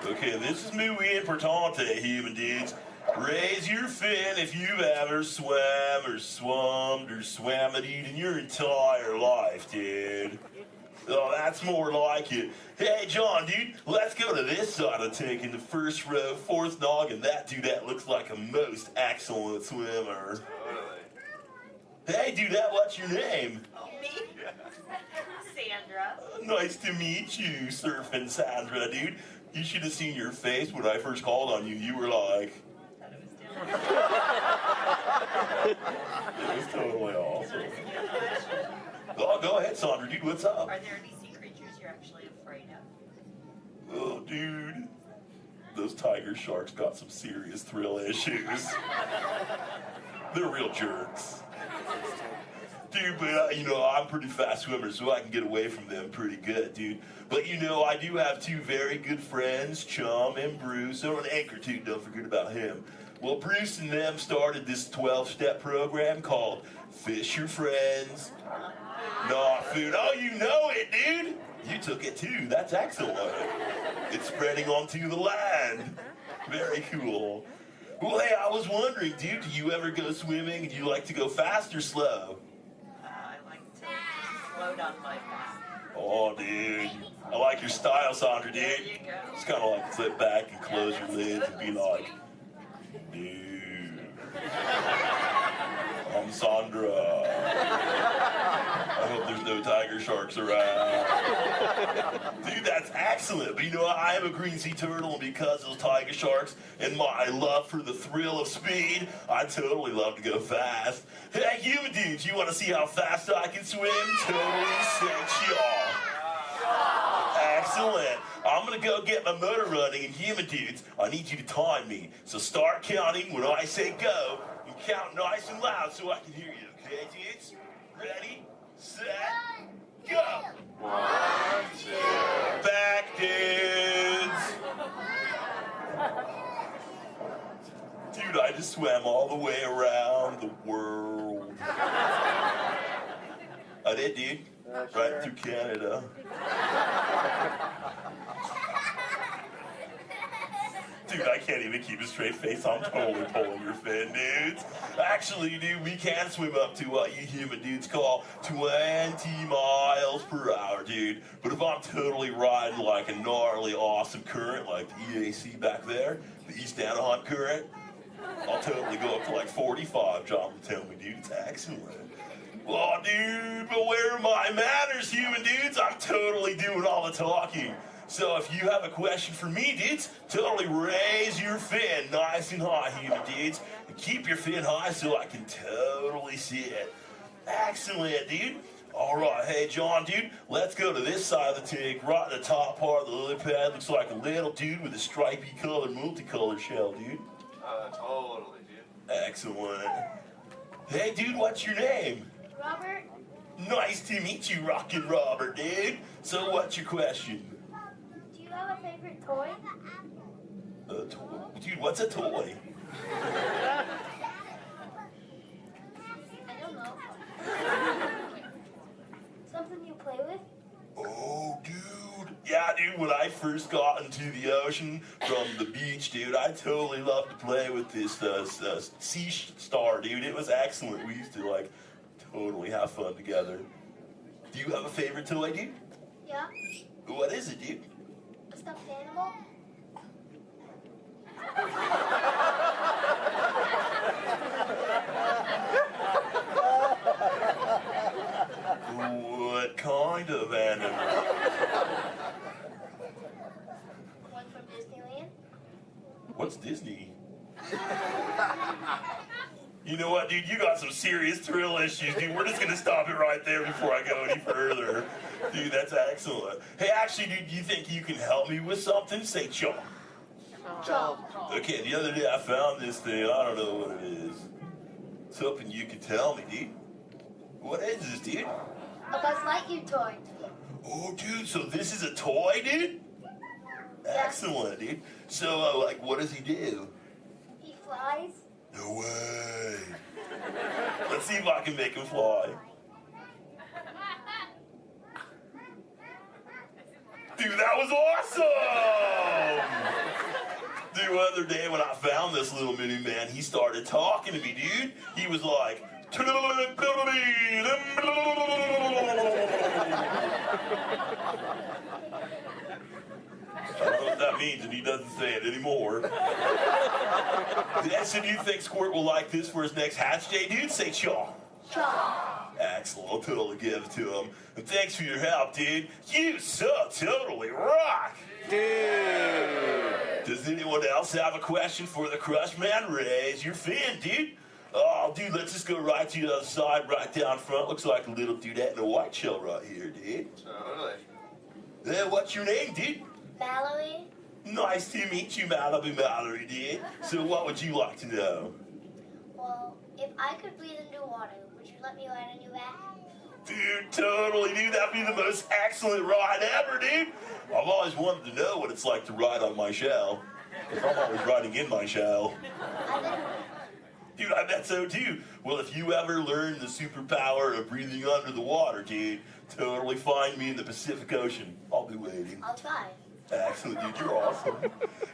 Okay, this is muy importante, human dudes. Raise your fin if you've ever swam or swummed or swam it in your entire life, dude. Oh, that's more like it. Hey, John, dude, let's go to this side of the tank in the first row, fourth noggin. That dude, that looks like a most excellent swimmer. Hey, dude, what's your name? Me? Sandra. Nice to meet you, Surfing Sandra, dude. You should have seen your face when I first called on you. You were like... It was totally awesome. Oh, go ahead, Sandra, dude, what's up? Are there any sea creatures you're actually afraid of? Oh, dude. Those tiger sharks got some serious thrill issues. They're real jerks. Dude, but I'm a pretty fast swimmer, so I can get away from them pretty good, dude. But I do have two very good friends, Chum and Bruce. Oh, and Anchor, too, don't forget about him. Well, Bruce and them started this 12-step program called Fish Your Friends, Not Food. Oh, you know it, dude. You took it, too. That's excellent. It's spreading onto the land. Very cool. Well, hey, I was wondering, dude, do you ever go swimming? Do you like to go fast or slow? I like to slow down my back. Oh, dude. I like your style, Sandra, dude. There you go. Just kind of like flip back and close your lids and be like, dude. I'm Sandra. I hope there's no tiger sharks around. Dude, that's excellent. But I am a green sea turtle, and because of those tiger sharks and my love for the thrill of speed, I totally love to go fast. Hey, you dudes, you want to see how fast I can swim? Totally sexual. Excellent. I'm going to go get my motor running, and human dudes, I need you to time me. So start counting when I say go, and count nice and loud so I can hear you. Okay, dudes? Ready, set, go. 1, 2. Back, dudes. Dude, I just swam all the way around the world. I did, dude. Right through Canada. Dude, I can't even keep a straight face. I'm totally pulling your fin, dudes. Actually, dude, we can swim up to what you human dudes call 20 miles per hour, dude. But if I'm totally riding like a gnarly, awesome current, like the EAC back there, the East Anaheim current, I'll totally go up to like 45, John will tell me, dude. It's excellent. Oh, dude, but where are my manners, human dudes? I'm totally doing all the talking. So if you have a question for me, dudes, totally raise your fin nice and high, human dudes. And keep your fin high so I can totally see it. Excellent, dude. All right, hey, John, dude, let's go to this side of the tank. Right in the top part of the lily pad looks like a little dude with a stripy colored, multicolored shell, dude. Totally, dude. Excellent. Hey, dude, what's your name? Robert. Nice to meet you, Rockin' Robert, dude. So what's your question? Do you have a favorite toy? A toy? Dude, what's a toy? I don't know. Something you play with? Oh, dude. Yeah, dude, when I first got into the ocean from the beach, dude, I totally loved to play with this sea star, dude. It was excellent. We used to, like, totally have fun together. Do you have a favorite toy, dude? Yeah. What is it, dude? A stuffed animal? What kind of animal? One from Disneyland? What's Disney? You know what, dude? You got some serious thrill issues, dude. We're just gonna stop it right there before I go any further. Dude, that's excellent. Hey, actually, dude, you think you can help me with something? Say chalk. Chalk. Okay, the other day I found this thing. I don't know what it is. It's hoping you can tell me, dude. What is this, dude? A Buzz Lightyear toy. Oh, dude, so this is a toy, dude? Excellent, dude. So, like, what does he do? He flies. No way. Let's see if I can make him fly. Dude, that was awesome! Dude, the other day when I found this little mini man, he started talking to me, dude. He was like, I don't know what that means, and he doesn't say it anymore. So do you think Squirt will like this for his next hatch day, dude? Say chaw. Chaw. Excellent, I'll totally give it to him. And thanks for your help, dude. You so totally rock. Dude. Does anyone else have a question for the Crush Man? Raise your fin, dude. Oh, dude, let's just go right to the other side, right down front. Looks like a little dudette in a white shell right here, dude. Totally. What's your name, dude? Mallory. Nice to meet you, Malibu Mallory, dude. So what would you like to know? Well, if I could breathe into water, would you let me ride on your back? Dude, totally, dude. That'd be the most excellent ride ever, dude. I've always wanted to know what it's like to ride on my shell. Because I'm always riding in my shell. Dude, I bet so too. Well, if you ever learn the superpower of breathing under the water, dude, totally find me in the Pacific Ocean. I'll be waiting. I'll try. Excellent, dude. You're awesome.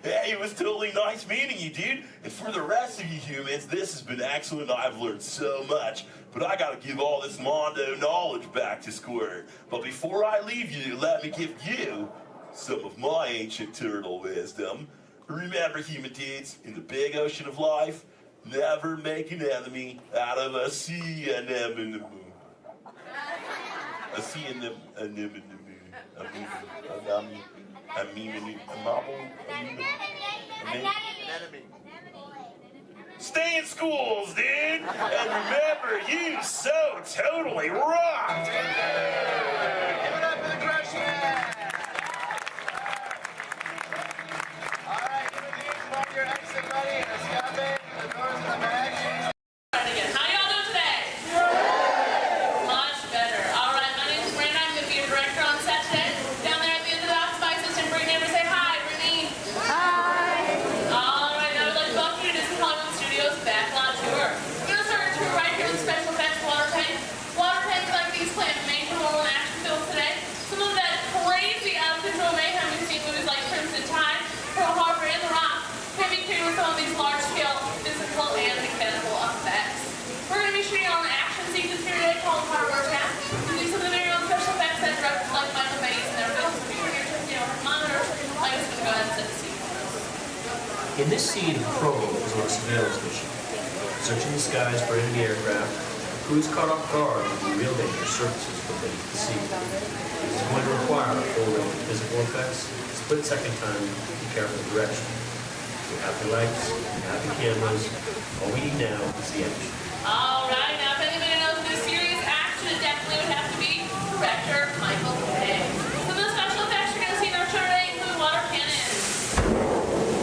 Hey, it was totally nice meeting you, dude. And for the rest of you humans, this has been excellent. I've learned so much. But I gotta give all this Mondo knowledge back to Squirt. But before I leave you, let me give you some of my ancient turtle wisdom. Remember, human dudes, in the big ocean of life, never make an enemy out of a sea anemone. A sea anemone. Stay in schools, dude! And remember, you so totally rock! Give it up for the Crush Man! Alright, give it to each one your exit buddy and escape the doors in the back. How y'all doing today? Much better. All right, my name is Brandon. I'm going to be your director on set today. Down there at the end of the office, my assistant, bring neighbor, say hi, Brittany. Hi. All right, now I'd like to welcome you to Disney Hollywood Studios Backlot Tour. We're going to start our tour right here with special effects water tank. Water tanks like these play a major role in action films today. Some of that crazy out-of-control mayhem we've seen movies like Crimson Tide, Pearl Harbor, and The Rock can be created with some of these large-scale physical and mechanical effects. We're going to be shooting on an action sequence here today called Hard Work Camp, using some of the very own special effects that directors like Michael Bay and everybody else will be here to monitor. I'm just going to go ahead and set the scene for us. In this scene, the prologue is on a surveillance mission. Searching the skies for enemy aircraft, the crew is caught off guard with the real danger surfaces from beneath the sea. This is going to require a full range of physical effects, split-second time, and careful direction. We have the lights, we have the cameras, all we need now is the action. All right, now if anybody knows this serious action, it definitely would have to be director Michael Bay. Some of the special effects you're going to see in our show today include water cannons,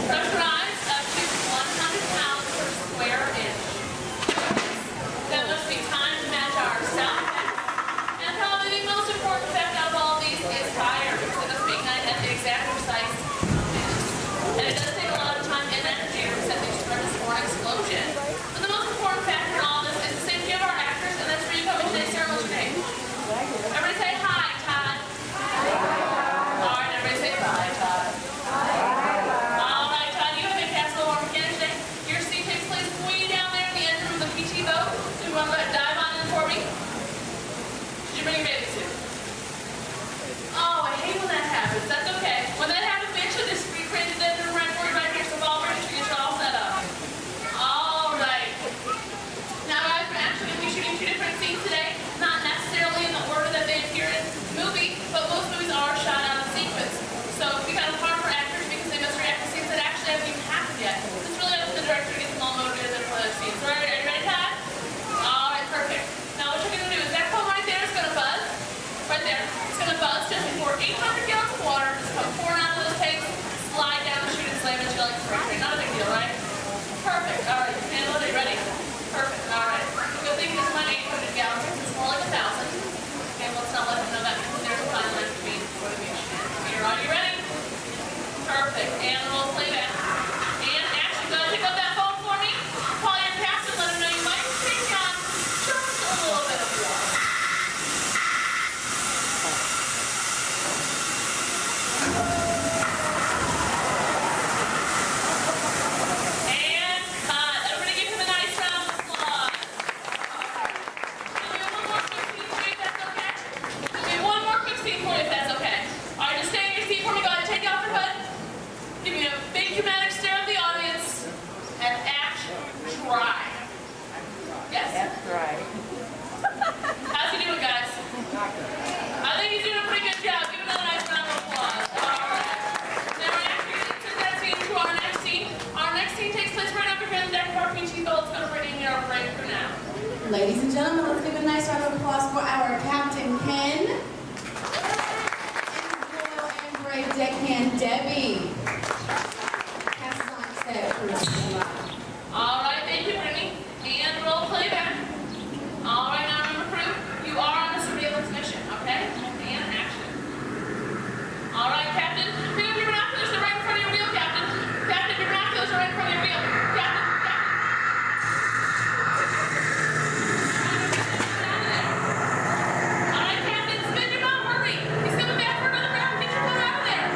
pressurized up to 100 pounds per square inch. That must be timed to match our sound effects You want to dive on in for me? Did you bring your bathing suit? Oh, I hate when that happens. That's okay. When that happens, we actually just recreated it in the right for you right here, so I'll bring it to get you all set up. All right. Now, guys, we're actually going to be shooting 2 different scenes today, not necessarily in the order that they appear in the movie, but most movies are shot out of sequence. So it's kind of hard for actors because they must react to scenes that actually haven't even happened yet. It's really up to the director to get them all motivated for those scenes. So are you ready, Todd? All right, perfect. Now, what you're going to do is that phone right there is going to buzz. Right there. It's going to buzz just before 800 gallons of water. Just come pouring out of those tanks, slide down the chute and slam into like spray train. Not a big deal, right? Perfect. All right, you can handle it. Are you ready? Perfect. All right. Good thing this is not 800 gallons. It's more like 1,000. Okay, let's not let them know that because there's a fine line between what it means. Here, are you ready? Perfect. And roll playback. And action. Go ahead, pick up that phone for me. Call your captain. Let him know you might take on just a little bit of water. And cut. Everybody give him a nice round of applause. One more quick scene for you if that's okay. All right, just stay in your seat for me. Go ahead, take off your hood. Give me a big dramatic stare of the audience. And action. Try. Yes? That's right. How's he doing, guys? I think he's doing a pretty good job. Give him another nice round of applause. All right. Now we're actually going to turn that scene to our next scene. Our next scene takes place right over here in the deck park. And Chief Walt's going to bring in your break for now. Ladies and gentlemen, let's give a nice round of applause for our Captain Ken and Royal and Brave Deckhand Debbie. Passes on set for All right, thank you, Brittany. And roll playback. All right, now remember, crew, you are on a surveillance mission, okay? And action. All right, Captain, pick up your binoculars. They're right in front of your wheel, Captain. Captain, your binoculars are right in front of your wheel. Captain. All right, Captain, spin your boat. Hurry. He's coming back for another round. Get your boat out of there.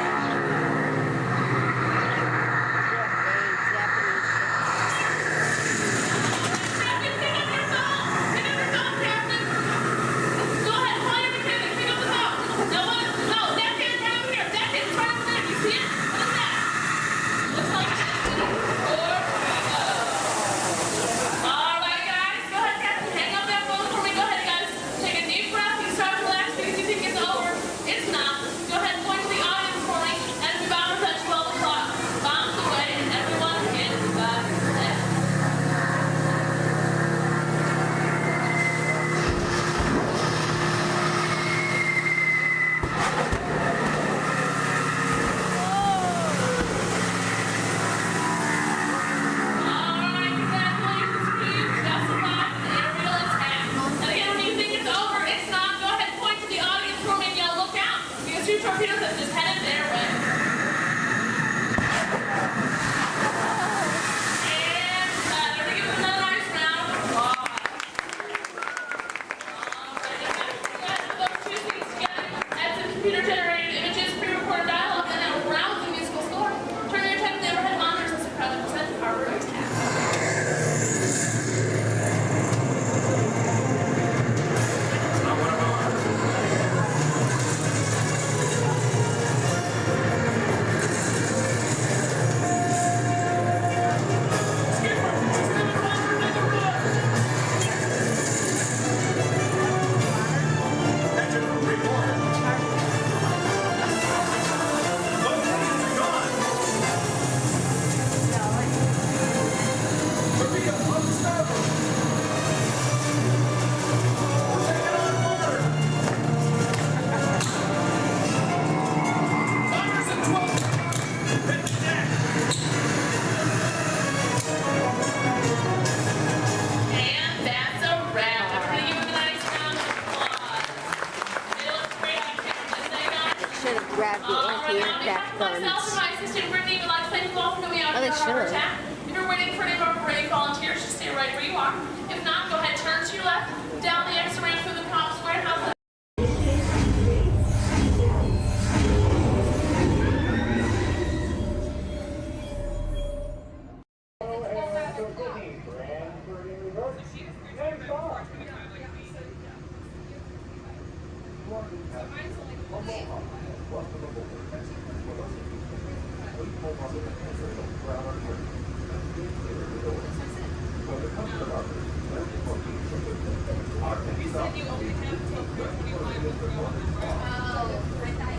Torpedoes have just headed their way. And we're giving them another nice round of applause. Those two things together, add some computer-generated images, pre-recorded dialogue, and then a rousing musical score. Turn your attention to the overhead monitors as we proudly present our road task. anti-aircraft guns. Myself and my assistant Brittany would like to thank you all for coming out Oh, to they our should. attack. If you're waiting for any of our brave volunteers, just stay right where you are. If not, go ahead, turn to your left, down the exit ramp through the cops warehouse. Next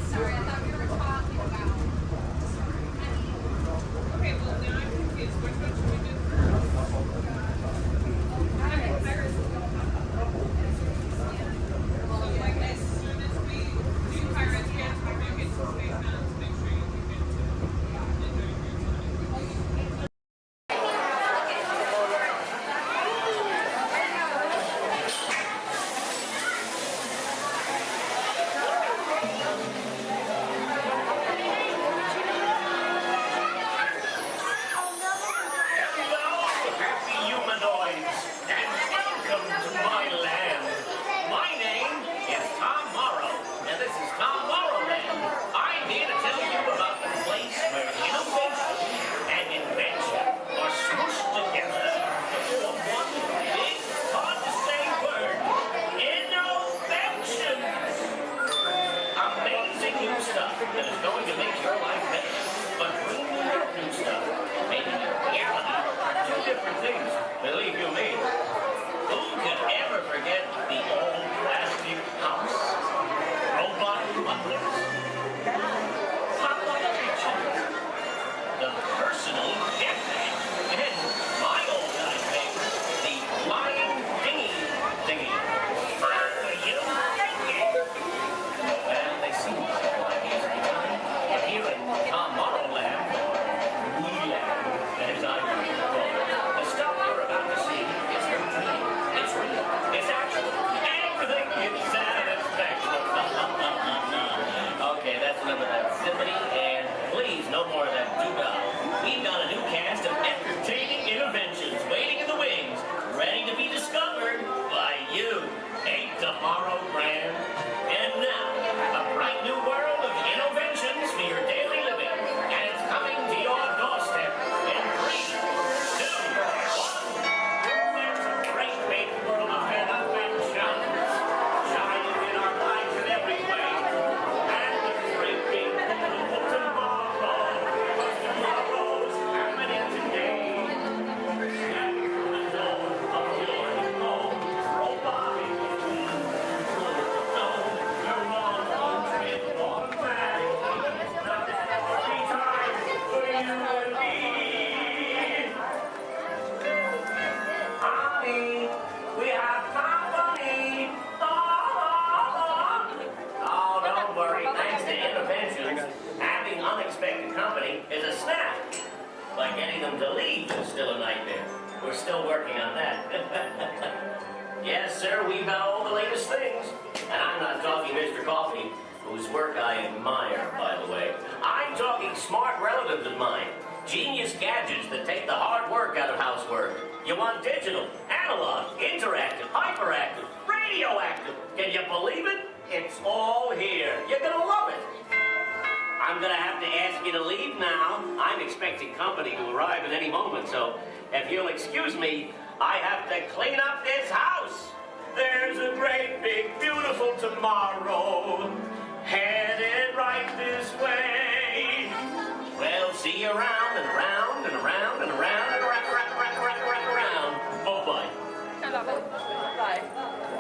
Sorry, I thought we were talking about. Okay, well now I'm confused. Which one should we do first? I mean, Pirates is going on. So like as soon as we do Pirates, we have to make it to Space Mountain to make sure you can get to Yes, sir, we've got all the latest things. And I'm not talking Mr. Coffee, whose work I admire, by the way. I'm talking smart relatives of mine. Genius gadgets that take the hard work out of housework. You want digital, analog, interactive, hyperactive, radioactive. Can you believe it? It's all here. You're gonna love it. I'm gonna have to ask you to leave now. I'm expecting company to arrive at any moment, so if you'll excuse me, I have to clean up this house. There's a great, big, beautiful tomorrow headed right this way. Well, see you around and around and around and around and around and around. Oh, bye. Bye.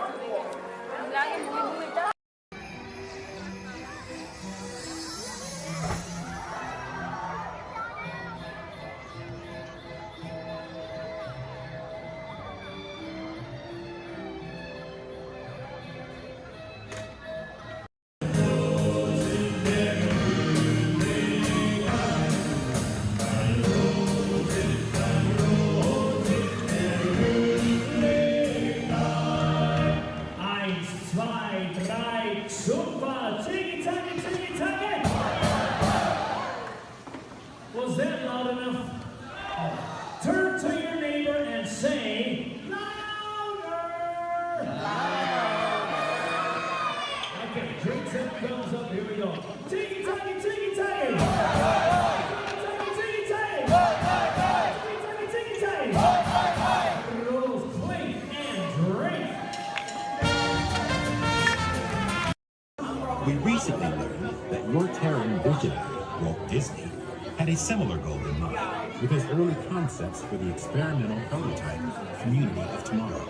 Was that loud enough? Turn to your neighbor and say, louder! Okay, drinks and thumbs up, here we go. Tiggy, taggy, tiggy, taggy! Tiggy, taggy, tiggy, taggy! Rolls, clean, and drink! We recently learned that your Terran visionary, Walt Disney, had a similar goal in mind with his early concepts for the experimental prototype Community of Tomorrow.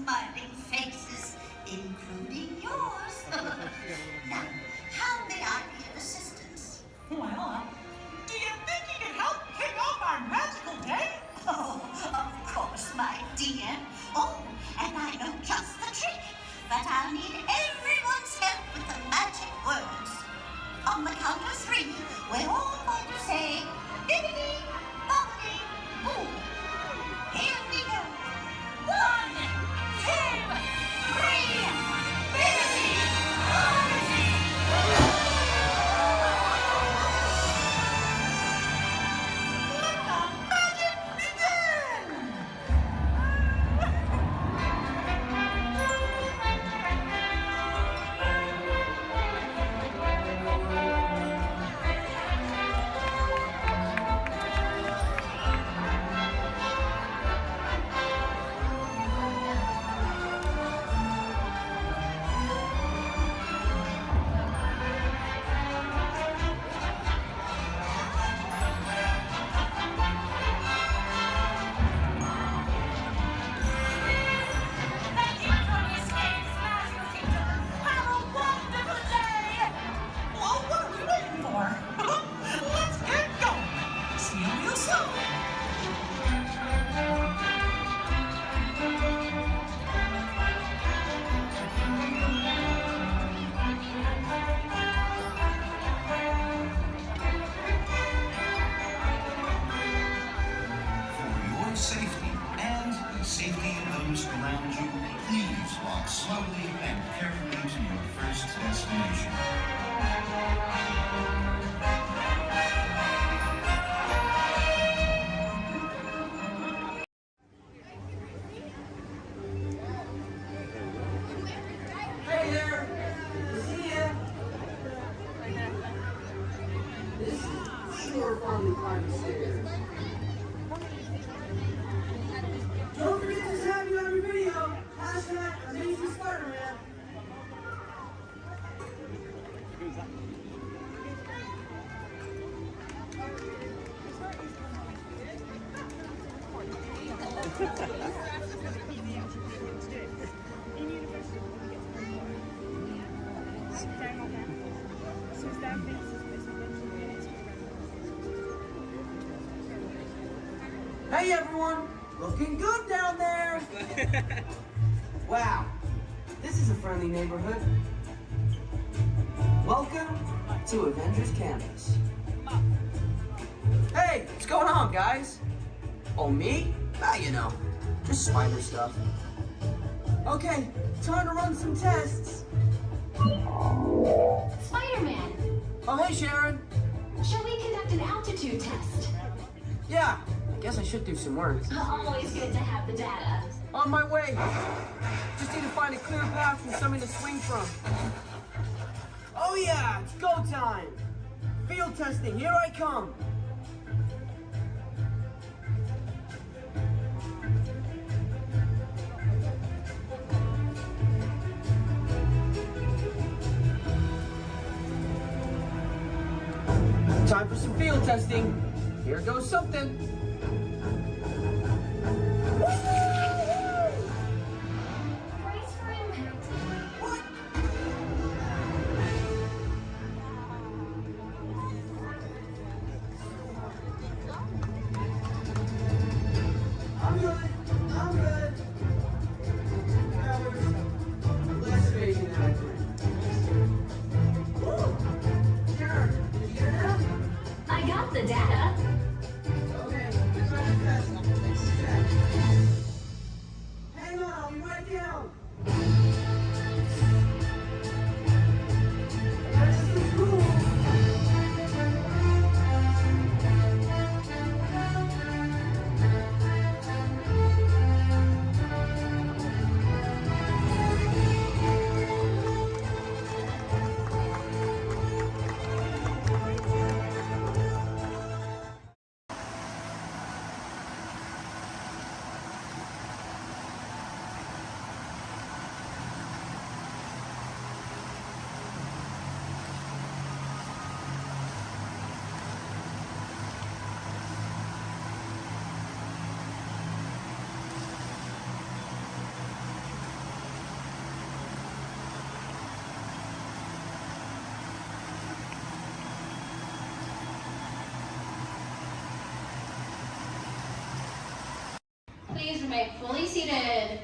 Smiling faces. would you please walk slowly and carefully to your first destination? Hey there! See ya! This is sure fun to climb the stairs. Don't forget to tag me on your video. Hashtag Amazing Spider-Man. Hey everyone! Looking good down there! Wow, this is a friendly neighborhood. Welcome to Avengers Campus. Hey, what's going on, guys? Oh, me? Ah, you know, just spider stuff. Okay, time to run some tests. Spider-Man, Oh, hey, Sharon. shall we conduct an altitude test? Yeah, I guess I should do some work. Always good to have the data. On my way. Just need to find a clear path for something to swing from. Oh yeah, it's go time. Field testing, here I come. Time for some field testing. Here goes something. Brace for impact. What? I'm good. I'm good. That was less crazy than I planned. Sharon, did you get that? I got the data. Okay, let's try the test. Check. Hang on, I'll be right down. This is cool. Please remain fully seated.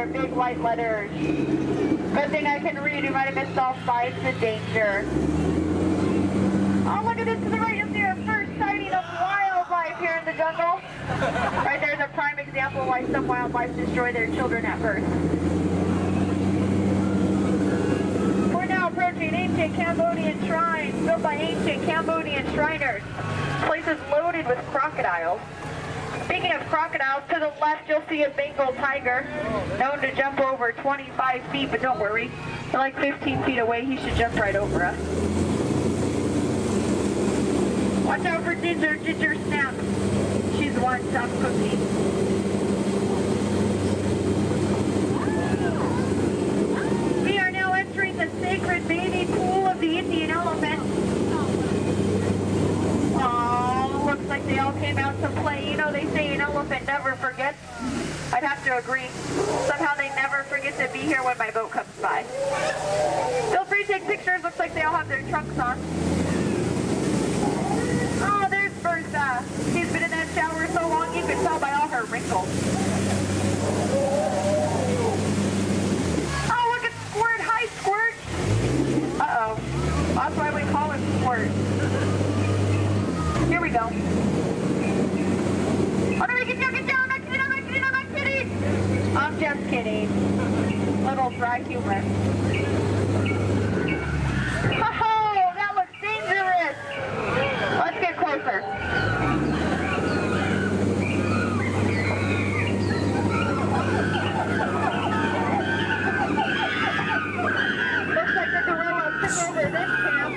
there, big white letters. Good thing I can read. You might have missed all signs of danger. Oh, look at this to the right. You'll see our first sighting of wildlife here in the jungle. Right there's a prime example of why some wildlife destroy their children at birth. We're now approaching ancient Cambodian shrines built by ancient Cambodian Shriners. This place is loaded with crocodiles. Speaking of crocodiles, to the left you'll see a Bengal tiger, known to jump over 25 feet, but don't worry, they're like 15 feet away, he should jump right over us. Watch out for Ginger, Ginger Snap. She's the one stop cooking. We are now entering the sacred bathing pool of the Indian elephant. Oh, looks like they all came out to play. You know, they say an elephant never forgets. I'd have to agree. Somehow they never forget to be here when my boat comes by. Feel free to take pictures. Looks like they all have their trunks on. Oh, there's Bertha. She's been in that shower so long you can tell by all her wrinkles. Oh, look at Squirt. Hi, Squirt. Uh-oh. That's why we call him Squirt. Here we go. Oh, no, get down, get down. I'm not kidding, I'm not kidding, I'm not kidding. I'm just kidding. Little dry humor. Oh, that looks dangerous. Let's get closer. Looks like the gorillas took over this camp.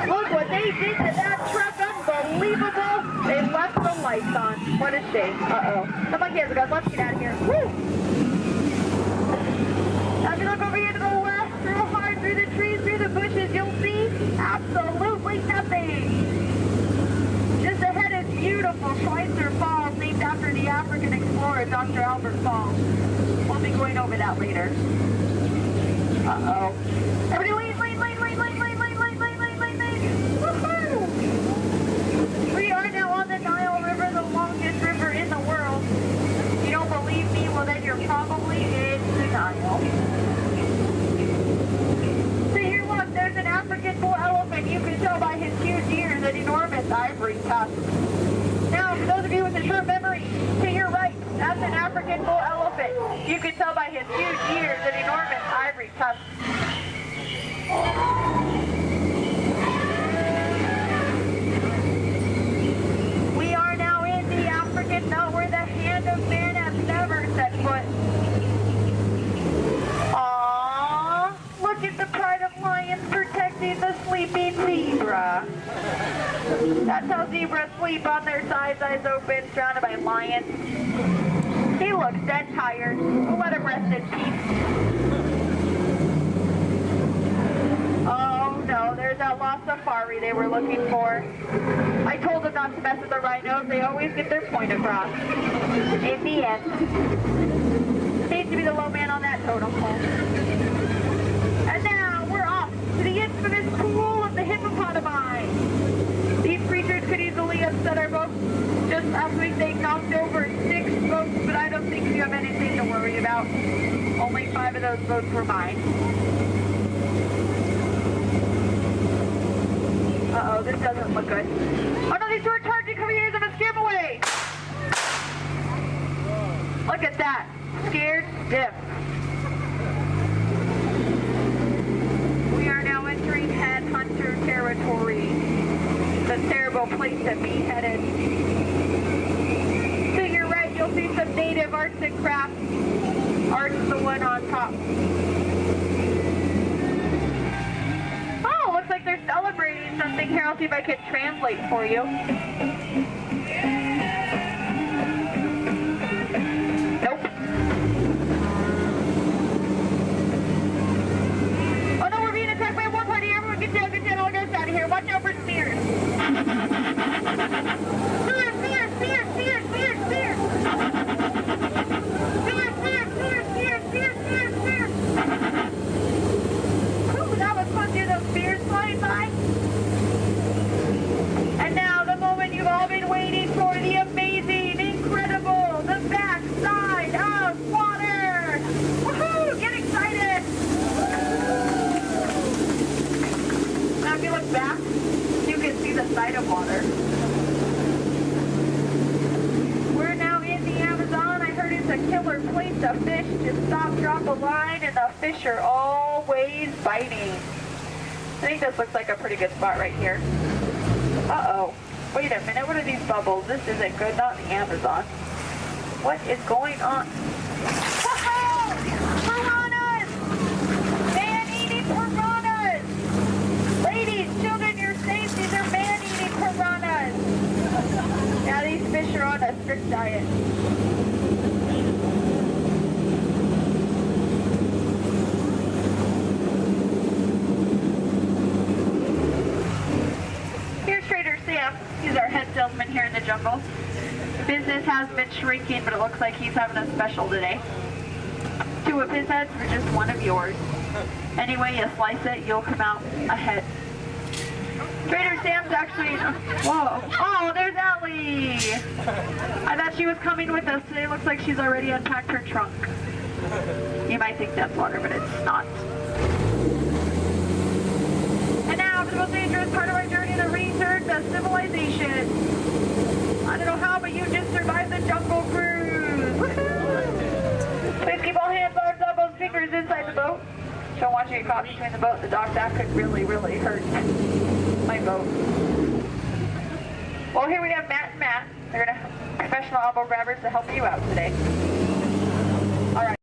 Look what they did to that truck. Unbelievable. They left the lights on. What a shame. Uh-oh. Come on, kids. Let's get out of here. Woo! Now if you look over here to the left, real hard through the trees, through the bushes, you'll see absolutely nothing. Just ahead is beautiful Schweitzer Falls, named after the African explorer, Dr. Albert Falls. We'll be going over that later. Uh-oh. Everybody lean, lean, lean, lean, lean, lean, lean, lean, lean, lean, lean, lean. Woohoo! We are now on the Nile River, the longest river in the world. If you don't believe me, well then you're probably in the Nile. So here look, there's an African bull elephant. You can tell by his huge ears and enormous ivory tusks. Now, for those of you with a short memory, to your right, that's an African bull elephant. You can tell by his huge ears and enormous ivory tusks. We are now in the African belt where the hand of man has never set foot. Aww, look at the pride of lions protecting the sleeping zebra. That's how zebras sleep, on their sides, eyes open, surrounded by lions. He looks dead tired. We'll let him rest in peace. Oh no, there's that lost safari they were looking for. I told them not to mess with the rhinos. They always get their point across. In the end. Seems to be the low man on that totem pole. And now we're off to the infamous pool of the hippopotami. These creatures could easily upset our boat. Just last week they knocked over 6 boats, but I don't think you have anything to worry about. Only 5 of those boats were mine. Uh-oh, this doesn't look good. Oh no, these two are charging. Come here, I'm gonna scare them away. Look at that. Scared stiff. We are now entering headhunter territory. It's a terrible place to be headed. To your right, you'll see some native arts and crafts. Art's the one on top. Oh, looks like they're celebrating something here. I'll see if I can translate for you. Nope. Oh no, we're being attacked by a war party. Everyone get down, all goes out of here. Watch out for spears. Spears, spears, spears, spears, spears, spears. Spears, spears, spears, spears, spears, spears, spears. Ooh, that was fun. Hear those spears flying by? And now the moment you've all been waiting for, the amazing, incredible, the backside of water. We're now in the Amazon. I heard it's a killer place to fish. Just stop, drop a line, and the fish are always biting. I think this looks like a pretty good spot right here. Uh-oh. Wait a minute, what are these bubbles? This isn't good, not in the Amazon. What is going on? Piranhas! Man-eating piranhas! Ladies, children, you're safe. These are man-eating piranhas. Now these fish are on a strict diet. Here's Trader Sam. He's our head salesman here in the jungle. Business has been shrinking, but it looks like he's having a special today. 2 of his heads for just 1 of yours. Any way you slice it, you'll come out ahead. Trader Sam's actually... Whoa. Oh, there's Ellie! I thought she was coming with us today. Looks like she's already unpacked her trunk. You might think that's water, but it's not. And now for the most dangerous part of our journey, the return to civilization. I don't know how, but you just survived the jungle cruise. Woohoo! Please keep all hands, arms, elbows, fingers inside the boat. Don't want you to get caught between the boat and the dock. That could really, really hurt my boat. Well, here we have Matt and Matt. They're going to have professional elbow grabbers to help you out today. All right.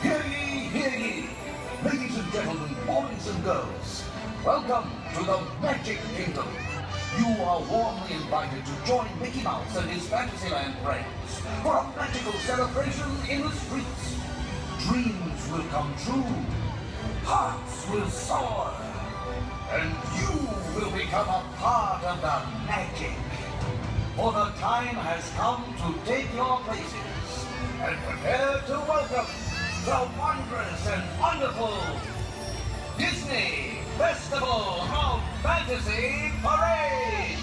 Hear ye, hear ye! Ladies and gentlemen, boys and girls, welcome to the Magic Kingdom. You are warmly invited to join Mickey Mouse and his Fantasyland friends for a magical celebration in the streets. Dreams will come true, hearts will soar, and you will become a part of the magic. For the time has come to take your places and prepare to welcome the wondrous and wonderful Disney Festival of Fantasy Parade!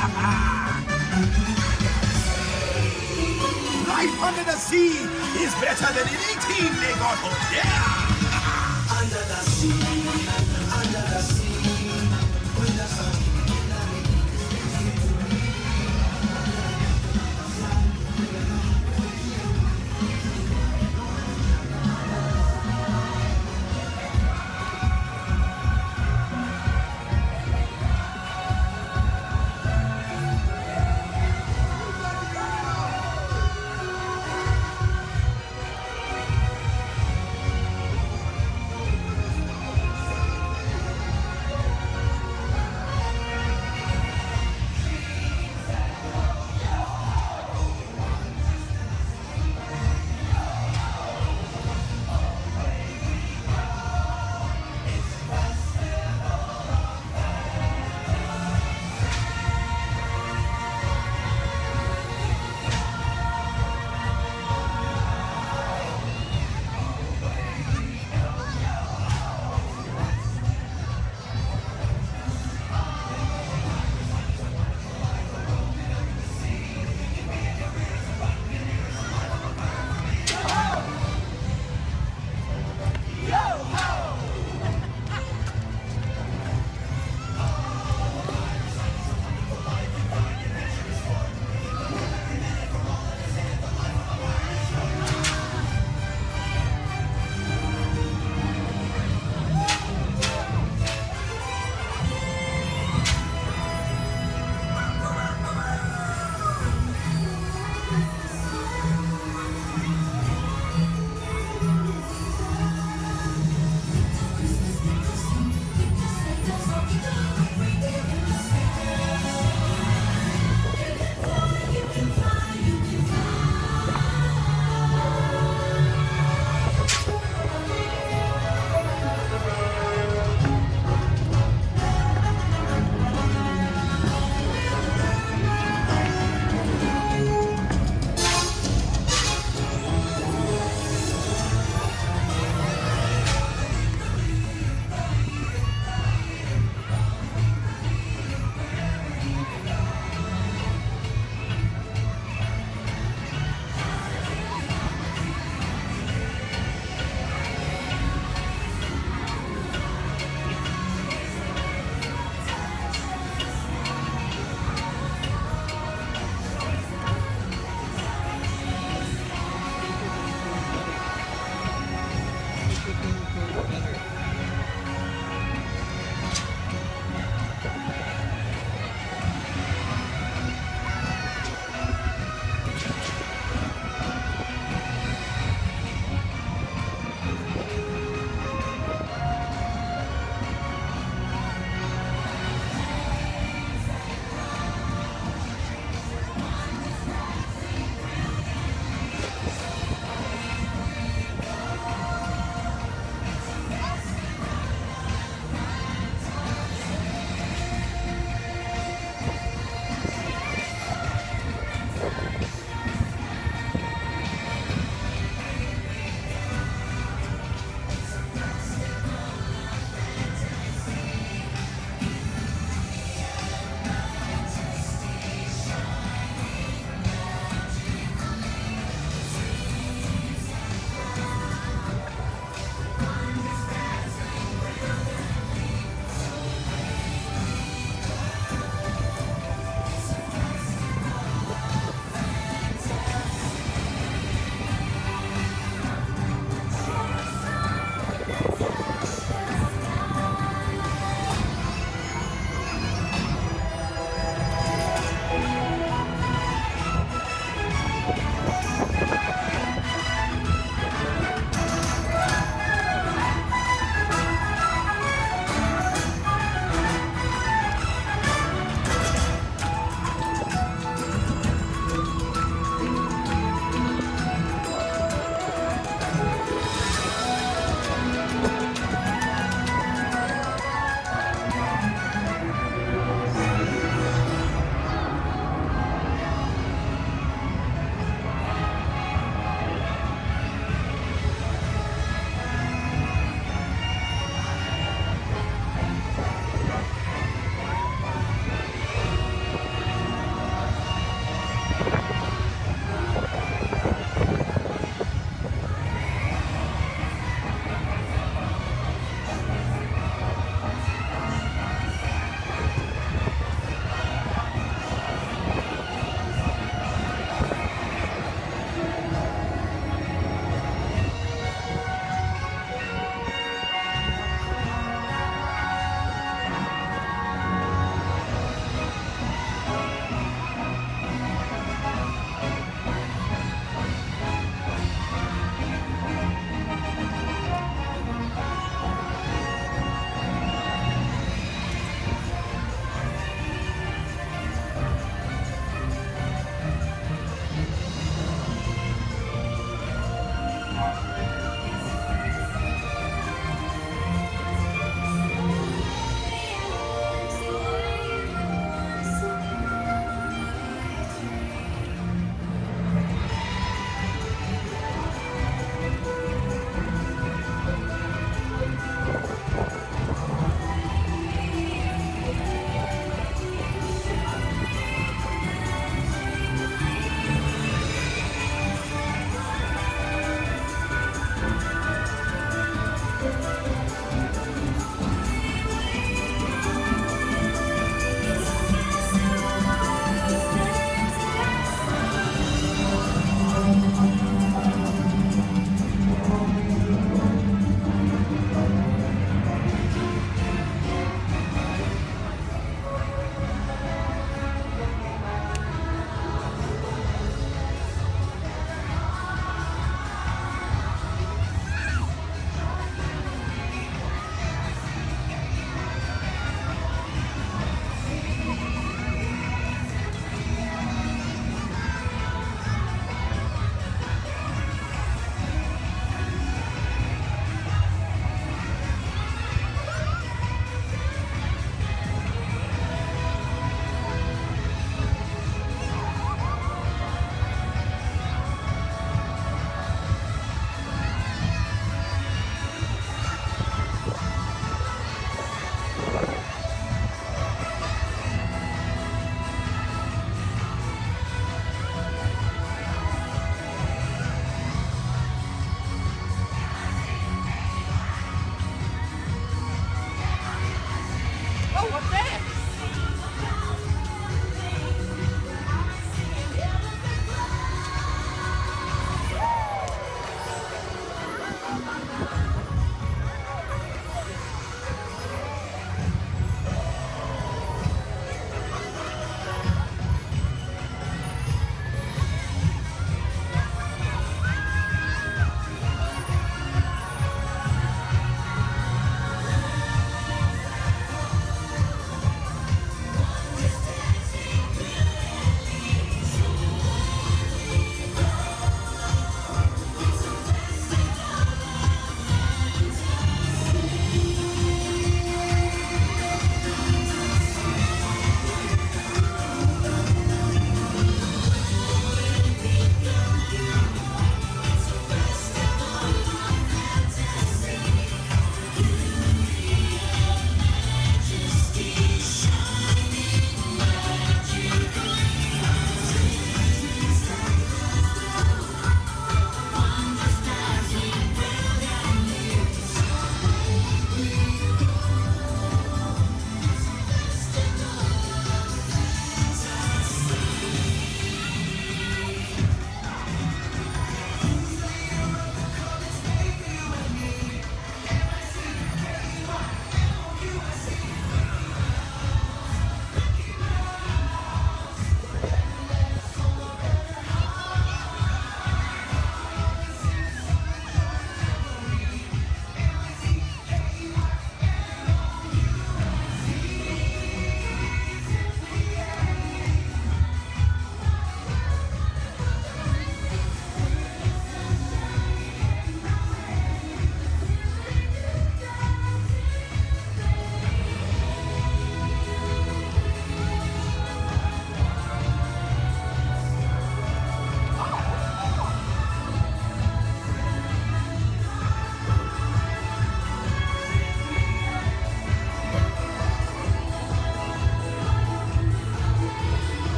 Life under the sea is better than anything they got up there. Under the sea, under the sea, with the sun.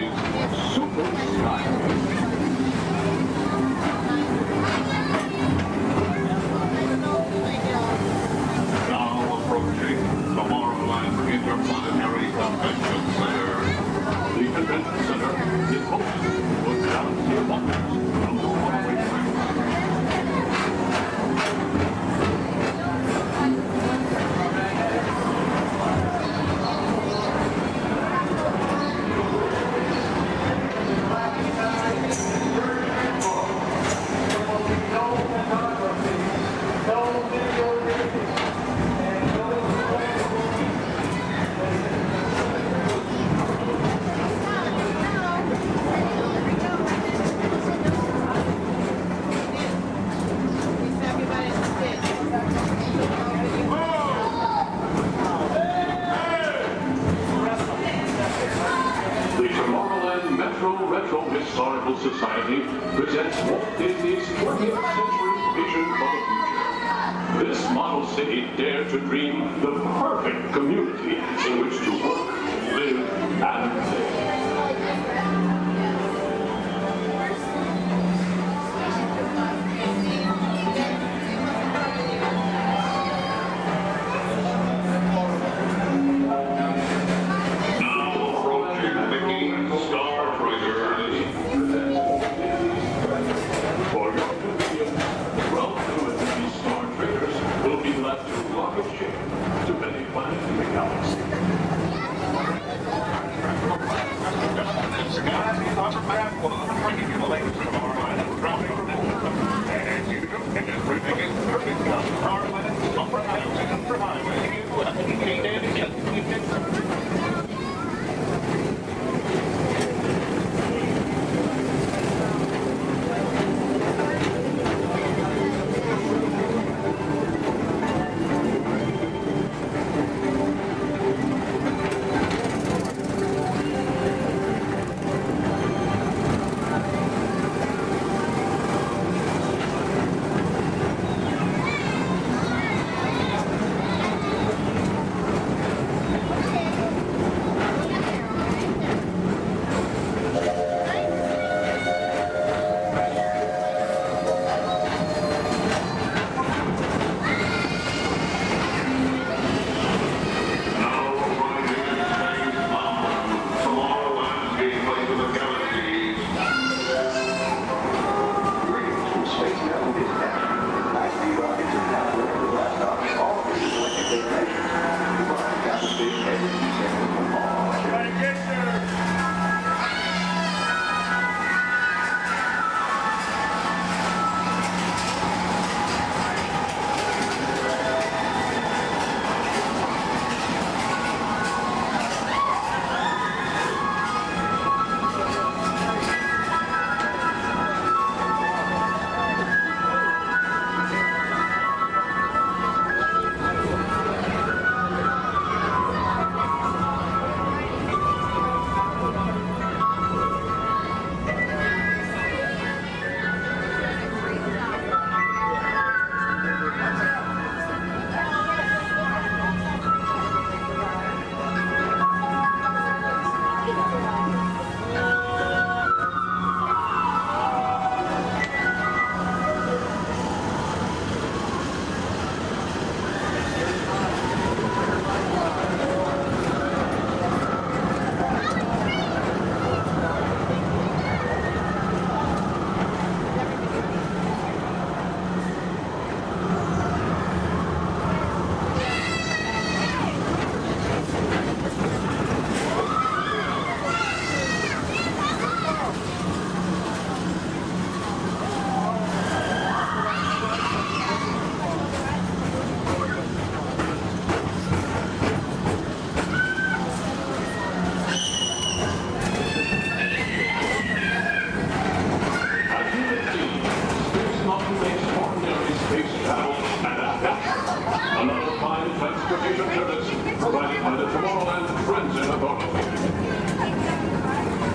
Disney's Super Skyline. Now approaching Tomorrowland Interplanetary Convention Center. The convention center is home to a galaxy of wonders from the following places. The Tomorrowland Metro Retro Historical Society presents Walt Disney's 20th century vision for the future. This model city dared to dream the perfect community in which to work, live, and play.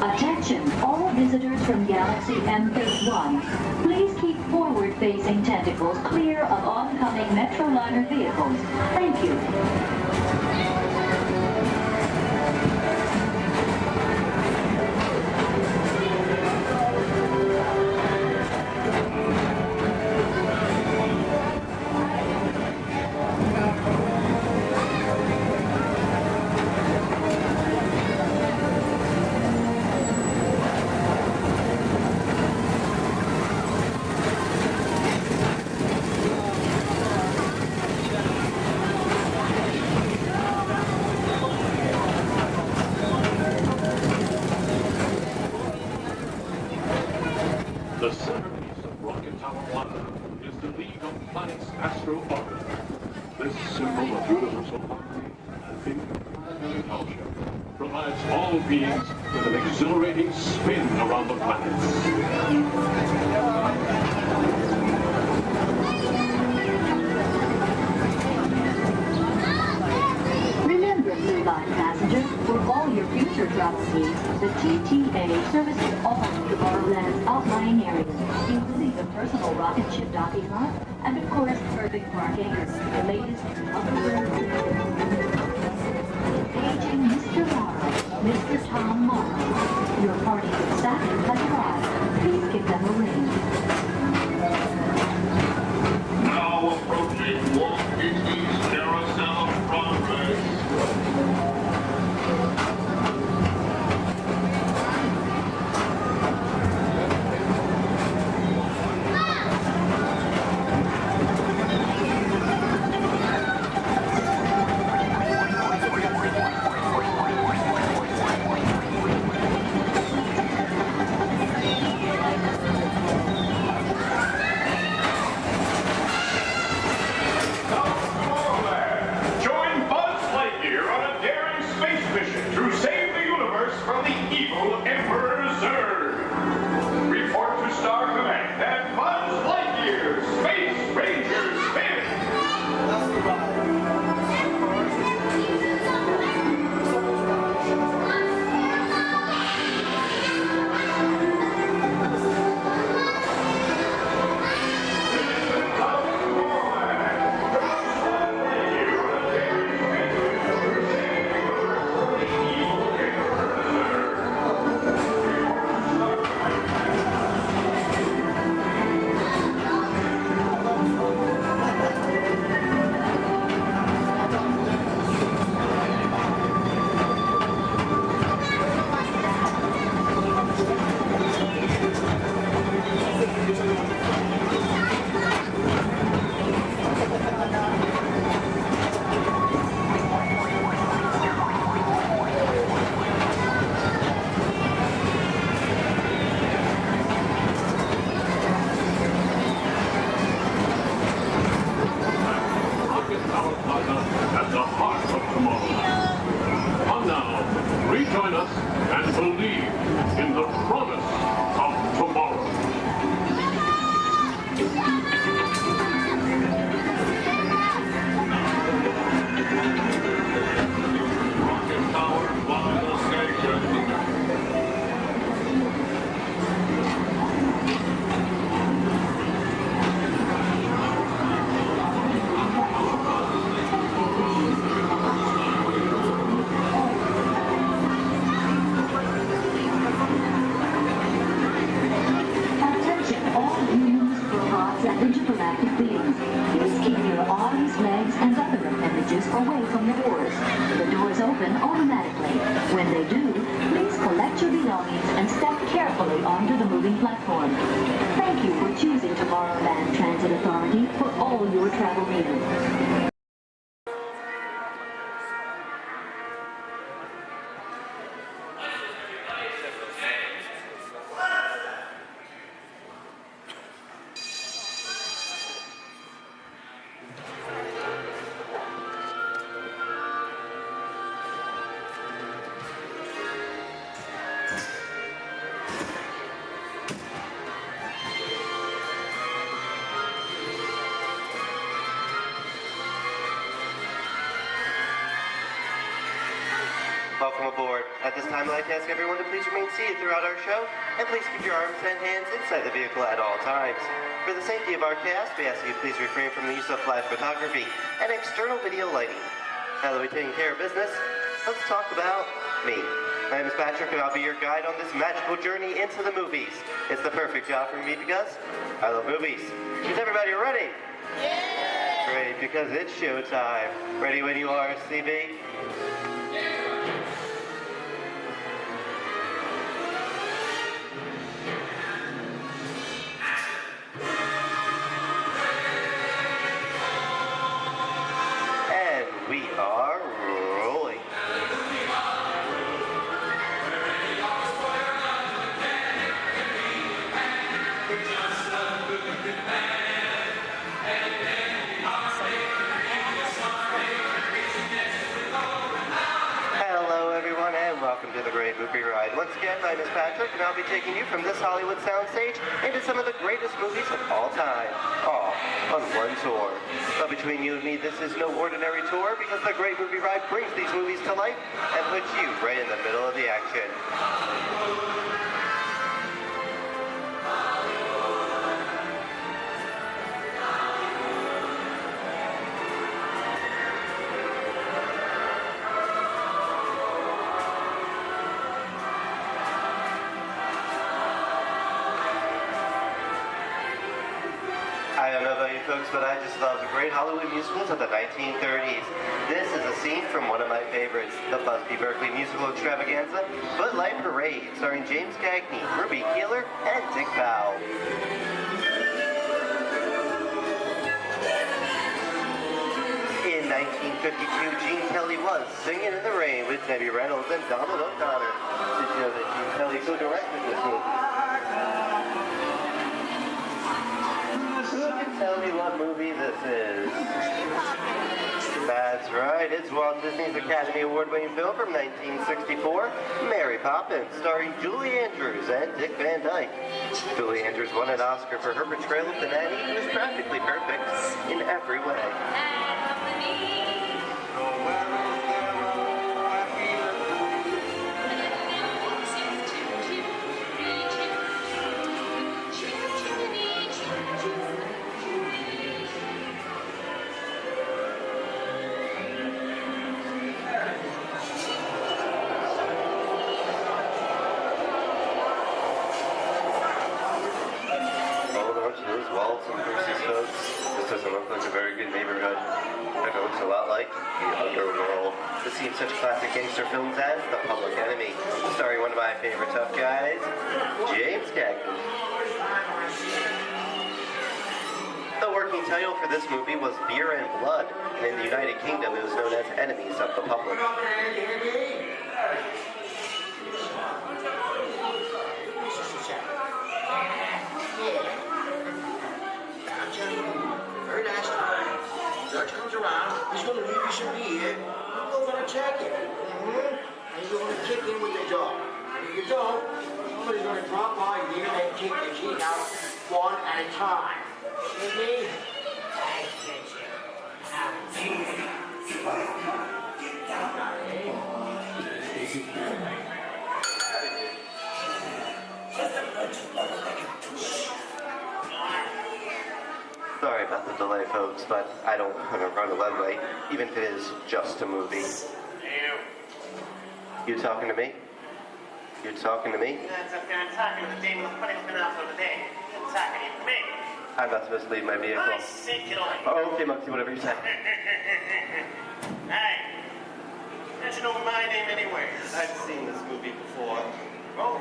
Attention, all visitors from Galaxy M31. Please keep forward-facing tentacles clear of oncoming Metroliner vehicles. Thank you. The centerpiece of Rocket Tower 1 is the League of Planets Astro Orbit. This symbol of universal harmony and big culture provides all beings with an exhilarating spin around the planets. Remember, Blue Line passengers, for all your future travel needs, the TTA services all of Tomorrowland's outlying areas, including the personal rocket ship docking lot, and of course, perfect parking, the latest Paging Mr. Morrow, Mr. Tom Morrow. Your party is exactly like arrived. Please give them a ring. Now approaching Walt Disney's Carousel of Progress. At the heart of tomorrow. Come now, rejoin us and believe in the promise of tomorrow. Rocket Tower final station. Intergalactic beings. Please keep your arms, legs, and other appendages away from the doors. The doors open automatically. When they do, please collect your belongings and step carefully onto the moving platform. Thank you for choosing Tomorrowland Transit Authority for all your travel needs. Welcome aboard. At this time, I'd like to ask everyone to please remain seated throughout our show, and please keep your arms and hands inside the vehicle at all times. For the safety of our cast, we ask you to please refrain from the use of flash photography and external video lighting. Now that we've taken care of business, let's talk about me. My name is Patrick, and I'll be your guide on this magical journey into the movies. It's the perfect job for me because I love movies. Is everybody ready? Yeah! Great, because it's showtime. Ready when you are, CB? We are rolling. Patrick, and I'll be taking you from this Hollywood soundstage into some of the greatest movies of all time, all on one tour. But between you and me, this is no ordinary tour because the Great Movie Ride brings these movies to life and puts you right in the middle of the action. I don't know about you folks, but I just love the great Hollywood musicals of the 1930s. This is a scene from one of my favorites, the Busby Berkeley musical extravaganza, Footlight Parade, starring James Cagney, Ruby Keeler, and Dick Powell. In 1952, Gene Kelly was Singing in the Rain with Debbie Reynolds and Donald O'Connor. Did you know that Gene Kelly co-directed this movie? Who can tell me what movie this is? That's right, it's Walt Disney's Academy Award-winning film from 1964, Mary Poppins, starring Julie Andrews and Dick Van Dyke. Julie Andrews won an Oscar for her portrayal of the nanny who was practically perfect in every way. Walt and Bruce's folks. This doesn't look like a very good neighborhood. It looks a lot like the underworld. This seems such classic gangster films as The Public Enemy, starring one of my favorite tough guys, James Cagney. The working title for this movie was Beer and Blood, and in the United Kingdom it was known as Enemies of the Public. Very nice time. Judge comes around, he's going to leave you some beer. You're going to check it. And you're going to kick in with the dog. If you don't, somebody's going to drop by here and take the key out one at a time. See me? I get Sorry about the delay, folks, but I don't want to run a red light, even if it is just a movie. You talking to me? You talking to me? That's okay. I'm talking to the demon of punishment out for the day. I'm talking to me. I'm not supposed to leave my vehicle. I said get away. Oh, okay, Moxie, whatever you say. Hey, how'd you know my name anyway? I've seen this movie before. Oh.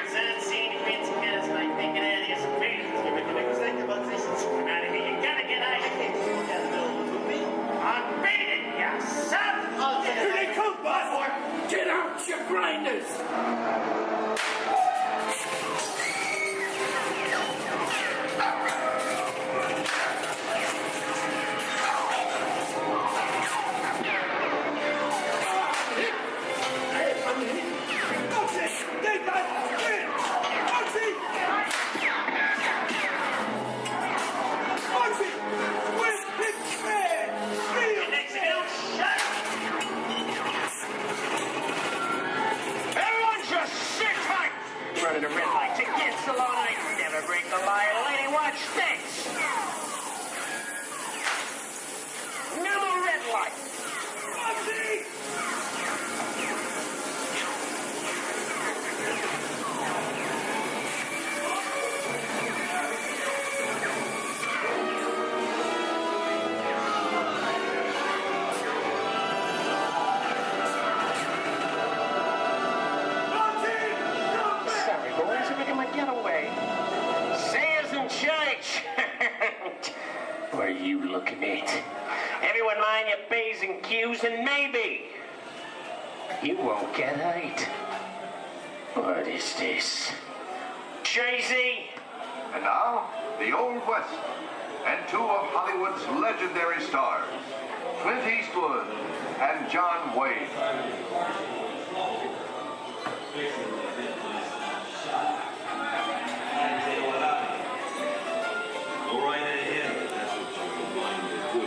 It's unseen fancy guys like thinking out of here some faces. You make a big mistake about this. Come out of here. You gotta get out of here. You can't go down the middle of the movie. I'm beating you, son. Here they come, bud. Get out, you grinders. Running a red light against the law, and I never break the law. Lady, watch this. No red light. Sorry, boys, I'm making my getaway. Sayers in church. What are you looking at? Everyone mind your P's and Q's, and maybe you won't get hurt. What is this? Tracy? And now, the Old West, and two of Hollywood's legendary stars, Clint Eastwood and John Wayne. officially hit my shot. I say what I mean. Go right ahead if that's what you're going to do.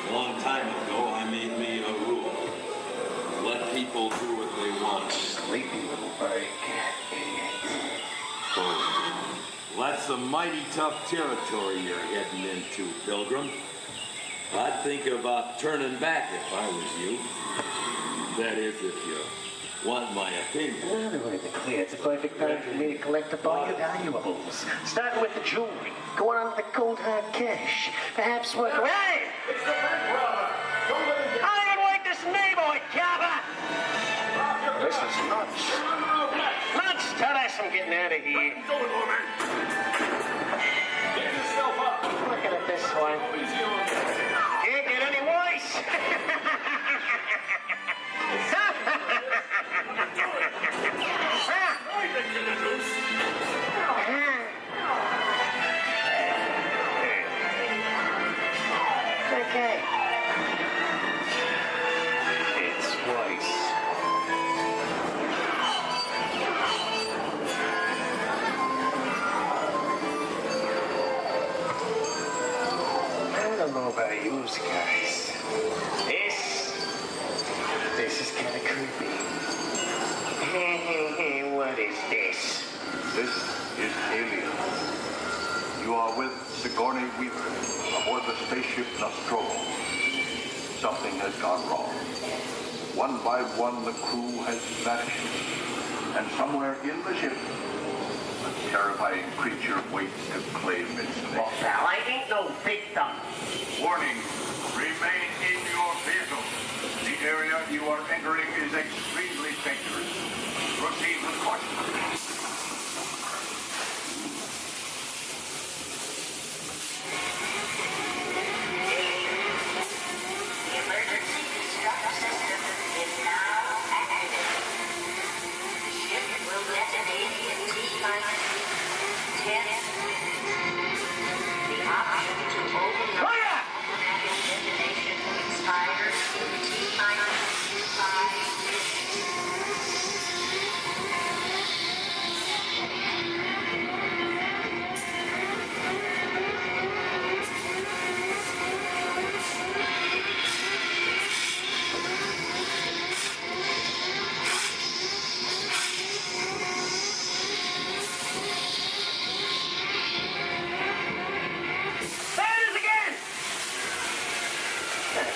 A long time ago, I made me a rule. Let people do what they want. Sleepy little bird. Oh, that's a mighty tough territory you're heading into, Pilgrim. I'd think about turning back if I was you. That is, if you want my opinion. Now to make it clear, it's a perfect time for me to collect up all your valuables. Starting with the jewelry, going on to the cold hard cash. Perhaps work around. Hey! It's the bank robber! Don't let him get... I don't even like this neighborhood, Kappa! This is nuts. Nuts! Tell us I'm getting out of here. What are you doing, old man? Get yourself up. Looking at this one. Easy on that. Can't get any worse. I think you're the loose. Okay. It's Weiss. I don't know about you guys. This is kind of creepy. What is this? This is Alien. You are with Sigourney Weaver aboard the spaceship Nostromo. Something has gone wrong. One by one, the crew has vanished. And somewhere in the ship, a terrifying creature waits to claim its nest. Well, pal, I ain't no victim. Warning, remain in your vehicle. The area you are entering is extremely dangerous. Proceed with caution.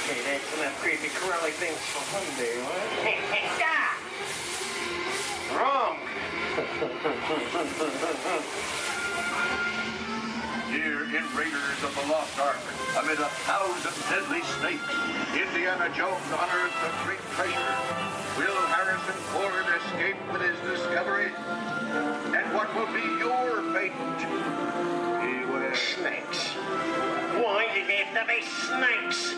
Okay, that's enough creepy crawly things for one day, what? Wrong. Here in Raiders of the Lost Ark, amid 1,000 deadly snakes, Indiana Jones unearthed a great treasure. Will Harrison Ford escape with his discovery? And what will be your fate? Beware. Snakes. Why did there have to be snakes?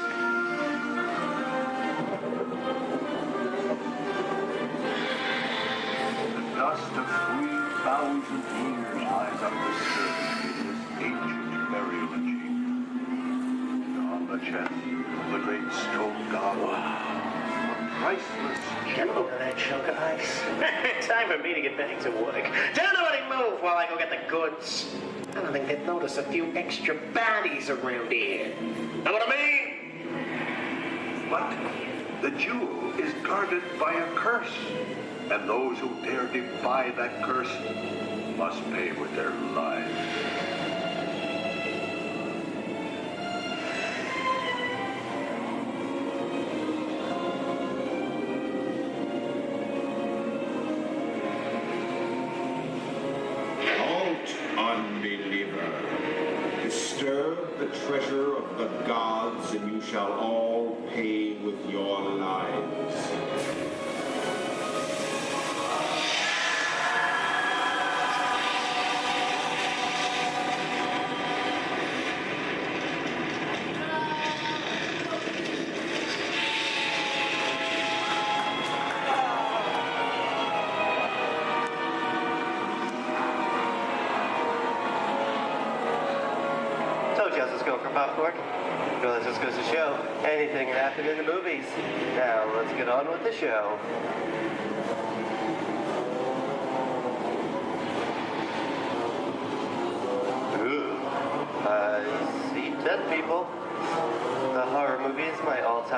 The dust of 3,000 years lies undisturbed in this ancient burial chamber. On the chest of the great stone god. A priceless Get a load of that chunk of ice. Time for me to get back to work. Don't nobody move while I go get the goods. I don't think they'd notice a few extra bodies around here. Know what I mean? But the jewel is guarded by a curse, and those who dare defy that curse must pay with their lives. Unbeliever, disturb the treasure of the gods, and you shall all pay with your lives. So just let's go for popcorn. Well, this just goes to show anything can happen in the movies. Now let's get on with the show.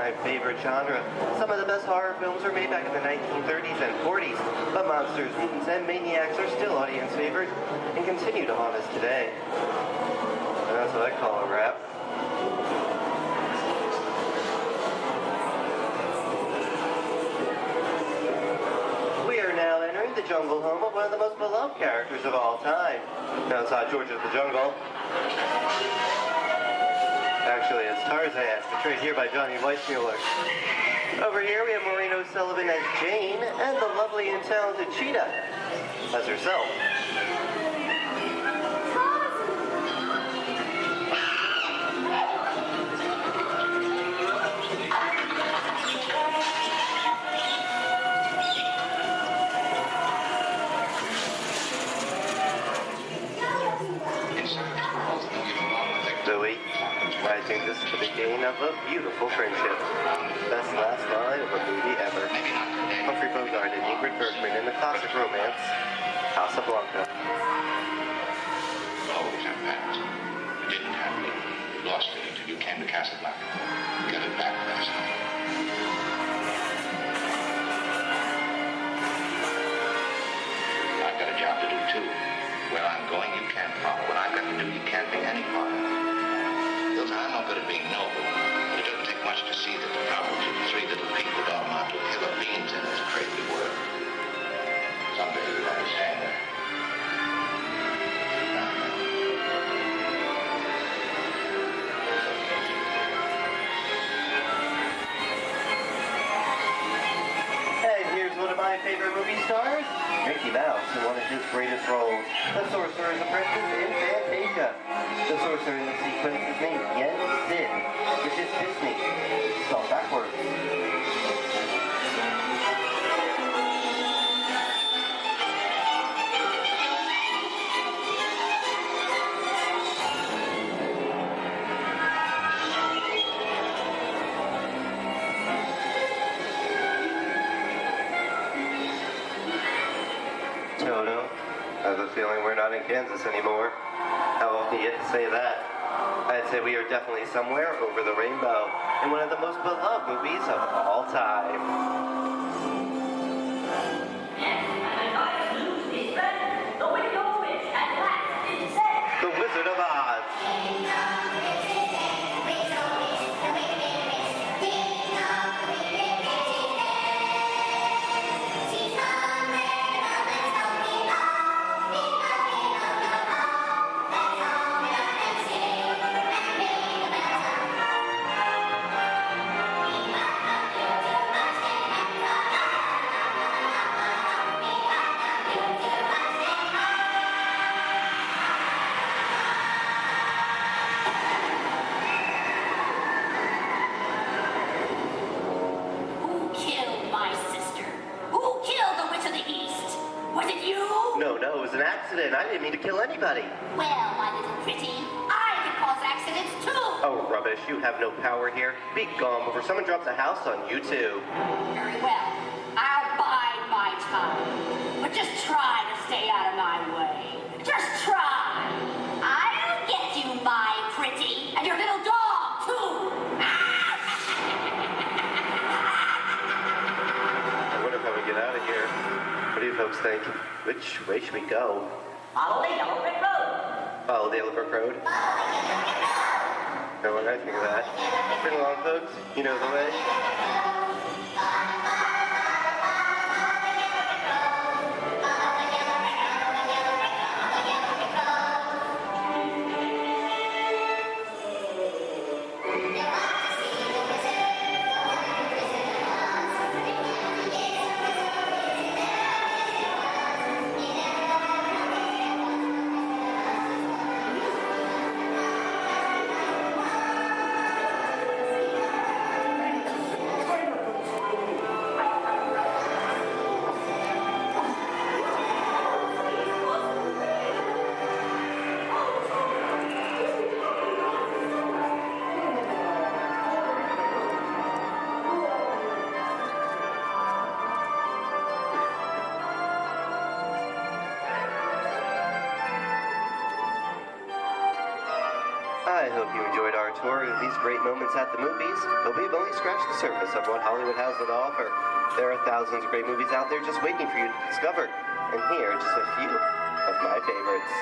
my favorite genre. Some of the best horror films were made back in the 1930s and 40s, but monsters, mutants, and maniacs are still audience favorites and continue to haunt us today. And that's what I call a wrap. We are now entering the jungle home of one of the most beloved characters of all time. Now it's not George of the Jungle. Actually, it's Tarzan, portrayed here by Johnny Weissmuller. Over here, we have Maureen O'Sullivan as Jane, and the lovely and talented Cheetah as herself. Zoe, I think this is the beginning of a beautiful friendship. Best last line of a movie ever. Humphrey Bogart and Ingrid Bergman in the classic romance, Casablanca. Always have passed. You didn't have me. You lost me until you came to Casablanca. You got it back last night. I've got a job to do too. Where I'm going, you can't follow. What I've got to do, you can't be any part of. Listen, I'm not good at being noble, but it doesn't take much to see that the problems of the three little people don't amount to a hill of beans in this crazy world. Someday you'll understand that. And here's one of my favorite movie stars, Mickey Mouse, in one of his greatest roles, the Sorcerer's Apprentice in Fantasia. The sorcerer in the sequence is named Yen Sid, which is Disney, spelled backwards. Toto, I have a feeling we're not in Kansas anymore. How often do you get to say that? I'd say we are definitely somewhere over the rainbow in one of the most beloved movies of all time. The Wizard of Oz. No, it was an accident. I didn't mean to kill anybody. Well, my little pretty, I can cause accidents too. Oh, rubbish. You have no power here. Be gone before someone drops a house on you, too. Very well. I'll bide my time. But just try to stay out of my way. Just try. I'll get you, my pretty. And your little dog, too. I wonder how we get out of here. What do you folks think? Which way should we go? Follow the yellow brick road. Follow the Yellow Brick Road? No, when I think of that. Bring along, folks. You know the way. hope you enjoyed our tour of these great moments at the movies, but we've only scratched the surface of what Hollywood has to offer. There are thousands of great movies out there just waiting for you to discover, and here are just a few of my favorites.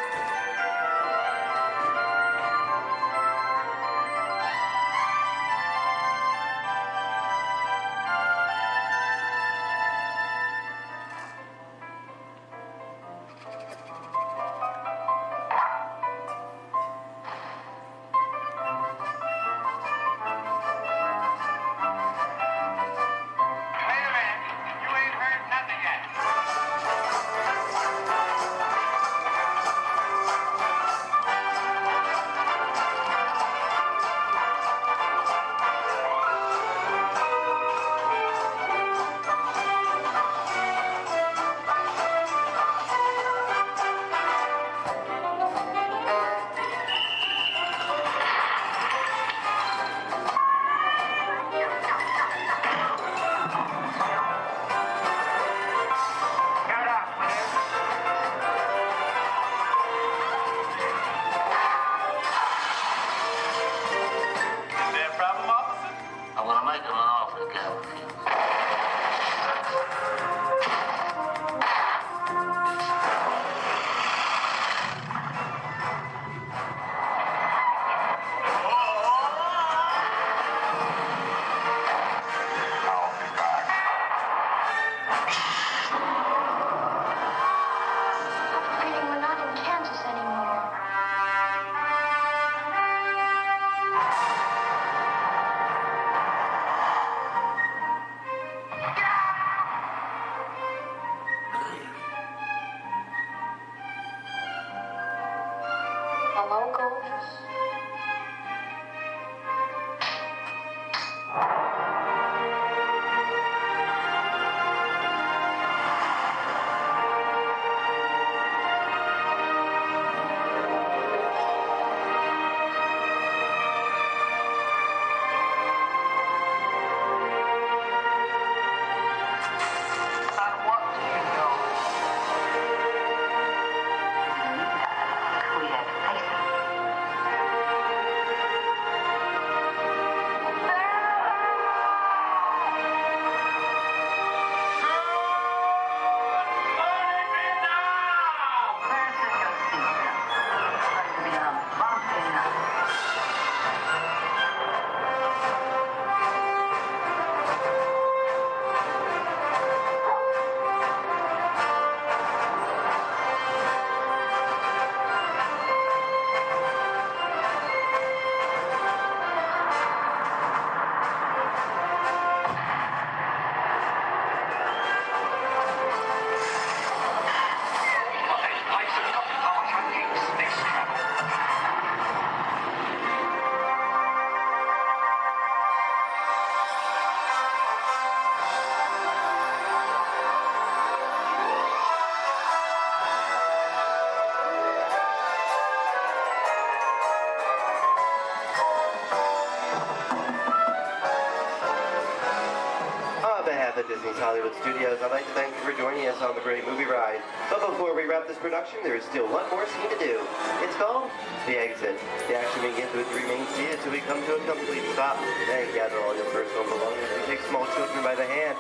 At Disney's Hollywood Studios, I'd like to thank you for joining us on the Great Movie Ride. But before we wrap this production, there is still one more scene to do. It's called The Exit. The action begins with three main scenes until we come to a complete stop. Then gather all your personal belongings and take small children by the hand.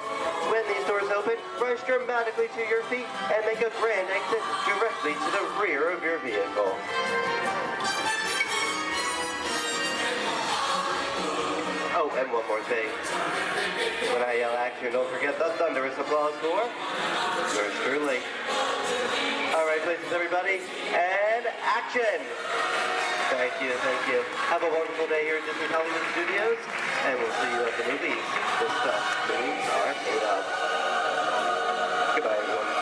When these doors open, rush dramatically to your feet and make a grand exit directly to the rear of your vehicle. Oh, and one more thing. When I yell action, don't forget the thunderous applause for yours truly. All right, places, everybody, and action! Thank you, thank you. Have a wonderful day here at Disney Hollywood Studios, and we'll see you at the movies. The stuff movies are made of. Goodbye, everyone.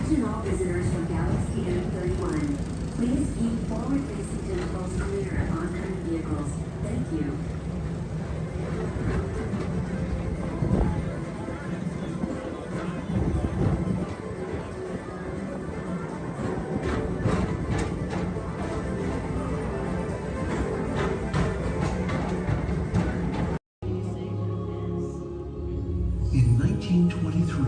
Attention all visitors from Galaxy M31. Please keep forward-facing tentacles clear of oncoming vehicles. Thank you. In 1923,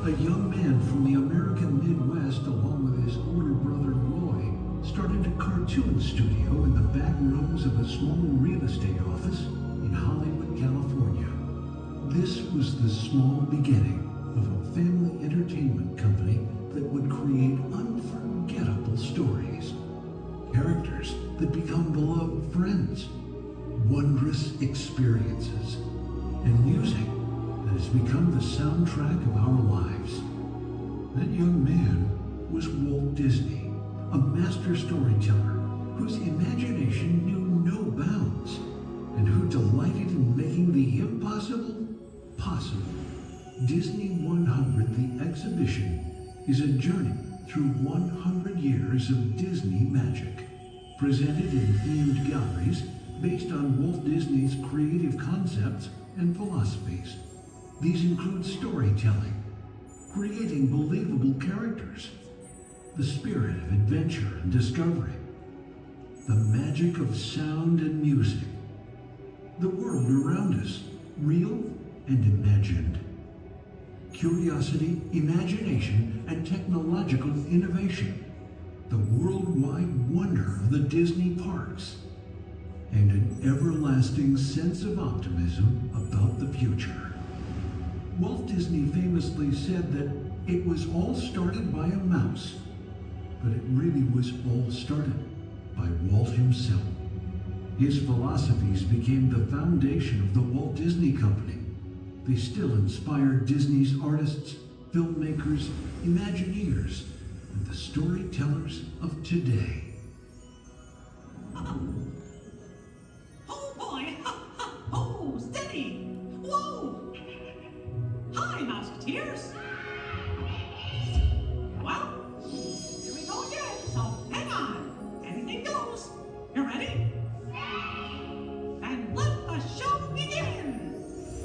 a young man from the American Midwest, along with his older brother Roy, started a cartoon studio in the back rooms of a small real estate office in Hollywood, California. This was the small beginning of a family entertainment company that would create unforgettable stories, characters that become beloved friends, wondrous experiences, and music that has become the soundtrack of our lives. That young man was Walt Disney, a master storyteller whose imagination knew no bounds and who delighted in making the impossible possible. Disney 100, the exhibition, is a journey through 100 years of Disney magic, presented in themed galleries based on Walt Disney's creative concepts and philosophies. These include storytelling, creating believable characters, the spirit of adventure and discovery, the magic of sound and music, the world around us, real and imagined, curiosity, imagination, and technological innovation, the worldwide wonder of the Disney parks, and an everlasting sense of optimism about the future. Walt Disney famously said that it was all started by a mouse, but it really was all started by Walt himself. His philosophies became the foundation of the Walt Disney Company. They still inspire Disney's artists, filmmakers, Imagineers, and the storytellers of today. Oh boy! Oh, steady! Whoa! Hi, Mouseketeers! Well, here we go again, so hang on. Anything goes. You ready? And let the show begin!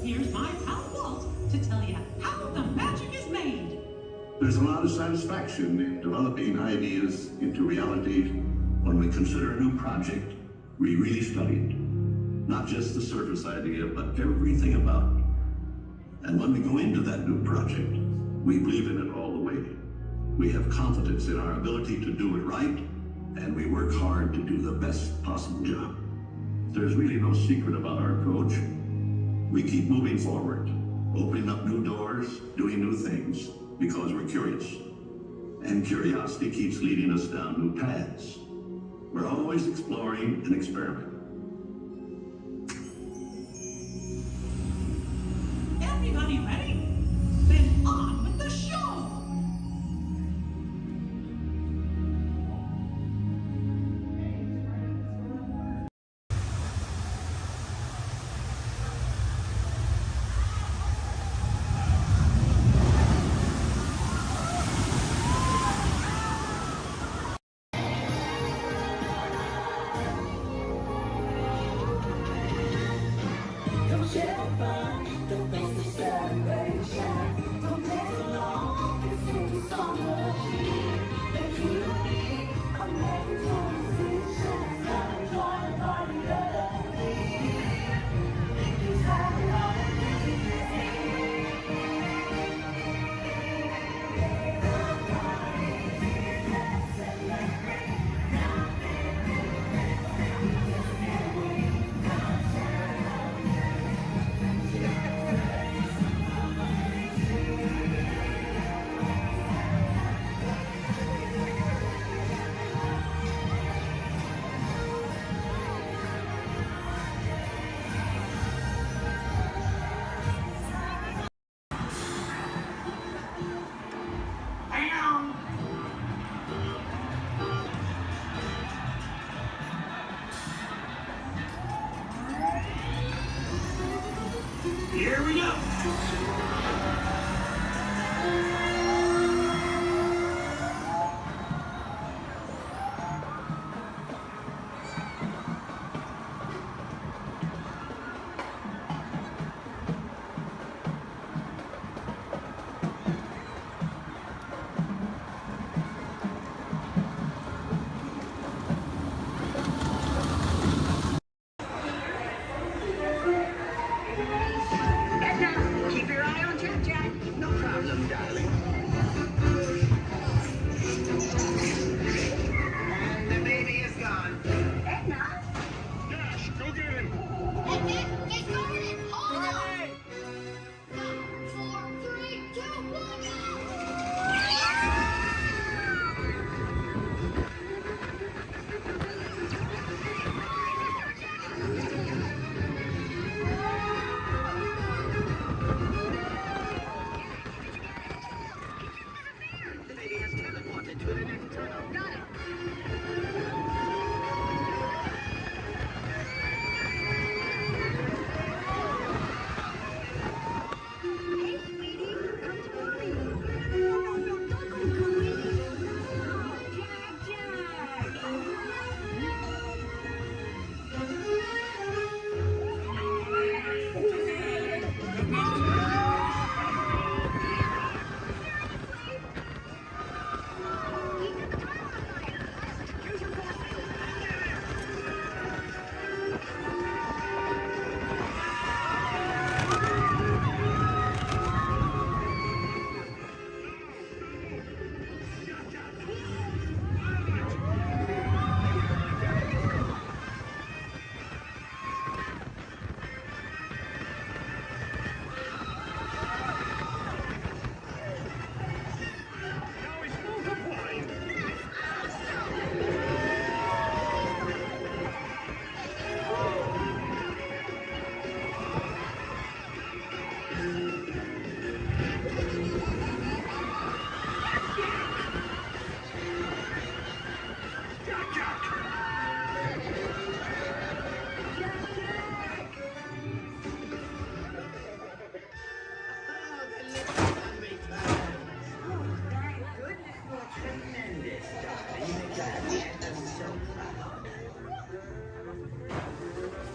Here's my pal Walt to tell you how the magic is made. There's a lot of satisfaction in developing ideas into reality when we consider a new project we really studied. Not just the surface idea, but everything about it. And when we go into that new project, we believe in it all the way. We have confidence in our ability to do it right, and we work hard to do the best possible job. There's really no secret about our approach. We keep moving forward, opening up new doors, doing new things, because we're curious. And curiosity keeps leading us down new paths. We're always exploring and experimenting. Everybody ready? Then on with the show!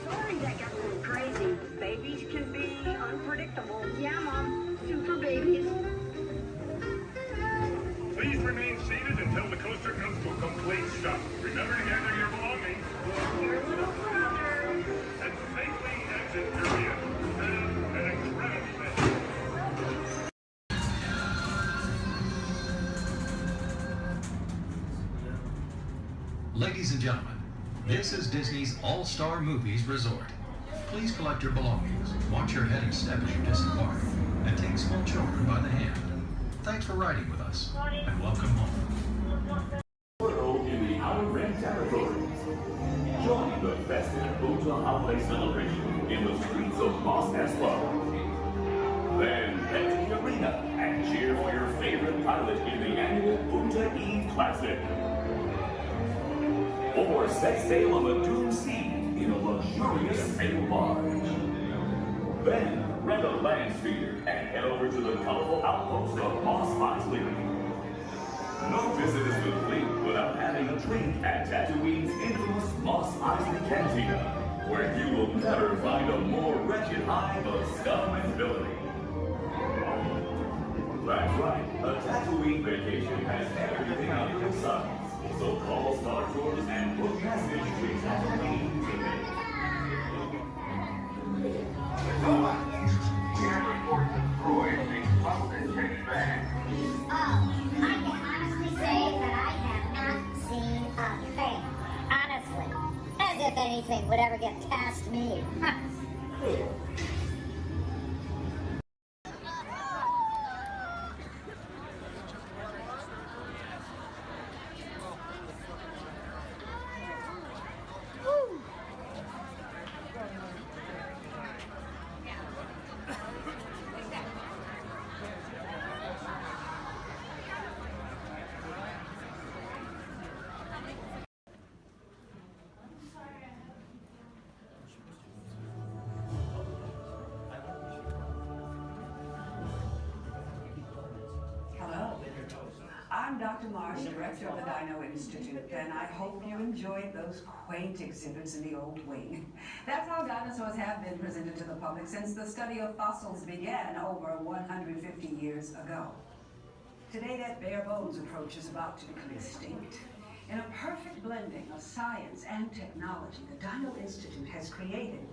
Sorry that got a little crazy. Babies can be unpredictable. Yeah, Mom. Super babies. Please remain seated until the coaster comes to a complete stop. Remember to gather your belongings. Your little brother. And safely exit your vehicle. Have an incredible day. Ladies and gentlemen, this is Disney's All-Star Movies Resort. Please collect your belongings, watch your head and step as you disembark, and take small children by the hand. Thanks for riding with us, and welcome home. Porto in the Outer Rim territories. Join the festive Punta Holiday celebration in the streets of Los Esposos. Then head to the arena and cheer for your favorite pilot in the annual Punta Eve Classic. Or set sail on the Doom Sea in a luxurious sail barge. Then rent a land speeder and head over to the colorful outpost of Mos Eisley. No visit is complete without having a drink at Tatooine's infamous Mos Eisley Cantina, where you will never find a more wretched hive of scum and villainy. That's right, a Tatooine vacation has everything under the sun. So call Star Tours and book message to Tatooine today. Oh, I can honestly say that I have not seen a thing. Honestly. As if anything would ever get past me. Hello. I'm Dr. Marsh, director of the Dino Institute, and I hope you enjoyed those quaint exhibits in the old wing. That's how dinosaurs have been presented to the public since the study of fossils began over 150 years ago. Today, that bare bones approach is about to become extinct. In a perfect blending of science and technology, the Dino Institute has created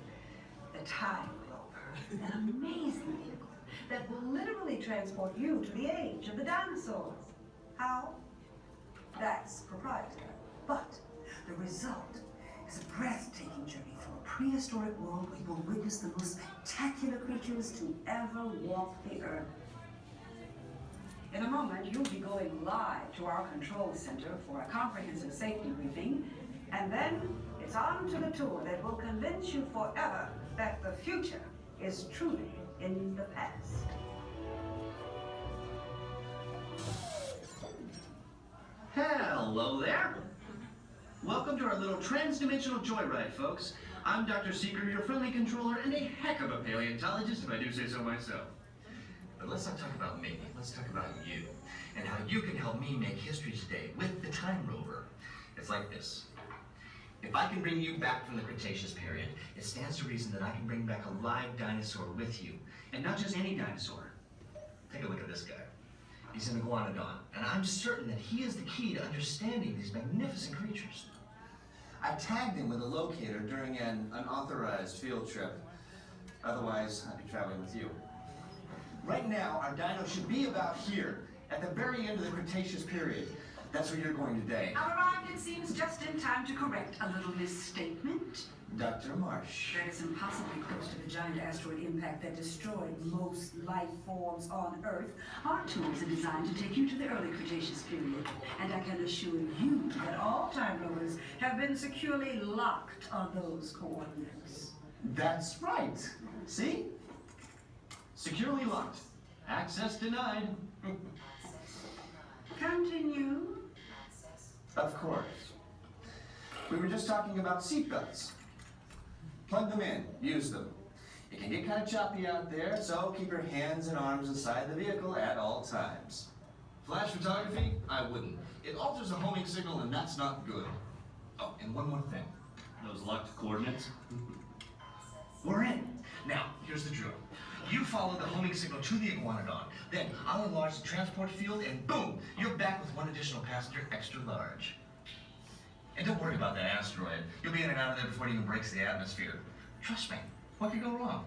the Time Rover, an amazing vehicle that will literally transport you to the age of the dinosaurs. How? That's proprietary. But the result is a breathtaking journey through a prehistoric world where you will witness the most spectacular creatures to ever walk the earth. In a moment, you'll be going live to our control center for a comprehensive safety briefing, and then it's on to the tour that will convince you forever that the future is truly in the past. Hello there. Welcome to our little trans-dimensional joyride, folks. I'm Dr. Seeker, your friendly controller, and a heck of a paleontologist, if I do say so myself. But let's not talk about me. Let's talk about you, and how you can help me make history today with the Time Rover. It's like this. If I can bring you back from the Cretaceous period, it stands to reason that I can bring back a live dinosaur with you. And not just any dinosaur. Take a look at this guy. He's an iguanodon, and I'm certain that he is the key to understanding these magnificent creatures. I tagged him with a locator during an unauthorized field trip. Otherwise, I'd be traveling with you. Right now, our dino should be about here, at the very end of the Cretaceous period. That's where you're going today. I've arrived, it seems, just in time to correct a little misstatement. Dr. Marsh. That is impossibly close to the giant asteroid impact that destroyed most life forms on Earth. Our tools are designed to take you to the early Cretaceous period. And I can assure you that all Time Rovers have been securely locked on those coordinates. That's right. See? Securely locked. Access denied. Continue. Of course. We were just talking about seatbelts. Plug them in, use them. It can get kind of choppy out there, so keep your hands and arms inside the vehicle at all times. Flash photography? I wouldn't. It alters the homing signal, and that's not good. Oh, and one more thing. Those locked coordinates? We're in. Now, here's the drill. You follow the homing signal to the iguanodon. Then I'll enlarge the transport field, and boom, you're back with one additional passenger extra large. And don't worry about that asteroid. You'll be in and out of there before it even breaks the atmosphere. Trust me, what could go wrong?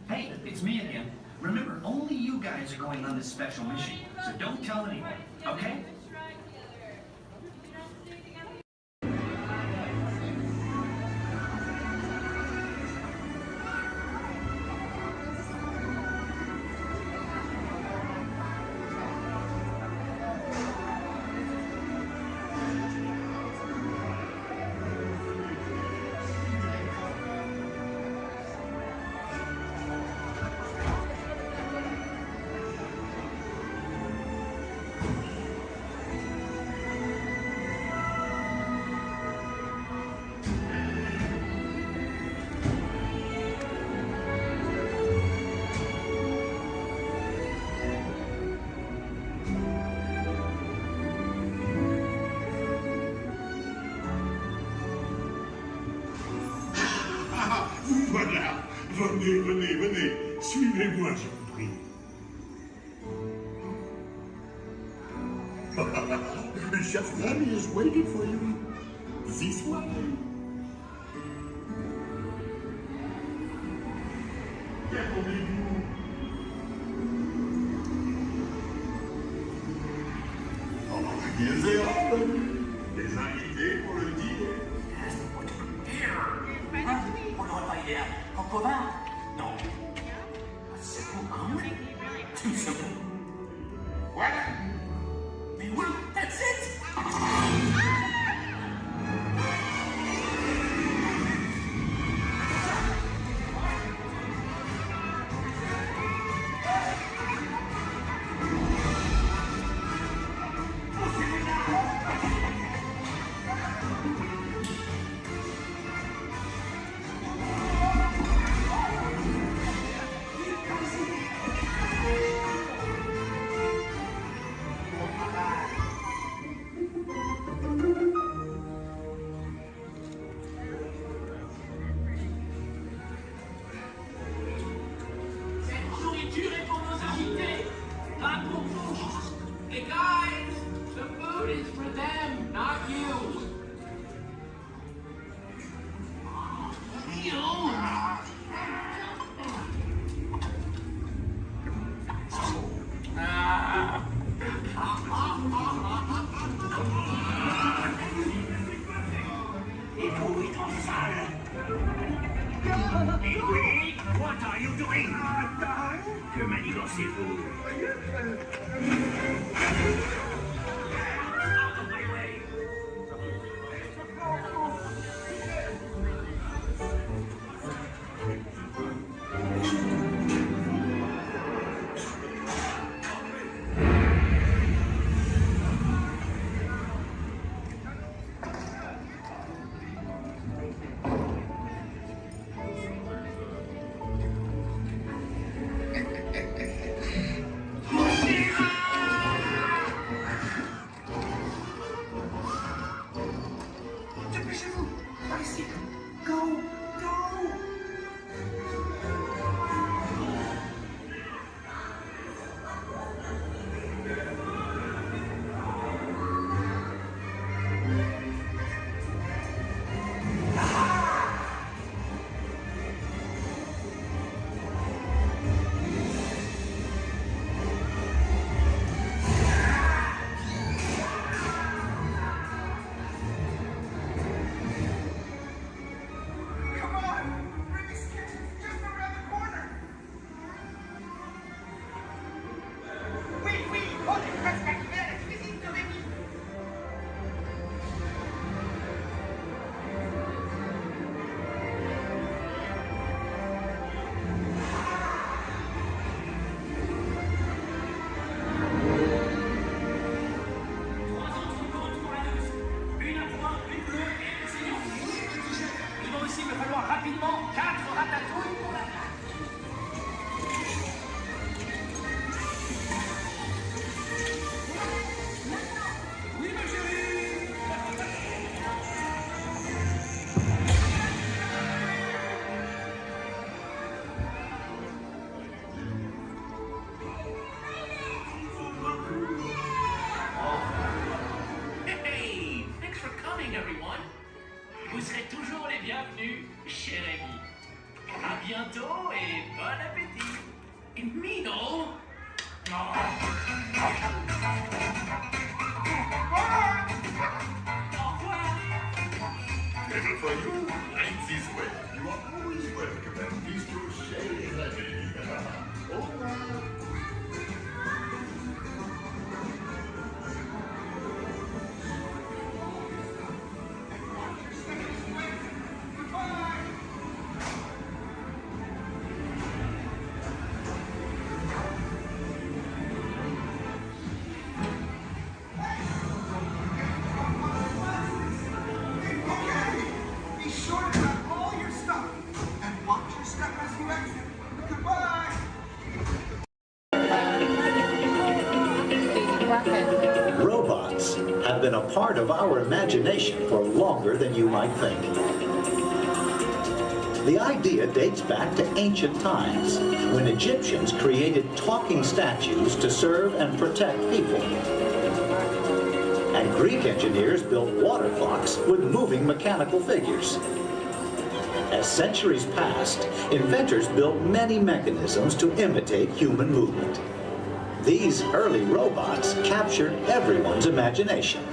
Hey, it's me again. Remember, only you guys are going on this special mission, so don't tell anyone, okay? Voilà, venez, venez, venez, suivez-moi, je vous prie. Chef Rami is waiting for you. This way. Déroulez-vous. Des invités pour le dîner. On n'aurait pas idée en commun. Non. C'est pour un. Tout ça. Voilà. Mais oui, that's it. What are you doing? Que manigancez-vous? Out of my way! Hey, thanks for coming, everyone. Vous serez toujours les bienvenus, cher ami. À bientôt et bon appétit. Mino. Table for you, right this way. You are always welcome at Bistro Chez les Amis. Au revoir. Be sure to grab all your stuff and watch your step as you exit. Goodbye. Robots have been a part of our imagination for longer than you might think. The idea dates back to ancient times, when Egyptians created talking statues to serve and protect people. And Greek engineers built water clocks with moving mechanical figures. As centuries passed, inventors built many mechanisms to imitate human movement. These early robots captured everyone's imagination.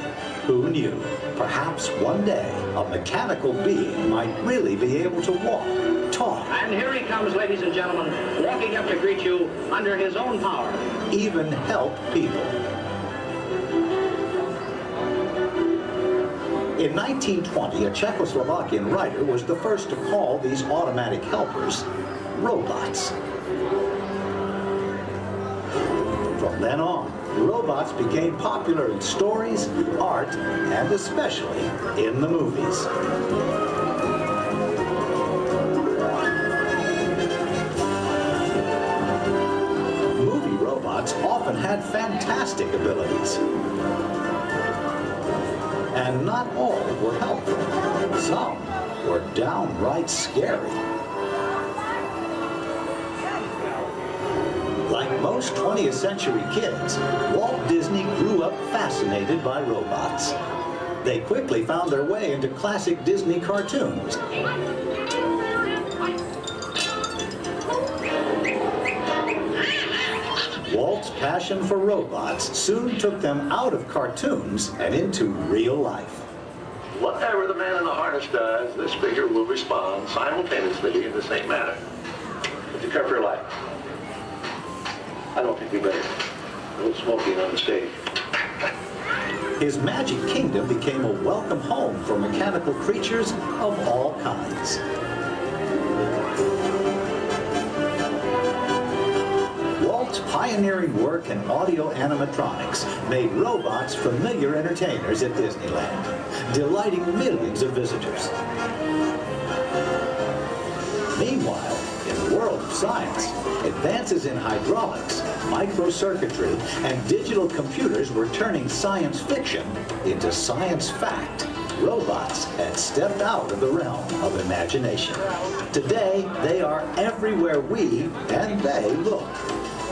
Who knew? Perhaps one day a mechanical being might really be able to walk, talk, And here he comes, ladies and gentlemen, walking up to greet you under his own power. even help people. In 1920, a Czechoslovakian writer was the first to call these automatic helpers robots. From then on, robots became popular in stories, art, and especially in the movies. Movie robots often had fantastic abilities. And not all were helpful. Some were downright scary. Like most 20th century kids, Walt Disney grew up fascinated by robots. They quickly found their way into classic Disney cartoons. Walt's passion for robots soon took them out of cartoons and into real life. Whatever the man in the harness does, this figure will respond simultaneously in the same manner. Would you care for your life? I don't think we better go smoking on the stage. His magic kingdom became a welcome home for mechanical creatures of all kinds. Walt's pioneering work in audio animatronics made robots familiar entertainers at Disneyland, delighting millions of visitors. Meanwhile, in the world of science, advances in hydraulics, microcircuitry, and digital computers were turning science fiction into science fact. Robots had stepped out of the realm of imagination. Today, they are everywhere we and they look.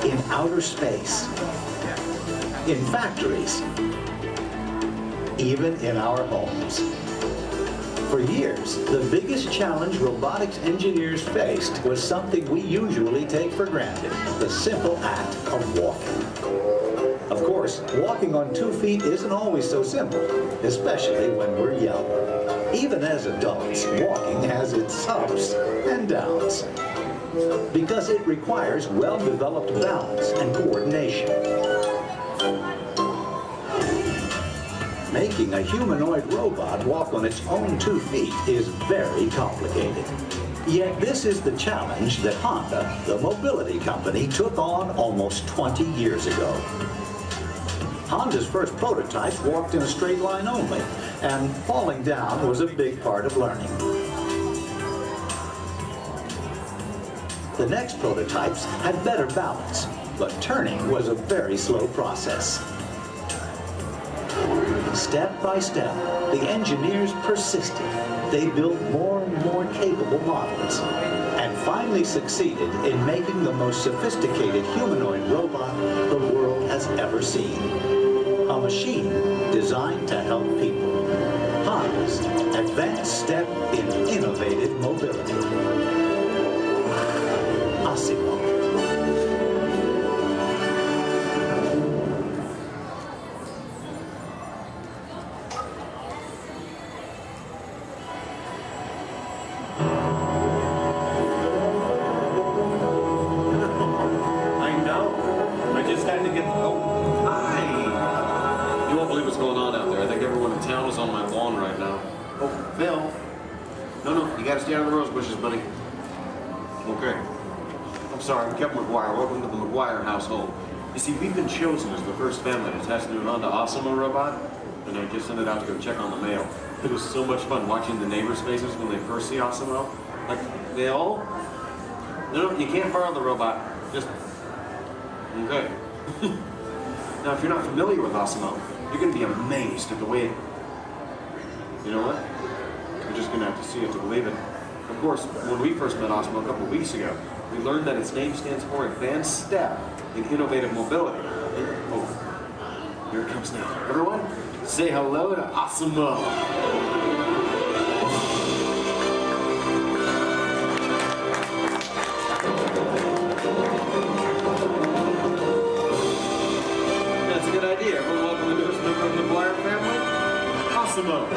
In outer space, in factories, even in our homes. For years, the biggest challenge robotics engineers faced was something we usually take for granted, the simple act of walking. Of course, walking on 2 feet isn't always so simple, especially when we're young. Even as adults, walking has its ups and downs, because it requires well-developed balance and coordination. making a humanoid robot walk on its own 2 feet is very complicated. Yet this is the challenge that Honda, the mobility company, took on almost 20 years ago. Honda's first prototypes walked in a straight line only, and falling down was a big part of learning. The next prototypes had better balance, but turning was a very slow process. Step by step, the engineers persisted. They built more and more capable models, and finally succeeded in making the most sophisticated humanoid robot the world has ever seen. A machine designed to help people. Honda's advanced step in innovative mobility. Asimo. Household. You see, we've been chosen as the first family to test the new Honda Asimo robot, and I just sent it out to go check on the mail. It was so much fun watching the neighbors' faces when they first see Asimo. Like, they all... No, you can't borrow the robot. Just... Okay. Now, if you're not familiar with Asimo, you're going to be amazed at the way it... You know what? You're just going to have to see it to believe it. Of course, when we first met Asimo a couple of weeks ago, we learned that its name stands for Advanced Step in Innovative Mobility. Oh, here it comes now. Everyone, say hello to Asimo. That's a good idea. Everyone welcome the newest member of the McGuire family, Asimo.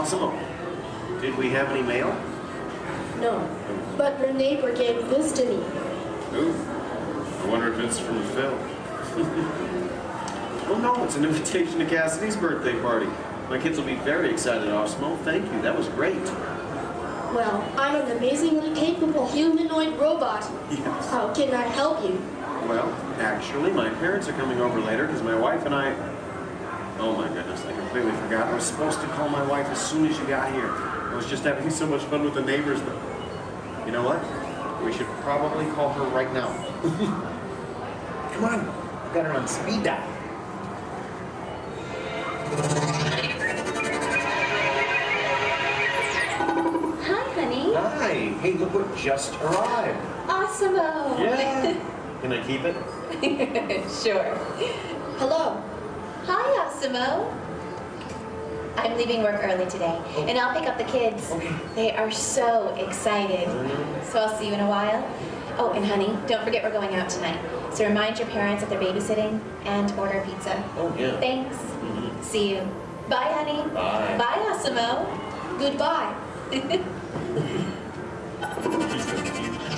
Asimo, did we have any mail? No, but your neighbor gave this to me. Ooh, I wonder if it's from Phil. Oh no, it's an invitation to Cassidy's birthday party. My kids will be very excited, Asimo. Thank you, that was great. Well, I'm an amazingly capable humanoid robot. Yes. How can I help you? Well, actually, my parents are coming over later because my wife and I... Oh my goodness, I completely forgot. I was supposed to call my wife as soon as you got here. I was just having so much fun with the neighbors, but you know what? We should probably call her right now. Come on, I've got her on speed dial. Hi, honey. Hi. Hey, look what just arrived. Awesome-o. Yeah. Can I keep it? Sure. Hello. Hi, Asimo. I'm leaving work early today, and I'll pick up the kids. Okay. They are so excited. So I'll see you in a while. Oh, and honey, don't forget we're going out tonight. So remind your parents that they're babysitting and order pizza. Oh, yeah. Thanks. See you. Bye, honey. Bye. Bye, Asimo. Goodbye.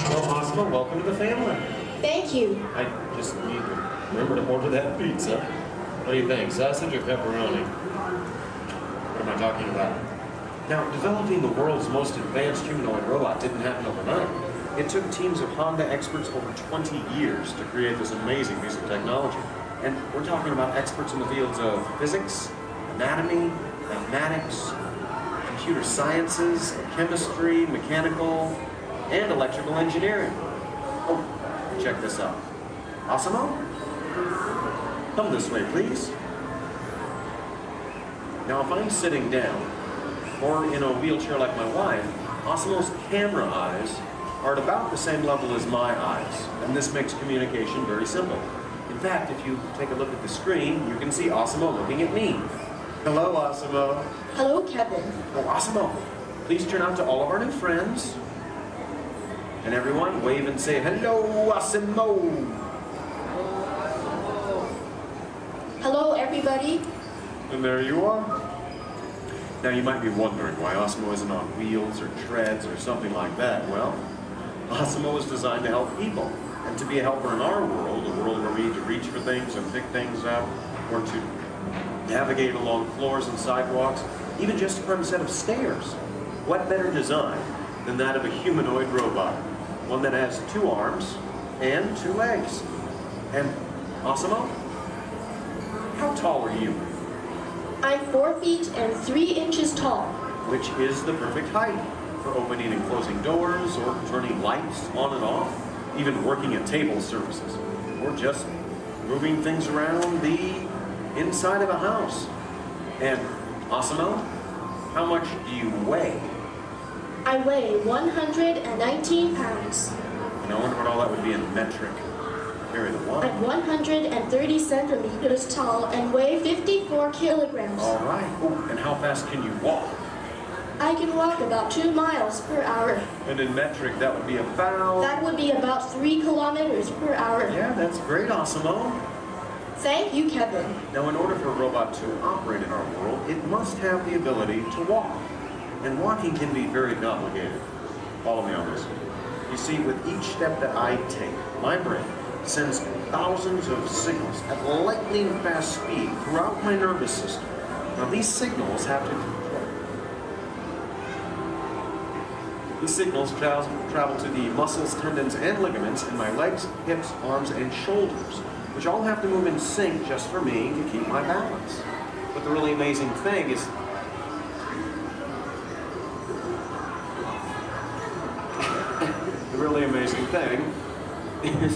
Well, Asimo, welcome to the family. Thank you. I just need to remember to order that pizza. What do you think, sausage or pepperoni? What am I talking about? Now, developing the world's most advanced humanoid robot didn't happen overnight. It took teams of Honda experts over 20 years to create this amazing piece of technology. And we're talking about experts in the fields of physics, anatomy, mathematics, computer sciences, chemistry, mechanical, and electrical engineering. Oh, check this out. Asimo? Come this way, please. Now, if I'm sitting down, or in a wheelchair like my wife, Asimo's camera eyes are at about the same level as my eyes, and this makes communication very simple. In fact, if you take a look at the screen, you can see Asimo looking at me. Hello, Asimo. Hello, Kevin. Oh, Asimo, please turn out to all of our new friends. And everyone, wave and say, hello, Asimo. Hello, everybody. And there you are. Now you might be wondering why Osmo isn't on wheels or treads or something like that. Well, Osmo is designed to help people and to be a helper in our world, a world where we need to reach for things and pick things up, or to navigate along floors and sidewalks, even just to climb a set of stairs. What better design than that of a humanoid robot? One that has 2 arms and 2 legs. And Osmo, how tall are you? I'm 4 feet and 3 inches tall. Which is the perfect height for opening and closing doors, or turning lights on and off, even working at table services, or just moving things around the inside of a house. And Osmo, how much do you weigh? I weigh 119 pounds. And I wonder what all that would be in metric. Carry the one. I'm 130 centimeters tall and weigh 54 kilograms. All right. Oh, and how fast can you walk? I can walk about 2 miles per hour. And in metric, that would be about... That would be about 3 kilometers per hour. Yeah, that's great, Osmo. Thank you, Kevin. Now, in order for a robot to operate in our world, it must have the ability to walk. And walking can be very complicated. Follow me on this. You see, with each step that I take, my brain sends thousands of signals at lightning fast speed throughout my nervous system. Now, these signals travel to the muscles, tendons, and ligaments in my legs, hips, arms, and shoulders, which all have to move in sync just for me to keep my balance. But the really amazing thing is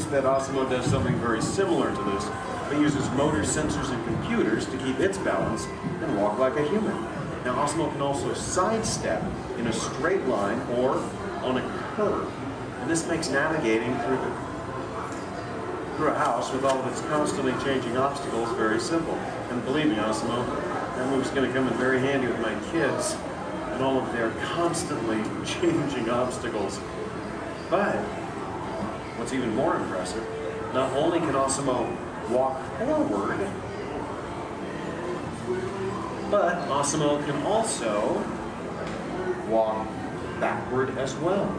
that Osmo does something very similar to this. It uses motors, sensors, and computers to keep its balance and walk like a human. Now, Osmo can also sidestep in a straight line or on a curve. And this makes navigating through a house with all of its constantly changing obstacles very simple. And believe me, Osmo, that move's going to come in very handy with my kids and all of their constantly changing obstacles. But what's even more impressive, not only can Osmo walk forward, but Osmo can also walk backward as well,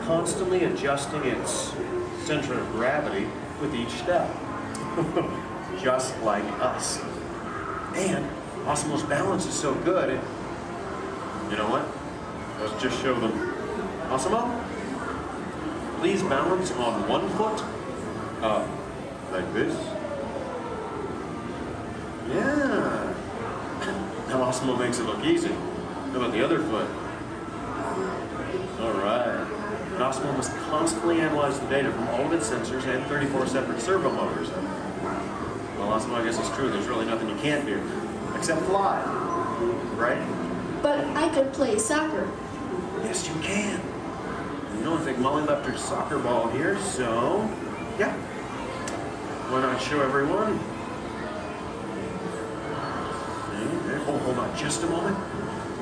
constantly adjusting its center of gravity with each step, just like us. And Osmo's balance is so good, you know what? Let's just show them. Osmo, please balance on one foot, like this. Yeah. Now Osmo makes it look easy. How about the other foot? All right. And Osmo must constantly analyze the data from all of its sensors and 34 separate servo motors. Well, Osmo, I guess it's true. There's really nothing you can't do, except fly, right? But I could play soccer. Yes, you can. You know, I think Molly left her soccer ball here, so yeah. Why not show everyone? Oh, hold on just a moment.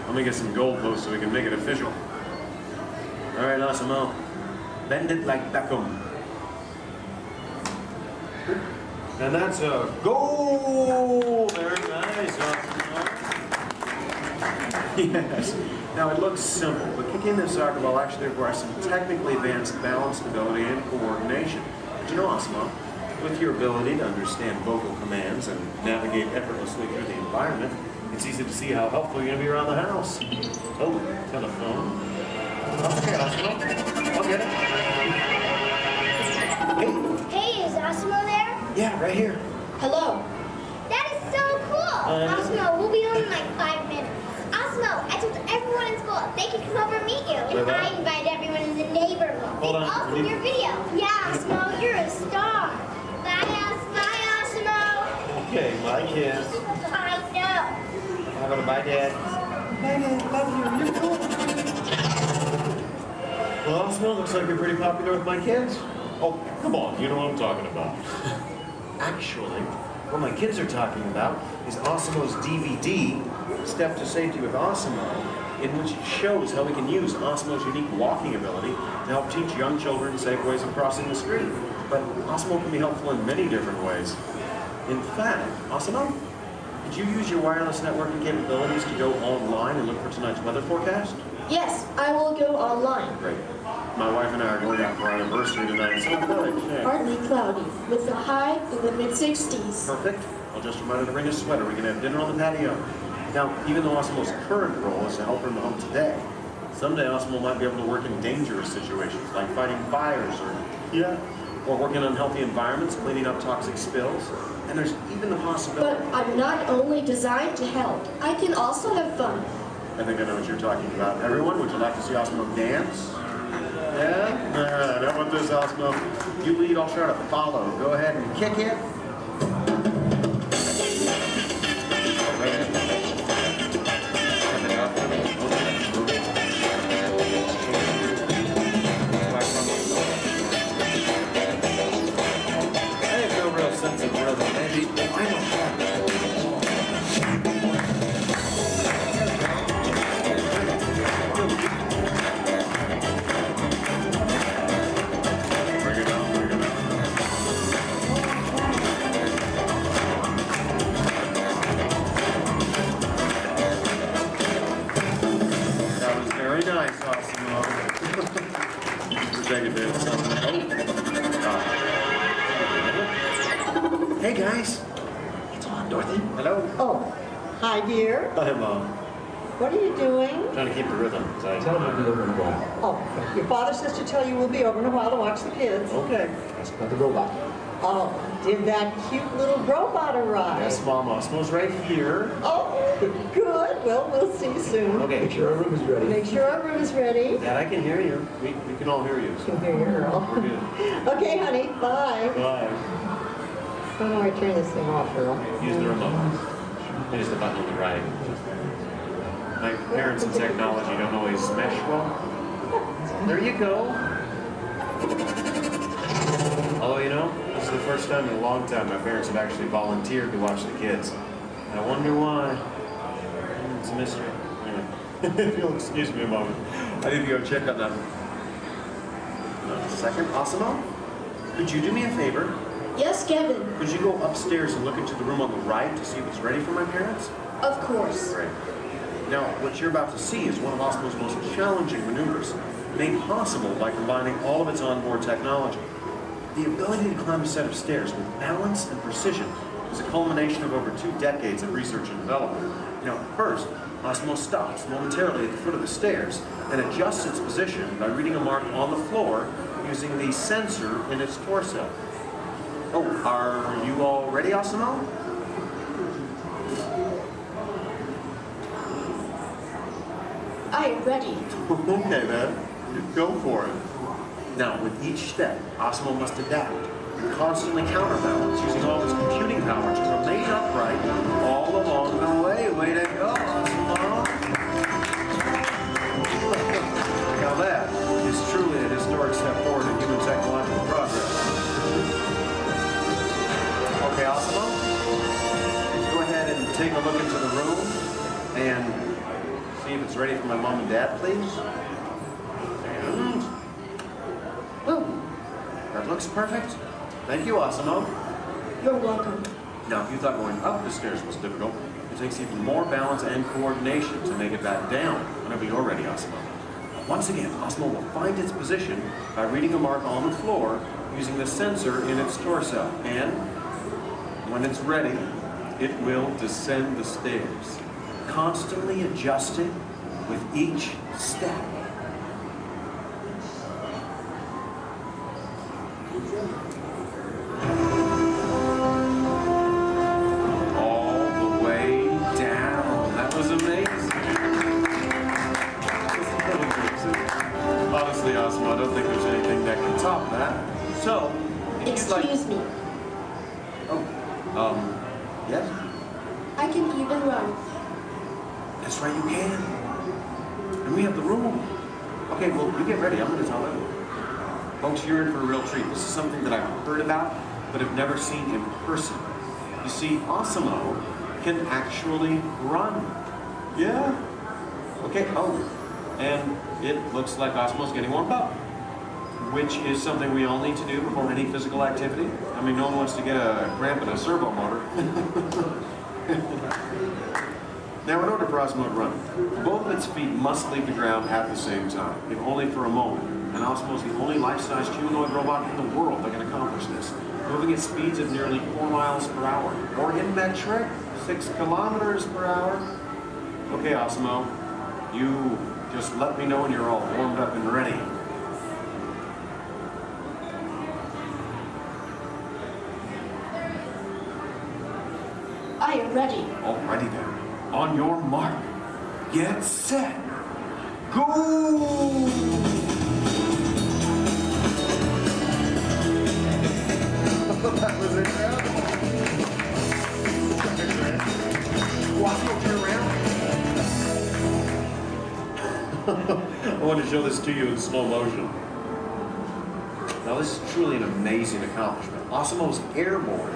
Let me get some gold posts so we can make it official. All right, Osmo, bend it like Beckham. And that's a goal. Very nice, Osmo. Yes. Now it looks simple, but kicking the soccer ball actually requires some technically advanced balance, stability, and coordination. But you know, Osmo, with your ability to understand vocal commands and navigate effortlessly through the environment, it's easy to see how helpful you're going to be around the house. Oh, telephone. Okay, Osmo. I'll get it. Hey, is Osmo there? Yeah, right here. Hello. That is so cool. Osmo, we'll be home in like 5 minutes. Osmo, I told everyone in school they can come over and meet you. And I invited everyone in the neighborhood. Hold on. Also your video. Yeah, Osmo, you're a star. Bye, Osmo. Okay, bye, kids. I know. How about a bye, Dad? Bye, Dad. Love you. You're cool. Well, Osmo, looks like you're pretty popular with my kids. Oh, come on. You know what I'm talking about. Actually, what my kids are talking about is Osmo's DVD, Step to Safety with Osmo, in which it shows how we can use Osmo's unique walking ability to help teach young children safe ways of crossing the street. But Osmo can be helpful in many different ways. In fact, Osmo, did you use your wireless networking capabilities to go online and look for tonight's weather forecast? Yes, I will go online. Great. My wife and I are going out for our anniversary tonight, so good. Yeah. Partly cloudy, with a high in the mid-60s. Perfect. I'll just remind her to bring a sweater. We can have dinner on the patio. Now, even though Osmo's current role is to help her in the home today, someday Osmo might be able to work in dangerous situations, like fighting fires or work in unhealthy environments, cleaning up toxic spills. And there's even the possibility... But I'm not only designed to help. I can also have fun. I think I know what you're talking about. Everyone, would you like to see Osmo dance? Yeah? How about this, Osmo? You lead, I'll try to follow. Go ahead and kick it. I have no real sense of rhythm. Maybe I don't have it. Hey guys. It's on, Dorothy. Hello. Oh, hi dear. Hi, Mom. What are you doing? Trying to keep the rhythm. Tell them to do the rhythm. Oh, your father says to tell you we'll be over in a while to watch the kids. Okay. Ask about the robot. Oh, did that cute little robot arrive? Yes, Mom. Osmo's right here. Oh, good. Well, we'll see you soon. Okay. Make sure our room is ready. Make sure our room is ready. Dad, I can hear you. We can all hear you. So. Can hear you, Earl. We're good. Okay, honey. Bye. Bye. How do I turn this thing off, Earl? Use the remote. Use the button on the right. My parents and technology don't always mesh well. There you go. Although, you know, this is the first time in a long time my parents have actually volunteered to watch the kids. I wonder why. It's a mystery. Anyway, if you'll excuse me a moment, I need to go check on that. Second, Osmo, could you do me a favor? Yes, Kevin. Could you go upstairs and look into the room on the right to see if it's ready for my parents? Of course. Great. Now, what you're about to see is one of Osmo's most challenging maneuvers, made possible by combining all of its onboard technology. The ability to climb a set of stairs with balance and precision is a culmination of over 2 decades of research and development. Now, first, Osmo stops momentarily at the foot of the stairs and adjusts its position by reading a mark on the floor using the sensor in its torso. Oh, are you all ready, Osmo? I am ready. Okay, then. Go for it. Now, with each step, Osmo must adapt and constantly counterbalance using all its computing power to remain upright all along the way. Way to go, Osmo! Now that is truly a historic step forward in human technological progress. Okay, Osmo, go ahead and take a look into the room and see if it's ready for my mom and dad, please. And... oh, that looks perfect. Thank you, Osmo. You're welcome. Now, if you thought going up the stairs was difficult, it takes even more balance and coordination to make it back down whenever you're ready, Osmo. Once again, Osmo will find its position by reading a mark on the floor using the sensor in its torso. And when it's ready, it will descend the stairs, constantly adjusting with each step. All the way down. That was amazing. Honestly, Osmo, I don't think there's anything that can top that. So, excuse me. Oh, yes? I can even run. That's right, you can. And we have the room. Okay, well, you get ready. I'm going to tell them. Folks, you're in for a real treat. This is something that I've heard about, but have never seen in person. You see, Osmo can actually run. Yeah. Okay, oh. And it looks like Osmo's getting warmed up, which is something we all need to do before any physical activity. I mean, no one wants to get a cramp in a servo motor. Now, in order for Osmo to run, both of its feet must leave the ground at the same time, if only for a moment. And Osmo is the only life-sized humanoid robot in the world that can accomplish this, moving at speeds of nearly 4 miles per hour, or in metric, 6 kilometers per hour. Okay, Osmo, you just let me know when you're all warmed up and ready. I am ready. Alrighty then. On your mark, get set, go! That was incredible. Osmo, turn around. I want to show this to you in slow motion. Now this is truly an amazing accomplishment. Osmo's airborne,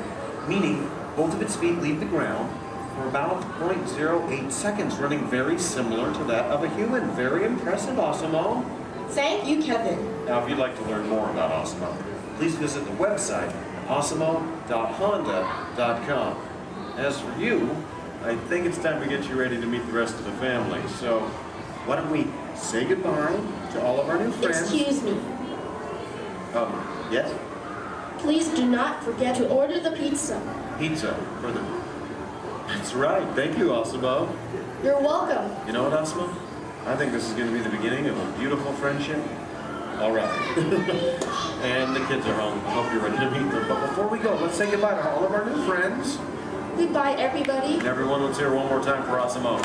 meaning both of its feet leave the ground for about 0.08 seconds, running very similar to that of a human. Very impressive, Osmo. Thank you, Kevin. Now, if you'd like to learn more about Osmo, please visit the website, osmo.honda.com. As for you, I think it's time to get you ready to meet the rest of the family. So, why don't we say goodbye to all of our new friends? Excuse me. Yes? Please do not forget to order the pizza. Pizza for the... That's right. Thank you, Osmo. You're welcome. You know what, Osmo? I think this is going to be the beginning of a beautiful friendship. All right. And the kids are home. I hope you're ready to meet them. But before we go, let's say goodbye to all of our new friends. Goodbye, everybody. And everyone, let's hear one more time for Osmo.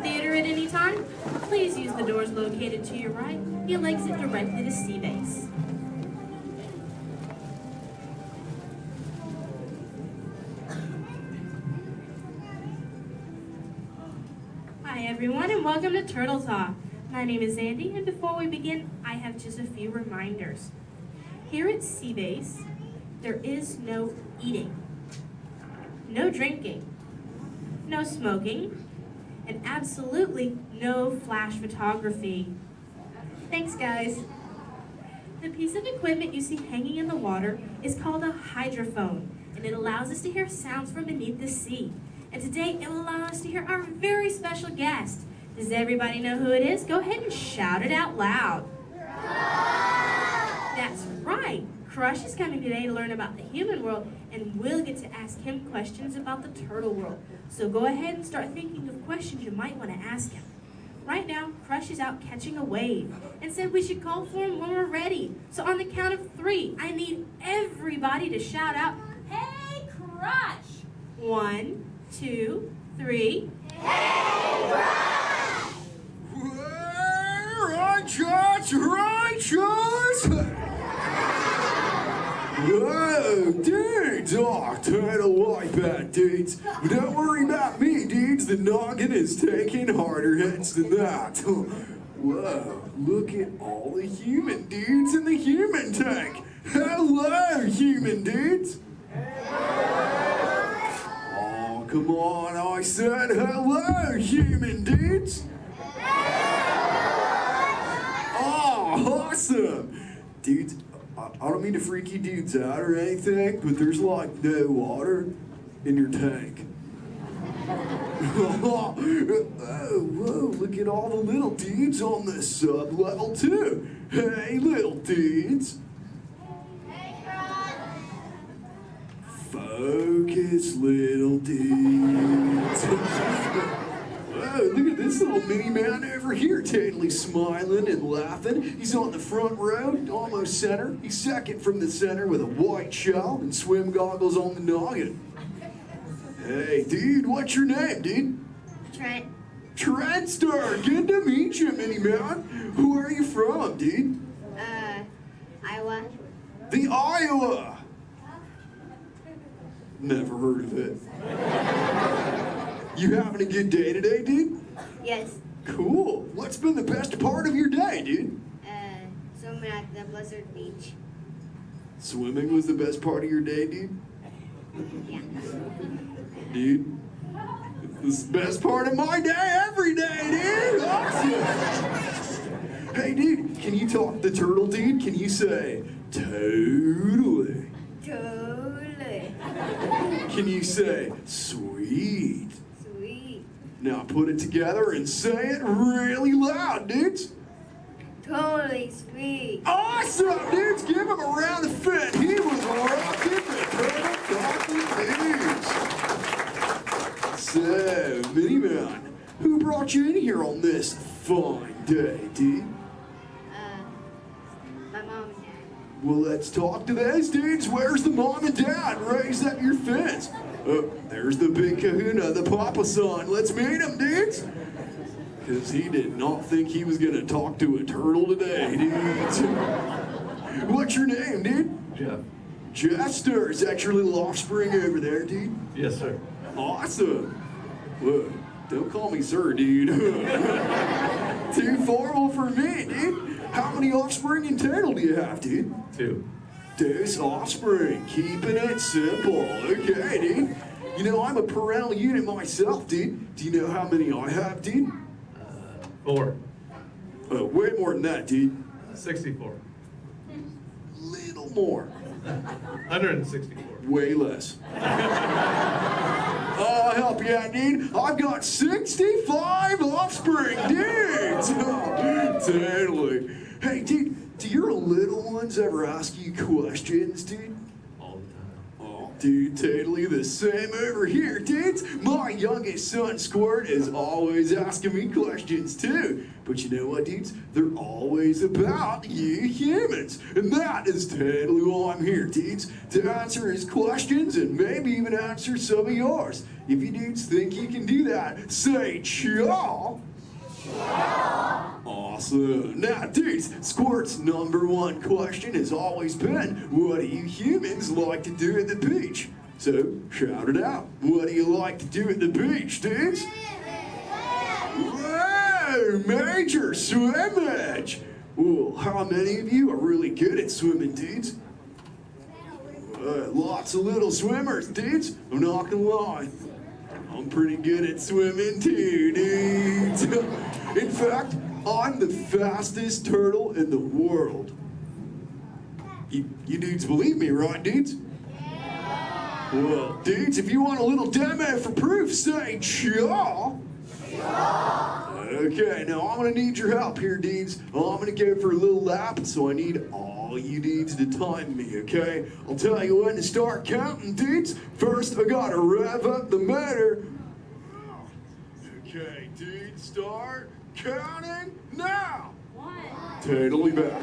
Theater at any time, please use the doors located to your right. You'll exit directly to Sea Base. Hi everyone and welcome to Turtle Talk. My name is Andy and before we begin, I have just a few reminders. Here at Sea Base, there is no eating. no drinking, no smoking, and absolutely no flash photography. Thanks, guys. The piece of equipment you see hanging in the water is called a hydrophone, and it allows us to hear sounds from beneath the sea. And today, it will allow us to hear our very special guest. Does everybody know who it is? Go ahead and shout it out loud. That's right. Crush is coming today to learn about the human world, and we'll get to ask him questions about the turtle world. So go ahead and start thinking of questions you might want to ask him. Right now, Crush is out catching a wave and said we should call for him when we're ready. So on the count of 3, I need everybody to shout out, "Hey, Crush!" 1, 2, 3. Hey, Crush! Righteous! Whoa, dudes! Oh, total like that, dudes. But don't worry about me, dudes. The noggin is taking harder hits than that. Whoa, look at all the human dudes in the human tank. Hello, human dudes. Oh, come on, I said hello, human dudes. Oh, awesome. Dudes, I don't mean to freak you dudes out or anything, but there's like no water in your tank. Oh, whoa, look at all the little dudes on this sub-level too. Hey, little dudes. Focus, little dudes. Whoa, look at this little mini man over here, totally smiling and laughing. He's on the front row, almost center. He's second from the center with a white shell and swim goggles on the noggin. Hey, dude, what's your name, dude? Trent. Trentstar, good to meet you, mini man. Who are you from, dude? Iowa. The Iowa. Never heard of it. You having a good day today, dude? Yes. Cool. What's been the best part of your day, dude? Swimming at the Blizzard Beach. Swimming was the best part of your day, dude? Yeah. Dude, this is the best part of my day every day, dude! Awesome! Hey, dude, can you talk the turtle, dude? Can you say, totally? Totally. Can you say, sweet? Sweet. Now put it together and say it really loud, dudes. Totally sweet. Awesome, dudes! Give him a round of fit. He was rocking the Turtle Talking News. So, Mini Man, who brought you in here on this fine day, dude? My mom and dad. Well, let's talk to those dudes. Where's the mom and dad? Raise up your fist. Oh, there's the big kahuna, the papa son. Let's meet him, dudes. Because he did not think he was going to talk to a turtle today, dudes. What's your name, dude? Jeff. Jester. Is that your little offspring over there, dude? Yes, sir. Awesome. Whoa, don't call me sir, dude. Too formal for me, dude. How many offspring in total do you have, dude? 2. 2 offspring. Keeping it simple. Okay, dude. You know, I'm a parental unit myself, dude. Do you know how many I have, dude? 4. Oh, way more than that, dude. 64. Little more. 164. Way less. I'll help you out, dude. I've got 65 offspring, dudes. Totally. Hey, dude, do your little ones ever ask you questions, dude? All the time. Oh, dude, totally the same over here, dudes. My youngest son, Squirt, is always asking me questions, too. But you know what, dudes? They're always about you humans. And that is totally why I'm here, dudes. To answer his questions and maybe even answer some of yours. If you dudes think you can do that, say chaw. Awesome. Now, dudes, Squirt's #1 question has always been, what do you humans like to do at the beach? So, shout it out. What do you like to do at the beach, dudes? Whoa, major swimmage. Well, how many of you are really good at swimming, dudes? Lots of little swimmers, dudes. I'm not gonna lie. I'm pretty good at swimming too, dudes. In fact, I'm the fastest turtle in the world. You dudes believe me, right, dudes? Well, dudes, if you want a little demo for proof, say chaw. Okay, now I'm gonna need your help here, dudes. I'm gonna go for a little lap, so I need all you dudes to time me, okay? I'll tell you when to start counting, dudes. First, I gotta rev up the motor. Okay, dudes, start counting now. Totally back.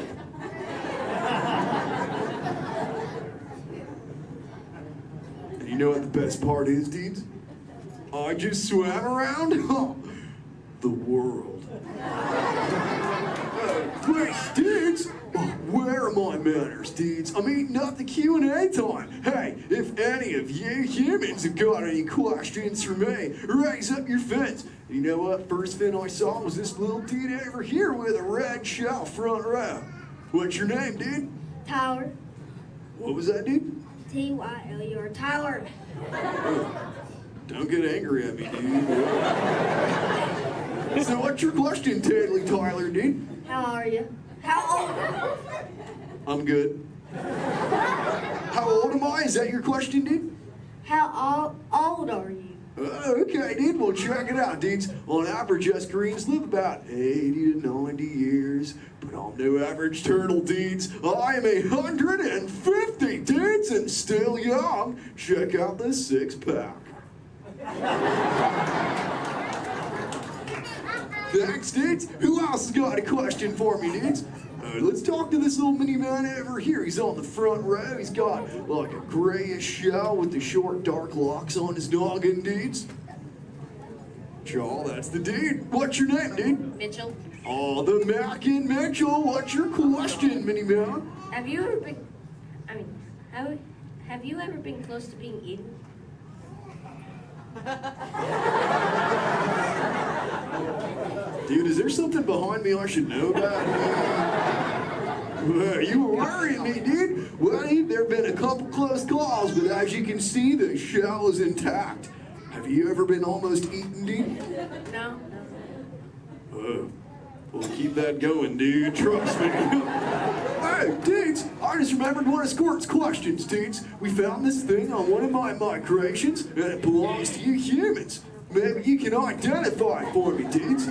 And you know what the best part is, dudes? I just swam around the world. Wait, dudes, where are my manners, dudes? I mean, not the Q&A time. Hey, if any of you humans have got any questions for me, raise up your fins. You know what? First fin I saw was this little dude over here with a red shell front row. What's your name, dude? Tyler. What was that, dude? T-Y-L-E-R. Tyler. Don't get angry at me, dude. So what's your question, Tadley Tyler, dude? How are you? How old are you? I'm good. How old am I? Is that your question, dude? How old are you? Okay, dude. Well, check it out, dudes. On average, us Greens live about 80 to 90 years. But I'm no average turtle, dudes. I am 150, dudes, and still young. Check out this six-pack. Thanks, dudes. Who else has got a question for me, dudes? Let's talk to this little mini man over here. He's on the front row. He's got like a grayish shell with the short, dark locks on his noggin, dudes. Joel, that's the dude. What's your name, dude? Mitchell. Oh, the Mackin Mitchell. What's your question, mini man? Have you ever been, have you ever been close to being eaten? Dude, is there something behind me I should know about? Well, you were worrying me, dude. Well, there have been a couple close calls, but as you can see, the shell is intact. Have you ever been almost eaten, dude? No. We'll keep that going, dude. Trust me. Hey, dudes, I just remembered one of Squirt's questions, dudes. We found this thing on one of my migrations, and it belongs to you humans. Maybe you can identify it for me, dudes.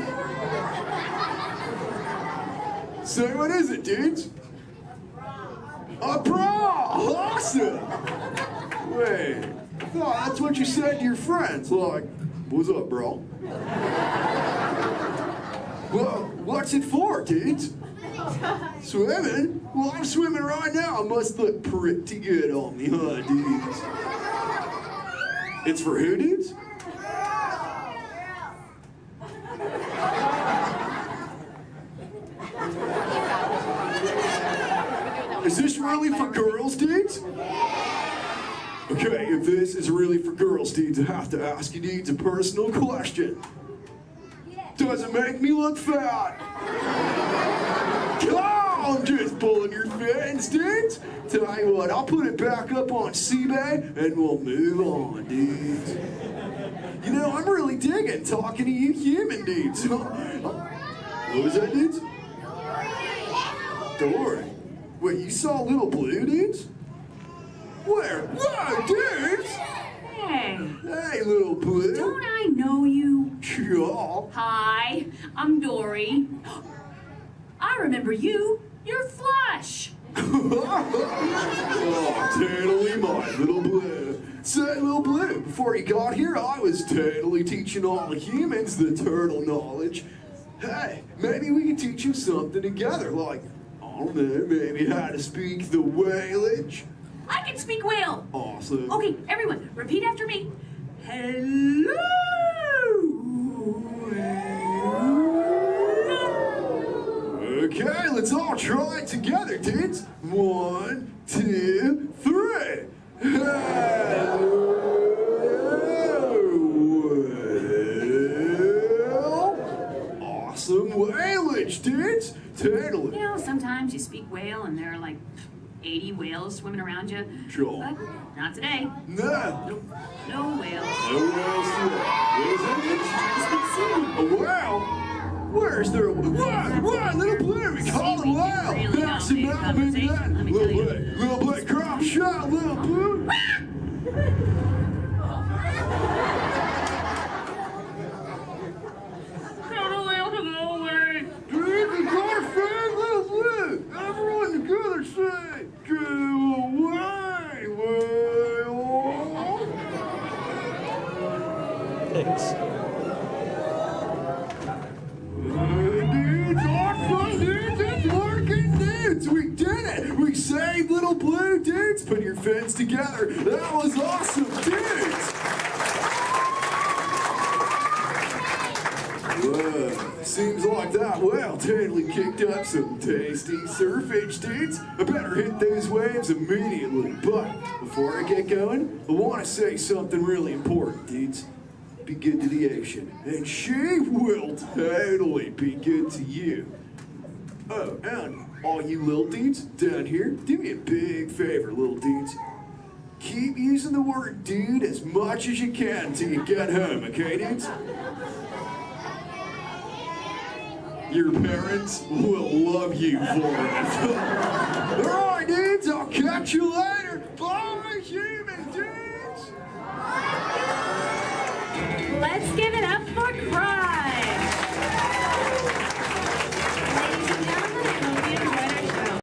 So what is it, dudes? A bra! Awesome! Wait, I thought that's what you said to your friends, like, what's up, bro? Well, what's it for, dudes? Swimming? Well, I'm swimming right now. I must look pretty good on me, huh, dudes? It's for who, dudes? Is this really for girls, dudes? Okay, if this is really for girls, dudes, I have to ask you, dudes, a personal question. Does it make me look fat? I'm just pulling your fins, dudes. Tell you what, I'll put it back up on CBay and we'll move on, dudes. You know, I'm really digging talking to you human dudes. What was that, dudes? Dory. Wait, you saw Little Blue, dudes? Where? Whoa, dudes! Hey. Hey, Little Blue. Don't I know you? Yeah. Hi, I'm Dory. I remember you. You're Flush. Oh, totally mine, Little Blue. Say, Little Blue, before you got here, I was totally teaching all the humans the turtle knowledge. Hey, maybe we can teach you something together, like, I don't know, maybe how to speak the whalage. I can speak whale. Awesome. Okay, everyone, repeat after me. Hello. Okay, let's all try it together, dudes. 1, 2, 3. Well, awesome whalage, dudes. Totally. You know, sometimes you speak whale and they're like 80 whales swimming around you. Sure. But not today. No. Nope. No whales. No whales today. A whale? Where's there a whale? Little Blue, we call it a whale. That's a mountain, baby. Little Blue, crop shot, Little Blue. Everyone together say, go away, whale. Thanks. Dudes, awesome, dudes, it's working, dudes. We did it. We saved Little Blue, dudes. Put your fins together. That was awesome, dudes. Whoa, seems like that whale totally kicked up some tasty surfage, dudes. I better hit those waves immediately. But before I get going, I want to say something really important, dudes. Be good to the ocean, and she will totally be good to you. Oh, and all you little dudes down here, do me a big favor, little dudes. Keep using the word dude as much as you can until you get home, okay, dudes? Your parents will love you for it. All right, dudes, I'll catch you later. Bye, human dudes. Let's give it up for Cry. Ladies and gentlemen, I hope you enjoyed our show.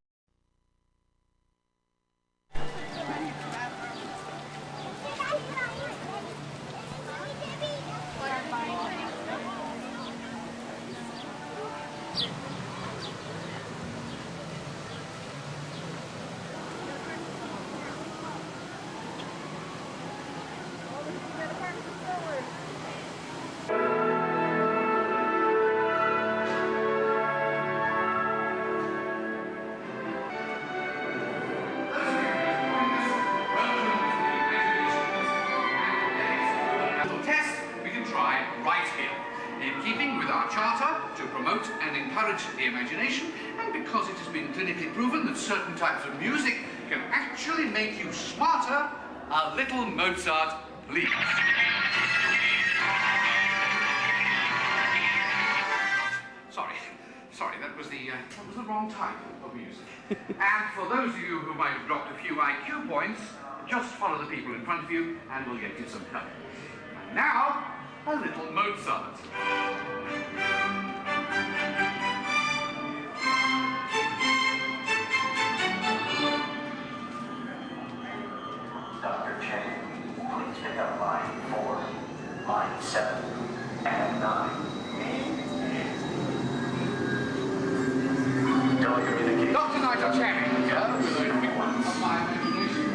And encourage the imagination, and because it has been clinically proven that certain types of music can actually make you smarter, a little Mozart, please. Sorry, that was the wrong type of music. And for those of you who might have dropped a few IQ points, just follow the people in front of you, and we'll get you some help. And now, a little Mozart. Dr. Chang, please pick up line 4, line 7, and 9. Telecommunication. Dr. Nigel Channing here with a quick one of my imagination.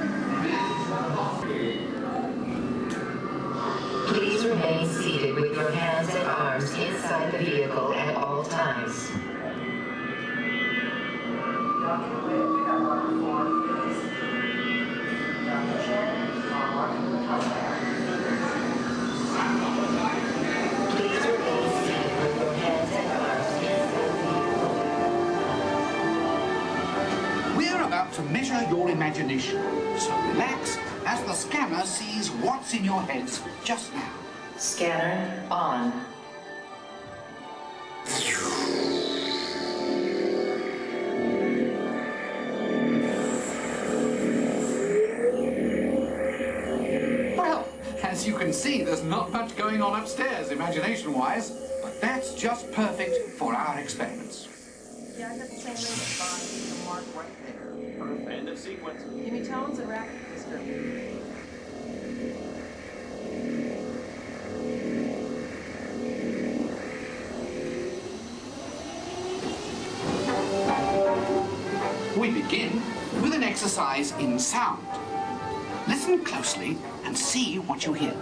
Please remain seated with your hands and arms inside the vehicle at all times. We're about to measure your imagination, so relax as the scanner sees what's in your heads just now. Scanner on. Well, as you can see, there's not much going on upstairs, imagination-wise, but that's just perfect for our experiments. Yeah, I got the same ring at 5, the mark right there. End of sequence. Give me tones and rapid description. We begin with an exercise in sound. Listen closely and see what you hear.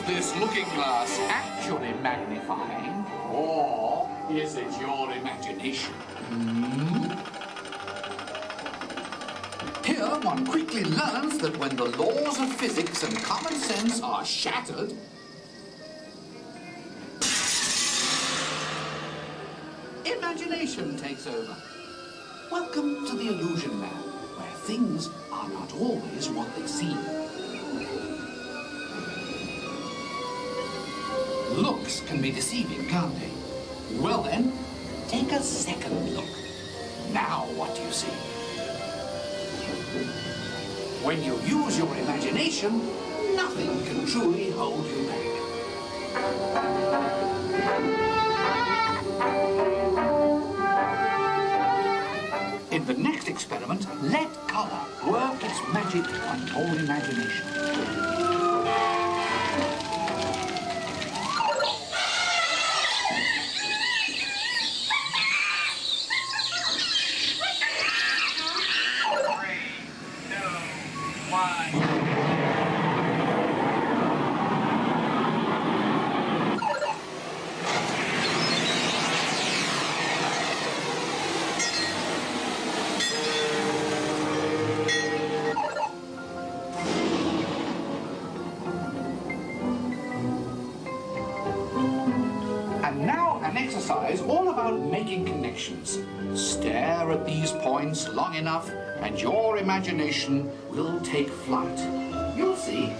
Is this looking glass actually magnifying, or is it your imagination? Here, one quickly learns that when the laws of physics and common sense are shattered, imagination takes over. Welcome to the Illusion Lab, where things are not always what they seem. Looks can be deceiving, can't they? Well then, take a second look. Now what do you see? When you use your imagination, nothing can truly hold you back. In the next experiment, let color work its magic on your imagination. All about making connections. Stare at these points long enough and your imagination will take flight. You'll see.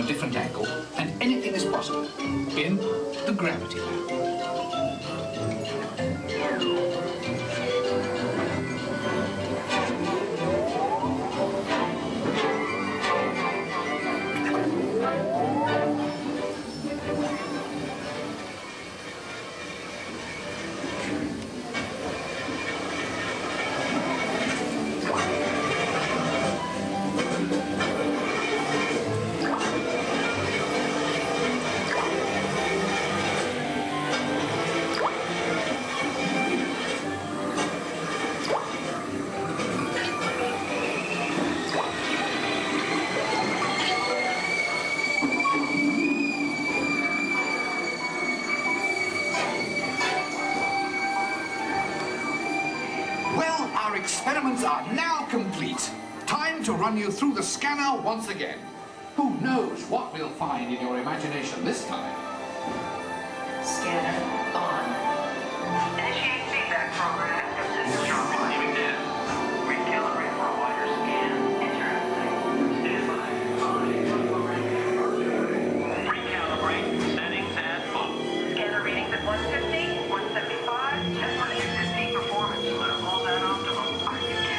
Different angle, and anything is possible in the Gravity Lab. Experiments are now complete. Time to run you through the scanner once again. Who knows what we'll find in your imagination this time? Scanner on. Initiate feedback program. System leaving dead. Recalibrate for a wider scan. Interesting. Stand by. Recalibrate. Settings at full. Scanner readings at 150, 175, and 150 performance level at optimum.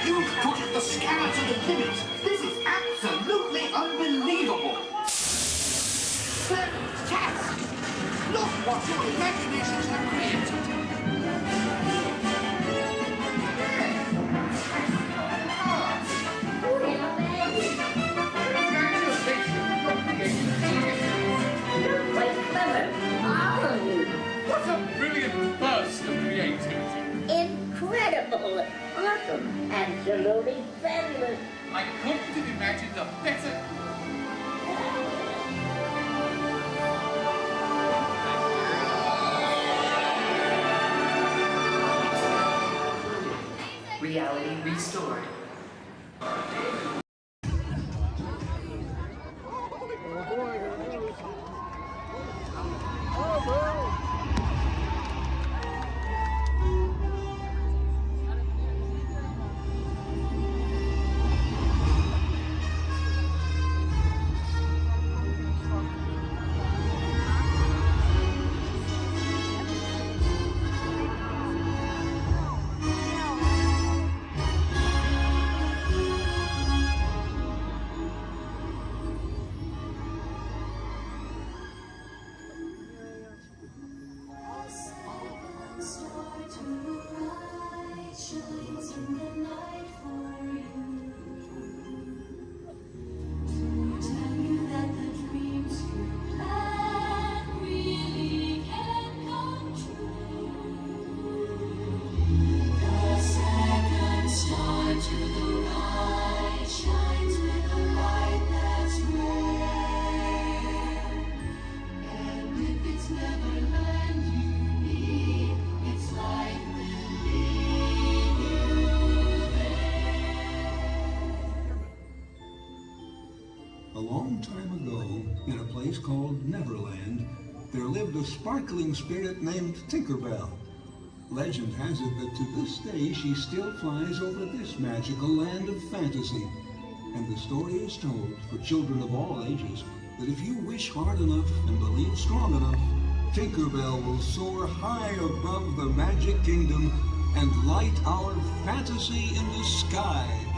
You've pushed the scanner to the limit. This is absolutely unbelievable. Fantastic! Look what your imaginations have created. You're quite clever, all of you. What a brilliant burst of creativity. Incredible, awesome, absolutely fabulous. I couldn't have imagined a better... Reality restored. long time ago, in a place called Neverland, there lived a sparkling spirit named Tinkerbell. Legend has it that to this day she still flies over this magical land of fantasy. And the story is told for children of all ages that if you wish hard enough and believe strong enough, Tinkerbell will soar high above the magic kingdom and light our fantasy in the sky.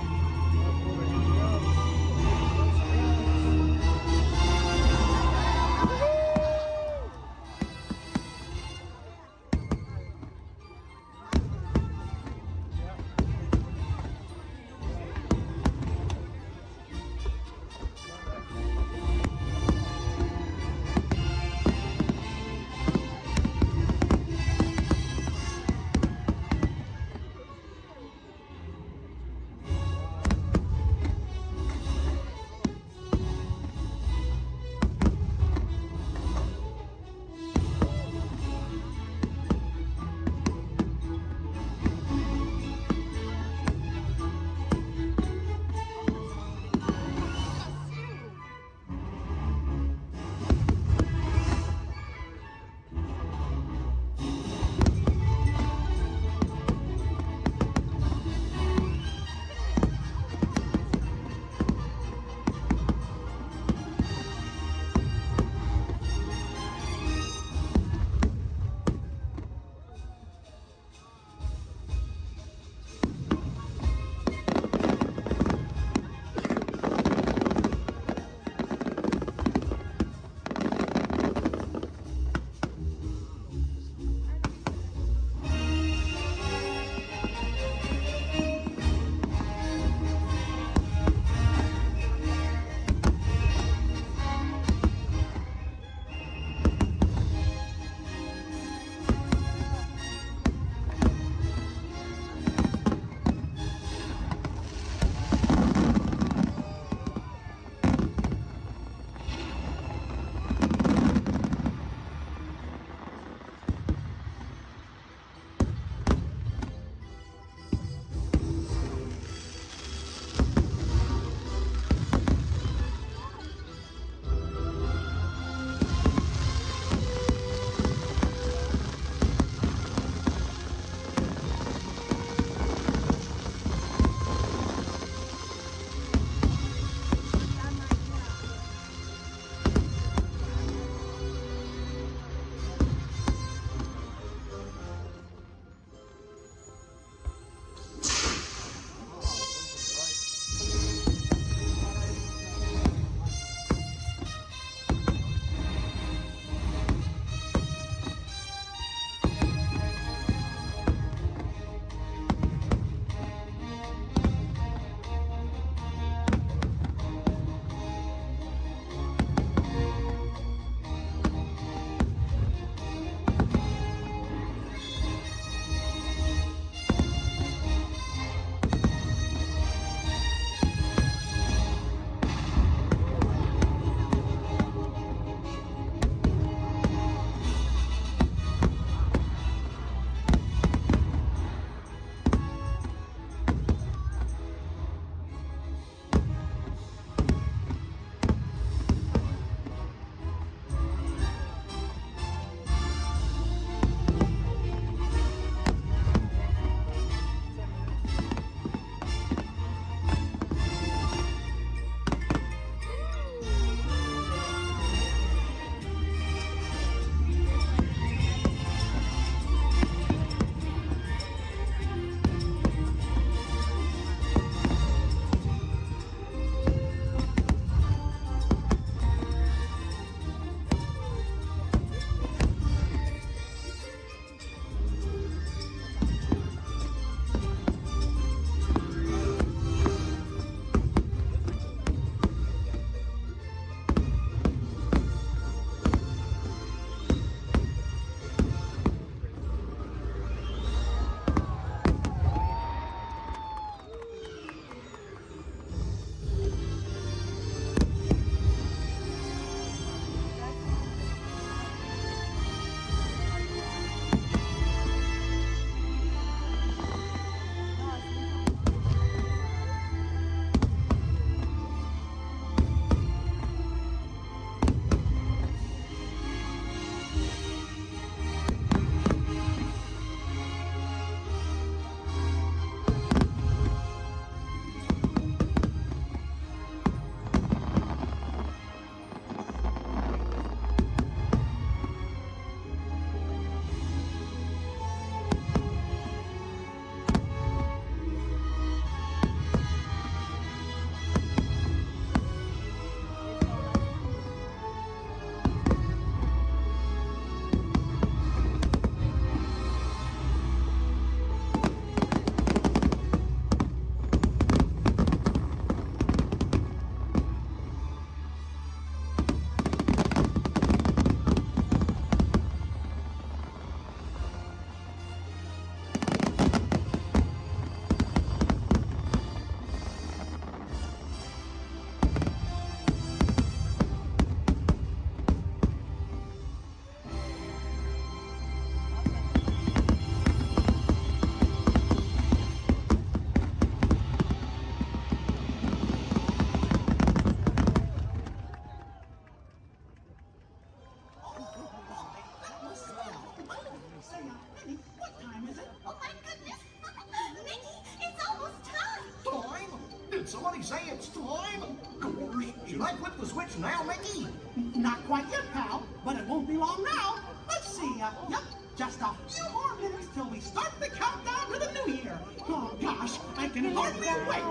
I flip the switch now, Mickey? Not quite yet, pal, but it won't be long now. Let's see, yep, just a few more minutes till we start the countdown to the new year. Oh, gosh, I can hardly wait.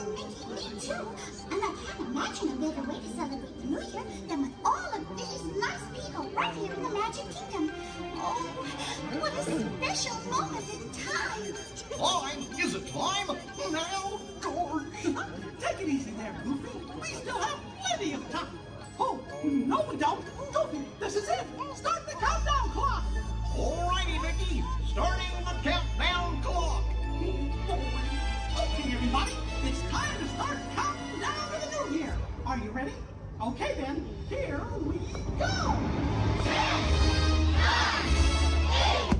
Mickey, me too. And I can't imagine a better way to celebrate the new year than with all of these nice people right here in the Magic Kingdom. Oh, what a special moment in time. Time? Is it time? Now, George. Take it easy there, Goofy. We still have plenty of time. Oh, no we don't. Goofy, this is it. Start the countdown clock. Alrighty, Mickey. Starting the countdown clock. Okay, everybody. It's time to start counting down to the new year. Are you ready? Okay, then. Here we go. 10, 9, 8.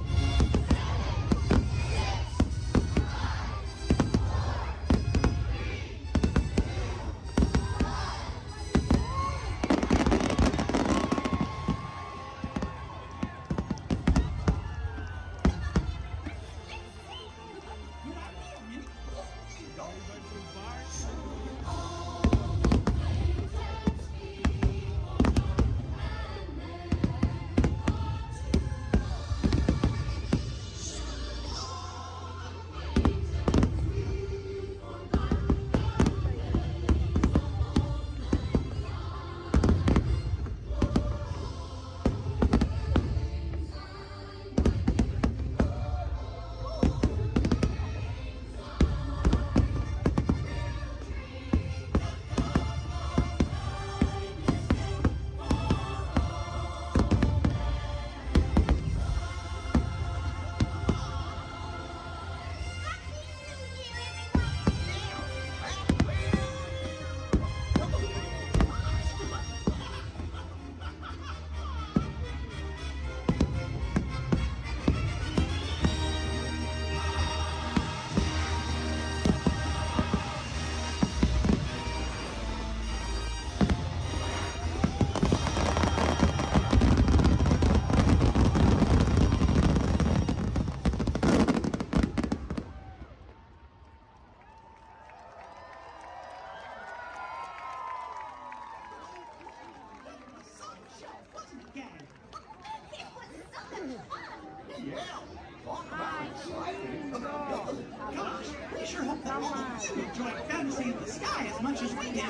Gosh, we sure hope that all of you enjoyed Fantasy in the Sky as much as we did.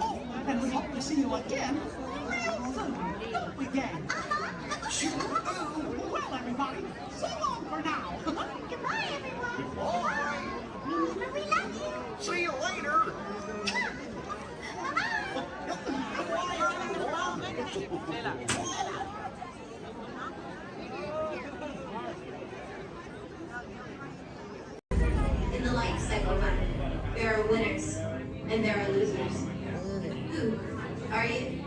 Oh, and we hope to see you again real soon, don't we, gang? Sure do. Well, everybody, so long for now. Goodbye, everyone. Goodbye. Remember, we love you. See you later. In the life cycle run, there are winners and there are losers. Who are you?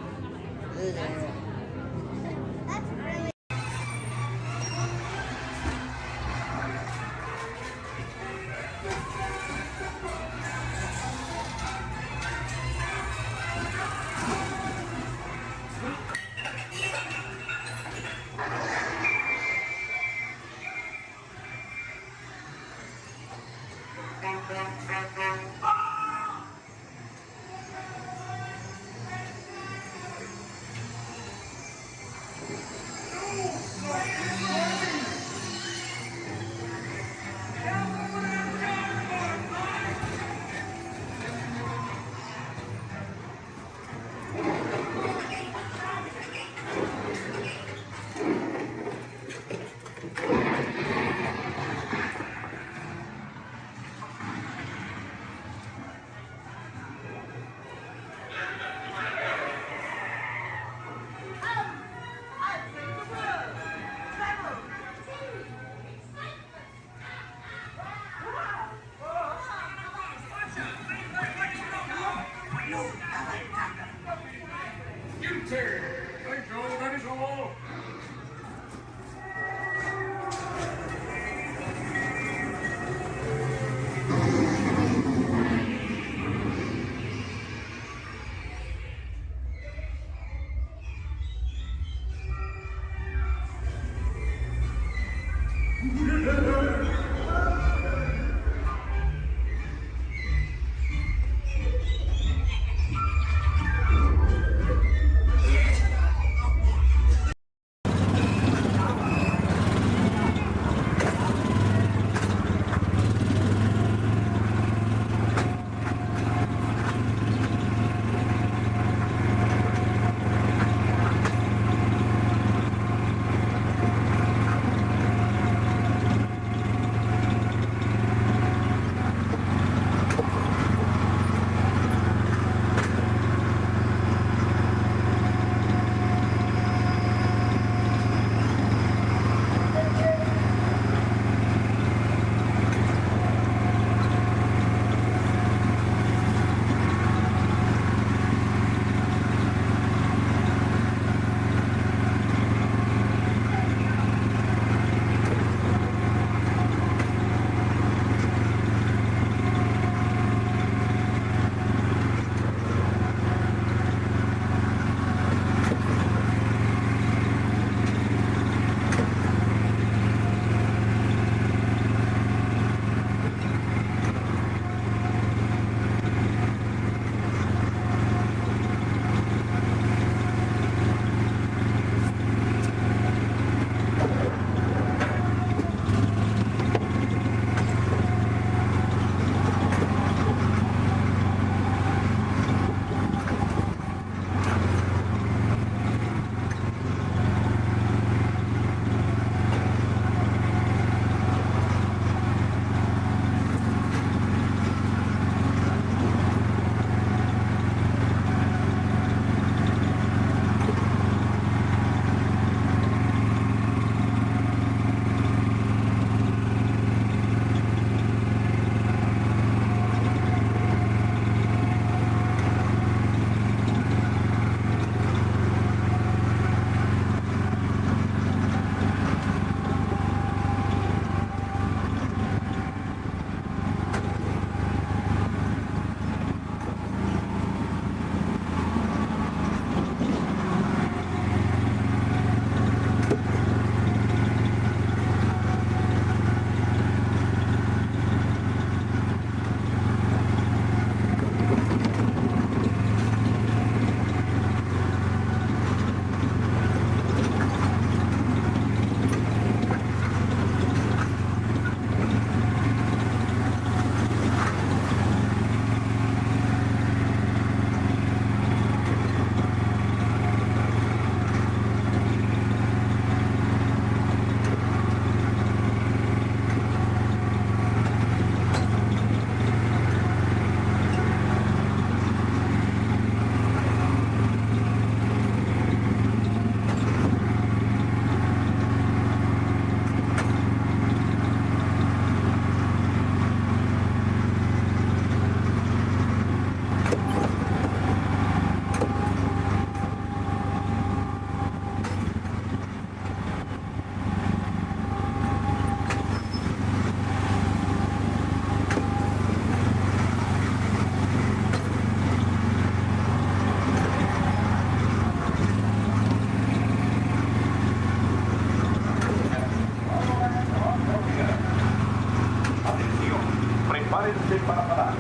Prepárense para parar.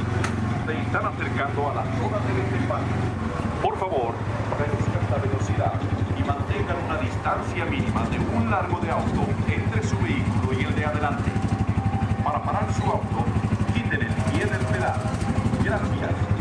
Se están acercando a la zona de desempate. Por favor, reduzcan la velocidad y mantengan una distancia mínima de un largo de auto entre su vehículo y el de adelante. Para parar su auto, quiten el pie del pedal. Gracias.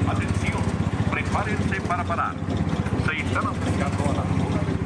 Atención, prepárense para parar. Se están acercando a la zona de